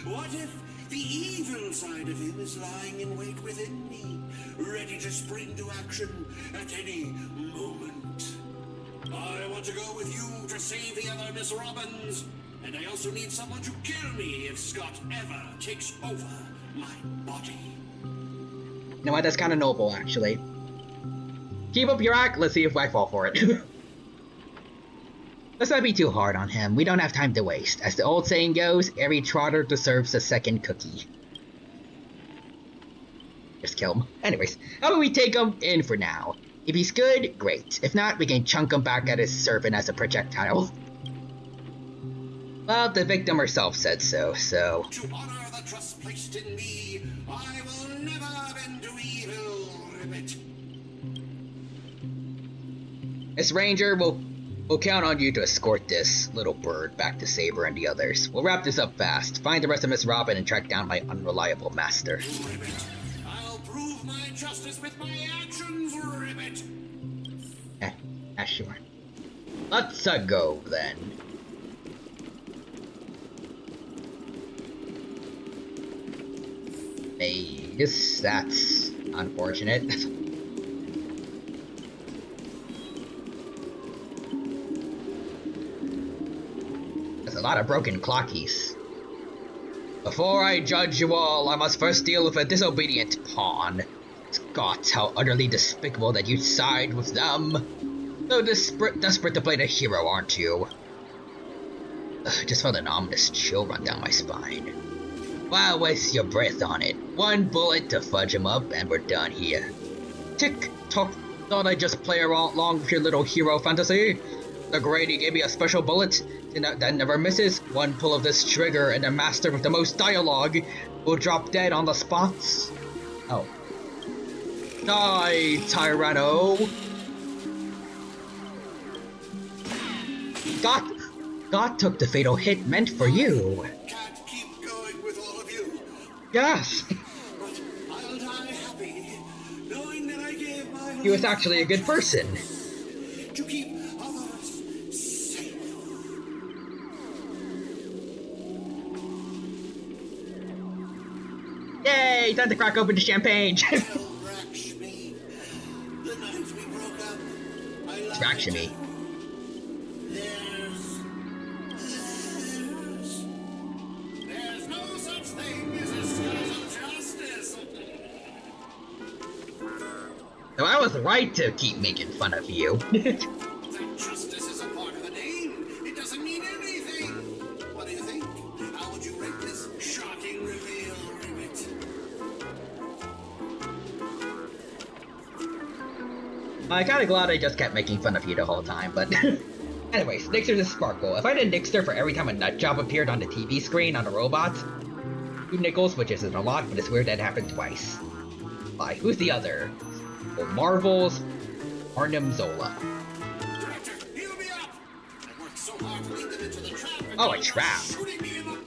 What if the evil side of him is lying in wait within me, ready to spring to action at any moment? I want to go with you to save the other Miss Robins, and I also need someone to kill me if Scott ever takes over my body. You know what, that's kind of noble, actually. Keep up your act, let's see if I fall for it. Let's not be too hard on him. We don't have time to waste. As the old saying goes, every trotter deserves a second cookie. Just kill him. Anyways, how about we take him in for now? If he's good, great. If not, we can chunk him back at his servant as a projectile. Well, the victim herself said so, so... To honor the trust placed in me, I will never bend to evil, Ribbit. Miss Ranger, we'll count on you to escort this little bird back to Saber and the others. We'll wrap this up fast, find the rest of Miss Robin, and track down my unreliable master. Ribbit, I'll prove my justice with my actions, Ribbit. Sure. Let's go, then. Yes, that's unfortunate. There's a lot of broken clockies. Before I judge you all, I must first deal with a disobedient pawn. Scott, how utterly despicable that you side with them. So desperate to play the hero, aren't you? Just felt an ominous chill run down my spine. Why waste your breath on it? One bullet to fudge him up, and we're done here. Tick-tock, thought I'd just play along with your little hero fantasy? The Grady gave me a special bullet that never misses. One pull of this trigger, and the master with the most dialogue will drop dead on the spots. Oh. Die, Tyranno! God took the fatal hit meant for you. Can't keep going with all of you. Yes. But I'll die happy, knowing that I gave my He was actually a good person. to keep others safe. Yay! Time to crack open the champagne. Rakshmi, the night we broke up, I lied. Rakshmi. There's no such thing as a scars of justice. So I was right to keep making fun of you. That justice is a part of the name. It doesn't mean anything. What do you think? How would you rate this shocking reveal, Ribbit? I'm kinda glad I just kept making fun of you the whole time, but... Anyways, Nixter's a sparkle. If I did Nixter for every time a nut job appeared on the TV screen on a robot, 2 nickels, which isn't a lot, but it's weird that it happened twice. Why, who's the other? Well, Marvel's Arnim Zola. Director, heal me up! I worked so hard to lead them into the trap. Oh, a trap. Shooting me in the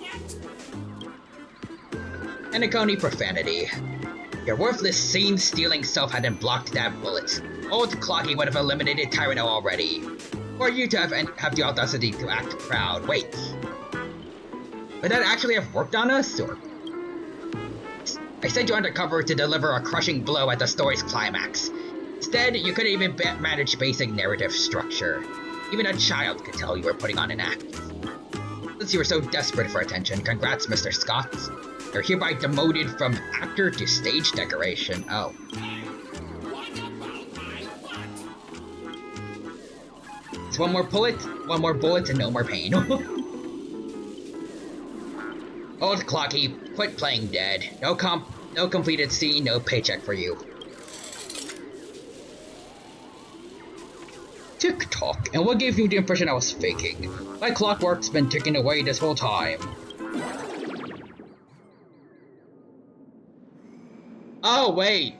butt. Penacony profanity. Your worthless, scene-stealing self hadn't blocked that bullet. Old Clocky would have eliminated Tyranno already. For you to have the audacity to act proud. Wait. Would that actually have worked on us, or... I sent you undercover to deliver a crushing blow at the story's climax. Instead, you couldn't even manage basic narrative structure. Even a child could tell you were putting on an act. Since you were so desperate for attention, congrats, Mr. Scott. You're hereby demoted from actor to stage decoration. Oh. It's one more bullet, and no more pain. Old Clocky, quit playing dead. No completed scene, no paycheck for you. Tick-tock, and what gave you the impression I was faking? My clockwork's been ticking away this whole time. Oh, wait.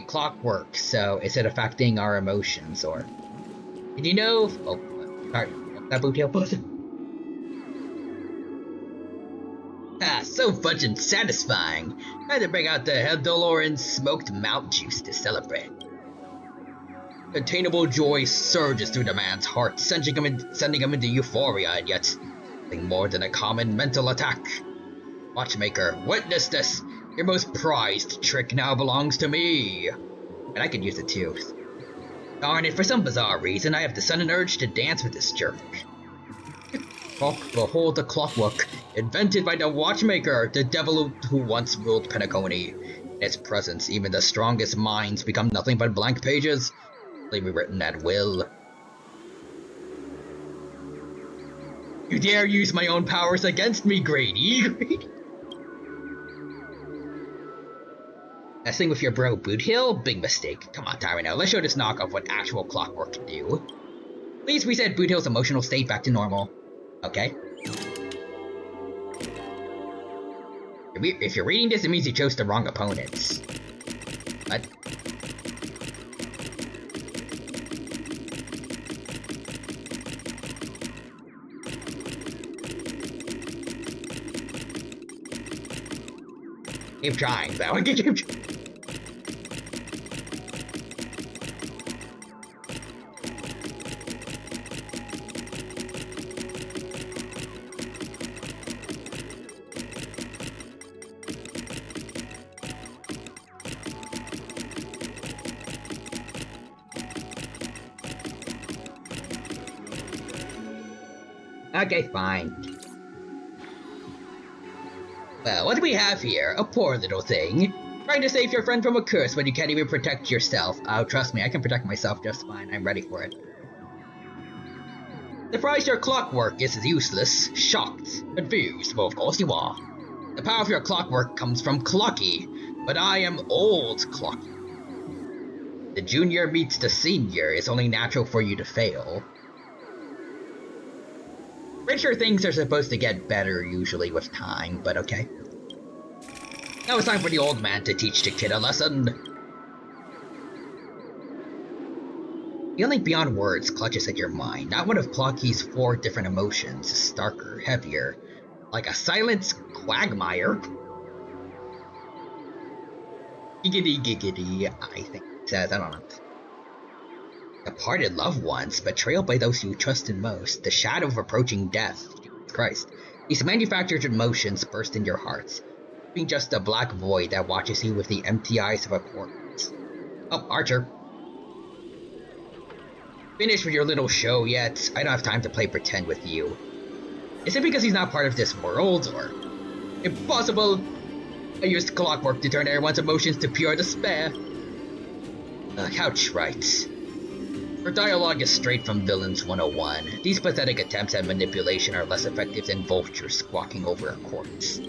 Clockwork, so is it affecting our emotions, or... Did you know... Oh, sorry, that booty up. Ah, so fudging satisfying. Had to bring out the Heldoloran smoked mount juice to celebrate. Containable joy surges through the man's heart, sending him into euphoria, and yet nothing more than a common mental attack. Watchmaker, witness this. Your most prized trick now belongs to me. And I could use it too. Darn it, for some bizarre reason, I have the sudden urge to dance with this jerk. Oh, behold the clockwork, invented by the watchmaker, the devil who once ruled Penacony. In its presence, even the strongest minds become nothing but blank pages, rewritten at will. You dare use my own powers against me, Grady. Messing with your bro Boot Hill? Big mistake. Come on, Tyranno, let's show this knockoff what actual clockwork can do. Please reset Boot Hill's emotional state back to normal. Okay. If you're reading this, it means you chose the wrong opponents. What? Keep trying, though. Keep trying. Okay, fine. Well, what do we have here? A poor little thing. Trying to save your friend from a curse when you can't even protect yourself. Oh, trust me, I can protect myself just fine. I'm ready for it. Surprised your clockwork is useless. Shocked. Confused. Well, of course you are. The power of your clockwork comes from Clocky, but I am old Clocky. The junior meets the senior. It's only natural for you to fail. Pretty sure things are supposed to get better usually with time, but okay. Now it's time for the old man to teach the kid a lesson. Feeling beyond words clutches at your mind. Not one of Clocky's 4 different emotions is starker, heavier, like a silent quagmire. Giggity giggity, I think it says, I don't know. Departed loved ones, betrayal by those you trusted most, the shadow of approaching death. Jesus Christ. These manufactured emotions burst in your hearts, being just a black void that watches you with the empty eyes of a corpse. Oh, Archer. Finished with your little show yet? I don't have time to play pretend with you. Is it because he's not part of this world, or? Impossible! I used clockwork to turn everyone's emotions to pure despair. How trite. Her dialogue is straight from Villains 101. These pathetic attempts at manipulation are less effective than vultures squawking over a corpse.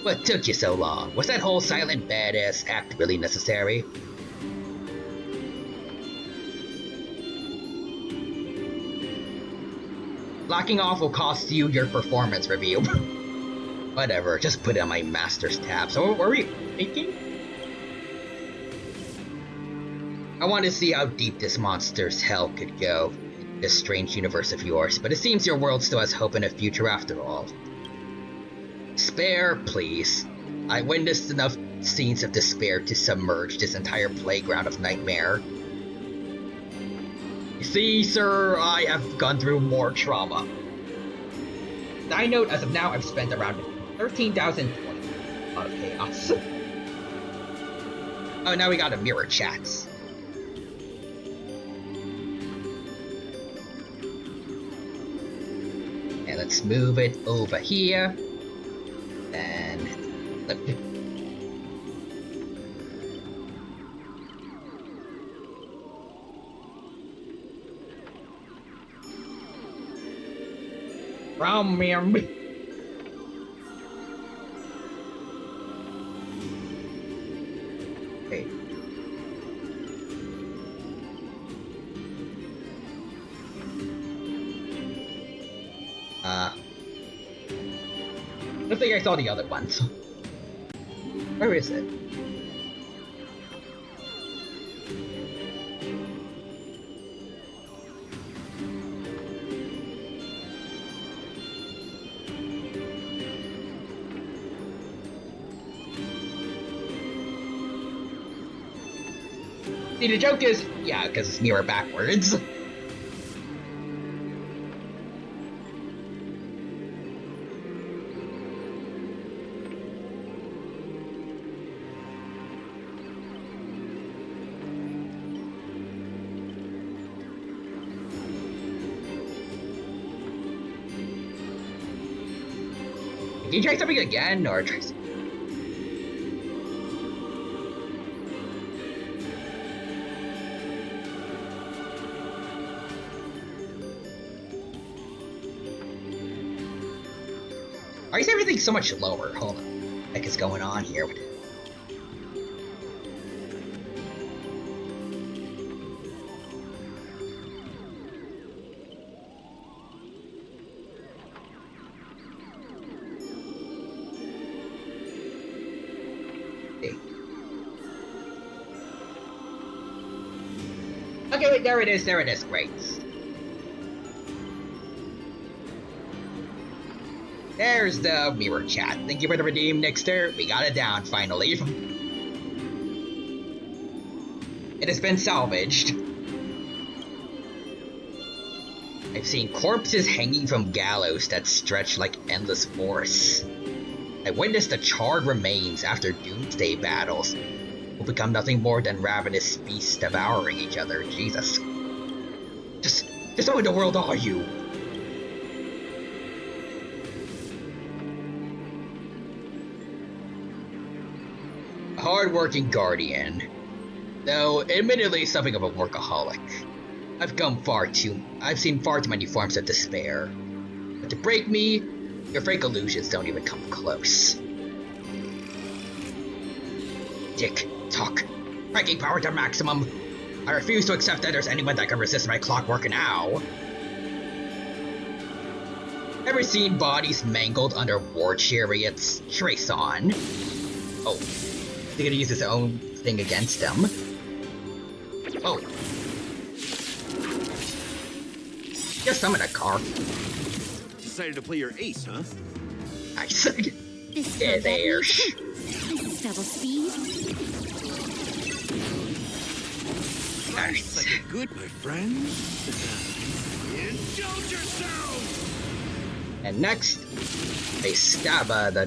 What took you so long? Was that whole silent badass act really necessary? Locking off will cost you your performance review. Whatever, just put it on my Masters tab. So what were we thinking? I want to see how deep this monster's hell could go in this strange universe of yours, but it seems your world still has hope and a future after all. Spare, please. I witnessed enough scenes of despair to submerge this entire playground of nightmare. You see, sir, I have gone through more trauma. Side note, as of now, I've spent around 13,000 points out of chaos. Oh, now we got a mirror chat. And let's move it over here. And from me. Okay. I think I saw the other ones. Where is it? See, the joke is, yeah, because it's mirror backwards. Can you try something again, or try something? Why is everything so much lower? Hold on. What the heck is going on here? Okay, wait, there it is, great. There's the mirror chat. Thank you for the redeem, Nixter. We got it down, finally. It has been salvaged. I've seen corpses hanging from gallows that stretch like endless forests. I witnessed the charred remains after doomsday battles will become nothing more than ravenous beasts devouring each other. Jesus. Just who in the world are you? A hard-working guardian, though admittedly something of a workaholic. I've seen far too many forms of despair. But to break me, your fake illusions don't even come close. Tick, tock, cranking power to maximum. I refuse to accept that there's anyone that can resist my clockwork now. Ever seen bodies mangled under war chariots? Trace on. Oh, he's gonna use his own thing against them. Oh. Just summon a car. Decided to play your ace, huh? Nice. Yeah, there. This is double speed. Nice. Like a good, my friend. Indulge yourself. And next, we stab the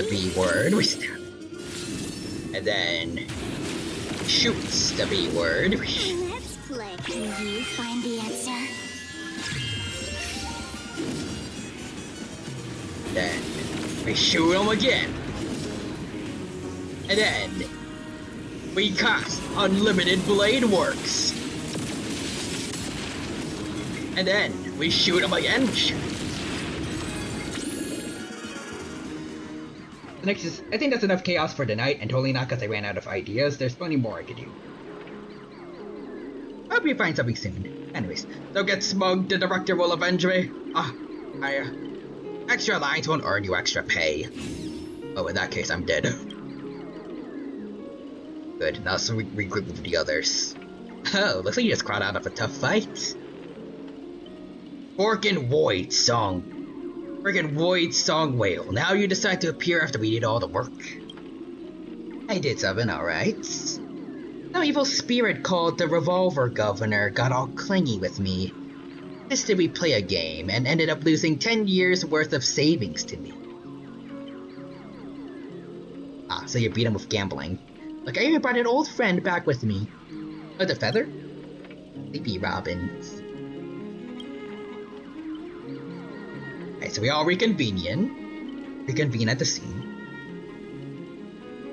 B word. We stab. And then shoots the B word. Let's play. Can you find the answer? Then we shoot him again. And then we cast Unlimited Blade Works. And then we shoot him again. The next is, I think that's enough chaos for tonight, and totally not because I ran out of ideas. There's plenty more I could do. I hope you find something soon. Anyways, don't get smugged, the director will avenge me. Extra lines won't earn you extra pay. Oh, in that case, I'm dead. Good, now let's regroup with the others. Oh, looks like you just crawled out of a tough fight. Friggin' Void Song Whale. Now you decide to appear after we did all the work. I did something, alright. Some evil spirit called the Revolver Governor got all clingy with me. Insisted we play a game and ended up losing 10 years worth of savings to me. Ah, so you beat him with gambling. Look, I even brought an old friend back with me. Oh, the feather? Sleepy Robins. Alright, so we all reconvene at the scene.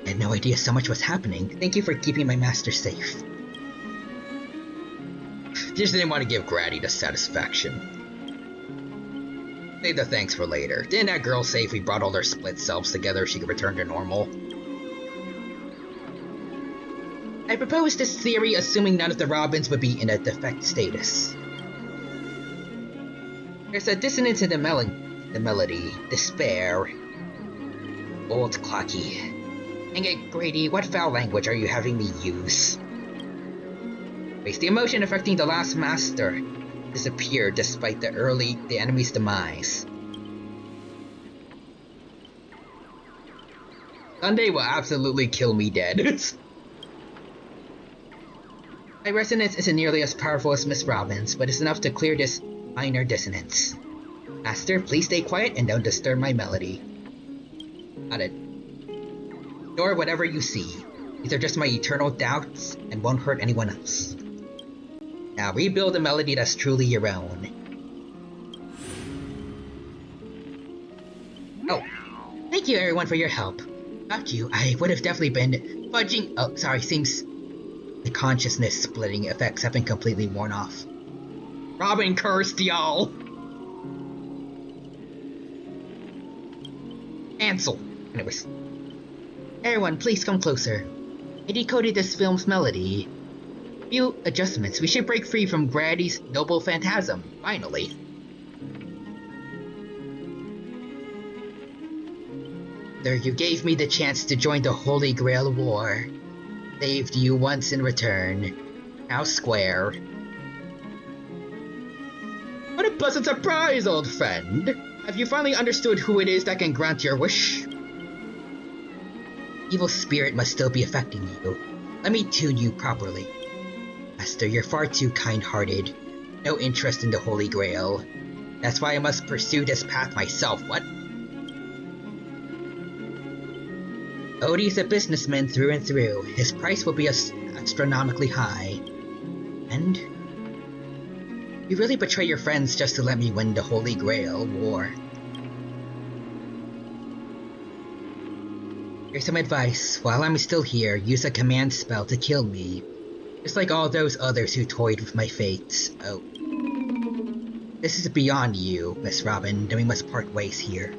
I had no idea so much was happening. Thank you for keeping my master safe. Just didn't want to give Grady the satisfaction. Save the thanks for later. Didn't that girl say if we brought all their split selves together, she could return to normal? I proposed this theory assuming none of the Robins would be in a defect status. There's a dissonance in the melody. Despair. Old clocky. Dang it, Grady, what foul language are you having me use? The emotion affecting the last master disappeared despite the enemy's demise. Sunday will absolutely kill me dead. My resonance isn't nearly as powerful as Miss Robin's, but it's enough to clear this minor dissonance. Master, please stay quiet and don't disturb my melody. Got it. Ignore whatever you see. These are just my eternal doubts and won't hurt anyone else. Now rebuild a melody that's truly your own. Oh, thank you everyone for your help. Without you, I would have definitely been fudging. Oh, sorry, seems the consciousness splitting effects have been completely worn off. Robin cursed y'all. Ansel. Anyways. Everyone, please come closer. I decoded this film's melody. Few adjustments. We should break free from Grady's noble phantasm, finally. Sir, you gave me the chance to join the Holy Grail War. Saved you once in return. Now square. What a pleasant surprise, old friend! Have you finally understood who it is that can grant your wish? Evil spirit must still be affecting you. Let me tune you properly. Master, you're far too kind-hearted. No interest in the Holy Grail. That's why I must pursue this path myself, what? Odie's a businessman through and through. His price will be astronomically high. And you really betray your friends just to let me win the Holy Grail War. Here's some advice. While I'm still here, use a command spell to kill me. Just like all those others who toyed with my fate. Oh. This is beyond you, Miss Robin, then we must part ways here.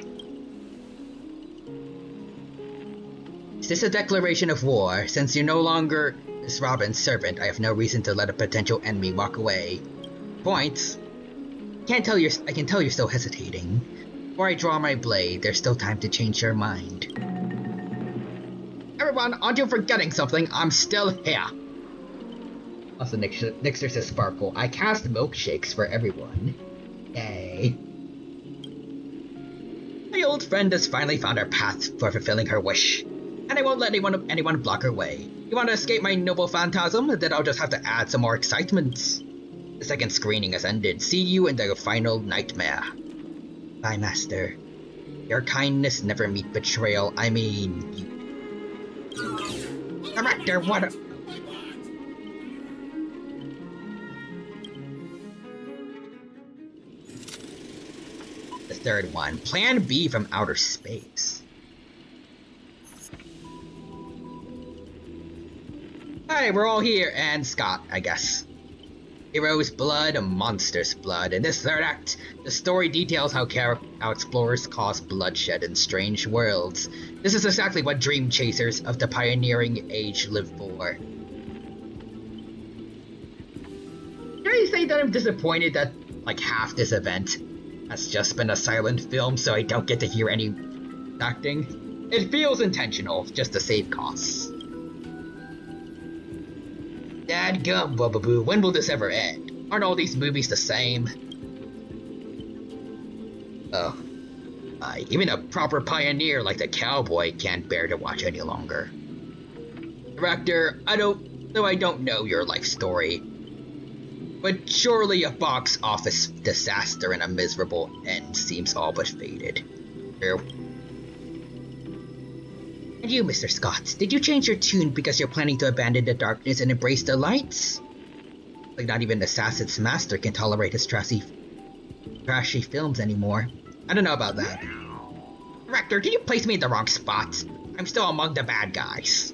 Is this a declaration of war? Since you're no longer Miss Robin's servant, I have no reason to let a potential enemy walk away. Points. I can tell you're still hesitating. Before I draw my blade, there's still time to change your mind. Everyone, aren't you forgetting something? I'm still here. Also, Nixter says Sparkle. I cast milkshakes for everyone. Yay. My old friend has finally found her path for fulfilling her wish. And I won't let anyone block her way. You want to escape my noble phantasm? Then I'll just have to add some more excitement. The second screening has ended. See you in the final nightmare. Bye, Master. Your kindness never meet betrayal. I mean, you... Director, what a... The third one. Plan B from outer space. Alright, we're all here, and Scott, I guess. Hero's blood, a monster's blood. In this third act, the story details how explorers cause bloodshed in strange worlds. This is exactly what dream chasers of the pioneering age live for. Can I say that I'm disappointed that, like, half this event has just been a silent film, so I don't get to hear any acting? It feels intentional, just to save costs. Dadgum, Bubaboo, when will this ever end? Aren't all these movies the same? Oh. Even a proper pioneer like the cowboy can't bear to watch any longer. Director, I don't know your life story, but surely a box office disaster and a miserable end seems all but fated. True. And you, Mr. Scott, did you change your tune because you're planning to abandon the darkness and embrace the lights? Like not even the Assassin's Master can tolerate his trashy films anymore. I don't know about that. Director, did you place me in the wrong spot? I'm still among the bad guys.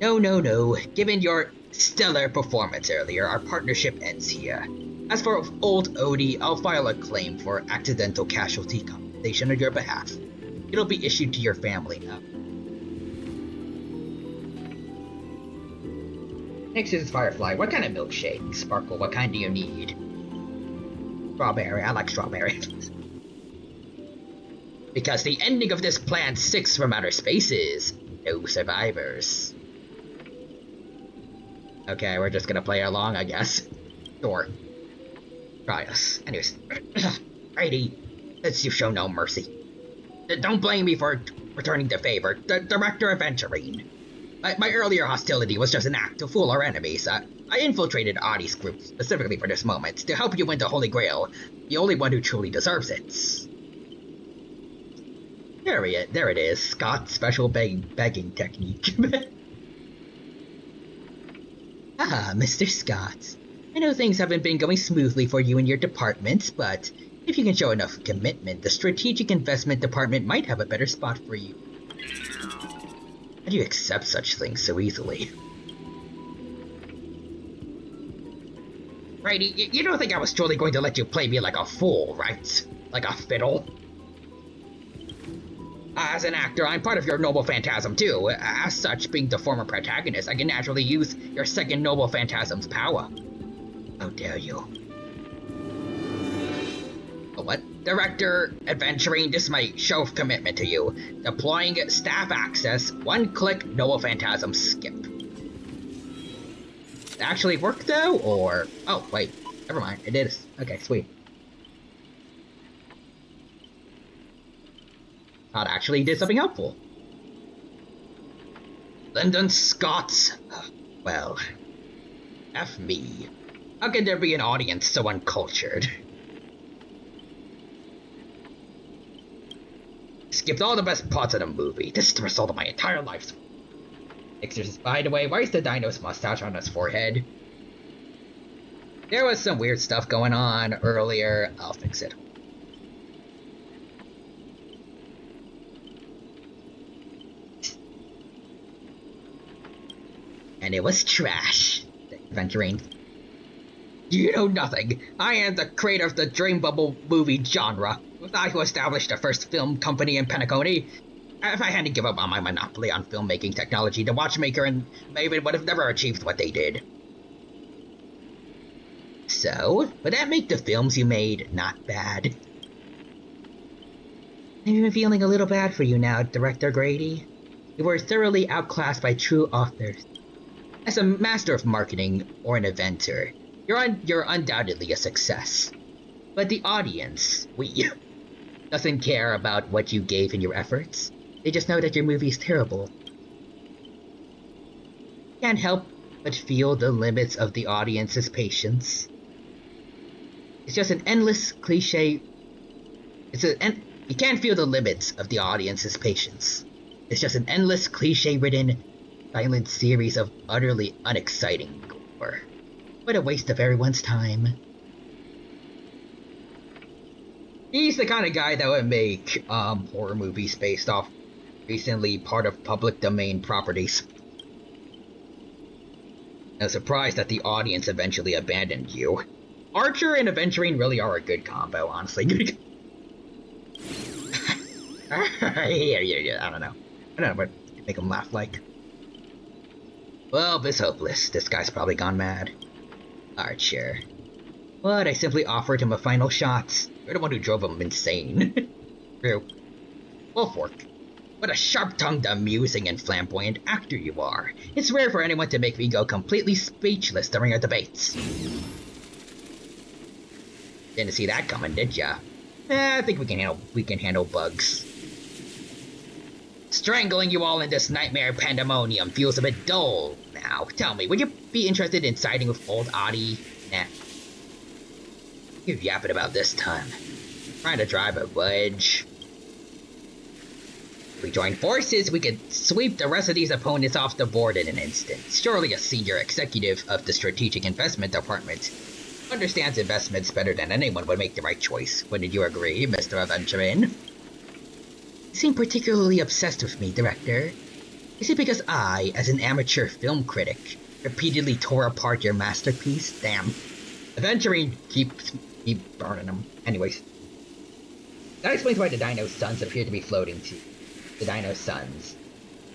No. Given your stellar performance earlier, our partnership ends here. As for old Odie, I'll file a claim for accidental casualty compensation on your behalf. It'll be issued to your family now. Next is Firefly. What kind of milkshake? Sparkle, what kind do you need? Strawberry. I like strawberry. Because the ending of this Plan 6 from outer space is no survivors. Okay, we're just gonna play along, I guess. Sure. Try us. Anyways. Righty. Since you show no mercy. Don't blame me for returning the favor. Director Aventurine. My earlier hostility was just an act to fool our enemies. I infiltrated Adi's group specifically for this moment, to help you win the Holy Grail, the only one who truly deserves it. There it is, Scott's special begging technique. Ah, Mr. Scott. I know things haven't been going smoothly for you in your department, but if you can show enough commitment, the Strategic Investment Department might have a better spot for you. How do you accept such things so easily? Righty, you don't think I was truly going to let you play me like a fool, right? Like a fiddle? As an actor, I'm part of your noble phantasm too. As such, being the former protagonist, I can naturally use your second noble phantasm's power. How dare you? What? Director Adventuring, this is my show of commitment to you. Deploying staff access, one-click noble phantasm skip. It actually work though, or... Oh, wait. Never mind. It is. Okay, sweet. Thought actually did something helpful. Lyndon Scott's... Well... F me. How can there be an audience so uncultured? Skipped all the best parts of the movie. This is the result of my entire life. By the way, why is the Dino's mustache on his forehead? There was some weird stuff going on earlier. I'll fix it. And it was trash. Adventuring. You know nothing. I am the creator of the Dream Bubble movie genre. It was I who established the first film company in Penacony. If I hadn't given up on my monopoly on filmmaking technology, the watchmaker and Maven would have never achieved what they did. So, would that make the films you made not bad? I'm even feeling a little bad for you now, Director Grady. You were thoroughly outclassed by true authors. As a master of marketing or an inventor, you're undoubtedly a success. But the audience, we, doesn't care about what you gave in your efforts. They just know that your movie is terrible. Can't help but feel the limits of the audience's patience. It's just an endless cliche. You can't feel the limits of the audience's patience. It's just an endless cliche-ridden, silent series of utterly unexciting gore. What a waste of everyone's time. He's the kind of guy that would make horror movies based off recently part of public domain properties. I'm surprised that the audience eventually abandoned you. Archer and Adventuring really are a good combo, honestly. Yeah, I don't know what to make him laugh like. Well, this hopeless. This guy's probably gone mad. Archer. What? I simply offered him a final shot. You're the one who drove him insane. True. Wolfwork. What a sharp-tongued, amusing, and flamboyant actor you are. It's rare for anyone to make me go completely speechless during our debates. Didn't see that coming, did ya? I think we can handle bugs. Strangling you all in this nightmare pandemonium feels a bit dull now. Tell me, would you be interested in siding with old Audie? Nah. You're yapping about this time. Trying to drive a wedge. If we join forces, we could sweep the rest of these opponents off the board in an instant. Surely a senior executive of the Strategic Investment Department understands investments better than anyone would make the right choice. Wouldn't you agree, Mr. Aventurin? You seem particularly obsessed with me, Director. Is it because I, as an amateur film critic, repeatedly tore apart your masterpiece? Damn. Aventurin keep burning them. Anyways. That explains why the Dino's sons appear to be floating too. The Dino's sons.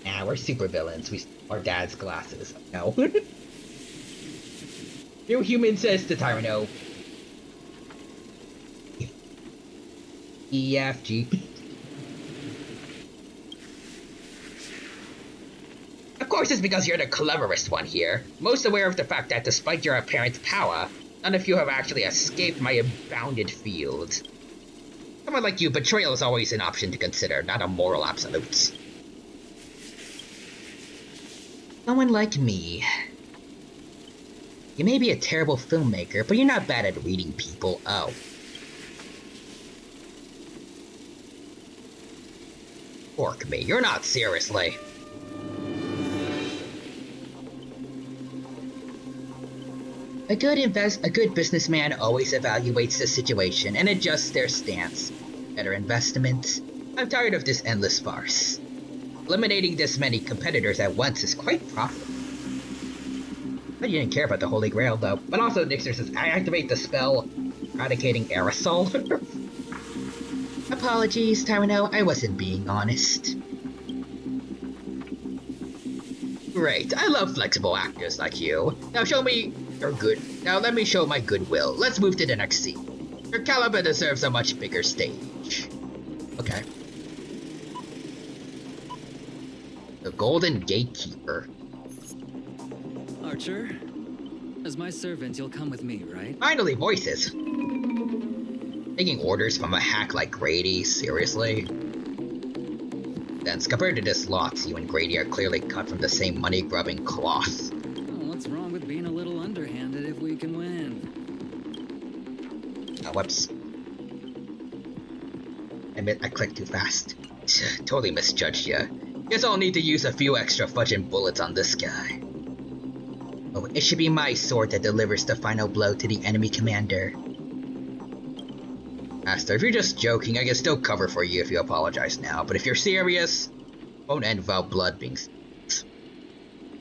Nah, we're supervillains. Our dad's glasses. No. New human says to Tyranno. EFG. Of course it's because you're the cleverest one here. Most aware of the fact that despite your apparent power, none of you have actually escaped my abounded field. Someone like you, betrayal is always an option to consider, not a moral absolute. Someone like me. You may be a terrible filmmaker, but you're not bad at reading people. Oh. Fork me, you're not seriously. A good businessman always evaluates the situation and adjusts their stance. Better investment. I'm tired of this endless farce. Eliminating this many competitors at once is quite profitable. But you didn't care about the Holy Grail, though. But also, Nixer says, I activate the spell eradicating aerosol. Apologies, Tyrano, I wasn't being honest. Great, I love flexible actors like you. Now show me your good. Now let me show my goodwill. Let's move to the next scene. Your caliber deserves a much bigger stage. Okay. The Golden Gatekeeper. Archer, as my servant, you'll come with me, right? Finally, voices. Taking orders from a hack like Grady, seriously? Then, compared to this lot, you and Grady are clearly cut from the same money-grubbing cloth. Well, what's wrong with being a little underhanded if we can win? Oh, whoops. I clicked too fast. Totally misjudged ya. Guess I'll need to use a few extra fudging bullets on this guy. Oh, it should be my sword that delivers the final blow to the enemy commander. Master, if you're just joking, I can still cover for you if you apologize now, but if you're serious, won't end without blood being spilled.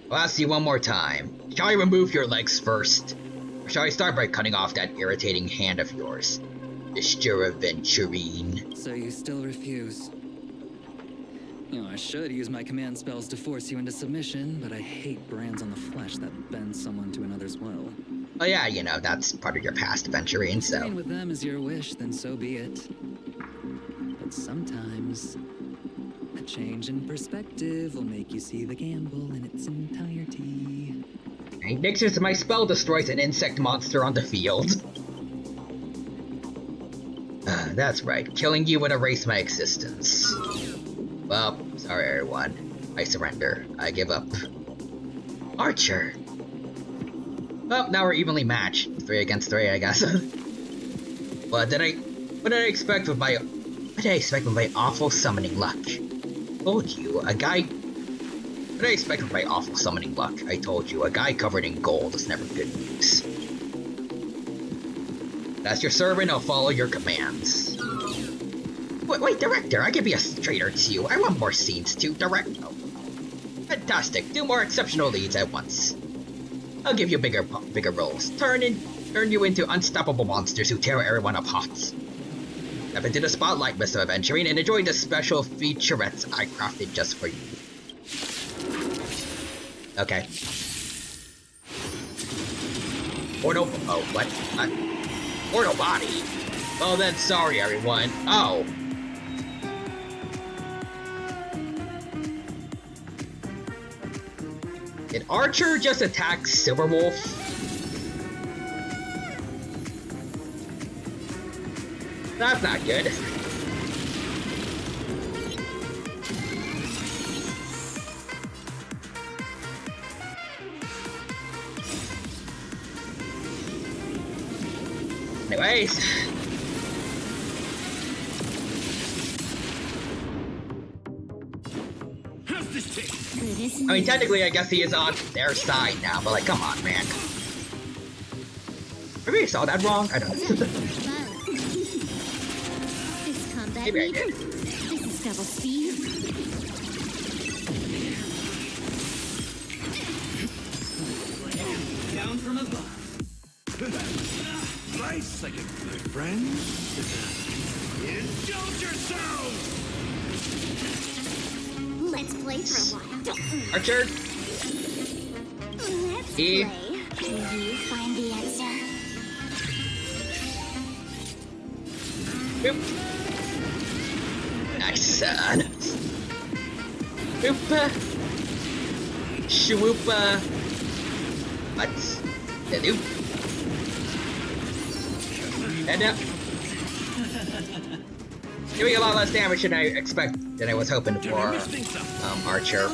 I'll ask you one more time. Shall I remove your legs first? Or shall I start by cutting off that irritating hand of yours? Mr. Aventurine. So you still refuse? You know, I should use my command spells to force you into submission, but I hate brands on the flesh that bend someone to another's will. Oh yeah, you know, that's part of your past, Aventurine, so... Staying with them is your wish, then so be it. But sometimes, a change in perspective will make you see the gamble in its entirety. Hey, Nixus, my spell destroys an insect monster on the field. That's right, killing you would erase my existence. Well, sorry everyone. I surrender. I give up. Archer! Well, now we're evenly matched. 3 against 3, I guess. What did I expect with my awful summoning luck? Told you, a guy... What did I expect with my awful summoning luck? I told you, a guy covered in gold is never good news. As your servant, I'll follow your commands. Wait, director, I could be a traitor too. I want more scenes to direct. Oh. Fantastic, do more exceptional leads at once. I'll give you bigger roles. Turn you into unstoppable monsters who tear everyone apart. Step into the spotlight, Mr. Aventurine, and enjoy the special featurettes I crafted just for you. Okay. Portal... Oh, what? Portal body? Well then, sorry everyone. Oh. Did Archer just attack Silverwolf? That's not good. Anyways. How's this taste? I mean, technically, I guess he is on their side now, but like, come on, man. Maybe I saw that wrong? I don't know. This combat Maybe I did. This is double speed. Down from above. Nice, like a good friend. Indulge yourself! Let's play for a while. Archer. Let's E. play. Can you find the answer? Boop. Nice, son. Boopa. Shwoopa. What's the loop? And up. Doing a lot less damage than I was hoping for, Archer.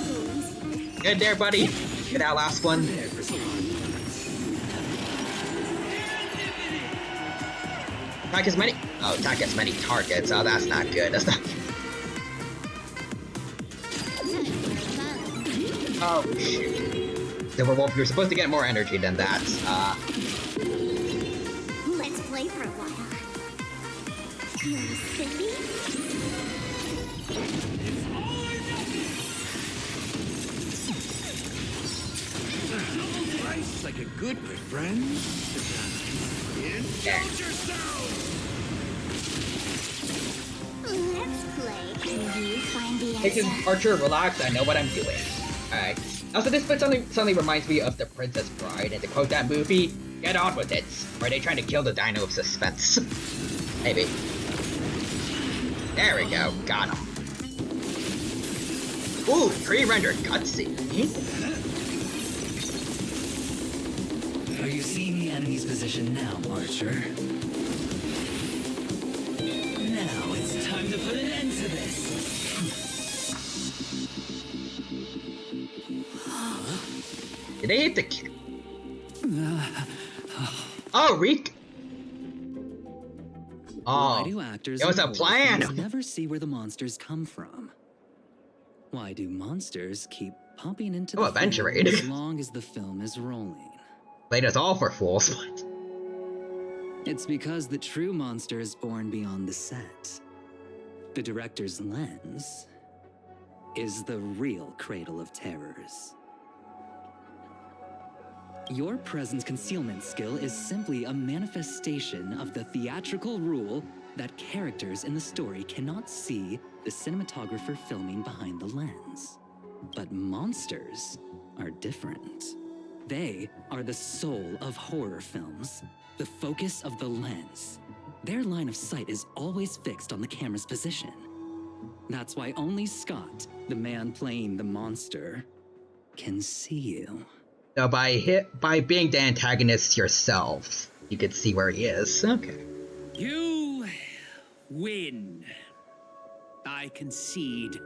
Good there, buddy. Get that last one. Attack as many targets. Oh, that's not good. That's not good. Oh, shoot. Silverwolf, you're supposed to get more energy than that. Let's play for a while. You silly? Nice, like a good friend. Indulge yourself! You find the Take his answer. Archer, relax, I know what I'm doing. Alright. Also, this bit suddenly reminds me of The Princess Bride, and to quote that movie, get on with it. Or are they trying to kill the Dino of suspense? Maybe. There we go, got him. Ooh, pre-rendered cutscene. Are you seeing the enemy's position now, Archer? Now it's time to put an end to this. Did they hit the kid? Oh, Reek. Why do actors it was a and plan. horror fans never see where the monsters come from? Why do monsters keep popping into the Adventure film Aid. as long as the film is rolling? Played us all for fools. It's because the true monster is born beyond the set. The director's lens is the real cradle of terrors. Your presence concealment skill is simply a manifestation of the theatrical rule that characters in the story cannot see the cinematographer filming behind the lens. But monsters are different. They are the soul of horror films, the focus of the lens. Their line of sight is always fixed on the camera's position. That's why only Scott, the man playing the monster, can see you. So by being the antagonist yourself, you could see where he is. Okay. You win. I concede.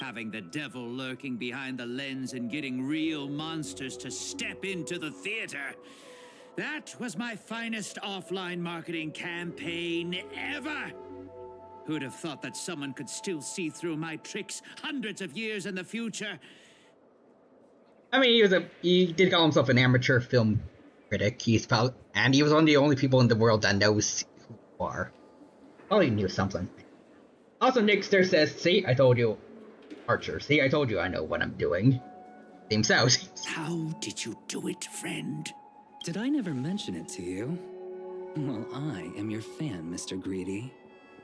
Having the devil lurking behind the lens and getting real monsters to step into the theater. That was my finest offline marketing campaign ever. Who'd have thought that someone could still see through my tricks hundreds of years in the future? I mean, he did call himself an amateur film critic. And he was one of the only people in the world that knows who you are. Probably knew something. Also, Nixter says, "See, I told you, Archer. See, I told you I know what I'm doing." Seems out. How did you do it, friend? Did I never mention it to you? Well, I am your fan, Mr. Greedy.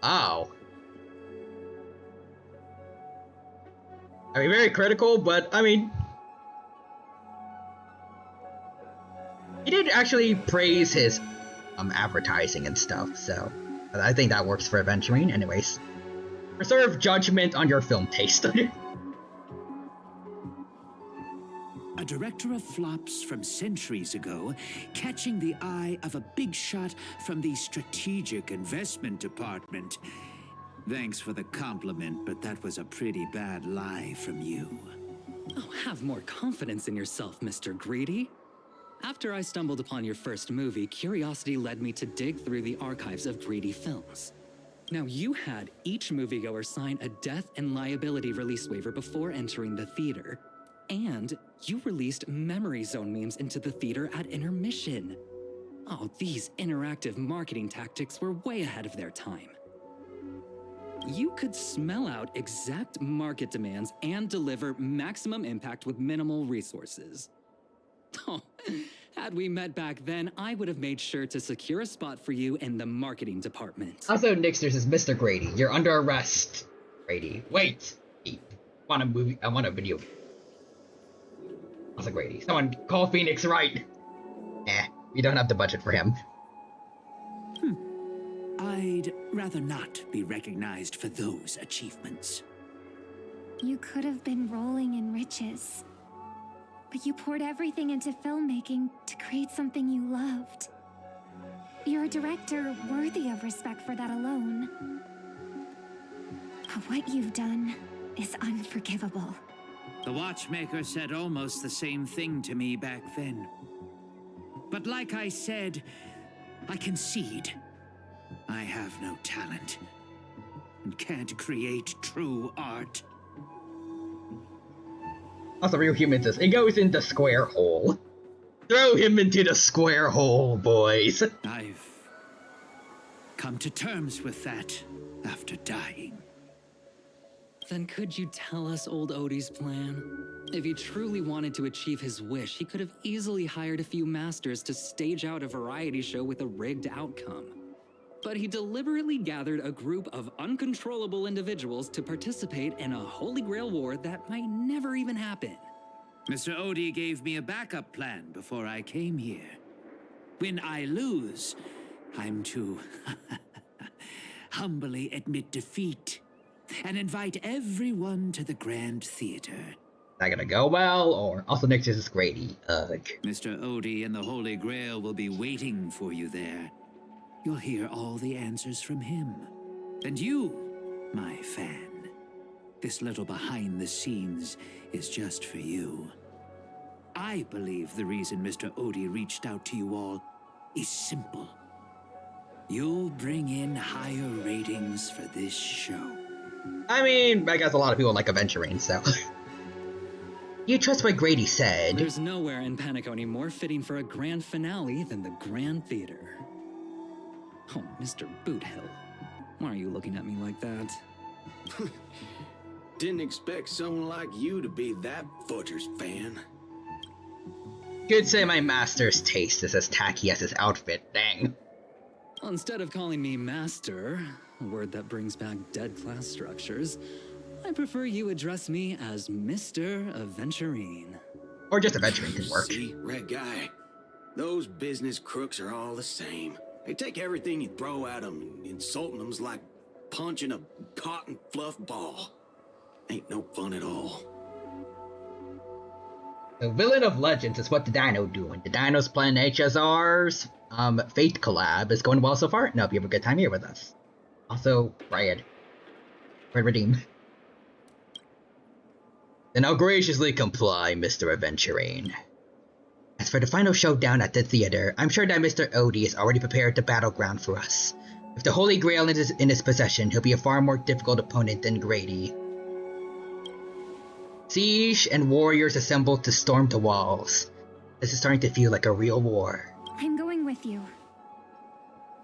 Oh. I mean, very critical, but I mean, he did actually praise his advertising and stuff, so I think that works for Aventurine. Anyways, reserve judgment on your film taste. A director of flops from centuries ago, catching the eye of a big shot from the strategic investment department. Thanks for the compliment, but that was a pretty bad lie from you. Oh, have more confidence in yourself, Mr. Greedy. After I stumbled upon your first movie, curiosity led me to dig through the archives of Greedy films. Now, you had each moviegoer sign a death and liability release waiver before entering the theater. And you released memory zone memes into the theater at intermission. Oh, these interactive marketing tactics were way ahead of their time. You could smell out exact market demands and deliver maximum impact with minimal resources. Oh, had we met back then, I would have made sure to secure a spot for you in the marketing department. Also, Nixter says, "Mr. Grady, you're under arrest." Grady, wait. I want a video game. Also, Grady, someone call Phoenix Wright. We don't have the budget for him. I'd rather not be recognized for those achievements. You could have been rolling in riches. But you poured everything into filmmaking to create something you loved. You're a director worthy of respect for that alone. But what you've done is unforgivable. The watchmaker said almost the same thing to me back then. But like I said, I concede. I have no talent and can't create true art. Also, Real Human says, "It goes in the square hole. Throw him into the square hole, boys." I've come to terms with that after dying. Then could you tell us old Odie's plan? If he truly wanted to achieve his wish, he could have easily hired a few masters to stage out a variety show with a rigged outcome. but he deliberately gathered a group of uncontrollable individuals to participate in a Holy Grail war that might never even happen. Mr. Odie gave me a backup plan before I came here. When I lose, I'm to humbly admit defeat and invite everyone to the Grand Theater. That gonna go well, or also next is Grady. Mr. Odie and the Holy Grail will be waiting for you there. You'll hear all the answers from him. And you, my fan, this little behind the scenes is just for you. I believe the reason Mr. Odie reached out to you all is simple. You'll bring in higher ratings for this show. I mean, I guess a lot of people like Aventurine, so. You trust what Grady said. There's nowhere in Penacony more fitting for a grand finale than the Grand Theater. Oh, Mr. Boothill, why are you looking at me like that? Didn't expect someone like you to be that Butcher's fan. Could say my master's taste is as tacky as his outfit, dang. Well, instead of calling me master, a word that brings back dead class structures, I prefer you address me as Mr. Aventurine. Or just Aventurine can work. See, Red Guy, those business crooks are all the same. They take everything you throw at them, and insulting them's like punching a cotton fluff ball. Ain't no fun at all. The Villain of Legends is what the Dino doing. The Dino's playing HSR's Fate collab is going well so far, and I hope you have a good time here with us. Also, Riot. Red Redeem. Then I'll graciously comply, Mr. Aventurine. As for the final showdown at the theater, I'm sure that Mr. Odie has already prepared the battleground for us. If the Holy Grail is in his possession, he'll be a far more difficult opponent than Grady. Siege and warriors assembled to storm the walls. This is starting to feel like a real war. I'm going with you.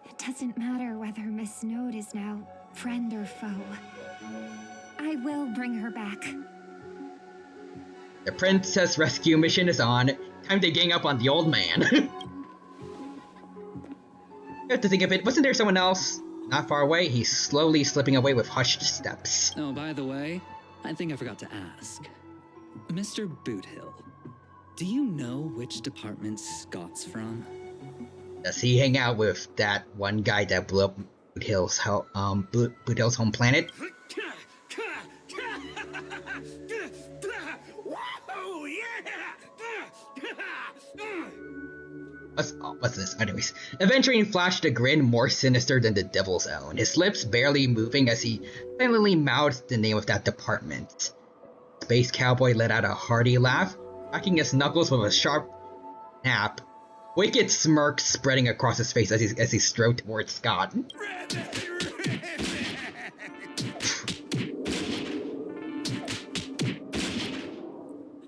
It doesn't matter whether Miss Snowd is now friend or foe. I will bring her back. The princess rescue mission is on. Time to gang up on the old man. You have to think of it, wasn't there someone else? Not far away, he's slowly slipping away with hushed steps. Oh, by the way, I think I forgot to ask. Mr. Boothill, do you know which department Scott's from? Does he hang out with that one guy that blew up Boothill's home planet? What's this? Anyways, Aventurine flashed a grin more sinister than the Devil's Own, his lips barely moving as he silently mouthed the name of that department. Space Cowboy let out a hearty laugh, cracking his knuckles with a sharp snap. Wicked smirk spreading across his face as he strode towards Scott.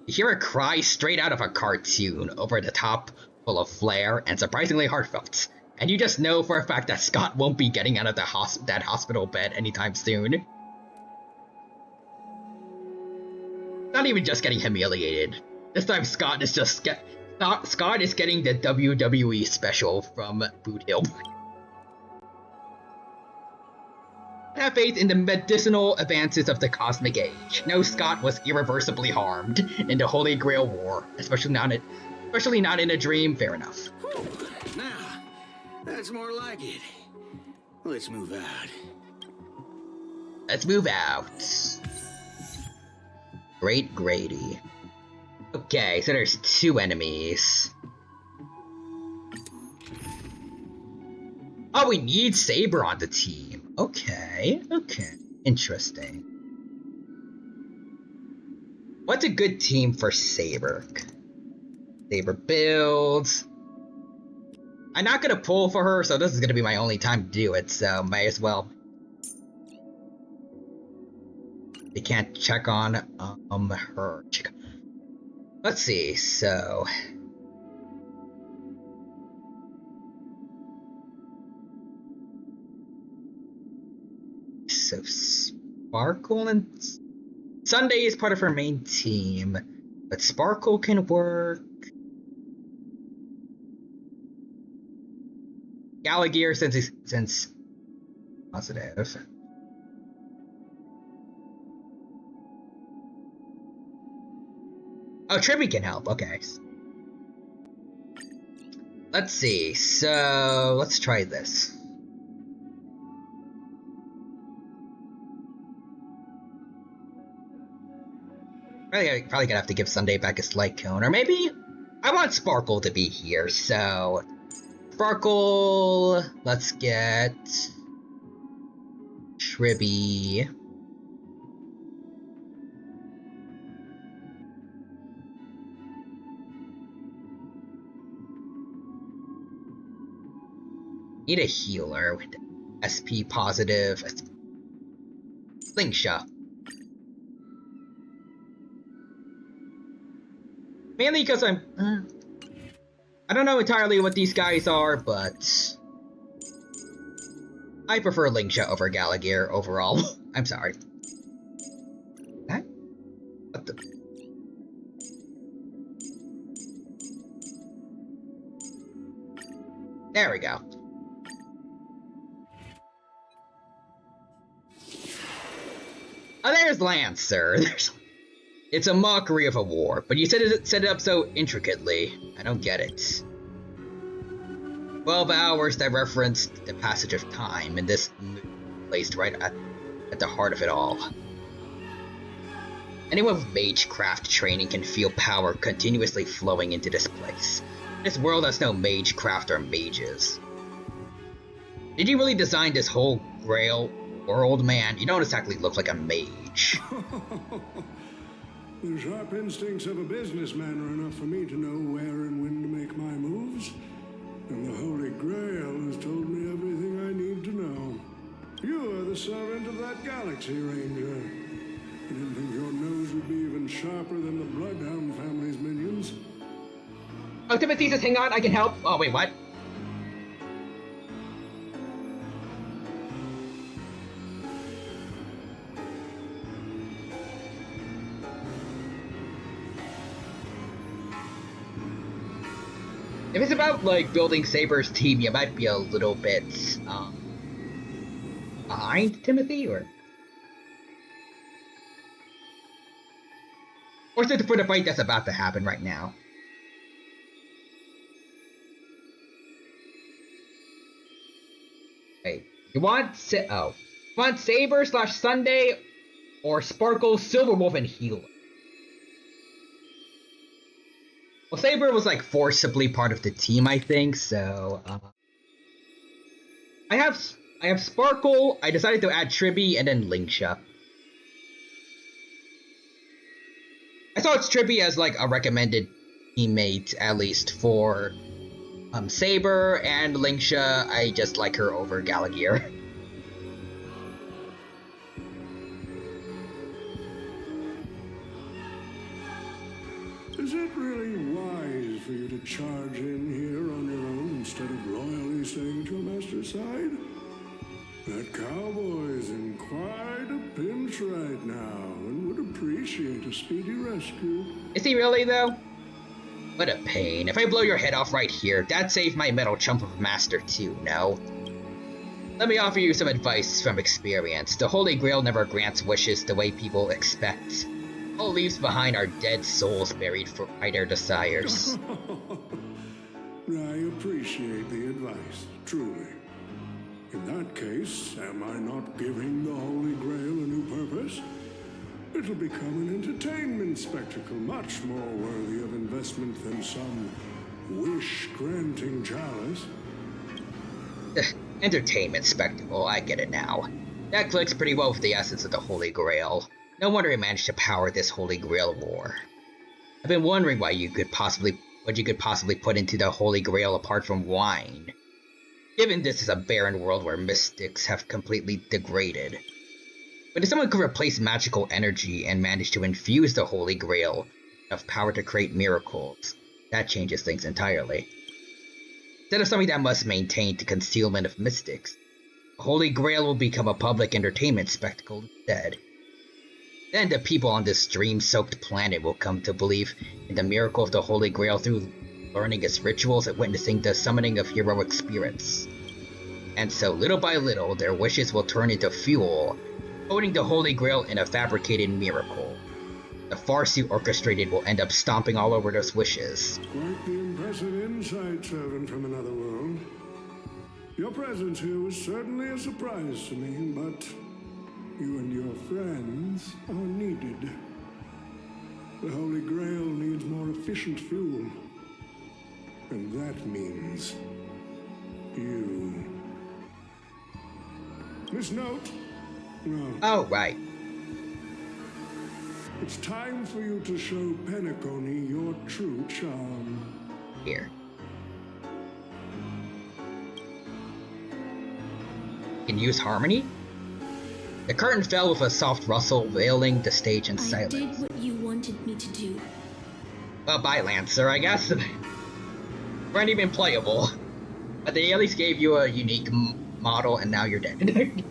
You hear a cry straight out of a cartoon, over the top, full of flair, and surprisingly heartfelt. And you just know for a fact that Scott won't be getting out of that hospital bed anytime soon. Not even just getting humiliated. This time Scott is getting the WWE special from Boothill. Have faith in the medicinal advances of the cosmic age. No, Scott was irreversibly harmed in the Holy Grail War, especially not in a dream. Fair enough. Now, that's more like it. Let's move out. Let's move out. Great Grady. Okay, so there's two enemies. Oh, we need Saber on the team. Okay. Interesting. What's a good team for Saber? Saber builds. I'm not gonna pull for her, so this is gonna be my only time to do it, so might as well. They can't check on her. Let's see, so Sparkle and Sunday is part of her main team, but Sparkle can work. Gallagher, since Positive. Oh, Tribby can help. Okay. Let's see. So let's try this. Probably gonna have to give Sunday back a slight cone, or maybe I want Sparkle to be here. So Sparkle. Let's get Tribby. Need a healer with SP positive. Slingshot. Mainly because I don't know entirely what these guys are, but I prefer Linkshot over Galagear overall. I'm sorry. What the? There we go. Oh, there's Lancer. It's a mockery of a war, but you set it up so intricately. I don't get it. 12 hours that referenced the passage of time, and this placed right at the heart of it all. Anyone with magecraft training can feel power continuously flowing into this place. This world has no magecraft or mages. Did you really design this whole Grail world, man? You don't exactly look like a mage. The sharp instincts of a businessman are enough for me to know where and when to make my moves. And the Holy Grail has told me everything I need to know. You are the servant of that Galaxy Ranger. I didn't think your nose would be even sharper than the Bloodhound family's minions. Oh, Timothy says, hang on, I can help. Oh, wait, what? If it's about, like, building Saber's team, you might be a little bit, behind Timothy, or is it for the fight that's about to happen right now? Wait, you want Saber / Sunday, or Sparkle, Silverwolf, and Healer? Well, Saber was like forcibly part of the team, I think. So I have Sparkle. I decided to add Tribby and then Linkshot. I saw it's Tribby as like a recommended teammate, at least for Saber, and Linkshot. I just like her over Galagear. Is it really wise for you to charge in here on your own instead of loyally staying at your master's side? That cowboy's in quite a pinch right now and would appreciate a speedy rescue. Is he really, though? What a pain. If I blow your head off right here, that'd save my metal chump of master too, no? Let me offer you some advice from experience. The Holy Grail never grants wishes the way people expect. All leaves behind are dead souls buried for their desires. I appreciate the advice, truly. In that case, am I not giving the Holy Grail a new purpose? It'll become an entertainment spectacle much more worthy of investment than some wish-granting chalice. Entertainment spectacle, I get it now. That clicks pretty well with the essence of the Holy Grail. No wonder he managed to power this Holy Grail war. I've been wondering what you could possibly put into the Holy Grail apart from wine. Given this is a barren world where mystics have completely degraded. But if someone could replace magical energy and manage to infuse the Holy Grail of power to create miracles, that changes things entirely. Instead of something that must maintain the concealment of mystics, the Holy Grail will become a public entertainment spectacle instead. Then the people on this dream-soaked planet will come to believe in the miracle of the Holy Grail through learning its rituals and witnessing the summoning of heroic spirits. And so, little by little, their wishes will turn into fuel, holding the Holy Grail in a fabricated miracle. The farce you orchestrated will end up stomping all over those wishes. Quite the impressive insight, servant from another world. Your presence here was certainly a surprise to me, but you and your friends are needed. The Holy Grail needs more efficient fuel. And that means you. Miss Note? No. Oh, right. It's time for you to show Penacony your true charm. Here. Can use harmony? The curtain fell with a soft rustle, veiling the stage in silence. I did what you wanted me to do. Well, bye, Lancer, I guess. Weren't even playable. But they at least gave you a unique model, and now you're dead.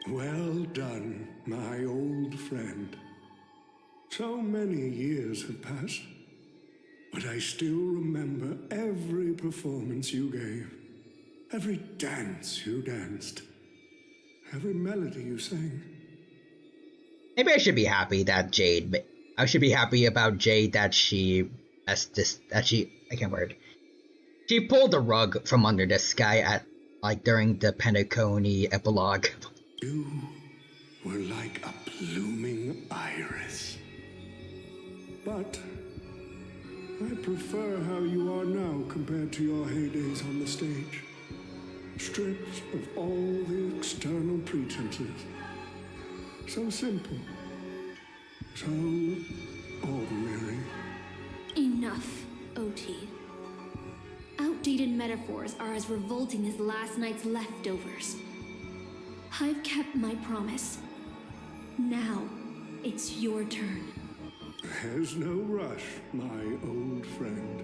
Well done, my old friend. So many years have passed, but I still remember every performance you gave, every dance you danced, every melody you sang. Maybe I should be happy that Jade. I should be happy about Jade that she. I can't word. She pulled the rug from under this guy during the Penacony epilogue. You were like a blooming iris. But I prefer how you are now compared to your heydays on the stage. Stripped of all the external pretenses. So simple. So ordinary. Enough, OT. Outdated metaphors are as revolting as last night's leftovers. I've kept my promise. Now, it's your turn. There's no rush, my old friend.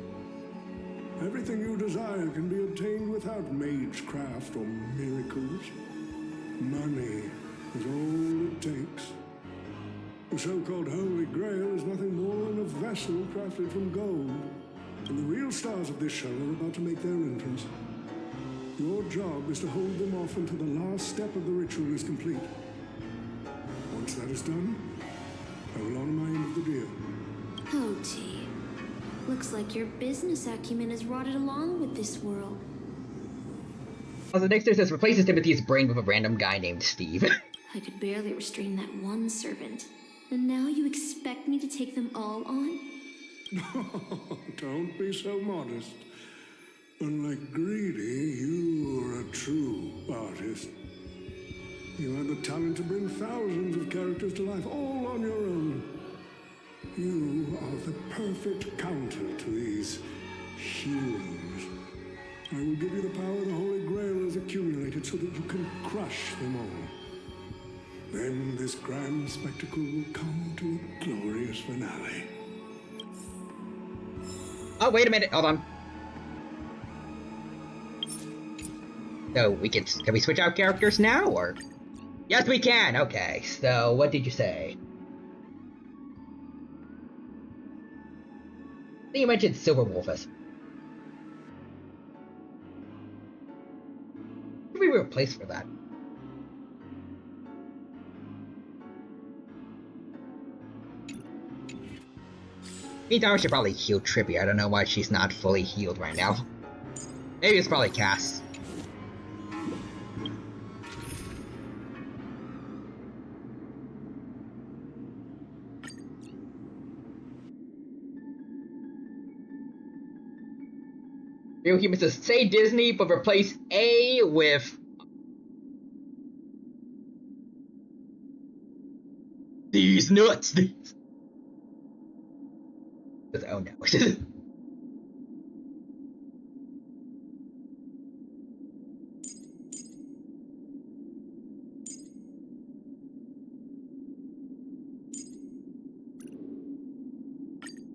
Everything you desire can be obtained without magecraft or miracles. Money is all it takes. The so-called Holy Grail is nothing more than a vessel crafted from gold. And the real stars of this show are about to make their entrance. Your job is to hold them off until the last step of the ritual is complete. Once that is done, I will honor my end of the deal. OT. Looks like your business acumen has rotted along with this world. Also, Dexter says replaces Timothy's brain with a random guy named Steve. I could barely restrain that one servant. And now you expect me to take them all on? Don't be so modest. Unlike Greedy, you are a true artist. You have the talent to bring thousands of characters to life, all on your own. You are the perfect counter to these healings. I will give you the power the Holy Grail has accumulated so that you can crush them all. Then this grand spectacle will come to a glorious finale. Oh, wait a minute, hold on. So, can we switch out characters now, or? Yes, we can, okay. So, what did you say? I think you mentioned Silver Wolfus. Who did we replace for that? Meantime, I should probably heal Trippy. I don't know why she's not fully healed right now. Maybe it's probably Cass. Real Human says, say Disney, but replace A with... These nuts! Oh no.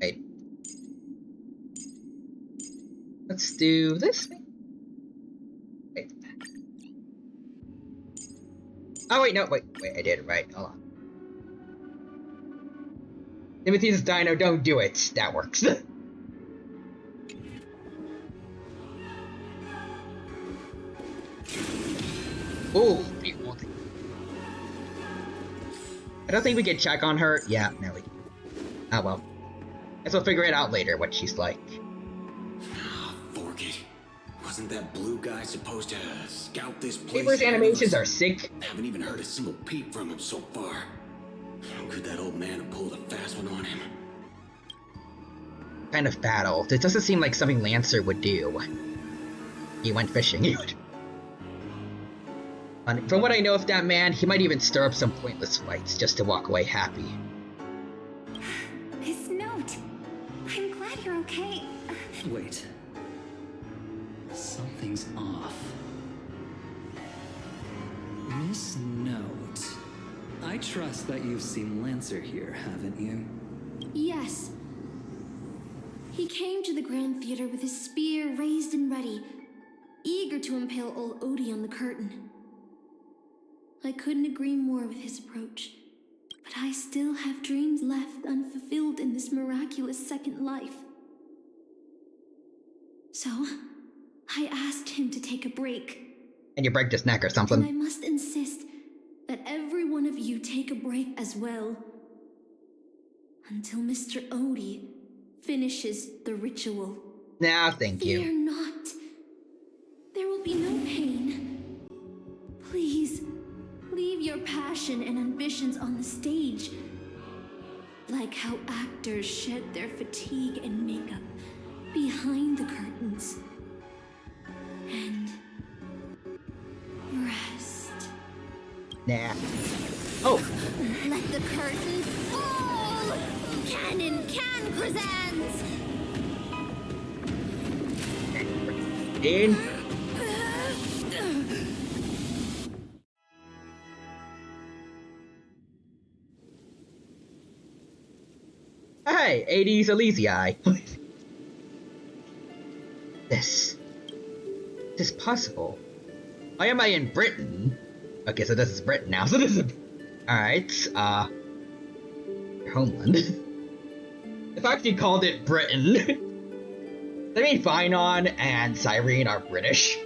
Wait. Let's do this thing. Wait. Oh wait, no, wait, I did it right. Hold on. Timothy's Dino, don't do it. That works. Ooh, I don't think we can check on her. Yeah, no, we. Oh well. Guess we'll figure it out later what she's like. Fork it. Wasn't that blue guy supposed to scout this place? Saber's animations are sick. Haven't even heard a single peep from him so far. How could that old man have pulled a fast one on him? Kind of battle. It doesn't seem like something Lancer would do. He went fishing. And from what I know of that man, he might even stir up some pointless fights just to walk away happy. His note. I'm glad you're okay. Wait. Something's off. Miss Note. I trust that you've seen Lancer here, haven't you? Yes. He came to the Grand Theater with his spear raised and ready, eager to impale old Odie on the curtain. I couldn't agree more with his approach, but I still have dreams left unfulfilled in this miraculous second life. So, I asked him to take a break. And you break his neck or something. And I must insist that every one of you take a break as well. Until Mr. Odie finishes the ritual. Nah, thank you. Fear not. There will be no pain. Please, leave your passion and ambitions on the stage. Like how actors shed their fatigue and makeup behind the curtains. And rest. Nah. Oh! Let the curtain fall! Cannon can presents! In. Hey, 80s Elysiae. This is possible. Why am I in Britain? Okay, so this is Britain now, so this is... Alright, your homeland. If I actually called it Britain. I mean, Finon and Cyrene are British.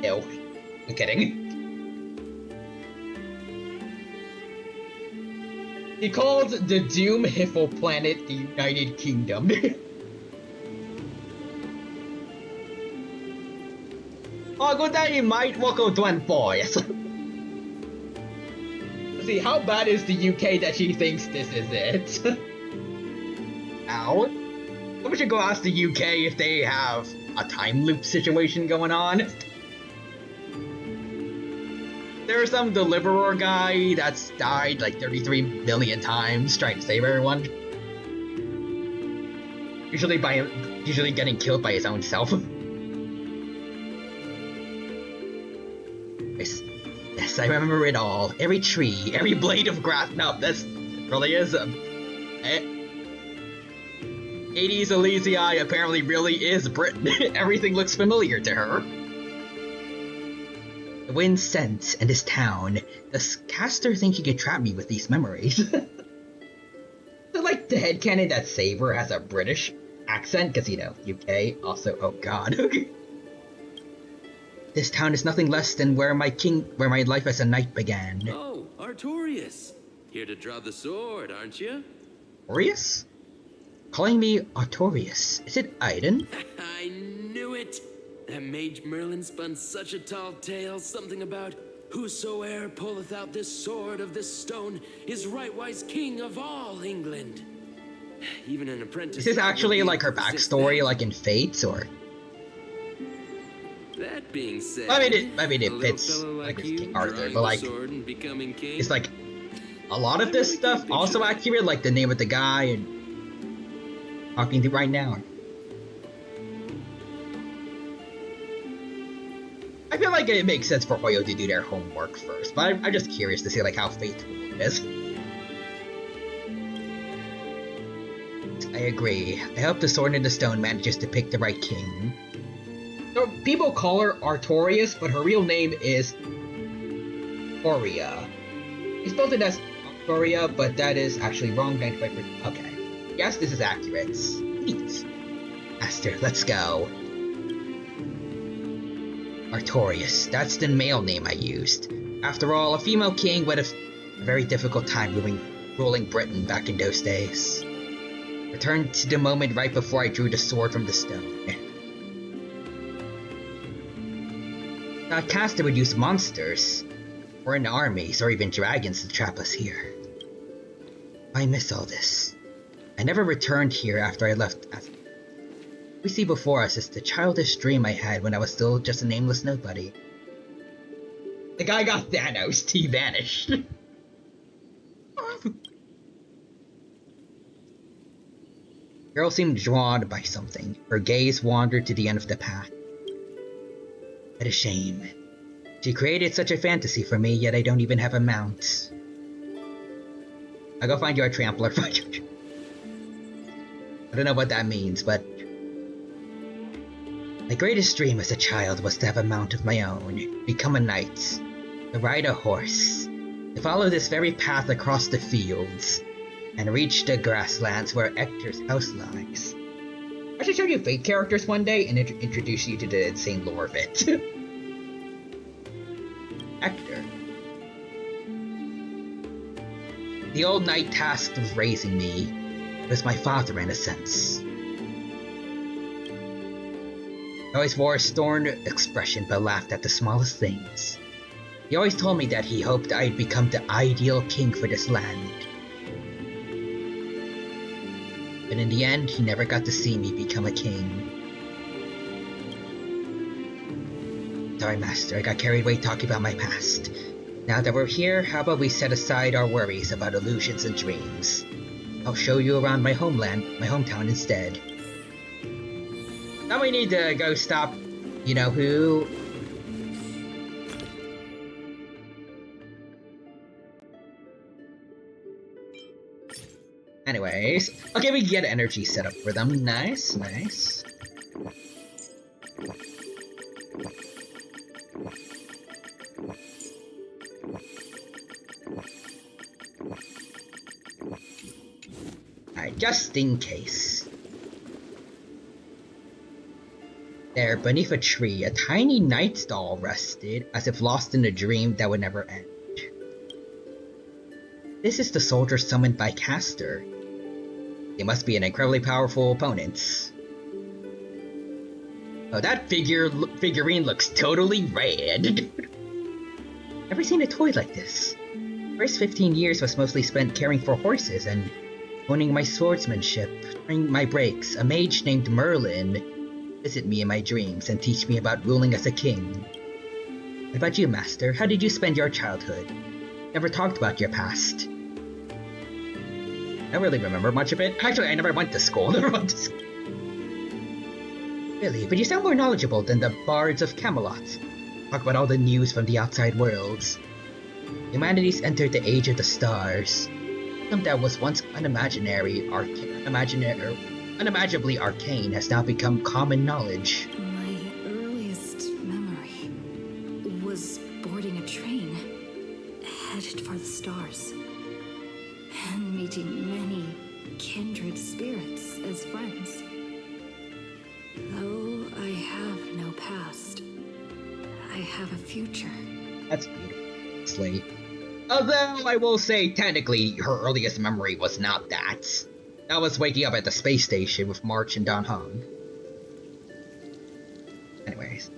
Ew. I'm kidding. He called the Doom Hiffle planet the United Kingdom. Oh, good day, mate. Welcome to Boys. See, how bad is the UK that she thinks this is it? Ow. We should go ask the UK if they have a time loop situation going on. There's some deliverer guy that's died like 33 million times trying to save everyone. Usually getting killed by his own self. Yes, I remember it all. Every tree, every blade of grass. No, this really is 80s Elysiae apparently really is Britain. Everything looks familiar to her. The wind scents in this town. Does Castor think he could trap me with these memories? I like the headcanon that Saber has a British accent, because, you know, UK. Also, oh god. This town is nothing less than where my life as a knight began. Oh, Artorias. Here to draw the sword, aren't you? Artorias? Calling me Artorias. Is it Aiden? I knew it! That mage Merlin spun such a tall tale, something about whosoe'er pulleth out this sword of this stone is rightwise king of all England. Even an apprentice. Is this actually like her backstory, like in Fates, or? That being said, I mean it fits like it's King Arthur, but like it's like a lot of this stuff also accurate, like the name of the guy and talking to right now. I feel like it makes sense for Hoyo to do their homework first, but I'm just curious to see like how faithful it is. I agree. I hope the Sword in the Stone manages to pick the right king. So people call her Artorias, but her real name is Aurea. He spelled it as Aurea, but that is actually wrong. 95%. Okay. Yes, this is accurate. Sweet. Master, let's go. Artorias, that's the male name I used. After all, a female king would have a very difficult time ruling Britain back in those days. Return to the moment right before I drew the sword from the stone. Thought Castor would use monsters, or in armies, or even dragons to trap us here. I miss all this. I never returned here after I left. We see before us is the childish dream I had when I was still just a nameless nobody. The guy got Thanos, he vanished. Girl seemed drawn by something. Her gaze wandered to the end of the path. What a shame. She created such a fantasy for me, yet I don't even have a mount. I'll go find you a trampler. I don't know what that means, but... My greatest dream as a child was to have a mount of my own, become a knight, to ride a horse, to follow this very path across the fields, and reach the grasslands where Ector's house lies. I should show you Fate characters one day and introduce you to the insane lore of it. Ector. The old knight tasked with raising me was my father in a sense. He always wore a stern expression but laughed at the smallest things. He always told me that he hoped I'd become the ideal king for this land. But in the end, he never got to see me become a king. Sorry, Master, I got carried away talking about my past. Now that we're here, how about we set aside our worries about illusions and dreams? I'll show you around my homeland, my hometown instead. Now we need to go stop, you know who? Anyways, okay, we can get energy set up for them. Nice, nice. Alright, just in case. There, beneath a tree, a tiny knight's doll rested, as if lost in a dream that would never end. This is the soldier summoned by Castor. They must be an incredibly powerful opponent. Oh, that figurine looks totally rad. Never seen a toy like this. First 15 years was mostly spent caring for horses and honing my swordsmanship. During my breaks, a mage named Merlin visit me in my dreams and teach me about ruling as a king. What about you, Master? How did you spend your childhood? Never talked about your past. I don't really remember much of it. Actually, I never went to school. Really, but you sound more knowledgeable than the bards of Camelot. Talk about all the news from the outside worlds. Humanity's entered the age of the stars. Something that was once unimaginably arcane has now become common knowledge. My earliest memory was boarding a train, headed for the stars, and meeting many kindred spirits as friends. Though I have no past, I have a future. That's beautiful, Slate. Although I will say, technically, her earliest memory was not that. That was waking up at the space station with March and Don Hung. Anyways.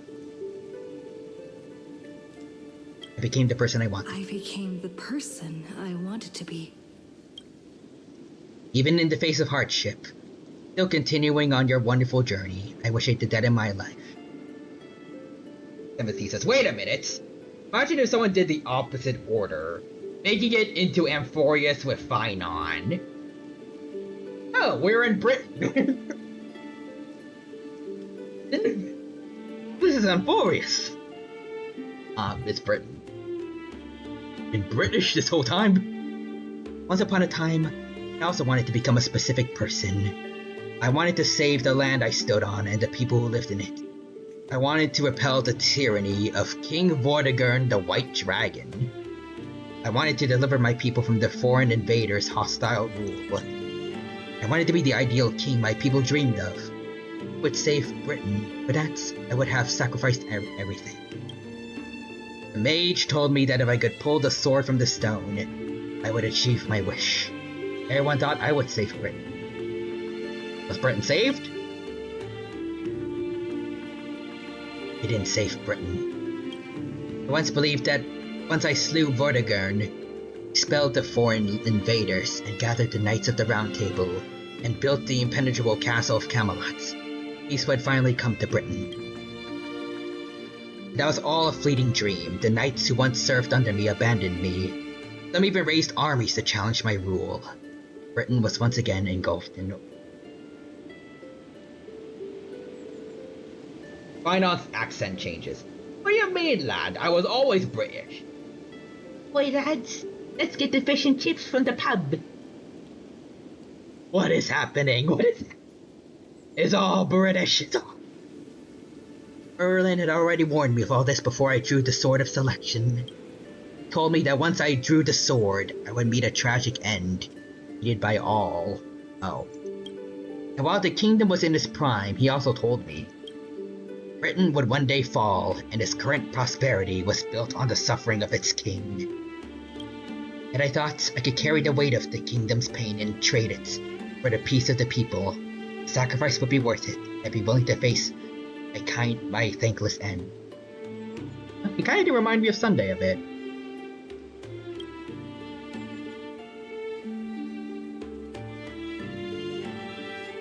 I became the person I wanted. I became the person I wanted to be. Even in the face of hardship, still continuing on your wonderful journey, I wish I did that in my life. Timothy says, wait a minute! Imagine if someone did the opposite order, making it into Amphorius with Phynon. Oh, we're in Britain! This is Amphorius! It's Britain. Been British this whole time? Once upon a time, I also wanted to become a specific person. I wanted to save the land I stood on and the people who lived in it. I wanted to repel the tyranny of King Vortigern the White Dragon. I wanted to deliver my people from the foreign invaders' hostile rule. I wanted to be the ideal king my people dreamed of. would save Britain, but that's I would have sacrificed everything. The mage told me that if I could pull the sword from the stone, I would achieve my wish. Everyone thought I would save Britain. Was Britain saved? He didn't save Britain. I once believed that once I slew Vortigern, expelled the foreign invaders, and gathered the Knights of the Round Table, and built the impenetrable castle of Camelot, peace would finally come to Britain. That was all a fleeting dream. The knights who once served under me abandoned me. Some even raised armies to challenge my rule. Britain was once again engulfed in... Finance accent changes. What do you mean, lad? I was always British. Wait, lads. Let's get the fish and chips from the pub. What is happening? What is... It's all British. It's all... Merlin had already warned me of all this before I drew the Sword of Selection. He told me that once I drew the sword, I would meet a tragic end, needed by all. Oh. And while the kingdom was in its prime, he also told me Britain would one day fall, and its current prosperity was built on the suffering of its king. And I thought I could carry the weight of the kingdom's pain and trade it for the peace of the people. The sacrifice would be worth it. I'd be willing to face my thankless end. You kind of do remind me of Sunday a bit.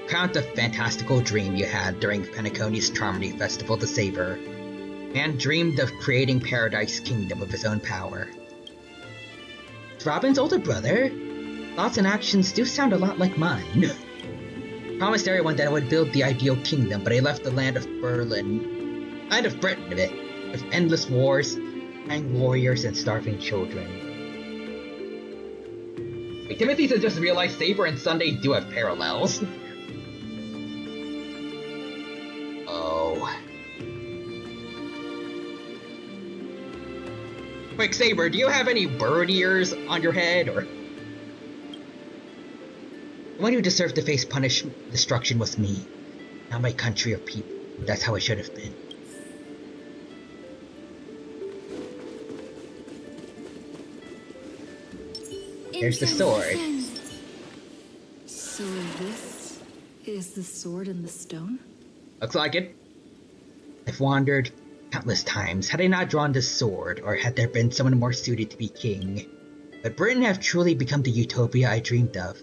Count the fantastical dream you had during Penacony's Charmony Festival to savor. Man dreamed of creating Paradise Kingdom of his own power. Is Robin's older brother? Thoughts and actions do sound a lot like mine. Promised everyone that I would build the ideal kingdom, but I left the land of Britain of it, with endless wars, dying warriors, and starving children. Wait, Timothy says just realized Saber and Sunday do have parallels. Oh. Quick, Saber, do you have any bird ears on your head, or... The one who deserved to face destruction was me, not my country or people. That's how it should have been. There's the sword. So this is the sword in the stone? Looks like it. I've wandered countless times. Had I not drawn this sword, or had there been someone more suited to be king, would Britain have truly become the utopia I dreamed of?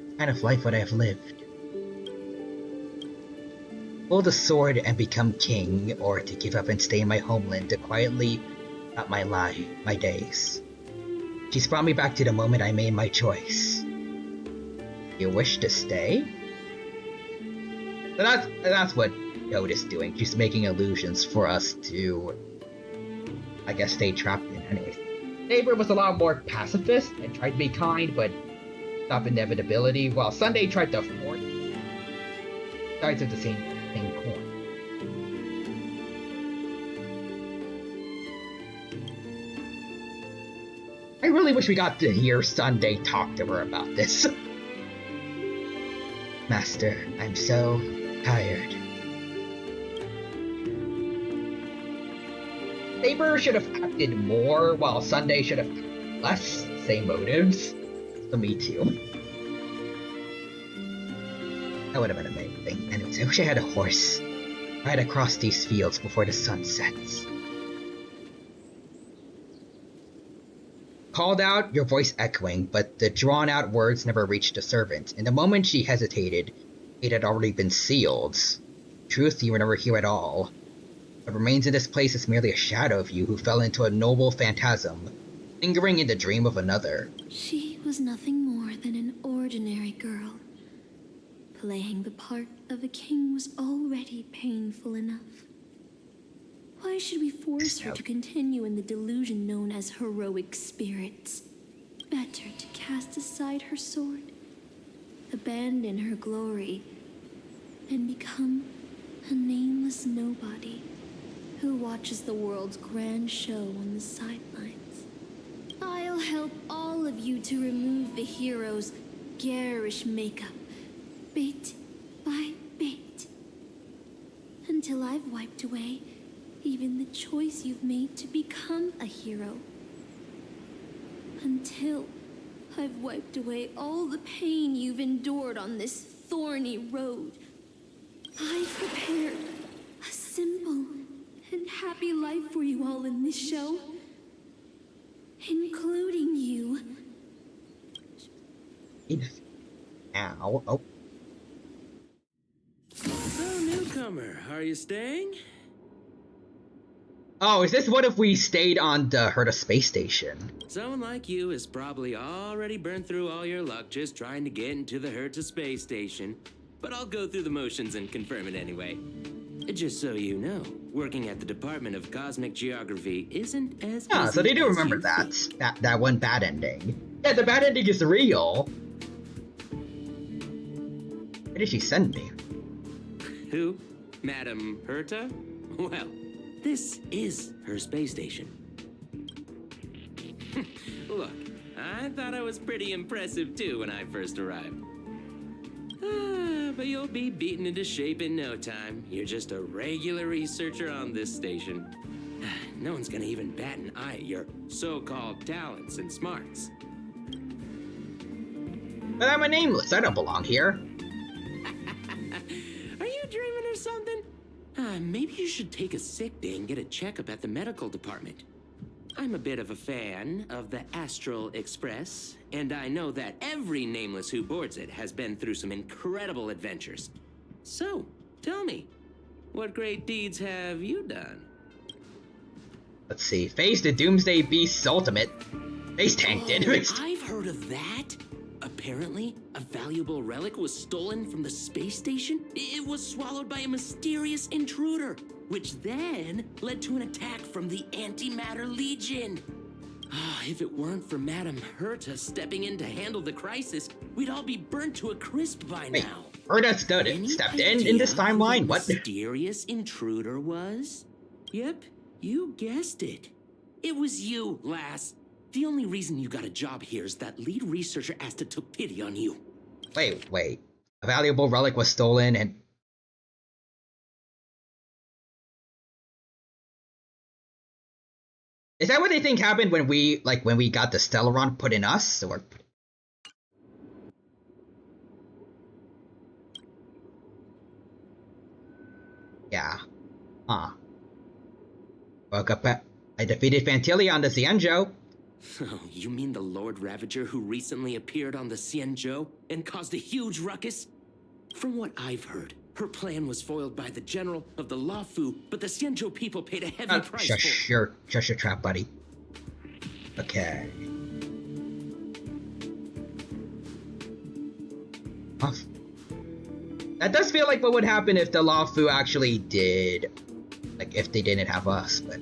What kind of life would I have lived? Pull the sword and become king, or to give up and stay in my homeland to quietly out my days. She's brought me back to the moment I made my choice. You wish to stay? So that's what Yod is doing. She's making illusions for us to, I guess, stay trapped in. Anyways, Saber was a lot more pacifist and tried to be kind, but stop inevitability, while Sunday tried to force sides of the same coin. I really wish we got to hear Sunday talk to her about this. Master, I'm so tired. Saber should have acted more, while Sunday should have acted less. Same motives. So me too. That would have been amazing. Anyways, I wish I had a horse. Ride across these fields before the sun sets. Called out, your voice echoing, but the drawn-out words never reached the servant. In the moment she hesitated, it had already been sealed. Truth, you were never here at all. What remains in this place is merely a shadow of you who fell into a noble phantasm, lingering in the dream of another. She was nothing more than an ordinary girl. Playing the part of a king was already painful enough. Why should we force her to continue in the delusion known as heroic spirits? Better to cast aside her sword, abandon her glory, and become a nameless nobody who watches the world's grand show on the sidelines. I'll help all of you to remove the hero's garish makeup, bit by bit. until I've wiped away even the choice you've made to become a hero. Until I've wiped away all the pain you've endured on this thorny road. I've prepared a simple and happy life for you all in this show, including you. Ow. Oh. So, newcomer, are you staying? Oh, is this what if we stayed on the Herta space station? Someone like you has probably already burned through all your luck just trying to get into the Herta space station. But I'll go through the motions and confirm it anyway. Just so you know, working at the Department of Cosmic Geography isn't as Ah, so they do remember that one bad ending. Yeah, the bad ending is real. Where did she send me? Who? Madam Herta? Well, this is her space station. Look, I thought I was pretty impressive too when I first arrived. But you'll be beaten into shape in no time. You're just a regular researcher on this station. No one's gonna even bat an eye at your so-called talents and smarts. But I'm a nameless. I don't belong here. Are you dreaming or something? Maybe you should take a sick day and get a checkup at the medical department. I'm a bit of a fan of the Astral Express, and I know that every nameless who boards it has been through some incredible adventures. So, tell me, what great deeds have you done? Let's see. Phase the Doomsday Beast's ultimate. Face tanked it. I've heard of that. Apparently, a valuable relic was stolen from the space station. It was swallowed by a mysterious intruder, which then led to an attack from the Antimatter Legion. If it weren't for Madam Herta stepping in to handle the crisis, we'd all be burnt to a crisp by now. Herta stepped in this timeline? What? Mysterious intruder was? Yep, you guessed it. It was you, lass. The only reason you got a job here is that lead researcher Asta took pity on you. Wait. A valuable relic was stolen and... Is that what they think happened when we got the Stellaron put in us? Or... Yeah. Huh. Woke up at... I defeated Fantilia on the Xianzhou. Oh, you mean the Lord Ravager who recently appeared on the Xianzhou and caused a huge ruckus? From what I've heard, her plan was foiled by the general of the Luofu, but the Xianzhou people paid a heavy price for it. Shush your trap, buddy. Okay. That does feel like what would happen if the Luofu actually did... Like, if they didn't have us, but...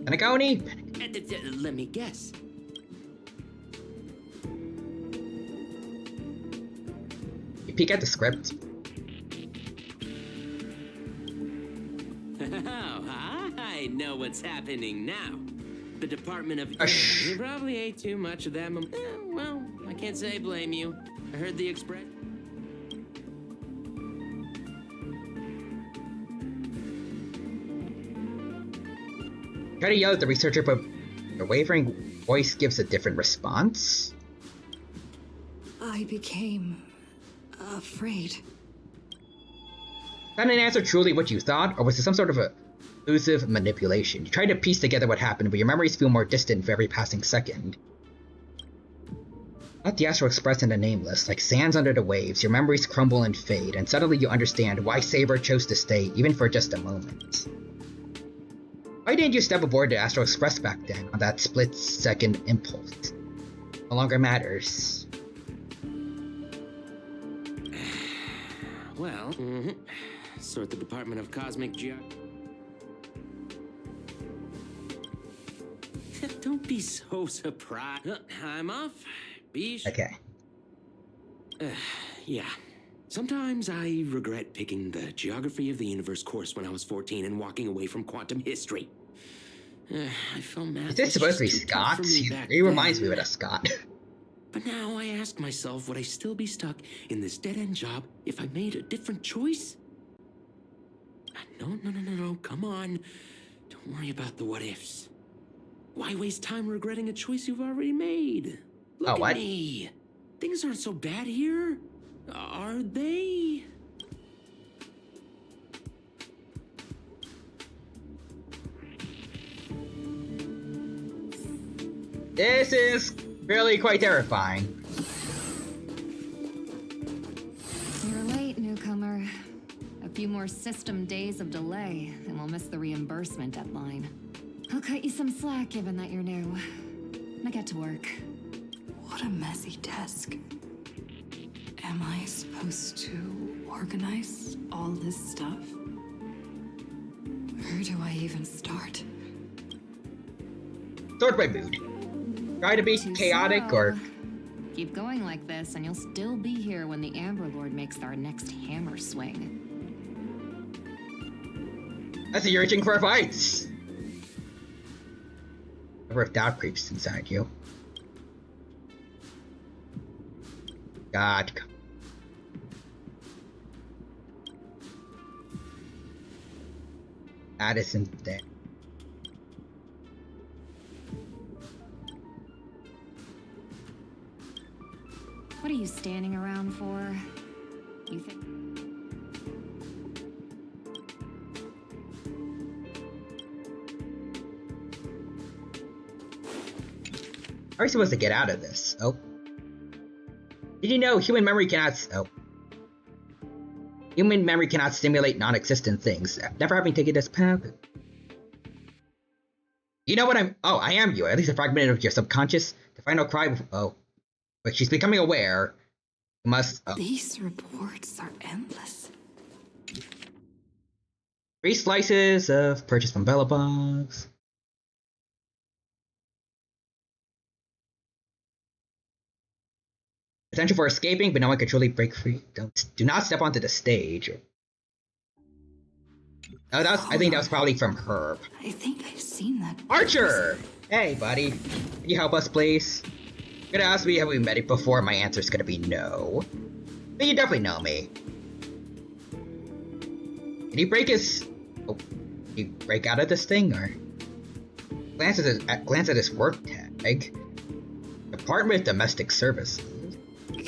Penacony? Let me guess. You peek at the script. Oh, I know what's happening now. The Department of... You probably ate too much of them. Well, I can't say I blame you. I heard the express... Try to yell at the researcher, but her wavering voice gives a different response. I became afraid. Is that an answer truly what you thought, or was it some sort of elusive manipulation? You try to piece together what happened, but your memories feel more distant for every passing second. Like the Astral Express and the Nameless, like sands under the waves, your memories crumble and fade, and suddenly you understand why Saber chose to stay, even for just a moment. Why didn't you step aboard the Astral Express back then, on that split-second impulse? No longer matters. Well, sort the Department of Cosmic Geography. Don't be so surprised. I'm off. Okay. Yeah. Sometimes I regret picking the Geography of the Universe course when I was 14 and walking away from quantum history. I felt math. Is this supposed to be Scott? He reminds me of a Scott. But now I ask myself, would I still be stuck in this dead-end job if I made a different choice? No, come on. Don't worry about the what ifs. Why waste time regretting a choice you've already made? Look at me. Things aren't so bad here, are they? This is really quite terrifying. You're late, newcomer. A few more system days of delay, and we'll miss the reimbursement deadline. I'll cut you some slack given that you're new. Now get to work. What a messy desk. Am I supposed to organize all this stuff? Where do I even start? Sort by mood. Try to be chaotic or... Keep going like this, and you'll still be here when the Amber Lord makes our next hammer swing. That's a urging for fights! Number of doubt creeps inside you. God. That isn't there. What are you standing around for? You think... How are you supposed to get out of this? Oh. Did you know human memory cannot... Oh. Human memory cannot simulate non-existent things. Never having taken this path. You know what I'm... Oh, I am you. At least a fragment of your subconscious. The final cry... Oh. But she's becoming aware. You must... Oh. These reports are endless. 3 slices of purchase from Bella Box. Potential for escaping, but no one can truly break free. Do not step onto the stage. Oh, I think that was probably from Herb. I think I've seen that. Archer! Hey, buddy. Can you help us, please? You're gonna ask me have we met it before, my answer's gonna be no. But you definitely know me. Can you break his... Oh, can you break out of this thing, or... Glance at his work tag. Department of Domestic Services.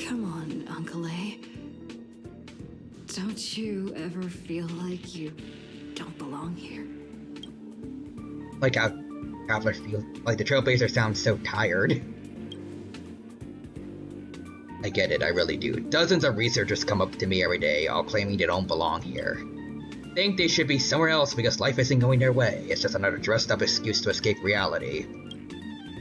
Come on, Uncle A. Don't you ever feel like you don't belong here? Like how travelers feel. Like the Trailblazer sounds so tired. I get it, I really do. Dozens of researchers come up to me every day, all claiming they don't belong here. Think they should be somewhere else because life isn't going their way. It's just another dressed up excuse to escape reality.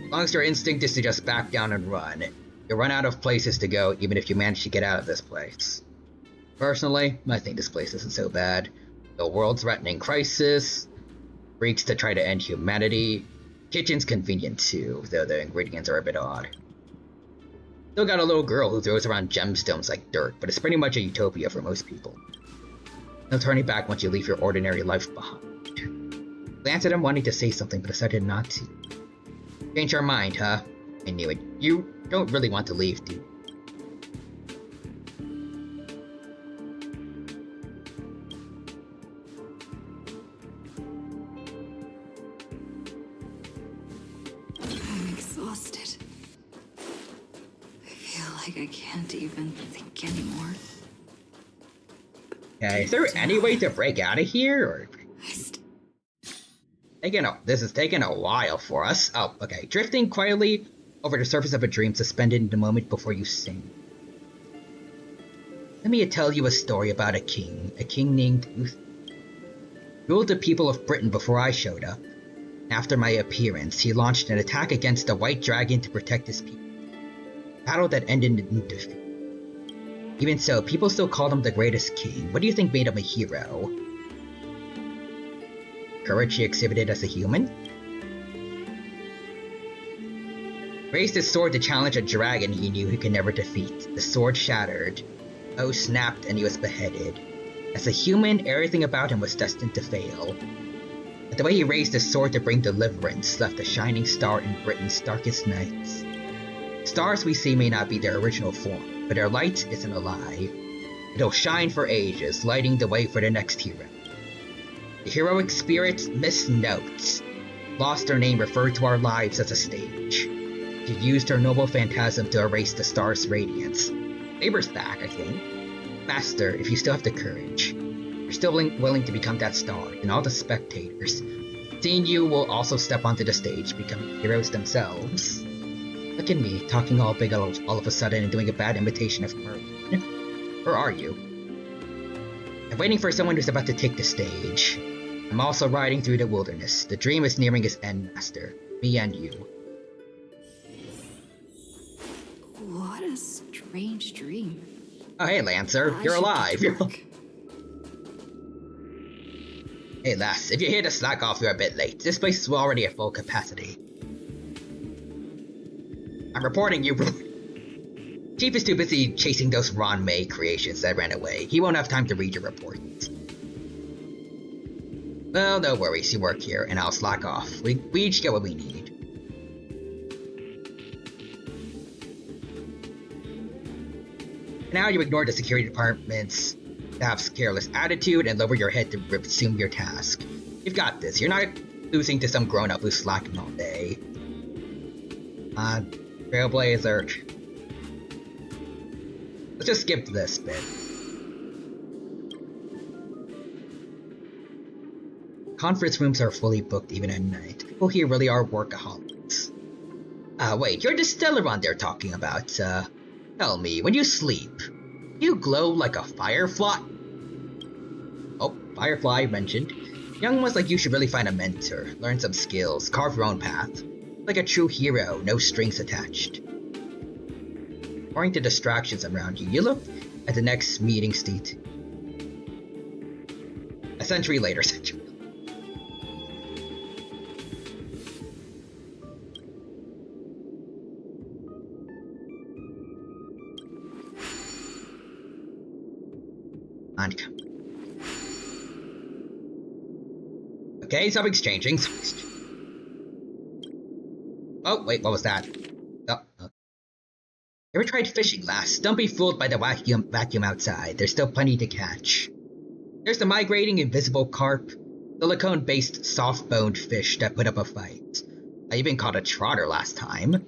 As long as your instinct is to just back down and run, you'll run out of places to go even if you manage to get out of this place. Personally, I think this place isn't so bad. The world's threatening crisis, freaks to try to end humanity. Kitchen's convenient too, though the ingredients are a bit odd. Still got a little girl who throws around gemstones like dirt, but it's pretty much a utopia for most people. No turning back once you leave your ordinary life behind. Glanced at him wanting to say something, but decided not to. Change your mind, huh? I knew it. You don't really want to leave, do you? I'm exhausted. I feel like I can't even think anymore. Okay, is there any way to break out of here, or... This is taking a while for us. Oh, okay. Drifting quietly over the surface of a dream, suspended in the moment before you sink. Let me tell you a story about a king named Uther. Ruled the people of Britain before I showed up. After my appearance, he launched an attack against the White Dragon to protect his people. A battle that ended in defeat. Even so, people still called him the greatest king. What do you think made him a hero? Courage he exhibited as a human? Raised his sword to challenge a dragon he knew he could never defeat. The sword shattered. Bow snapped and he was beheaded. As a human, everything about him was destined to fail. But the way he raised his sword to bring deliverance left a shining star in Britain's darkest nights. Stars we see may not be their original form, but their light isn't a lie. It'll shine for ages, lighting the way for the next hero. The heroic spirits missed notes. Lost their name referred to our lives as a stage. She used her noble phantasm to erase the star's radiance. Saber's back, I think. Master, if you still have the courage, you're still willing to become that star, and all the spectators, seeing you, will also step onto the stage, becoming heroes themselves. Look at me, talking all big all of a sudden and doing a bad imitation of Merlin. Where are you? I'm waiting for someone who's about to take the stage. I'm also riding through the wilderness. The dream is nearing its end, Master. Me and you. What a strange dream. Oh, hey, Lancer. You're alive. Hey, lass. If you're here to slack off, you're a bit late. This place is already at full capacity. I'm reporting you. Chief is too busy chasing those Ron May creations that ran away. He won't have time to read your report. Well, no worries. You work here, and I'll slack off. We each get what we need. Now you ignore the security department's staff's careless attitude and lower your head to resume your task. You've got this. You're not losing to some grown-up who's slacking all day. Trailblazer. Let's just skip this bit. Conference rooms are fully booked even at night. People here really are workaholics. Wait, you're the Stellaron they're talking about. Tell me, when you sleep, do you glow like a firefly? Oh, firefly mentioned. Young ones like you should really find a mentor, learn some skills, carve your own path. Like a true hero, no strings attached. According to distractions around you, you look at the next meeting seat. A century later, Okay, stop exchanging. Oh, wait, what was that? Oh. Ever tried fishing last? Don't be fooled by the vacuum outside. There's still plenty to catch. There's the migrating invisible carp, silicone-based soft-boned fish that put up a fight. I even caught a trotter last time.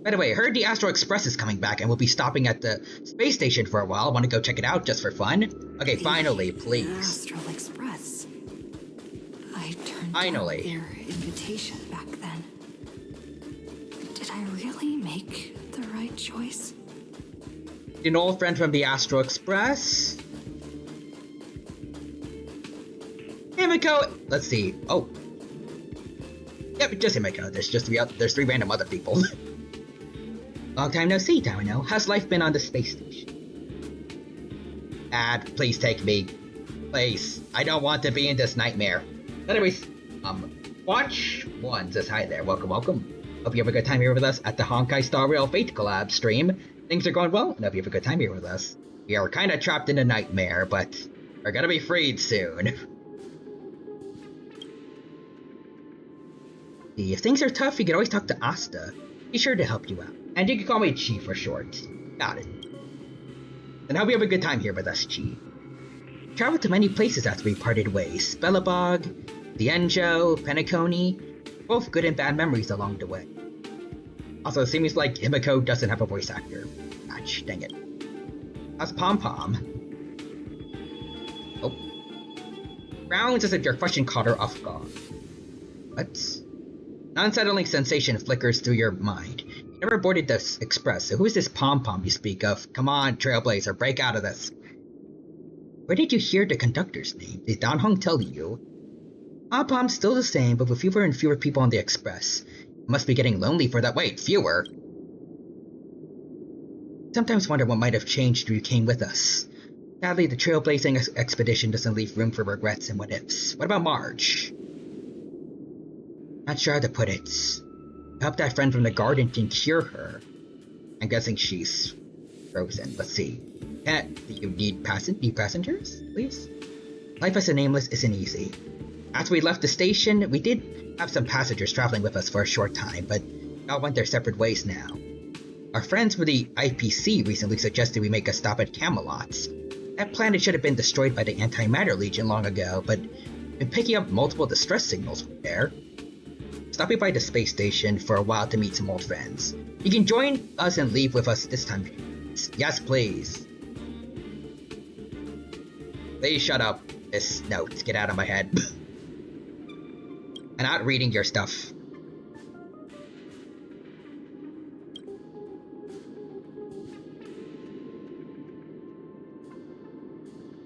By the way, I heard the Astral Express is coming back and we'll be stopping at the space station for a while. Want to go check it out just for fun? Okay, finally, please. Astral Express. I turned finally. down their invitation back then. Did I really make the right choice? An old friend from the Astral Express? Himiko! Let's see. Oh. Yep, just Himiko. There's three random other people. Long time no see, Domino. How's life been on the space station? Dad, please take me. Please. I don't want to be in this nightmare. Anyways, Watch 1 says hi there. Welcome, welcome. Hope you have a good time here with us at the Honkai Star Rail Fate collab stream. Things are going well, and hope you have a good time here with us. We are kind of trapped in a nightmare, but we're gonna be freed soon. If things are tough, you can always talk to Asta. Be sure to help you out. And you can call me Chi for short. Got it. And hope you have a good time here with us, Chi. Traveled to many places after we parted ways. Belobog, Dienjo, Penacony. Both good and bad memories along the way. Also, it seems like Himiko doesn't have a voice actor. Match, dang it. How's Pom Pom? Oh. Rounds as if your question caught her off guard. What? An unsettling sensation flickers through your mind. You never boarded this express, so who is this Pom Pom you speak of? Come on, Trailblazer, break out of this. Where did you hear the conductor's name? Did Dan Hong tell you? Pom Pom's still the same, but with fewer and fewer people on the express. You must be getting lonely for that. Wait, fewer? Sometimes wonder what might have changed when you came with us. Sadly, the trailblazing expedition doesn't leave room for regrets and what-ifs. What about Marge? Not sure how to put it. I hope that friend from the garden can cure her. I'm guessing she's frozen. Let's see. Do you need passengers, please? Life as a nameless isn't easy. After we left the station, we did have some passengers traveling with us for a short time, but all went their separate ways now. our friends with the IPC recently suggested we make a stop at Camelot's. That planet should have been destroyed by the Antimatter Legion long ago, but been picking up multiple distress signals from there. Stopping by the space station for a while to meet some old friends. You can join us and leave with us this time. Yes, please. Please shut up. This note, get out of my head. I'm not reading your stuff.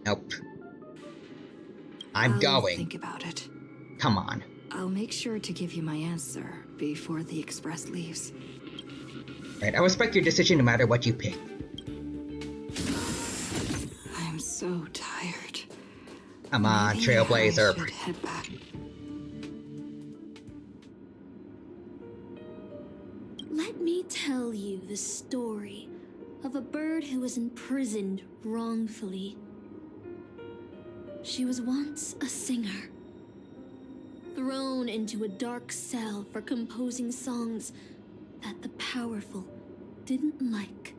Nope. I'm going. Think about it. Come on. I'll make sure to give you my answer before the express leaves. Right, I respect your decision no matter what you pick. I'm so tired. Come on, Maybe Trailblazer. I should head back. Let me tell you the story of a bird who was imprisoned wrongfully. She was once a singer, thrown into a dark cell for composing songs that the powerful didn't like.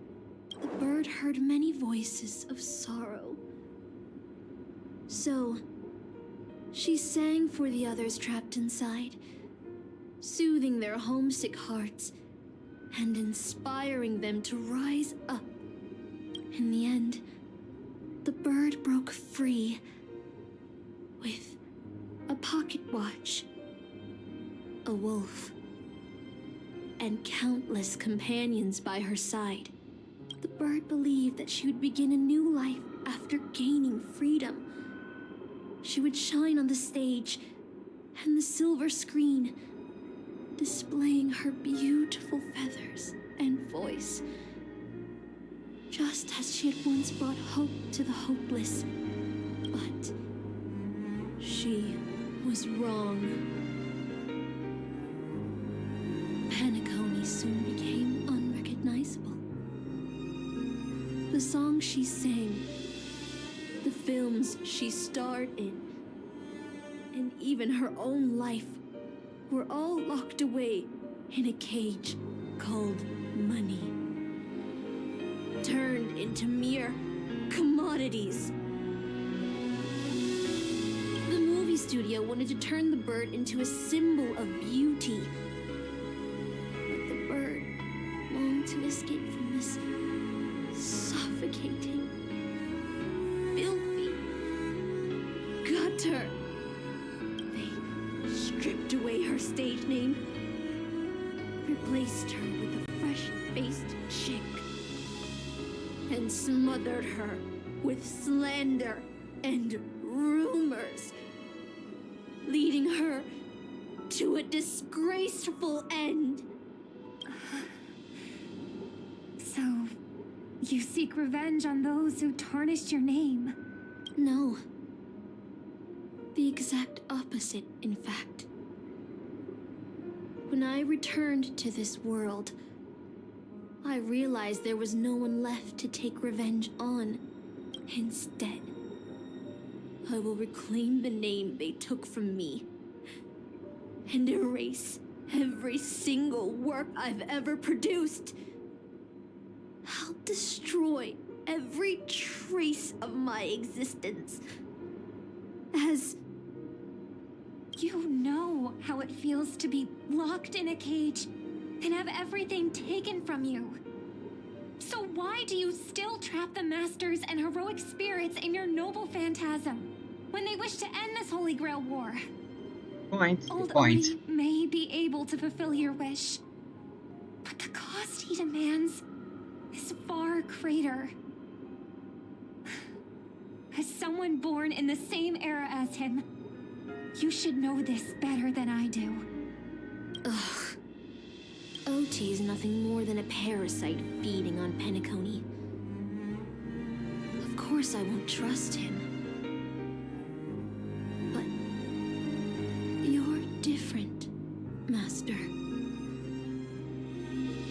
The bird heard many voices of sorrow. So, she sang for the others trapped inside, soothing their homesick hearts and inspiring them to rise up. In the end, the bird broke free with a pocket watch, a wolf, and countless companions by her side. The bird believed that she would begin a new life after gaining freedom. She would shine on the stage and the silver screen, displaying her beautiful feathers and voice, just as she had once brought hope to the hopeless. But she was wrong. Penacony soon became unrecognizable. The songs she sang, the films she starred in, and even her own life were all locked away in a cage called money, turned into mere commodities. The movie studio wanted to turn the bird into a symbol of beauty, but the bird longed to escape from this suffocating, filthy gutter. They stripped away her stage name, replaced her with a fresh-faced chick, and smothered her with slander and rumors, leading her to a disgraceful end. So, you seek revenge on those who tarnished your name? No. The exact opposite, in fact. When I returned to this world, I realized there was no one left to take revenge on. Instead, I will reclaim the name they took from me and erase every single work I've ever produced. I'll destroy every trace of my existence. As you know how it feels to be locked in a cage and have everything taken from you. So why do you still trap the masters and heroic spirits in your noble phantasm when they wish to end this Holy Grail war? Point. Old Point. Odie may be able to fulfill your wish, but the cost he demands is far greater. As someone born in the same era as him, you should know this better than I do. Ugh. OT is nothing more than a parasite feeding on Penacony. Of course I won't trust him. But you're different, Master.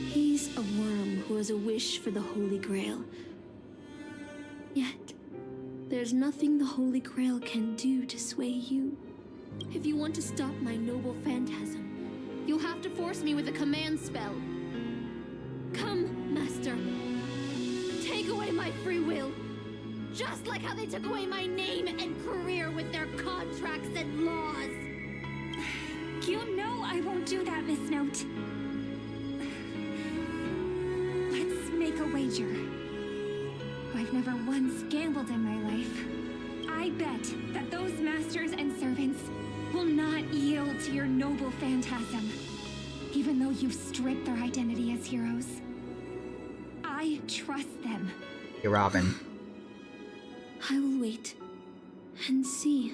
He's a worm who has a wish for the Holy Grail. Yet, there's nothing the Holy Grail can do to sway you. If you want to stop my noble phantasm, you'll have to force me with a command spell. Come, free will. Just like how they took away my name and career with their contracts and laws. You know I won't do that, Miss Note. Let's make a wager. I've never once gambled in my life. I bet that those masters and servants will not yield to your noble phantasm, even though you've stripped their identity as heroes. I trust them. Hey, Robin. I will wait and see.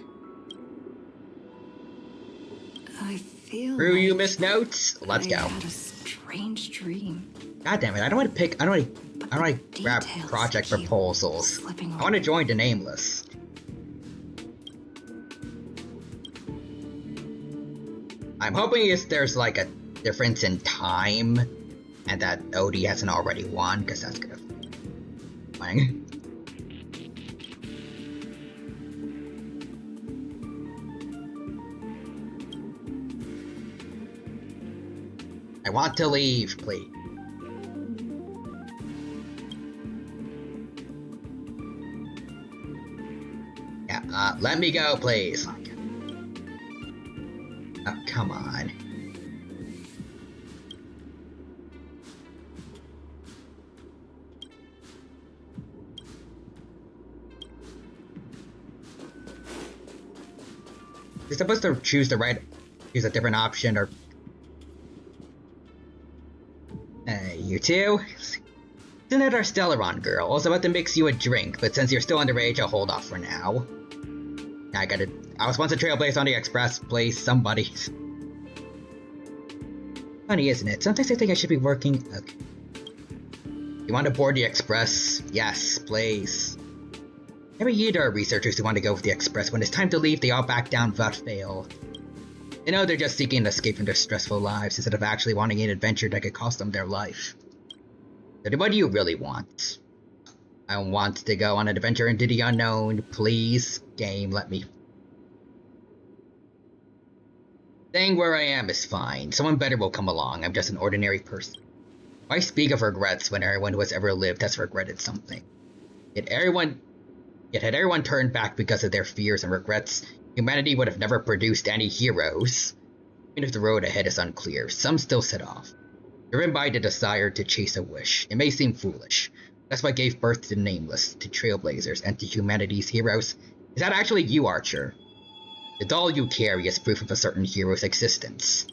I feel Through like you, Miss Notes. Let's I go. had a strange dream. God damn it! I don't want to pick. I don't want to grab project proposals. I want to join the Nameless. I'm hoping there's like a difference in time, and that Odie hasn't already won, because that's gonna. Fine. I want to leave, please. Yeah, let me go, please. Oh, come on. You're supposed to choose a different option, or you two? Isn't it our Stellaron girl? I was about to mix you a drink, but since you're still underage, I'll hold off for now. I was once a trailblazer on the Express, please, somebody. Funny, isn't it? Sometimes I think I should be working. Okay. You want to board the Express? Yes, please. Every year there are researchers who want to go with the Express. When it's time to leave, they all back down without fail. You know, they're just seeking an escape from their stressful lives instead of actually wanting an adventure that could cost them their life. So what do you really want? I want to go on an adventure into the unknown. Please, game, let me. Staying where I am is fine. Someone better will come along. I'm just an ordinary person. Why speak of regrets when everyone who has ever lived has regretted something? Yet had everyone turned back because of their fears and regrets, humanity would have never produced any heroes. Even if the road ahead is unclear, some still set off, driven by the desire to chase a wish. It may seem foolish. That's what gave birth to the Nameless, to Trailblazers, and to humanity's heroes. Is that actually you, Archer? The doll you carry is proof of a certain hero's existence.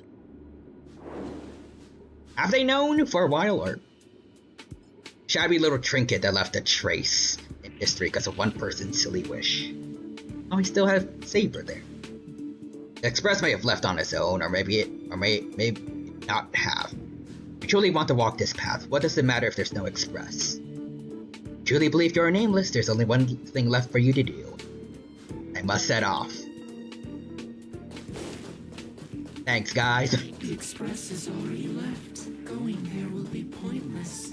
Have they known for a while, or shabby little trinket that left a trace in history because of one person's silly wish? Oh, we still have Saber there. The Express may have left on its own, or may not have. You truly want to walk this path. What does it matter if there's no Express? You truly believe you're Nameless? There's only one thing left for you to do. I must set off. Thanks, guys. The Express has already left. Going there will be pointless.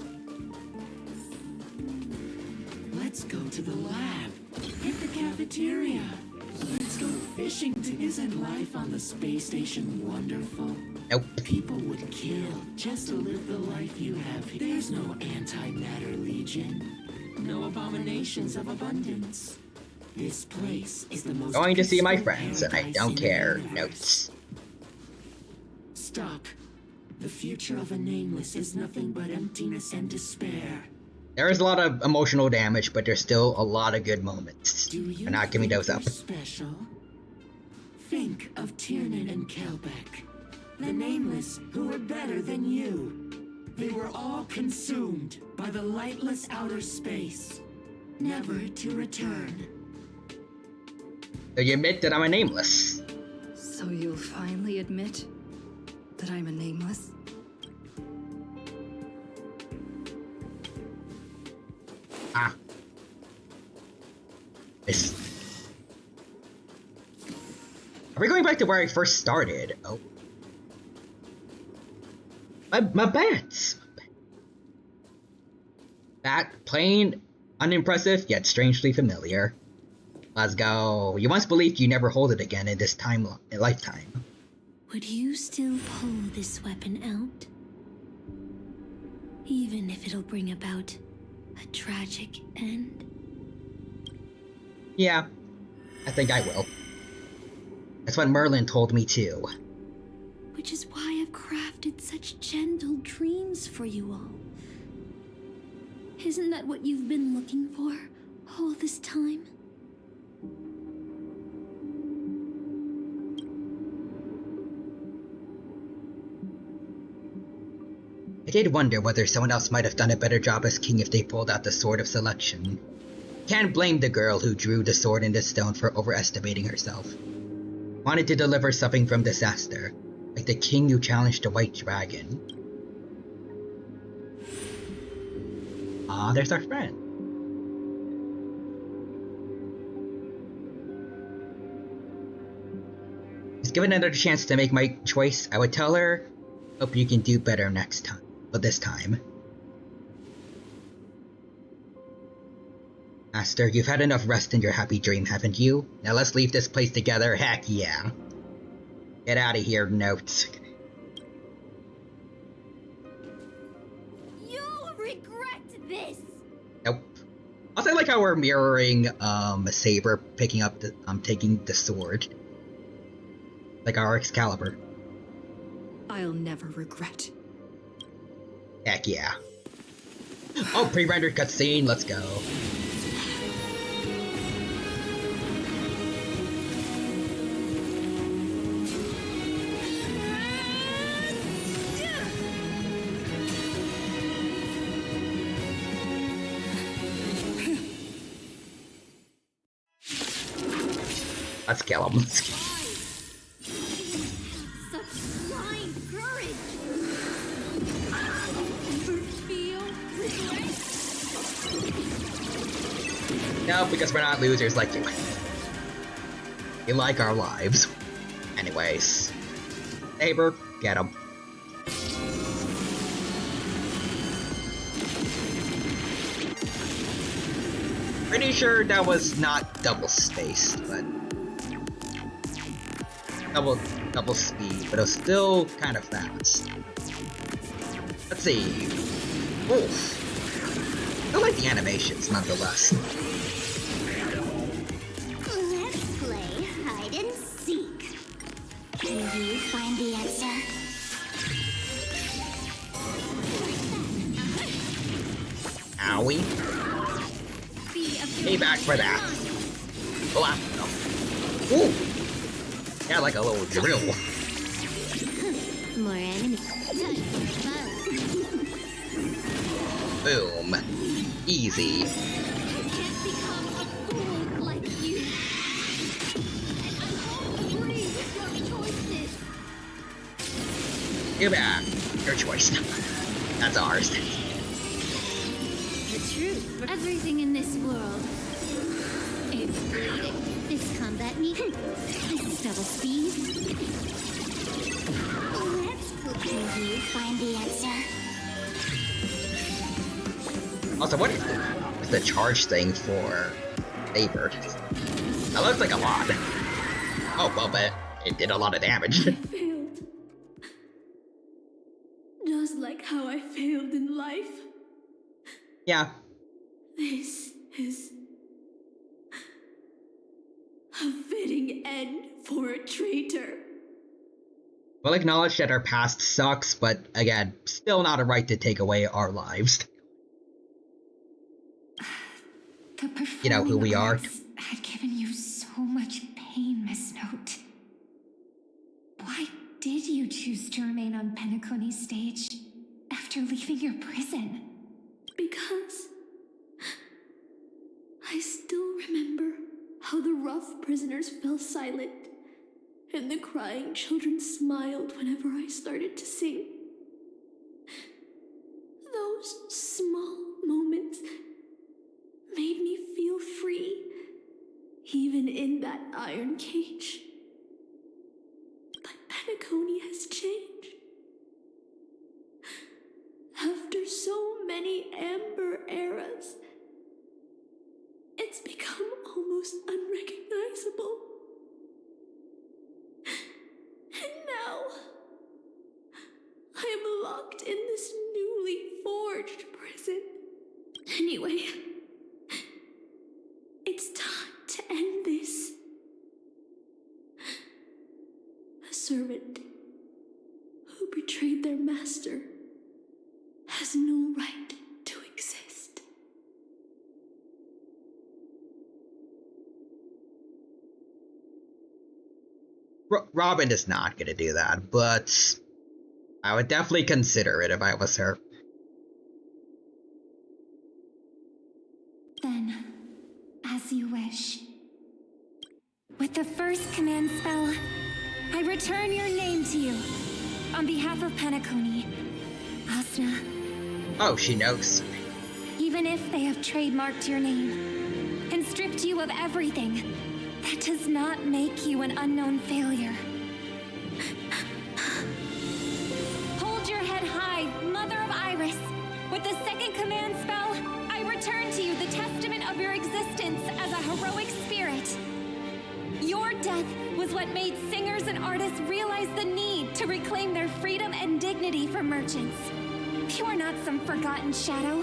Let's go to the lab. Hit the cafeteria. Let's go fishing. Isn't life on the space station wonderful? Nope. People would kill just to live the life you have here. There's no antimatter legion. No abominations of abundance. This place is the most Going to see my peaceful friends, and I paradise don't in the care. universe. Notes. Stop. The future of a Nameless is nothing but emptiness and despair. There is a lot of emotional damage, but there's still a lot of good moments. Do not giving those up. Special? Think of Tiernan and Kelbeck. The Nameless who were better than you. They were all consumed by the lightless outer space, never to return. So you admit that I'm a Nameless. So you'll finally admit that I'm a Nameless? Ah. Are we going back to where I first started? Oh. My bats! That plain, unimpressive, yet strangely familiar. Let's go. You once believed you never hold it again in this lifetime. Would you still pull this weapon out? Even if it'll bring about a tragic end? Yeah, I think I will. That's what Merlin told me too. Which is why I've crafted such gentle dreams for you all. Isn't that what you've been looking for all this time? I did wonder whether someone else might have done a better job as king if they pulled out the Sword of Selection. Can't blame the girl who drew the sword in the stone for overestimating herself. Wanted to deliver something from disaster, like the king who challenged the White Dragon. Ah, there's our friend. If given another chance to make my choice, I would tell her, hope you can do better next time, but this time. Master, you've had enough rest in your happy dream, haven't you? Now let's leave this place together, heck yeah. Get out of here, notes. You'll regret this! Nope. Also, I like how we're mirroring, Saber picking up the, taking the sword. Like our Excalibur. I'll never regret. Heck yeah. Oh, pre-rendered cutscene, let's go. Let's kill him. Such blind courage! Ever feel regret? No, because we're not losers like you. We like our lives. Anyways. Saber, get him. Pretty sure that was not double spaced, but double speed, but it was still kind of fast. Let's see. Oof. I like the animations nonetheless. Let's play hide and seek. Can you find the answer? Owie. Payback for that. Oh, no. Ooh. Yeah, like a little drill. More enemies. Boom. Easy. You can't become a fool like you. And I won't agree with your choices. Give back. Your choice. That's ours. The truth. Everything in this world is bleeding. This combat meat. This is double speed. Let's go. Can you find the answer? Also, what is the charge thing for Saber? That looks like a lot. Oh, well, but it did a lot of damage. I failed. Just like how I failed in life. Yeah. This is a fitting end for a traitor. We'll acknowledge that our past sucks, but again, still not a right to take away our lives. You know who we are. Had given you so much pain, Miss Note. Why did you choose to remain on Penacony's stage after leaving your prison? Because I still remember how the rough prisoners fell silent and the crying children smiled whenever I started to sing. Those small moments made me feel free, even in that iron cage. But Penacony has changed. After so many Amber eras, it's become almost unrecognizable. And now, I am locked in this newly forged prison. And Anyway, it's time to end this. A servant who betrayed their master has no right to exist. Robin is not gonna do that, but I would definitely consider it if I was her. Then, as you wish. With the first command spell, I return your name to you. On behalf of Penacony, Asna. Oh, she knows. Even if they have trademarked your name and stripped you of everything, that does not make you an unknown failure. Hold your head high, Mother of Iris. With the second command spell, I return to you the testament of your existence as a heroic spirit. Your death was what made singers and artists realize the need to reclaim their freedom and dignity for merchants. You are not some forgotten shadow.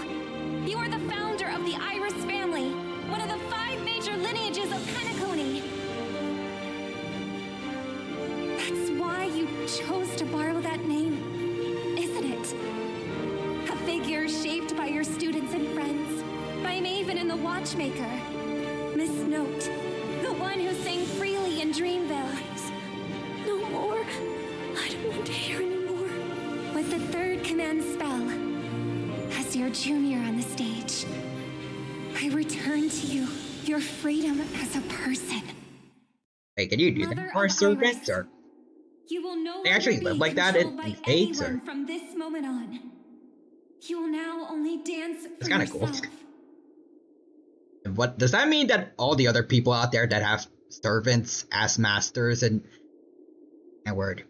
You are the founder of the Iris family, one of the 5 major lineages of Penacony. That's why you chose to borrow that name, isn't it? A figure shaped by your students and friends, by Maven and the Watchmaker, Miss Note, the one who sang freely in Dreamville. No more. I don't want to hear anymore. With the third command spell, as your junior on the stage, I return to you your freedom as a person. Hey, can you do that for servants, or You will no they actually longer live be like that in controlled by Fates, anyone or from this moment on. You will now only dance it's for kind of cool. yourself. What does that mean? That all the other people out there that have servants as masters and word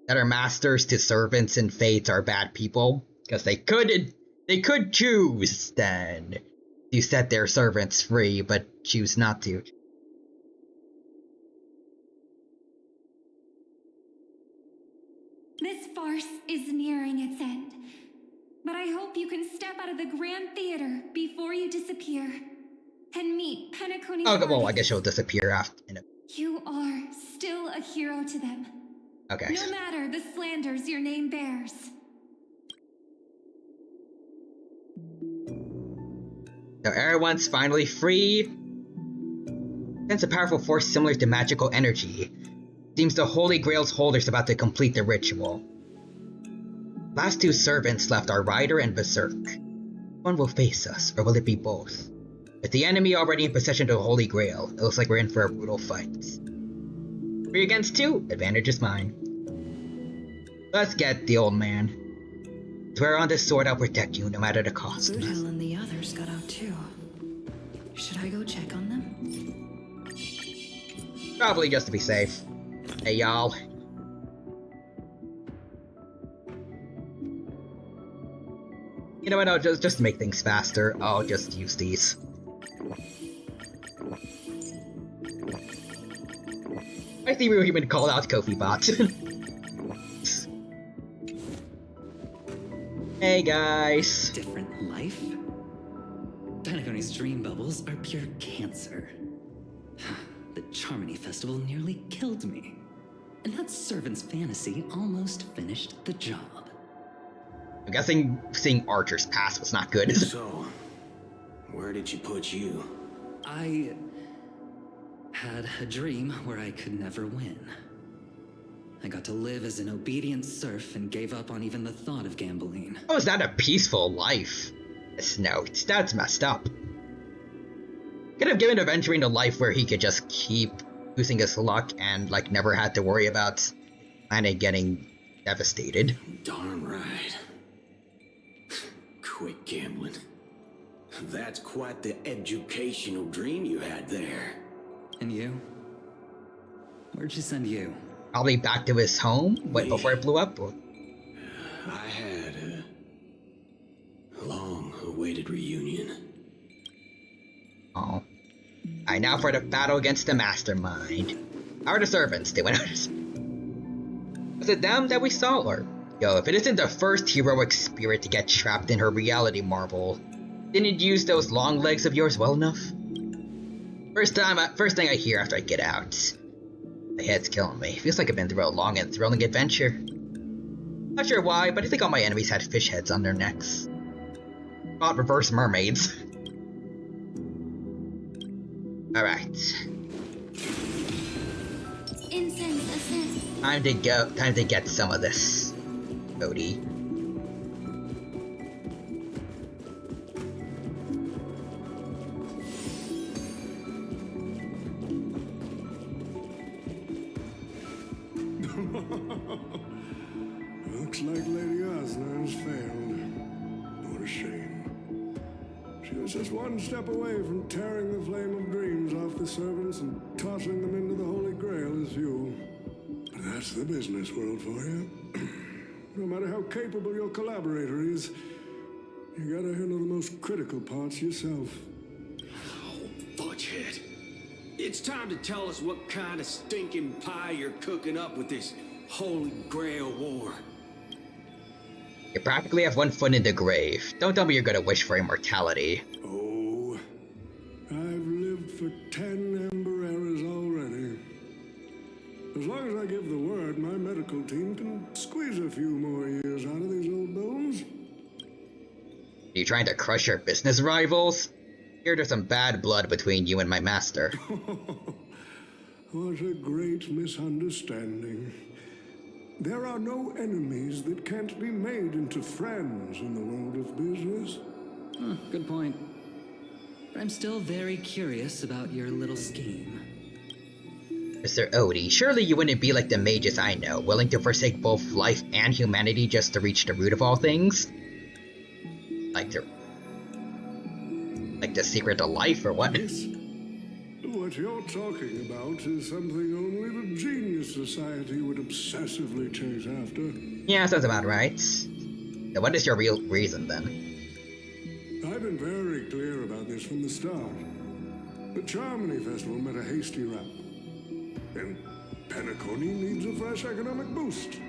that are masters to servants in Fates are bad people? Because they could choose then to set their servants free, but choose not to. This farce is nearing its end, but I hope you can step out of the Grand Theater before you disappear and meet Penacony. Oh, well, I guess she'll disappear after. You are still a hero to them. Okay. No matter the slanders your name bears. So everyone's finally free. Sense a powerful force similar to magical energy. Seems the Holy Grail's holder's about to complete the ritual. Last 2 servants left are Rider and Berserk. One will face us, or will it be both? With the enemy already in possession of the Holy Grail, it looks like we're in for a brutal fight. 3 against 2, advantage is mine. Let's get the old man. Swear on this sword I'll protect you no matter the cost. Brutal and the others got out too. Should I go check on them? Probably just to be safe. Hey y'all. You know what, I'll just to make things faster, I'll just use these. I think we even called out Kofi Bot. Hey guys. Different life? Penacony's dream bubbles are pure cancer. The Charmony Festival nearly killed me. And that servant's fantasy almost finished the job. I'm guessing seeing Archer's past was not good. So, where did she put you? I had a dream where I could never win. I got to live as an obedient serf and gave up on even the thought of gambling. Oh, is that a peaceful life? No, that's messed up. Could have given Adventuring a life where he could just keep using his luck and, like, never had to worry about planet getting devastated. Darn right. Quit gambling. That's quite the educational dream you had there. And you? Where'd she send you? Probably back to his home, before it blew up? Or... I had a long-awaited reunion. Oh. Alright, now for the battle against the Mastermind. How are the servants doing? Was it them that we saw, or... Yo, if it isn't the first heroic spirit to get trapped in her reality marble, Didn't use those long legs of yours well enough? First thing I hear after I get out. My head's killing me. Feels like I've been through a long and thrilling adventure. Not sure why, but I think all my enemies had fish heads on their necks. Not reverse mermaids. Alright. Incense ascend. Time to go. Time to get some of this. Cody. Looks like Lady Osnar's failed. What a shame. She was just one step away from tearing the flame of dreams off the servants and tossing them into the Holy Grail as fuel. But that's the business world for you. No matter how capable your collaborator is, you gotta handle the most critical parts yourself. Oh, fudgehead. It's time to tell us what kind of stinking pie you're cooking up with this Holy Grail War. You practically have one foot in the grave. Don't tell me you're gonna wish for immortality. Oh, I've lived for 10 Ember Eras already. As long as I give the word, my medical team can squeeze a few more years out of these old bones. Are you trying to crush your business rivals? Here there's some bad blood between you and my master. What a great misunderstanding. There are no enemies that can't be made into friends in the world of business. Huh, good point. But I'm still very curious about your little scheme. Mr. Odie, surely you wouldn't be like the mages I know, willing to forsake both life and humanity just to reach the root of all things? Like the secret to life, or what? What you're talking about is something only the Genius Society would obsessively chase after. Yeah, sounds about right. So what is your real reason, then? I've been very clear about this from the start. The Charmony Festival met a hasty wrap. And Penacony needs a fresh economic boost.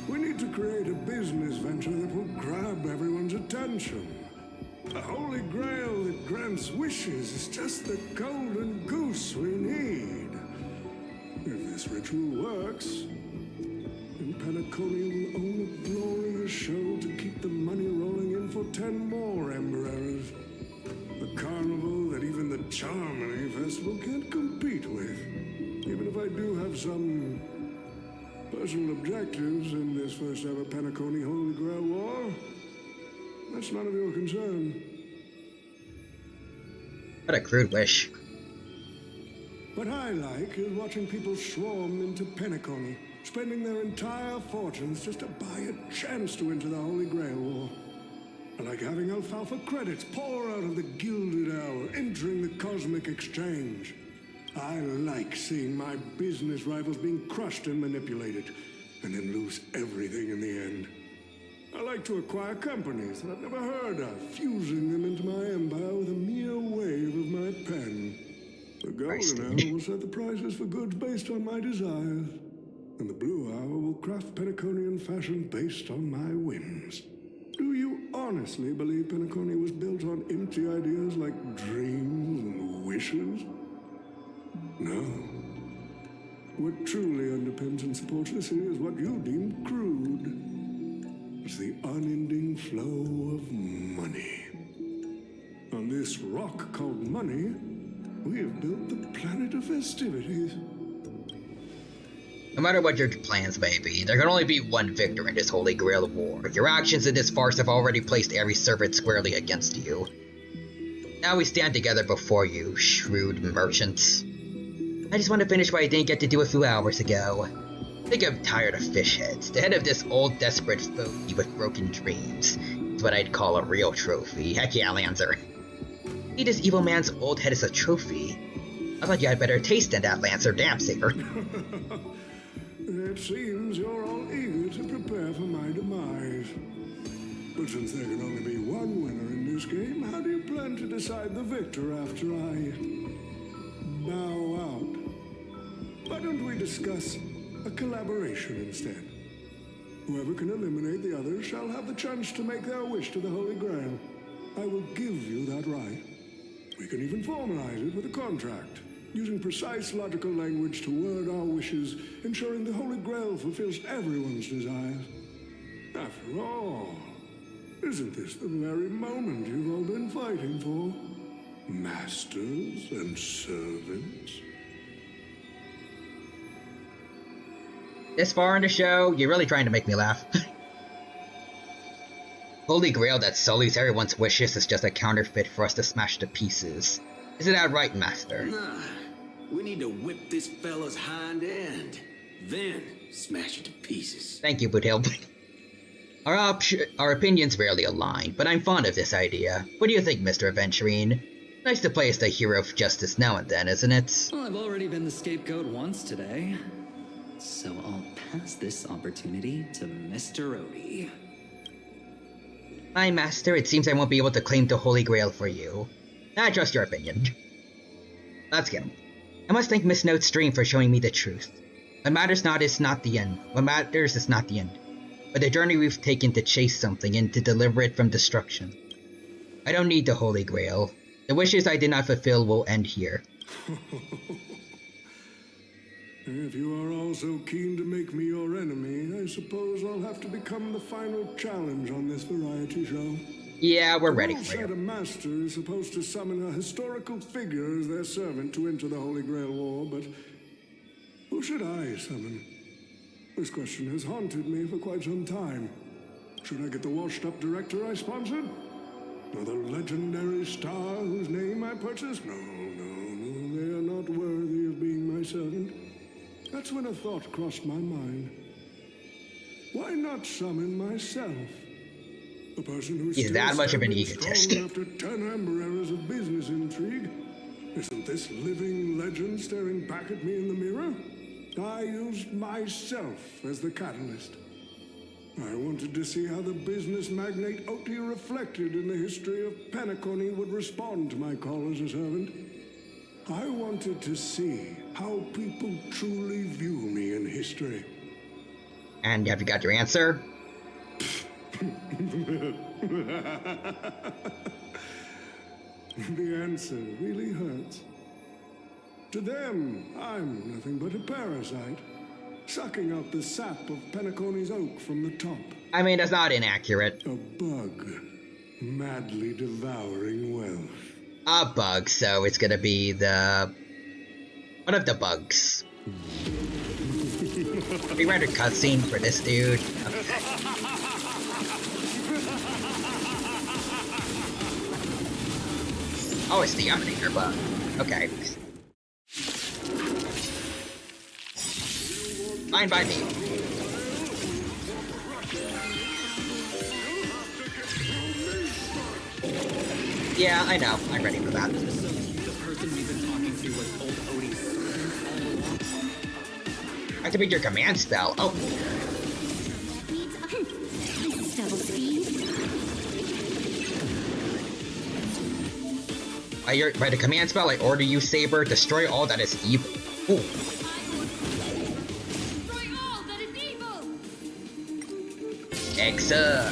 We need to create a business venture that will grab everyone's attention. The Holy Grail that grants wishes is just the golden goose we need. If this ritual works, then Penacony will own a glorious show to keep the money rolling in for 10 more Ember Eras. A carnival that even the Charmony Festival can't compete with. Even if I do have some personal objectives in this first ever Penacony Holy Grail War, that's none of your concern. What a crude wish. What I like is watching people swarm into Penacony, spending their entire fortunes just to buy a chance to enter the Holy Grail War. I like having alfalfa credits pour out of the Gilded Hour, entering the Cosmic Exchange. I like seeing my business rivals being crushed and manipulated, and then lose everything in the end. I like to acquire companies that I've never heard of, fusing them into my empire with a mere wave of my pen. The Golden Hour will set the prices for goods based on my desires, and the Blue Hour will craft Penaconian fashion based on my whims. Do you honestly believe Penacony was built on empty ideas like dreams and wishes? No. What truly underpins and supports this city is what you deem crude. It's the unending flow of money. On this rock called money, we have built the planet of festivities. No matter what your plans may be, there can only be one victor in this Holy Grail War. Your actions in this farce have already placed every servant squarely against you. Now we stand together before you, shrewd merchants. I just want to finish what I didn't get to do a few hours ago. I think I'm tired of fish heads. The head of this old desperate fogey with broken dreams is what I'd call a real trophy. Heck yeah, Lancer. See, this evil man's old head is a trophy. I thought you had better taste than that, Lancer. Damn, Saber. It seems you're all eager to prepare for my demise. But since there can only be one winner in this game, how do you plan to decide the victor after I bow out? Why don't we discuss a collaboration instead? Whoever can eliminate the others shall have the chance to make their wish to the Holy Grail. I will give you that right. We can even formalize it with a contract, using precise logical language to word our wishes, ensuring the Holy Grail fulfills everyone's desires. After all, isn't this the very moment you've all been fighting for? Masters and servants. This far in the show, you're really trying to make me laugh. Holy Grail that sullies everyone's wishes is just a counterfeit for us to smash to pieces. Isn't that right, Master? Nah, we need to whip this fella's hind end, then smash it to pieces. Thank you, Boothill. Our opinions rarely align, but I'm fond of this idea. What do you think, Mr. Aventurine? Nice to play as the hero of justice now and then, isn't it? Well, I've already been the scapegoat once today, so I'll pass this opportunity to Mr. Odie. Hi, Master. It seems I won't be able to claim the Holy Grail for you. I trust your opinion. Let's go. I must thank Miss Note's stream for showing me the truth. What matters is not the end, but the journey we've taken to chase something and to deliver it from destruction. I don't need the Holy Grail. The wishes I did not fulfill will end here. If you are all so keen to make me your enemy, I suppose I'll have to become the final challenge on this variety show. Yeah, we're ready for said you. A master is supposed to summon a historical figure as their servant to enter the Holy Grail War, but who should I summon? This question has haunted me for quite some time. Should I get the washed-up director I sponsored? Or the legendary star whose name I purchased? No, they are not worthy of being my servant. That's when a thought crossed my mind. Why not summon myself? The person who's He's that much of an egotist. After 10 amber eras of business intrigue. Isn't this living legend staring back at me in the mirror? I used myself as the catalyst. I wanted to see how the business magnate Oti reflected in the history of Penacony would respond to my call as a servant. I wanted to see how people truly view me in history. And have you got your answer? The answer really hurts. To them, I'm nothing but a parasite, sucking out the sap of Penacony's oak from the top. I mean, that's not inaccurate. A bug, madly devouring wealth. A bug, so it's gonna be the... one of the bugs. Pre-rendered cutscene for this dude. Oh, it's the Emanator bug. Okay. Fine by me. Yeah, I know. I'm ready for that. The person we've been talking to was old Odie's servant all along. Activate your command spell. Oh. This is double speed. By the command spell, I order you, Saber, destroy all that is evil. Ooh. Excalibur.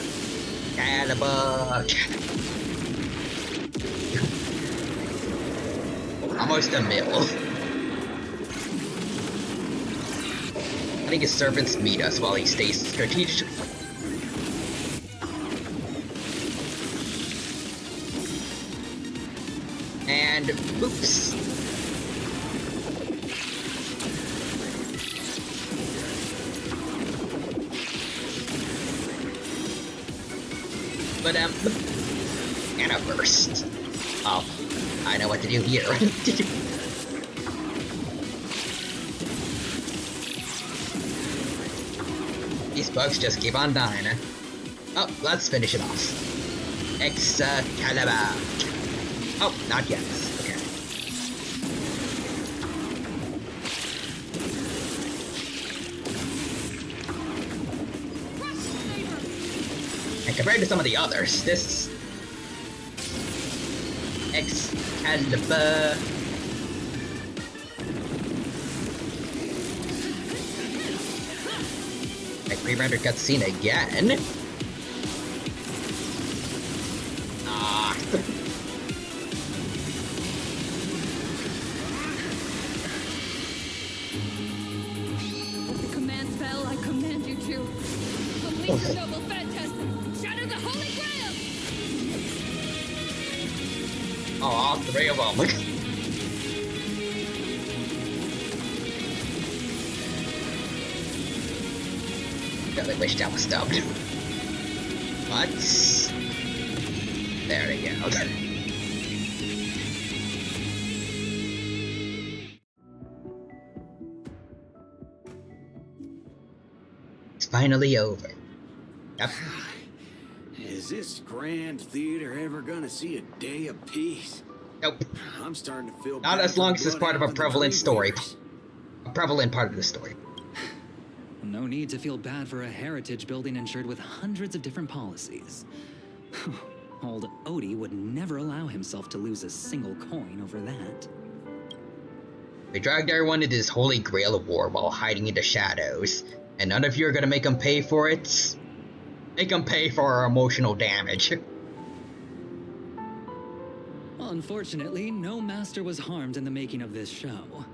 Almost a mill. I think his servants meet us while he stays strategic. And oops. But and a burst. Oh, I know what to do here. These bugs just keep on dying. Oh, let's finish it off. Excalibur. Oh, not yet. Okay. And compared to some of the others, this Excalibur. I pre-rendered cutscene again. Ah. command you to unleash the noble phantasm, shatter the Holy Grail! Oh, all three of them. Really wish that was stopped. What? There we go. It's finally over. Yep. Is this grand theater ever gonna see a day of peace? Nope. I'm starting to feel Not bad as long for as the it's part of a bloodhound and the prevalent story. Dreamweavers. A prevalent part of the story. No need to feel bad for a heritage building insured with hundreds of different policies. Old Odie would never allow himself to lose a single coin over that. They dragged everyone into this Holy Grail war while hiding in the shadows, and none of you are gonna make them pay for it. Make them pay for our emotional damage. Unfortunately, no master was harmed in the making of this show.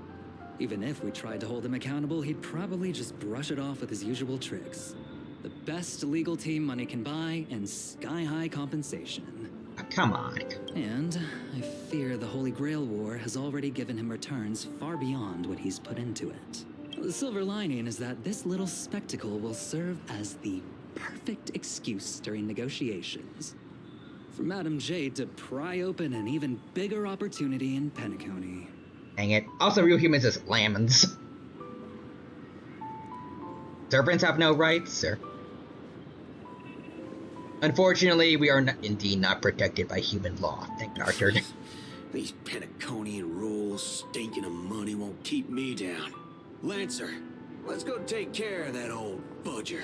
Even if we tried to hold him accountable, he'd probably just brush it off with his usual tricks. The best legal team money can buy, and sky-high compensation. Oh, come on. And I fear the Holy Grail War has already given him returns far beyond what he's put into it. The silver lining is that this little spectacle will serve as the perfect excuse during negotiations for Madame Jade to pry open an even bigger opportunity in Penacony. Dang it. Also, real humans is lemons. Servants have no rights, sir. Unfortunately, we are indeed not protected by human law. Thank God, Arthur. These Penaconian rules, stinking of money won't keep me down. Lancer, let's go take care of that old budger.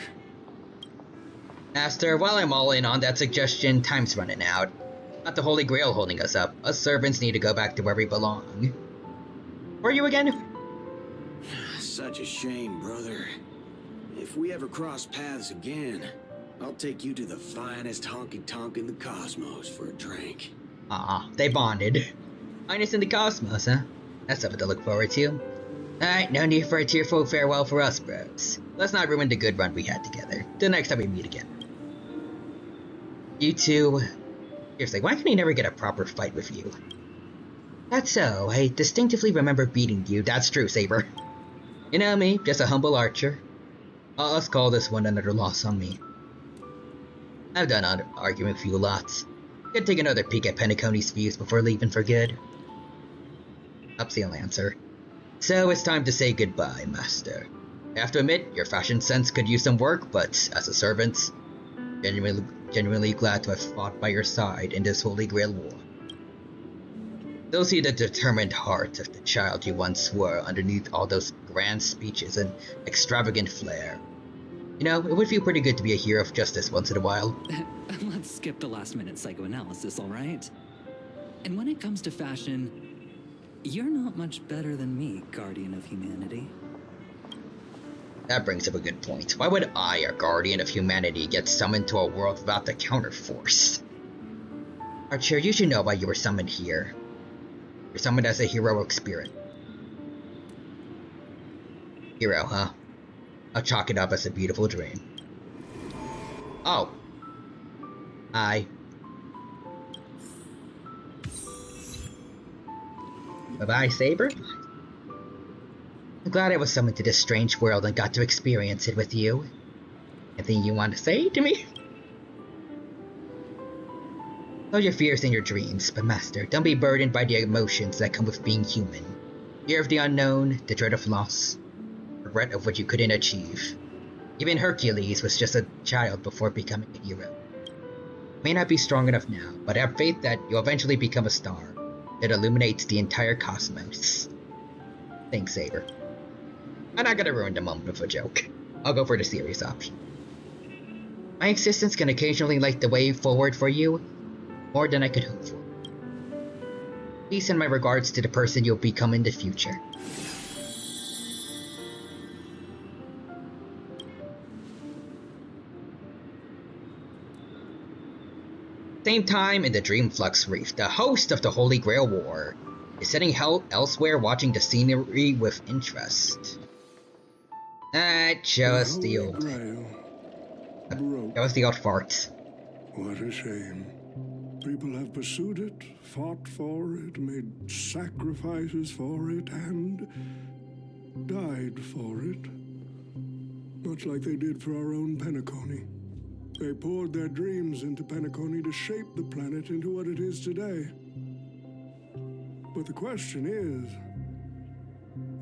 Master, while I'm all in on that suggestion, time's running out. Not the Holy Grail holding us up. Us servants need to go back to where we belong. Where are you again? Such a shame, brother. If we ever cross paths again, I'll take you to the finest honky-tonk in the cosmos for a drink. Ah, they bonded. Finest in the cosmos, huh? That's something to look forward to. Alright, no need for a tearful farewell for us, bros. Let's not ruin the good run we had together. Till next time we meet again. You two... Seriously, why can he never get a proper fight with you? That's so. I distinctively remember beating you. That's true, Saber. You know me, just a humble archer. Us call this one another loss on me. I've done arguing with you lots. Could take another peek at Penacony's views before leaving for good. Upsy Lancer. So it's time to say goodbye, Master. I have to admit, your fashion sense could use some work, but as a servant, genuinely glad to have fought by your side in this Holy Grail War. Still see the determined heart of the child you once were underneath all those grand speeches and extravagant flair. You know, it would feel pretty good to be a hero of justice once in a while. Let's skip the last-minute psychoanalysis, alright? And when it comes to fashion, you're not much better than me, Guardian of Humanity. That brings up a good point. Why would I, a Guardian of Humanity, get summoned to a world without the counterforce? Archer, you should know why you were summoned here. You're summoned as a heroic spirit. Hero, huh? I'll chalk it up as a beautiful dream. Oh. Hi. Bye-bye, Saber. I'm glad I was summoned to this strange world and got to experience it with you. Anything you want to say to me? Know your fears and your dreams, but Master, don't be burdened by the emotions that come with being human. Fear of the unknown, the dread of loss, regret of what you couldn't achieve. Even Hercules was just a child before becoming a hero. May not be strong enough now, but I have faith that you'll eventually become a star that illuminates the entire cosmos. Thanks, Saber. I'm not gonna ruin the moment with a joke. I'll go for the serious option. My existence can occasionally light the way forward for you, more than I could hope for. Please send my regards to the person you'll become in the future. Same time in the Dreamflux Reef, the host of the Holy Grail War is sitting elsewhere watching the scenery with interest. Just the old. That was the old farts. What a shame. People have pursued it, fought for it, made sacrifices for it, and died for it. Much like they did for our own Penacony. They poured their dreams into Penacony to shape the planet into what it is today. But the question is,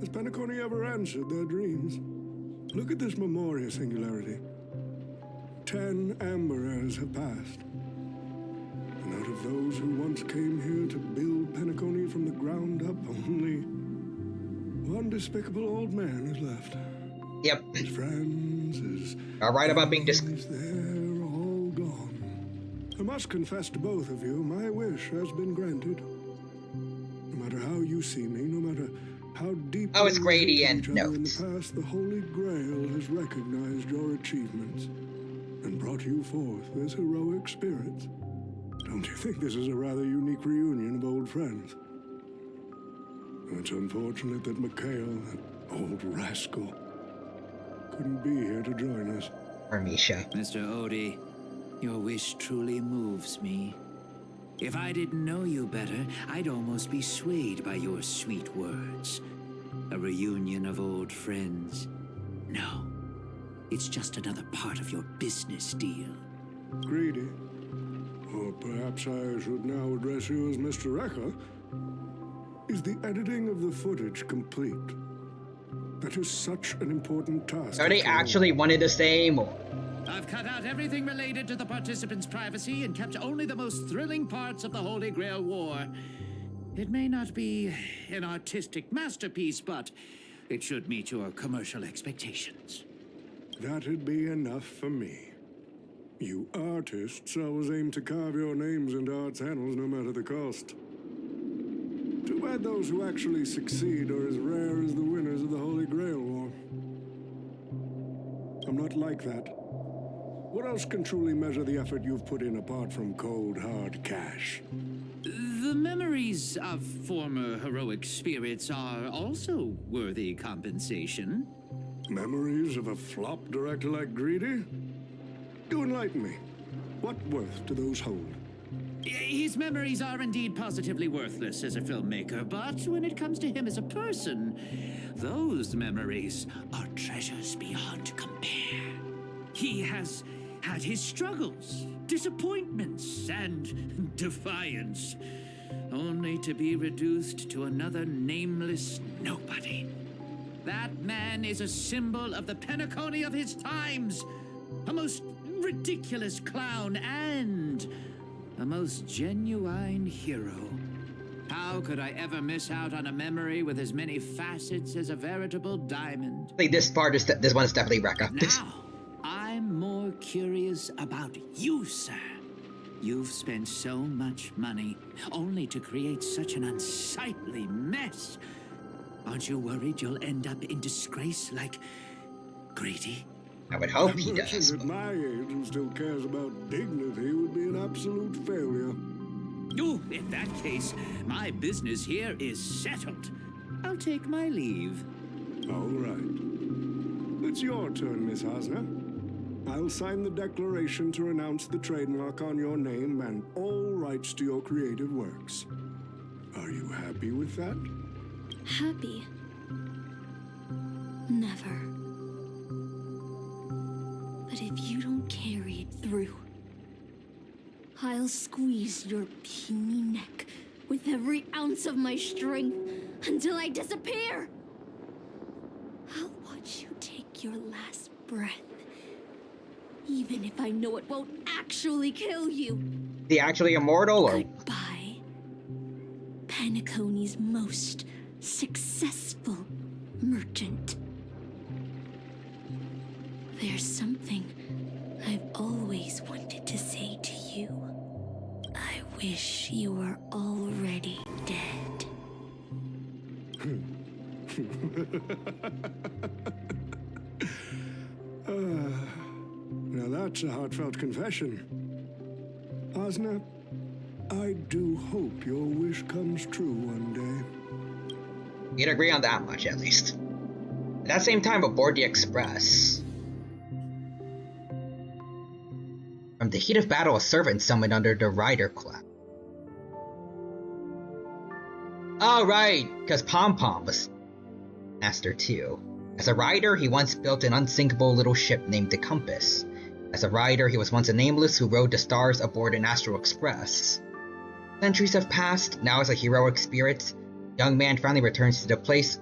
has Penacony ever answered their dreams? Look at this Memoria singularity. 10 Amber Heirs have passed. And out of those who once came here to build Penacony from the ground up, only one despicable old man is left. Yep. His friends, his right about being they're all gone. I must confess to both of you, my wish has been granted. No matter how you see me, no matter how deep it's gradient in the notes. past, the Holy Grail has recognized your achievements and brought you forth as heroic spirits. Don't you think this is a rather unique reunion of old friends? It's unfortunate that Mikhail, that old rascal, couldn't be here to join us. Armisha. Mr. Odie, your wish truly moves me. If I didn't know you better, I'd almost be swayed by your sweet words. A reunion of old friends. No, it's just another part of your business deal. Greedy. Or perhaps I should now address you as Mr. Recker. Is the editing of the footage complete? That is such an important task. Are they actually one and the same? Or? I've cut out everything related to the participants' privacy and kept only the most thrilling parts of the Holy Grail War. It may not be an artistic masterpiece, but it should meet your commercial expectations. That'd be enough for me. You artists always aim to carve your names into art's annals no matter the cost. Too bad those who actually succeed are as rare as the winners of the Holy Grail War. I'm not like that. What else can truly measure the effort you've put in apart from cold, hard cash? The memories of former heroic spirits are also worthy compensation. Memories of a flop director like Greedy? Do enlighten me. What worth do those hold? His memories are indeed positively worthless as a filmmaker, but when it comes to him as a person, those memories are treasures beyond compare. He has had his struggles, disappointments, and defiance, only to be reduced to another nameless nobody. That man is a symbol of the Penacony of his times, a most ridiculous clown and a most genuine hero. How could I ever miss out on a memory with as many facets as a veritable diamond? This one is definitely Rekka. Now, I'm more curious about you, sir. You've spent so much money, only to create such an unsightly mess. Aren't you worried you'll end up in disgrace like Greedy? I would hope he A does. person at my age who still cares about dignity would be an absolute failure. Oh, in that case, my business here is settled. I'll take my leave. All right. It's your turn, Miss Osner. I'll sign the declaration to renounce the trademark on your name and all rights to your creative works. Are you happy with that? Happy? Never. But if you don't carry it through, I'll squeeze your puny neck with every ounce of my strength until I disappear. I'll watch you take your last breath, even if I know it won't actually kill you. The actually immortal, or? Goodbye, Penacony's most successful merchant. There's something I've always wanted to say to you. I wish you were already dead. Now that's a heartfelt confession. Osna, I do hope your wish comes true one day. We'd agree on that much, at least. At that same time, aboard the Express, from the heat of battle, a servant summoned under the Rider Cloud. Oh, right, because Pom Pom was master too. As a rider, he once built an unsinkable little ship named the Compass. As a rider, he was once a nameless who rode the stars aboard an astral express. Centuries have passed. Now, as a heroic spirit, the young man finally returns to the place.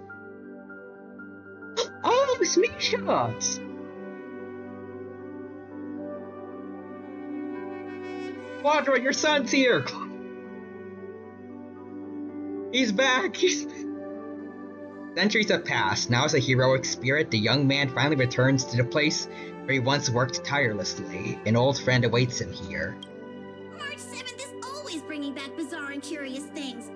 Oh, Smeeshots! Quadra, your son's here! He's back! Centuries have passed. Now, as a heroic spirit, the young man finally returns to the place where he once worked tirelessly. An old friend awaits him here. March 7th is always bringing back bizarre and curious things.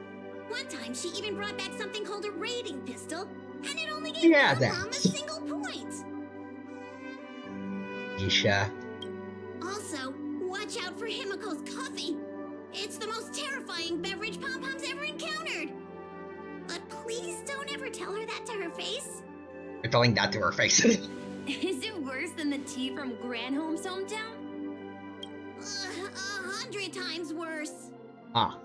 One time, she even brought back something called a raiding pistol, and it only gave Mom a single point. Isha. Also, watch out for Himiko's coffee. It's the most terrifying beverage Pom Pom's ever encountered. But please don't ever tell her that to her face. You're telling that to her face. Is it worse than the tea from Granholm's hometown? 100 times worse. Ah.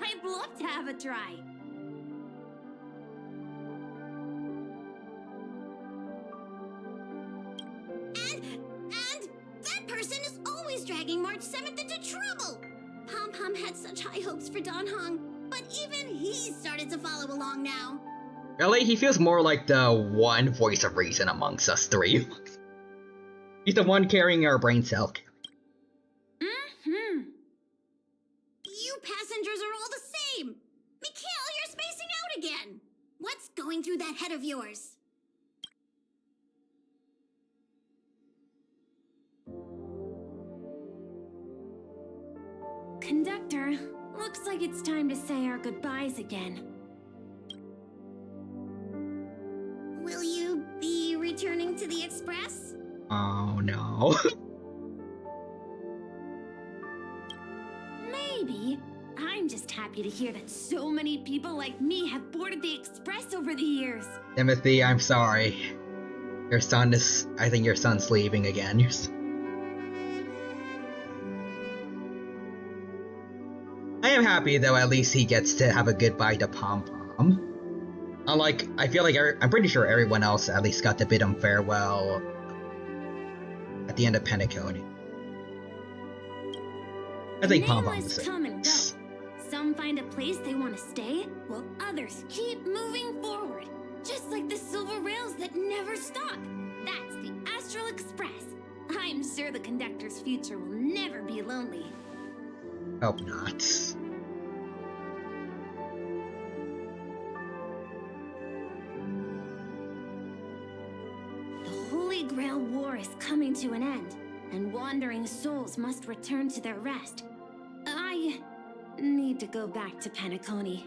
I'd love to have a try. And that person is always dragging March 7th into trouble. Pom Pom had such high hopes for Don Hong, but even he started to follow along now. Really? He feels more like the one voice of reason amongst us three. He's the one carrying our brain cell. Mm-hmm. You passengers are all the same. Mikhail, you're spacing out again. What's going through that head of yours? Conductor, looks like it's time to say our goodbyes again. Will you be returning to the Express? Oh no. Maybe. I'm just happy to hear that so many people like me have boarded the Express over the years. Timothy, I'm sorry. Your son is... I think your son's leaving again. I am happy though, at least he gets to have a goodbye to Pom Pom. Unlike, I feel like I'm pretty sure everyone else at least got to bid him farewell at the end of Penacony. I think Pom Pom is come and go. Some find a place they want to stay, while others keep moving forward. Just like the silver rails that never stop. That's the Astral Express. I'm sure the conductor's future will never be lonely. Hope not. The Holy Grail War is coming to an end, and wandering souls must return to their rest. I need to go back to Penacony.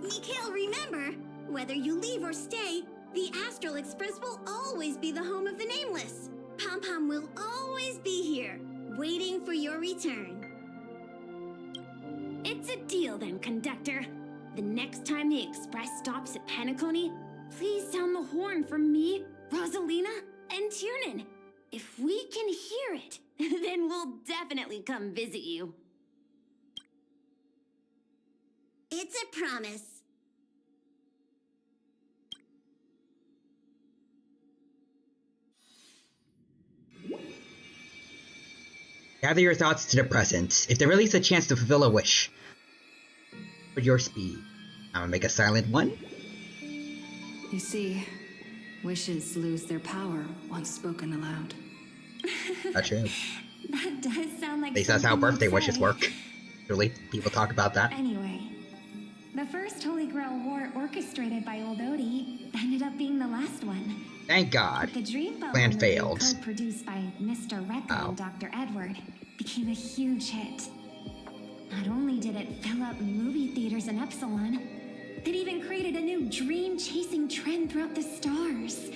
Mikhail, remember, whether you leave or stay, the Astral Express will always be the home of the Nameless. Pom Pom will always be here, waiting for your return. It's a deal then, conductor. The next time the Express stops at Penacony, please sound the horn for me, Rosalina, and Tiernan. If we can hear it, then we'll definitely come visit you. It's a promise. Gather your thoughts to the present. If there really is a chance to fulfill a wish, with your speed, I'm gonna make a silent one. You see, wishes lose their power once spoken aloud. That's true. That does sound like At least that's how something birthday you'd wishes say. work. Really, people talk about that. Anyway, the first Holy Grail War orchestrated by Old Odie ended up being the last one. Thank God. The Dreamboat Plan movie, failed. co-produced by Mr. Recco and Dr. Edward, became a huge hit. Not only did it fill up movie theaters in Epsilon, it even created a new dream-chasing trend throughout the stars.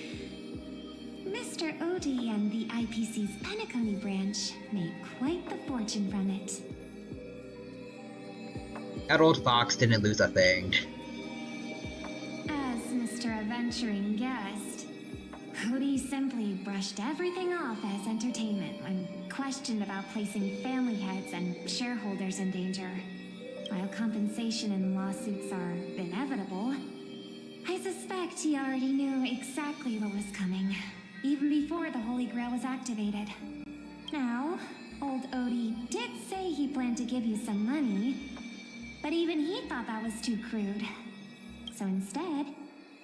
Mr. Odie and the IPC's Penacony branch made quite the fortune from it. That old fox didn't lose a thing. adventuring guest. Odie simply brushed everything off as entertainment when questioned about placing family heads and shareholders in danger. While compensation and lawsuits are inevitable, I suspect he already knew exactly what was coming, even before the Holy Grail was activated. Now, old Odie did say he planned to give you some money, but even he thought that was too crude. So instead,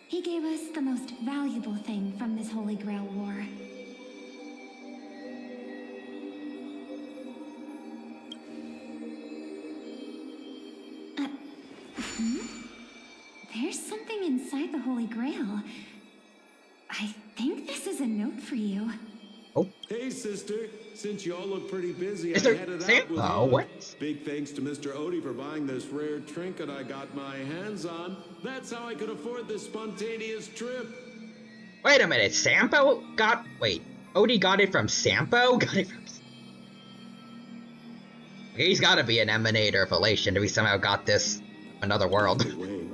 he gave us the most valuable thing from this Holy Grail war. There's something inside the Holy Grail. I think this is a note for you. Oh. Hey, sister. Since you all look pretty busy, Is there I headed Sam? out with Oh, Hook. what? Big thanks to Mr. Odie for buying this rare trinket I got my hands on. That's how I could afford this spontaneous trip. Wait a minute, Sampo got... Wait, Odie got it from Sampo? Got it from... He's gotta be an emanator of elation if he somehow got this another world. Wait,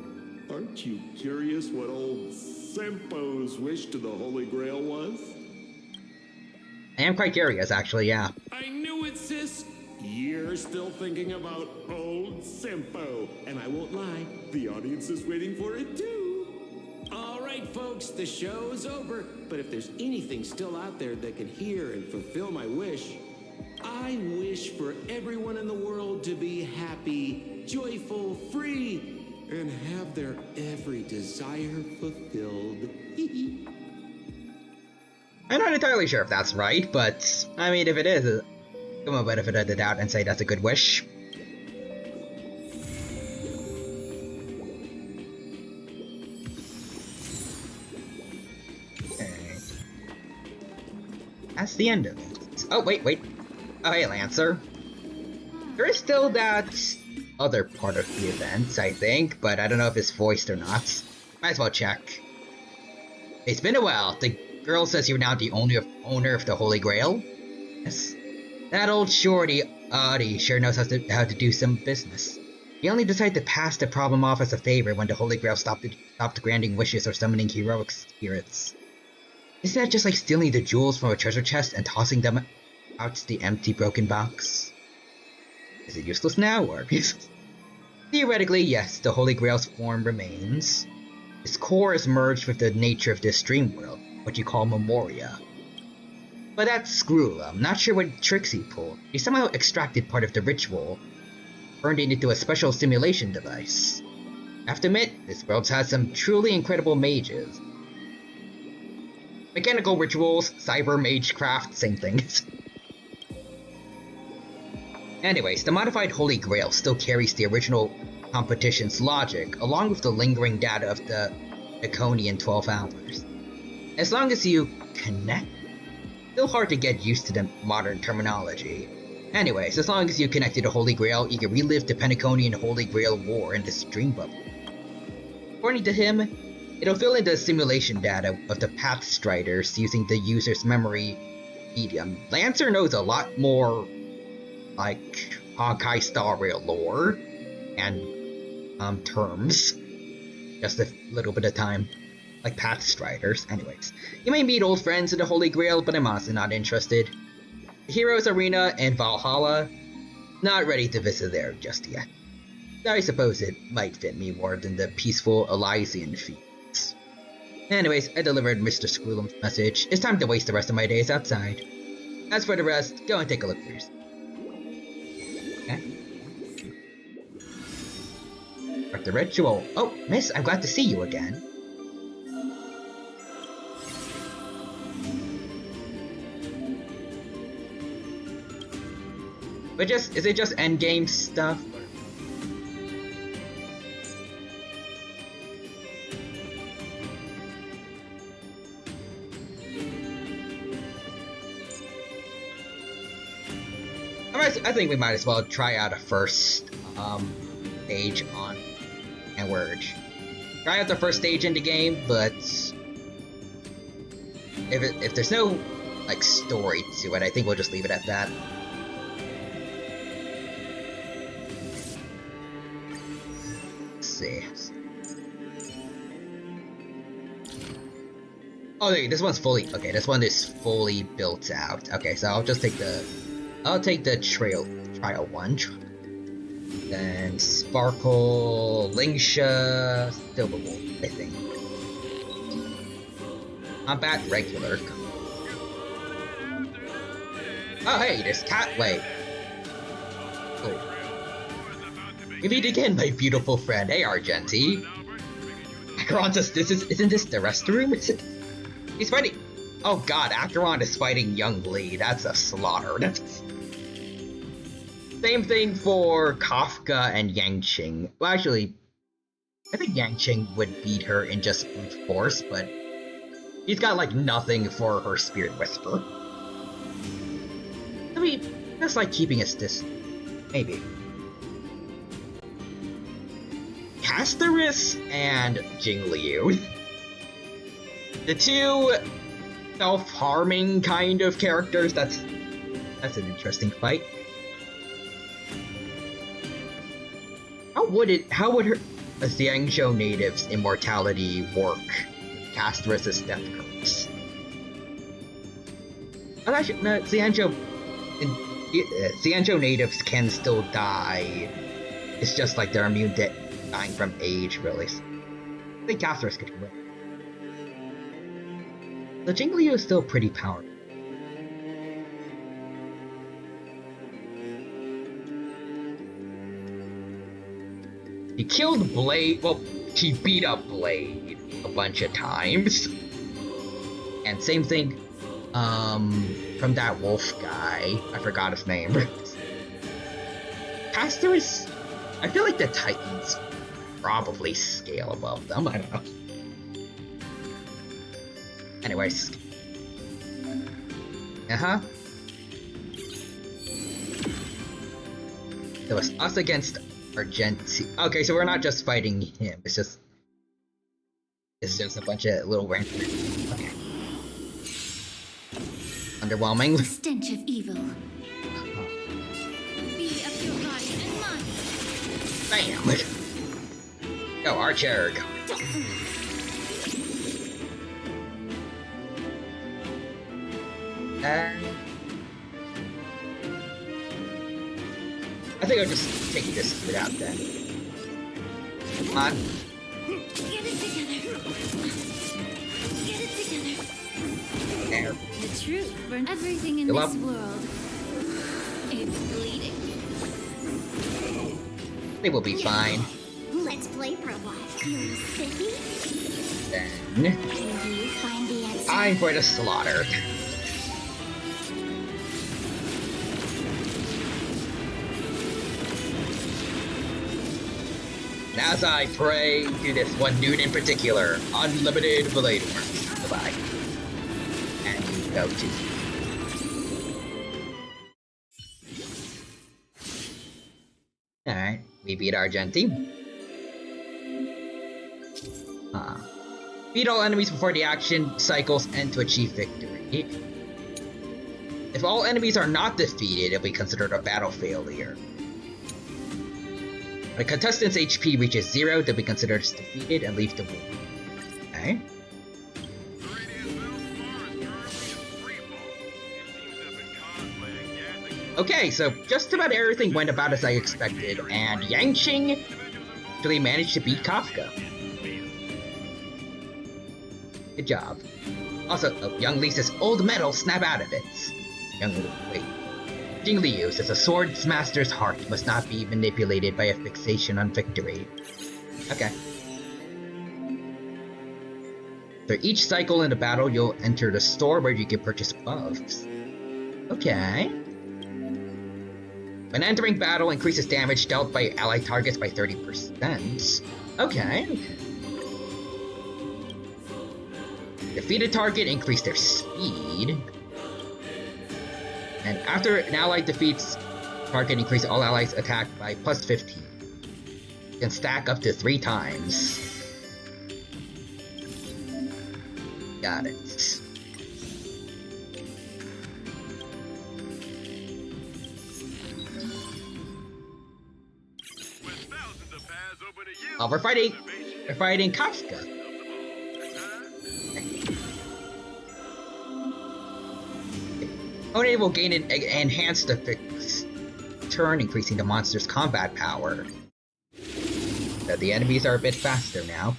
aren't you curious what old Sampo's wish to the Holy Grail was? I am quite curious, actually, yeah. I knew it, sis! You're still thinking about old Sampo. And I won't lie, the audience is waiting for it too. All right, folks, the show's over. But if there's anything still out there that can hear and fulfill my wish, I wish for everyone in the world to be happy, joyful, free, and have their every desire fulfilled. I'm not entirely sure if that's right, but, I mean, if it is, give him a benefit of the doubt and say that's a good wish. Okay. That's the end of it. Oh, wait. Oh, hey, Lancer. There is still that other part of the event, I think, but I don't know if it's voiced or not. Might as well check. It's been a while. The girl says you're now the owner of the Holy Grail. Yes. That old shorty, Audie, sure knows how to do some business. He only decided to pass the problem off as a favor when the Holy Grail stopped granting wishes or summoning heroic spirits. Isn't that just like stealing the jewels from a treasure chest and tossing them out to the empty, broken box? Is it useless now, or... Theoretically, yes, the Holy Grail's form remains. Its core is merged with the nature of this dream world, what you call Memoria. But that's Skrull. Not sure what tricks he pulled. He somehow extracted part of the ritual, turned it into a special simulation device. I have to admit, this world's had some truly incredible mages. Mechanical rituals, cyber magecraft, same thing. Anyways, the modified Holy Grail still carries the original competition's logic, along with the lingering data of the Draconian 12 hours. As long as you connect, still hard to get used to the modern terminology. Anyways, as long as you connect to the Holy Grail, you can relive the Penaconian Holy Grail War in this dream bubble. According to him, it'll fill in the simulation data of the Pathstriders using the user's memory medium. Lancer knows a lot more, like, Honkai Star Rail lore and terms. Just a little bit of time. Like Pathstriders. Anyways, you may meet old friends in the Holy Grail, but I'm honestly not interested. The Heroes Arena and Valhalla, not ready to visit there just yet. I suppose it might fit me more than the peaceful Elysian fields. Anyways, I delivered Mr. Skrullum's message. It's time to waste the rest of my days outside. As for the rest, go and take a look for yourself. Okay. Start the ritual. Oh, miss, I'm glad to see you again. But is it just endgame stuff? I think we might as well try out a first stage on Word. Try out the first stage in the game, but if there's no like story to it, I think we'll just leave it at that. Let's see. Oh, wait, this one's fully... Okay, this one is fully built out. Okay, so I'll just take the... I'll take the trial one. Then Sparkle, Lingsha, Silver Wolf, I think. Combat regular. Oh, hey, there's Catway. Oh. We meet again, my beautiful friend. Hey, Argenti. Acheron says, isn't this the restroom? He's fighting. Oh god, Acheron is fighting Young Lee. That's a slaughter. Same thing for Kafka and Yangqing. Well, actually, I think Yangqing would beat her in just brute force, but he's got like nothing for her Spirit Whisper. I mean, that's like keeping his distance. Maybe. Castoris and Jingliu. The two self-harming kind of characters. That's an interesting fight. How would her Xiangzhou native's immortality work? Castoris' death curse. Oh, actually, no, Xiangzhou natives can still die. It's just like they're immune to dying from age, really. I think Castoris could win. The Jingliu is still pretty powerful. He killed Blade. Well, she beat up Blade a bunch of times. And same thing, from that wolf guy. I forgot his name. Castoris. I feel like the Titans probably scale above them. I don't know. Anyways. It was us against Argenti. Okay, so we're not just fighting him. It's just a bunch of little random. Okay. Underwhelming. The stench of evil. Be of your body and mind. Bam! Go, Archer. Go. I think I'll just take this without then. Come on. Get it together. Get it together. There. The truth burns everything in this world. It's bleeding. I think we'll be fine. Let's play for a while. You're spiffy? Then... Do you find the answer? Time for the slaughter. As I pray to this one dude in particular, unlimited blade work. Goodbye. And you go too. Alright, we beat Argenti. Beat all enemies before the action cycles end to achieve victory. If all enemies are not defeated, it'll be considered a battle failure. When a contestant's HP reaches 0, they'll be considered as defeated and leave the room. Okay. Okay, so just about everything went about as I expected, and Yangqing actually managed to beat Kafka. Good job. Also, Young Lee says, old metal, snap out of it. Young Lee, wait. Jingliu says a sword's master's heart must not be manipulated by a fixation on victory. Okay. So each cycle in the battle, you'll enter the store where you can purchase buffs. Okay. When entering battle, increases damage dealt by allied targets by 30%. Okay. Defeated target, increase their speed. And after an ally defeats target, increase all allies attacked by plus 15. You can stack up to 3 times. Got it. Oh, we're fighting Kafka. Opponent will gain an enhanced effects turn, increasing the monster's combat power. So the enemies are a bit faster now.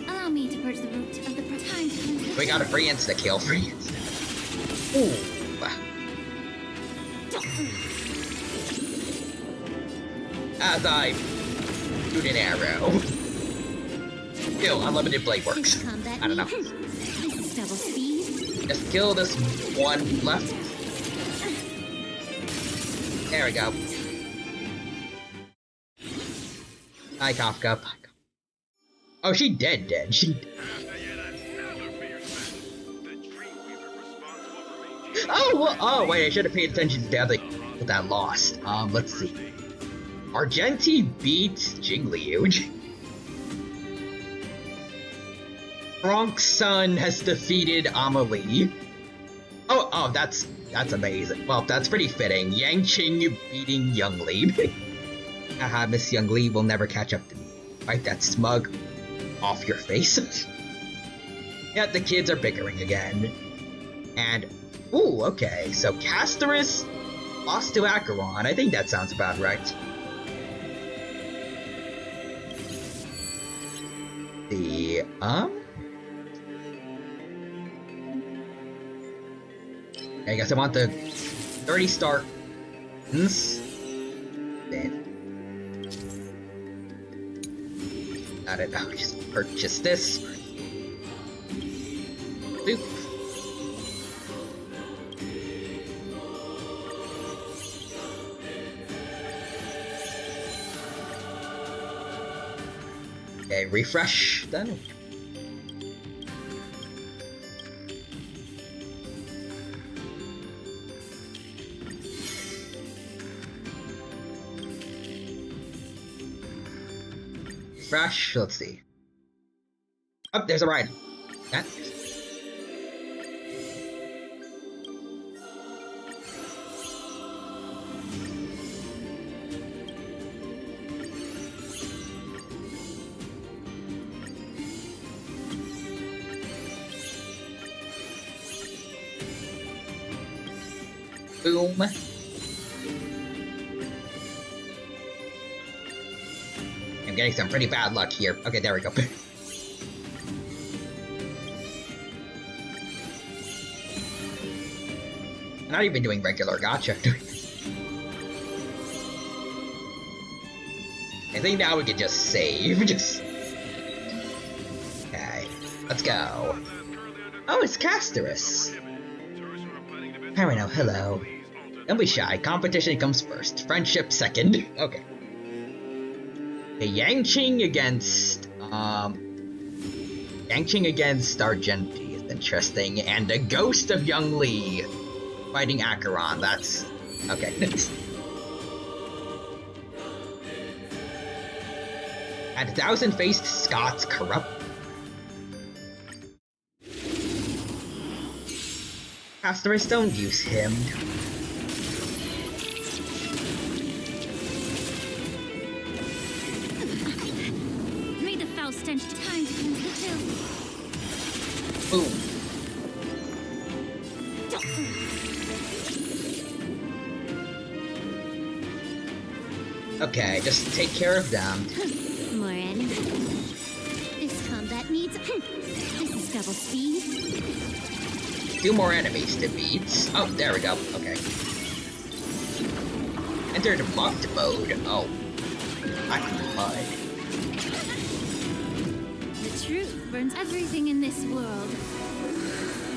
Allow me to purge the root of the time. We got a free insta-kill, free insta. Ooh. As I shoot an arrow. Still, unlimited blade works. I don't know. Double speed. Just kill this one left. There we go. Hi, Kafka. Oh, she dead. She. Oh, well, oh wait, I should have paid attention to the other that lost. Let's see. Argenti beats Jingliu. Gronk's son has defeated Amelie. Oh, that's amazing. Well, that's pretty fitting. Yang Qing beating Young Li. Haha, Miss Young Li will never catch up to me. Wipe that smug off your face. Yeah, the kids are bickering again. And, ooh, okay, so Castorus lost to Acheron. I think that sounds about right. I guess I want the 30 star. Then. I don't know, just purchase this. Boop. Okay, refresh, done. Refresh, let's see. Oh, there's a ride. That's boom. I'm getting some pretty bad luck here. Okay, there we go. I'm not even doing regular gacha. I think now we can just save. Okay, let's go. Oh, it's Castorus. I know, hello. Don't be shy. Competition comes first. Friendship second. Okay. Okay, Yangqing against Argenti is interesting, and the ghost of Young Li fighting Acheron. That's okay. And thousand-faced Scots corrupt. Castorus, don't use him. May the foul stench time to cleanse the hill. Boom. Okay, just take care of them. More enemies. This combat needs. This is double speed. 2 more enemies to beat. Oh, there we go. Okay. Entered mugged mode. Oh. I'm mud. The truth burns everything in this world.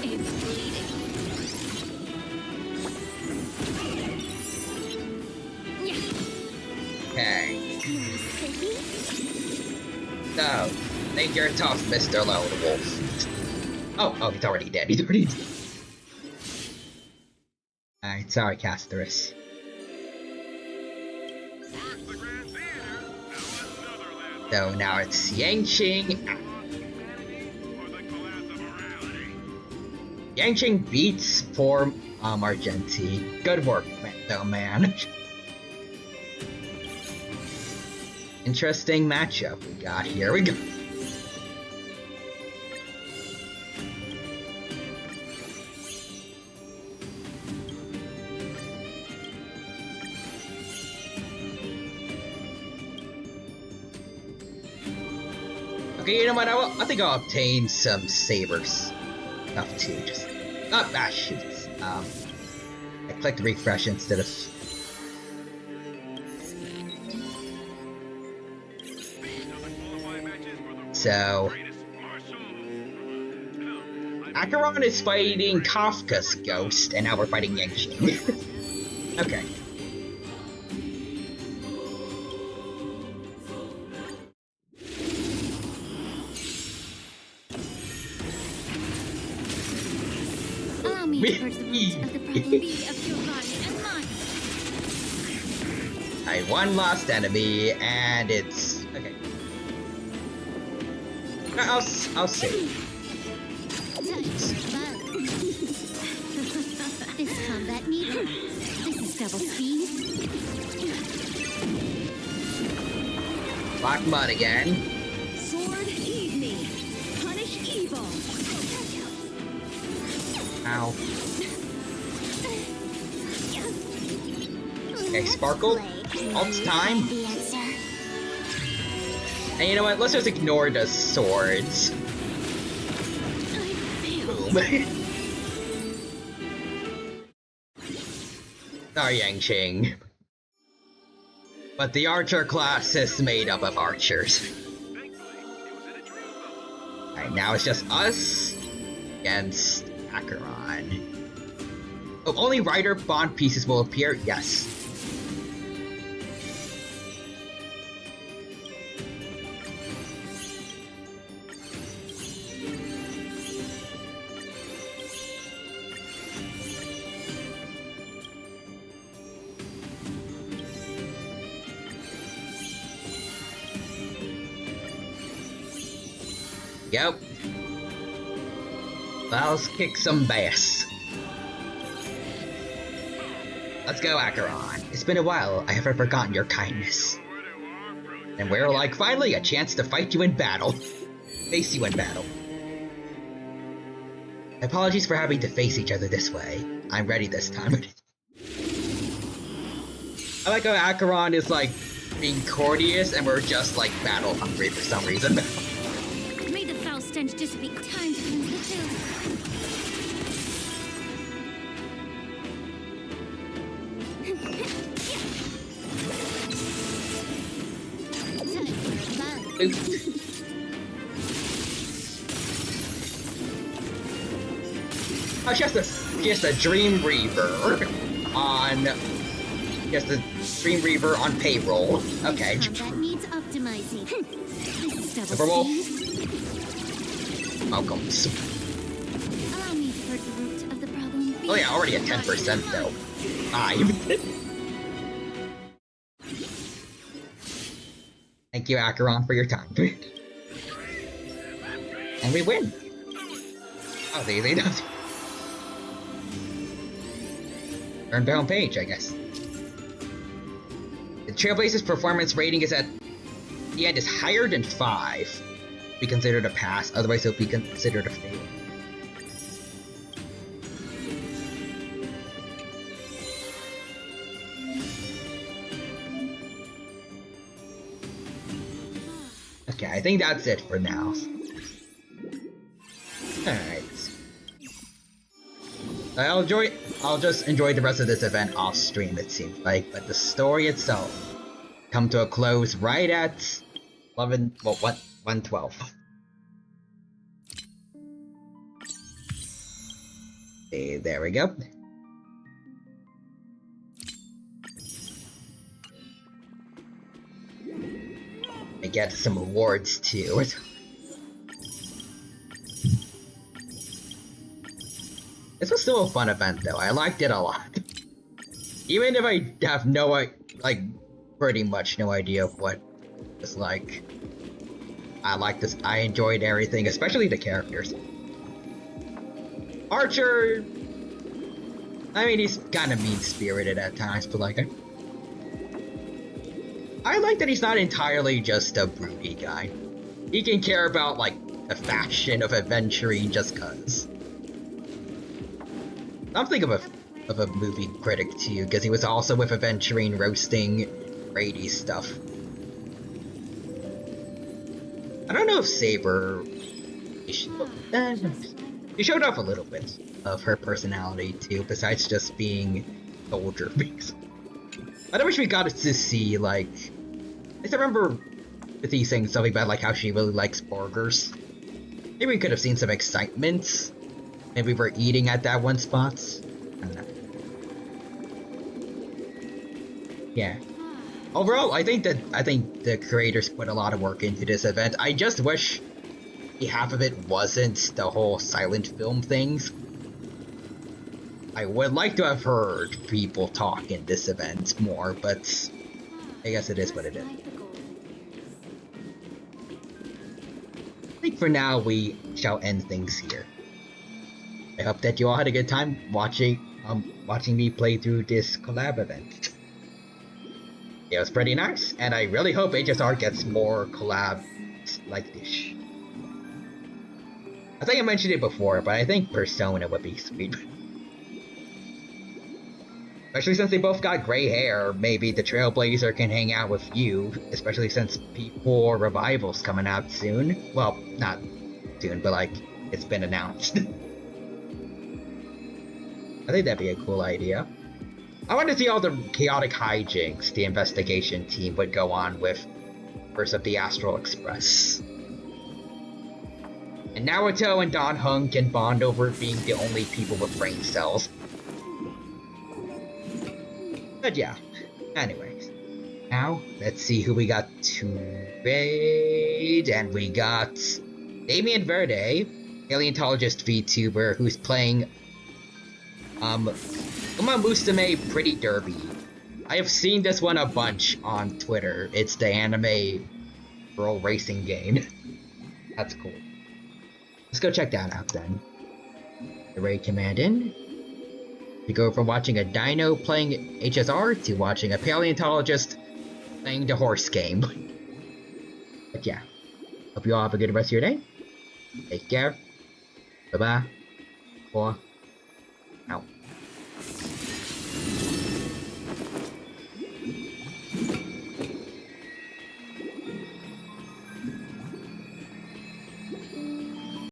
It's bleeding. Okay. So, think you're tough, Mr. Lone Wolf. Oh, he's already dead. He's already dead. Alright, sorry, Castorus. So now it's Yangqing. Yangqing beats for Argenti. Good work, though, man. Interesting matchup we got here. We go. Okay, you know what? I think I'll obtain some sabers stuff too. Just shoot. I clicked refresh instead of. So, Acheron is fighting Kafka's ghost, and now we're fighting Yangqing. Okay. Allow me to purge the roots of the problem be of your body and mind. I one lost enemy, and it's okay. I'll save. This combat needed. This is double speed. Black mud again. Sword, heed me. Punish evil. Ow. Okay, Sparkle. Alt's time. And you know what? Let's just ignore the swords. Boom. Sorry, Yangqing. But the archer class is made up of archers. Alright, now it's just us against Acheron. Oh, only rider bond pieces will appear? Yes. Yep. Let's kick some bass. Let's go, Acheron. It's been a while. I haven't forgotten your kindness. And we're like, finally, a chance to fight you in battle. Face you in battle. Apologies for having to face each other this way. I'm ready this time. I like how Acheron is like being courteous and we're just like battle hungry for some reason. May the foul stench dissipate. Time to cleanse the field. Oh, she has the Dream Reaver on. She has the Dream Reaver on payroll. Okay. That needs optimizing. This is double Overwolf. speed. Welcome. Allow me to purge the root of the problem. Oh yeah, already at 10% though. 5. Thank you, Acheron, for your time. And we win. Oh, they don't. Turn down page, I guess. The Trailblazers' performance rating is at the end is higher than 5. Be considered a pass, otherwise it'll be considered a fail. Okay, I think that's it for now. Alright. I'll just enjoy the rest of this event off stream, it seems like, but the story itself come to a close right at 112. Okay, there we go. I get some awards too. This was still a fun event though, I liked it a lot. Even if I have pretty much no idea of what it's like. I like this, I enjoyed everything, especially the characters. Archer, I mean he's kinda mean-spirited at times, but like, I like that he's not entirely just a broody guy. He can care about like the fashion of adventuring just cause. I'm thinking of a movie critic too, because he was also with Aventurine roasting Brady's stuff. I don't know if Saber... She showed off a little bit of her personality too, besides just being soldier. I wish we got to see, like... I just remember Bethy saying something about like how she really likes burgers. Maybe we could have seen some excitement. Maybe we're eating at that one spot. I don't know. Yeah. Overall, I think the creators put a lot of work into this event. I just wish half of it wasn't the whole silent film things. I would like to have heard people talk in this event more, but I guess it is what it is. I think for now we shall end things here. I hope that you all had a good time watching me play through this collab event. It was pretty nice, and I really hope HSR gets more collabs like this. I think I mentioned it before, but I think Persona would be sweet. Especially since they both got gray hair, maybe the Trailblazer can hang out with you, especially since P4 Revival's coming out soon. Well, not soon, but like, it's been announced. I think that'd be a cool idea. I want to see all the chaotic hijinks the investigation team would go on with Curse of the Astral Express. And Naruto and Dan Heng can bond over being the only people with brain cells. But yeah, anyways. Now, let's see who we got to raid. And we got Damien Verde, paleontologist VTuber, who's playing Uma Musume Pretty Derby. I have seen this one a bunch on Twitter. It's the anime girl racing game. That's cool. Let's go check that out then. The raid command in. We go from watching a dino playing HSR to watching a paleontologist playing the horse game. But yeah. Hope you all have a good rest of your day. Take care. Bye-bye. Out.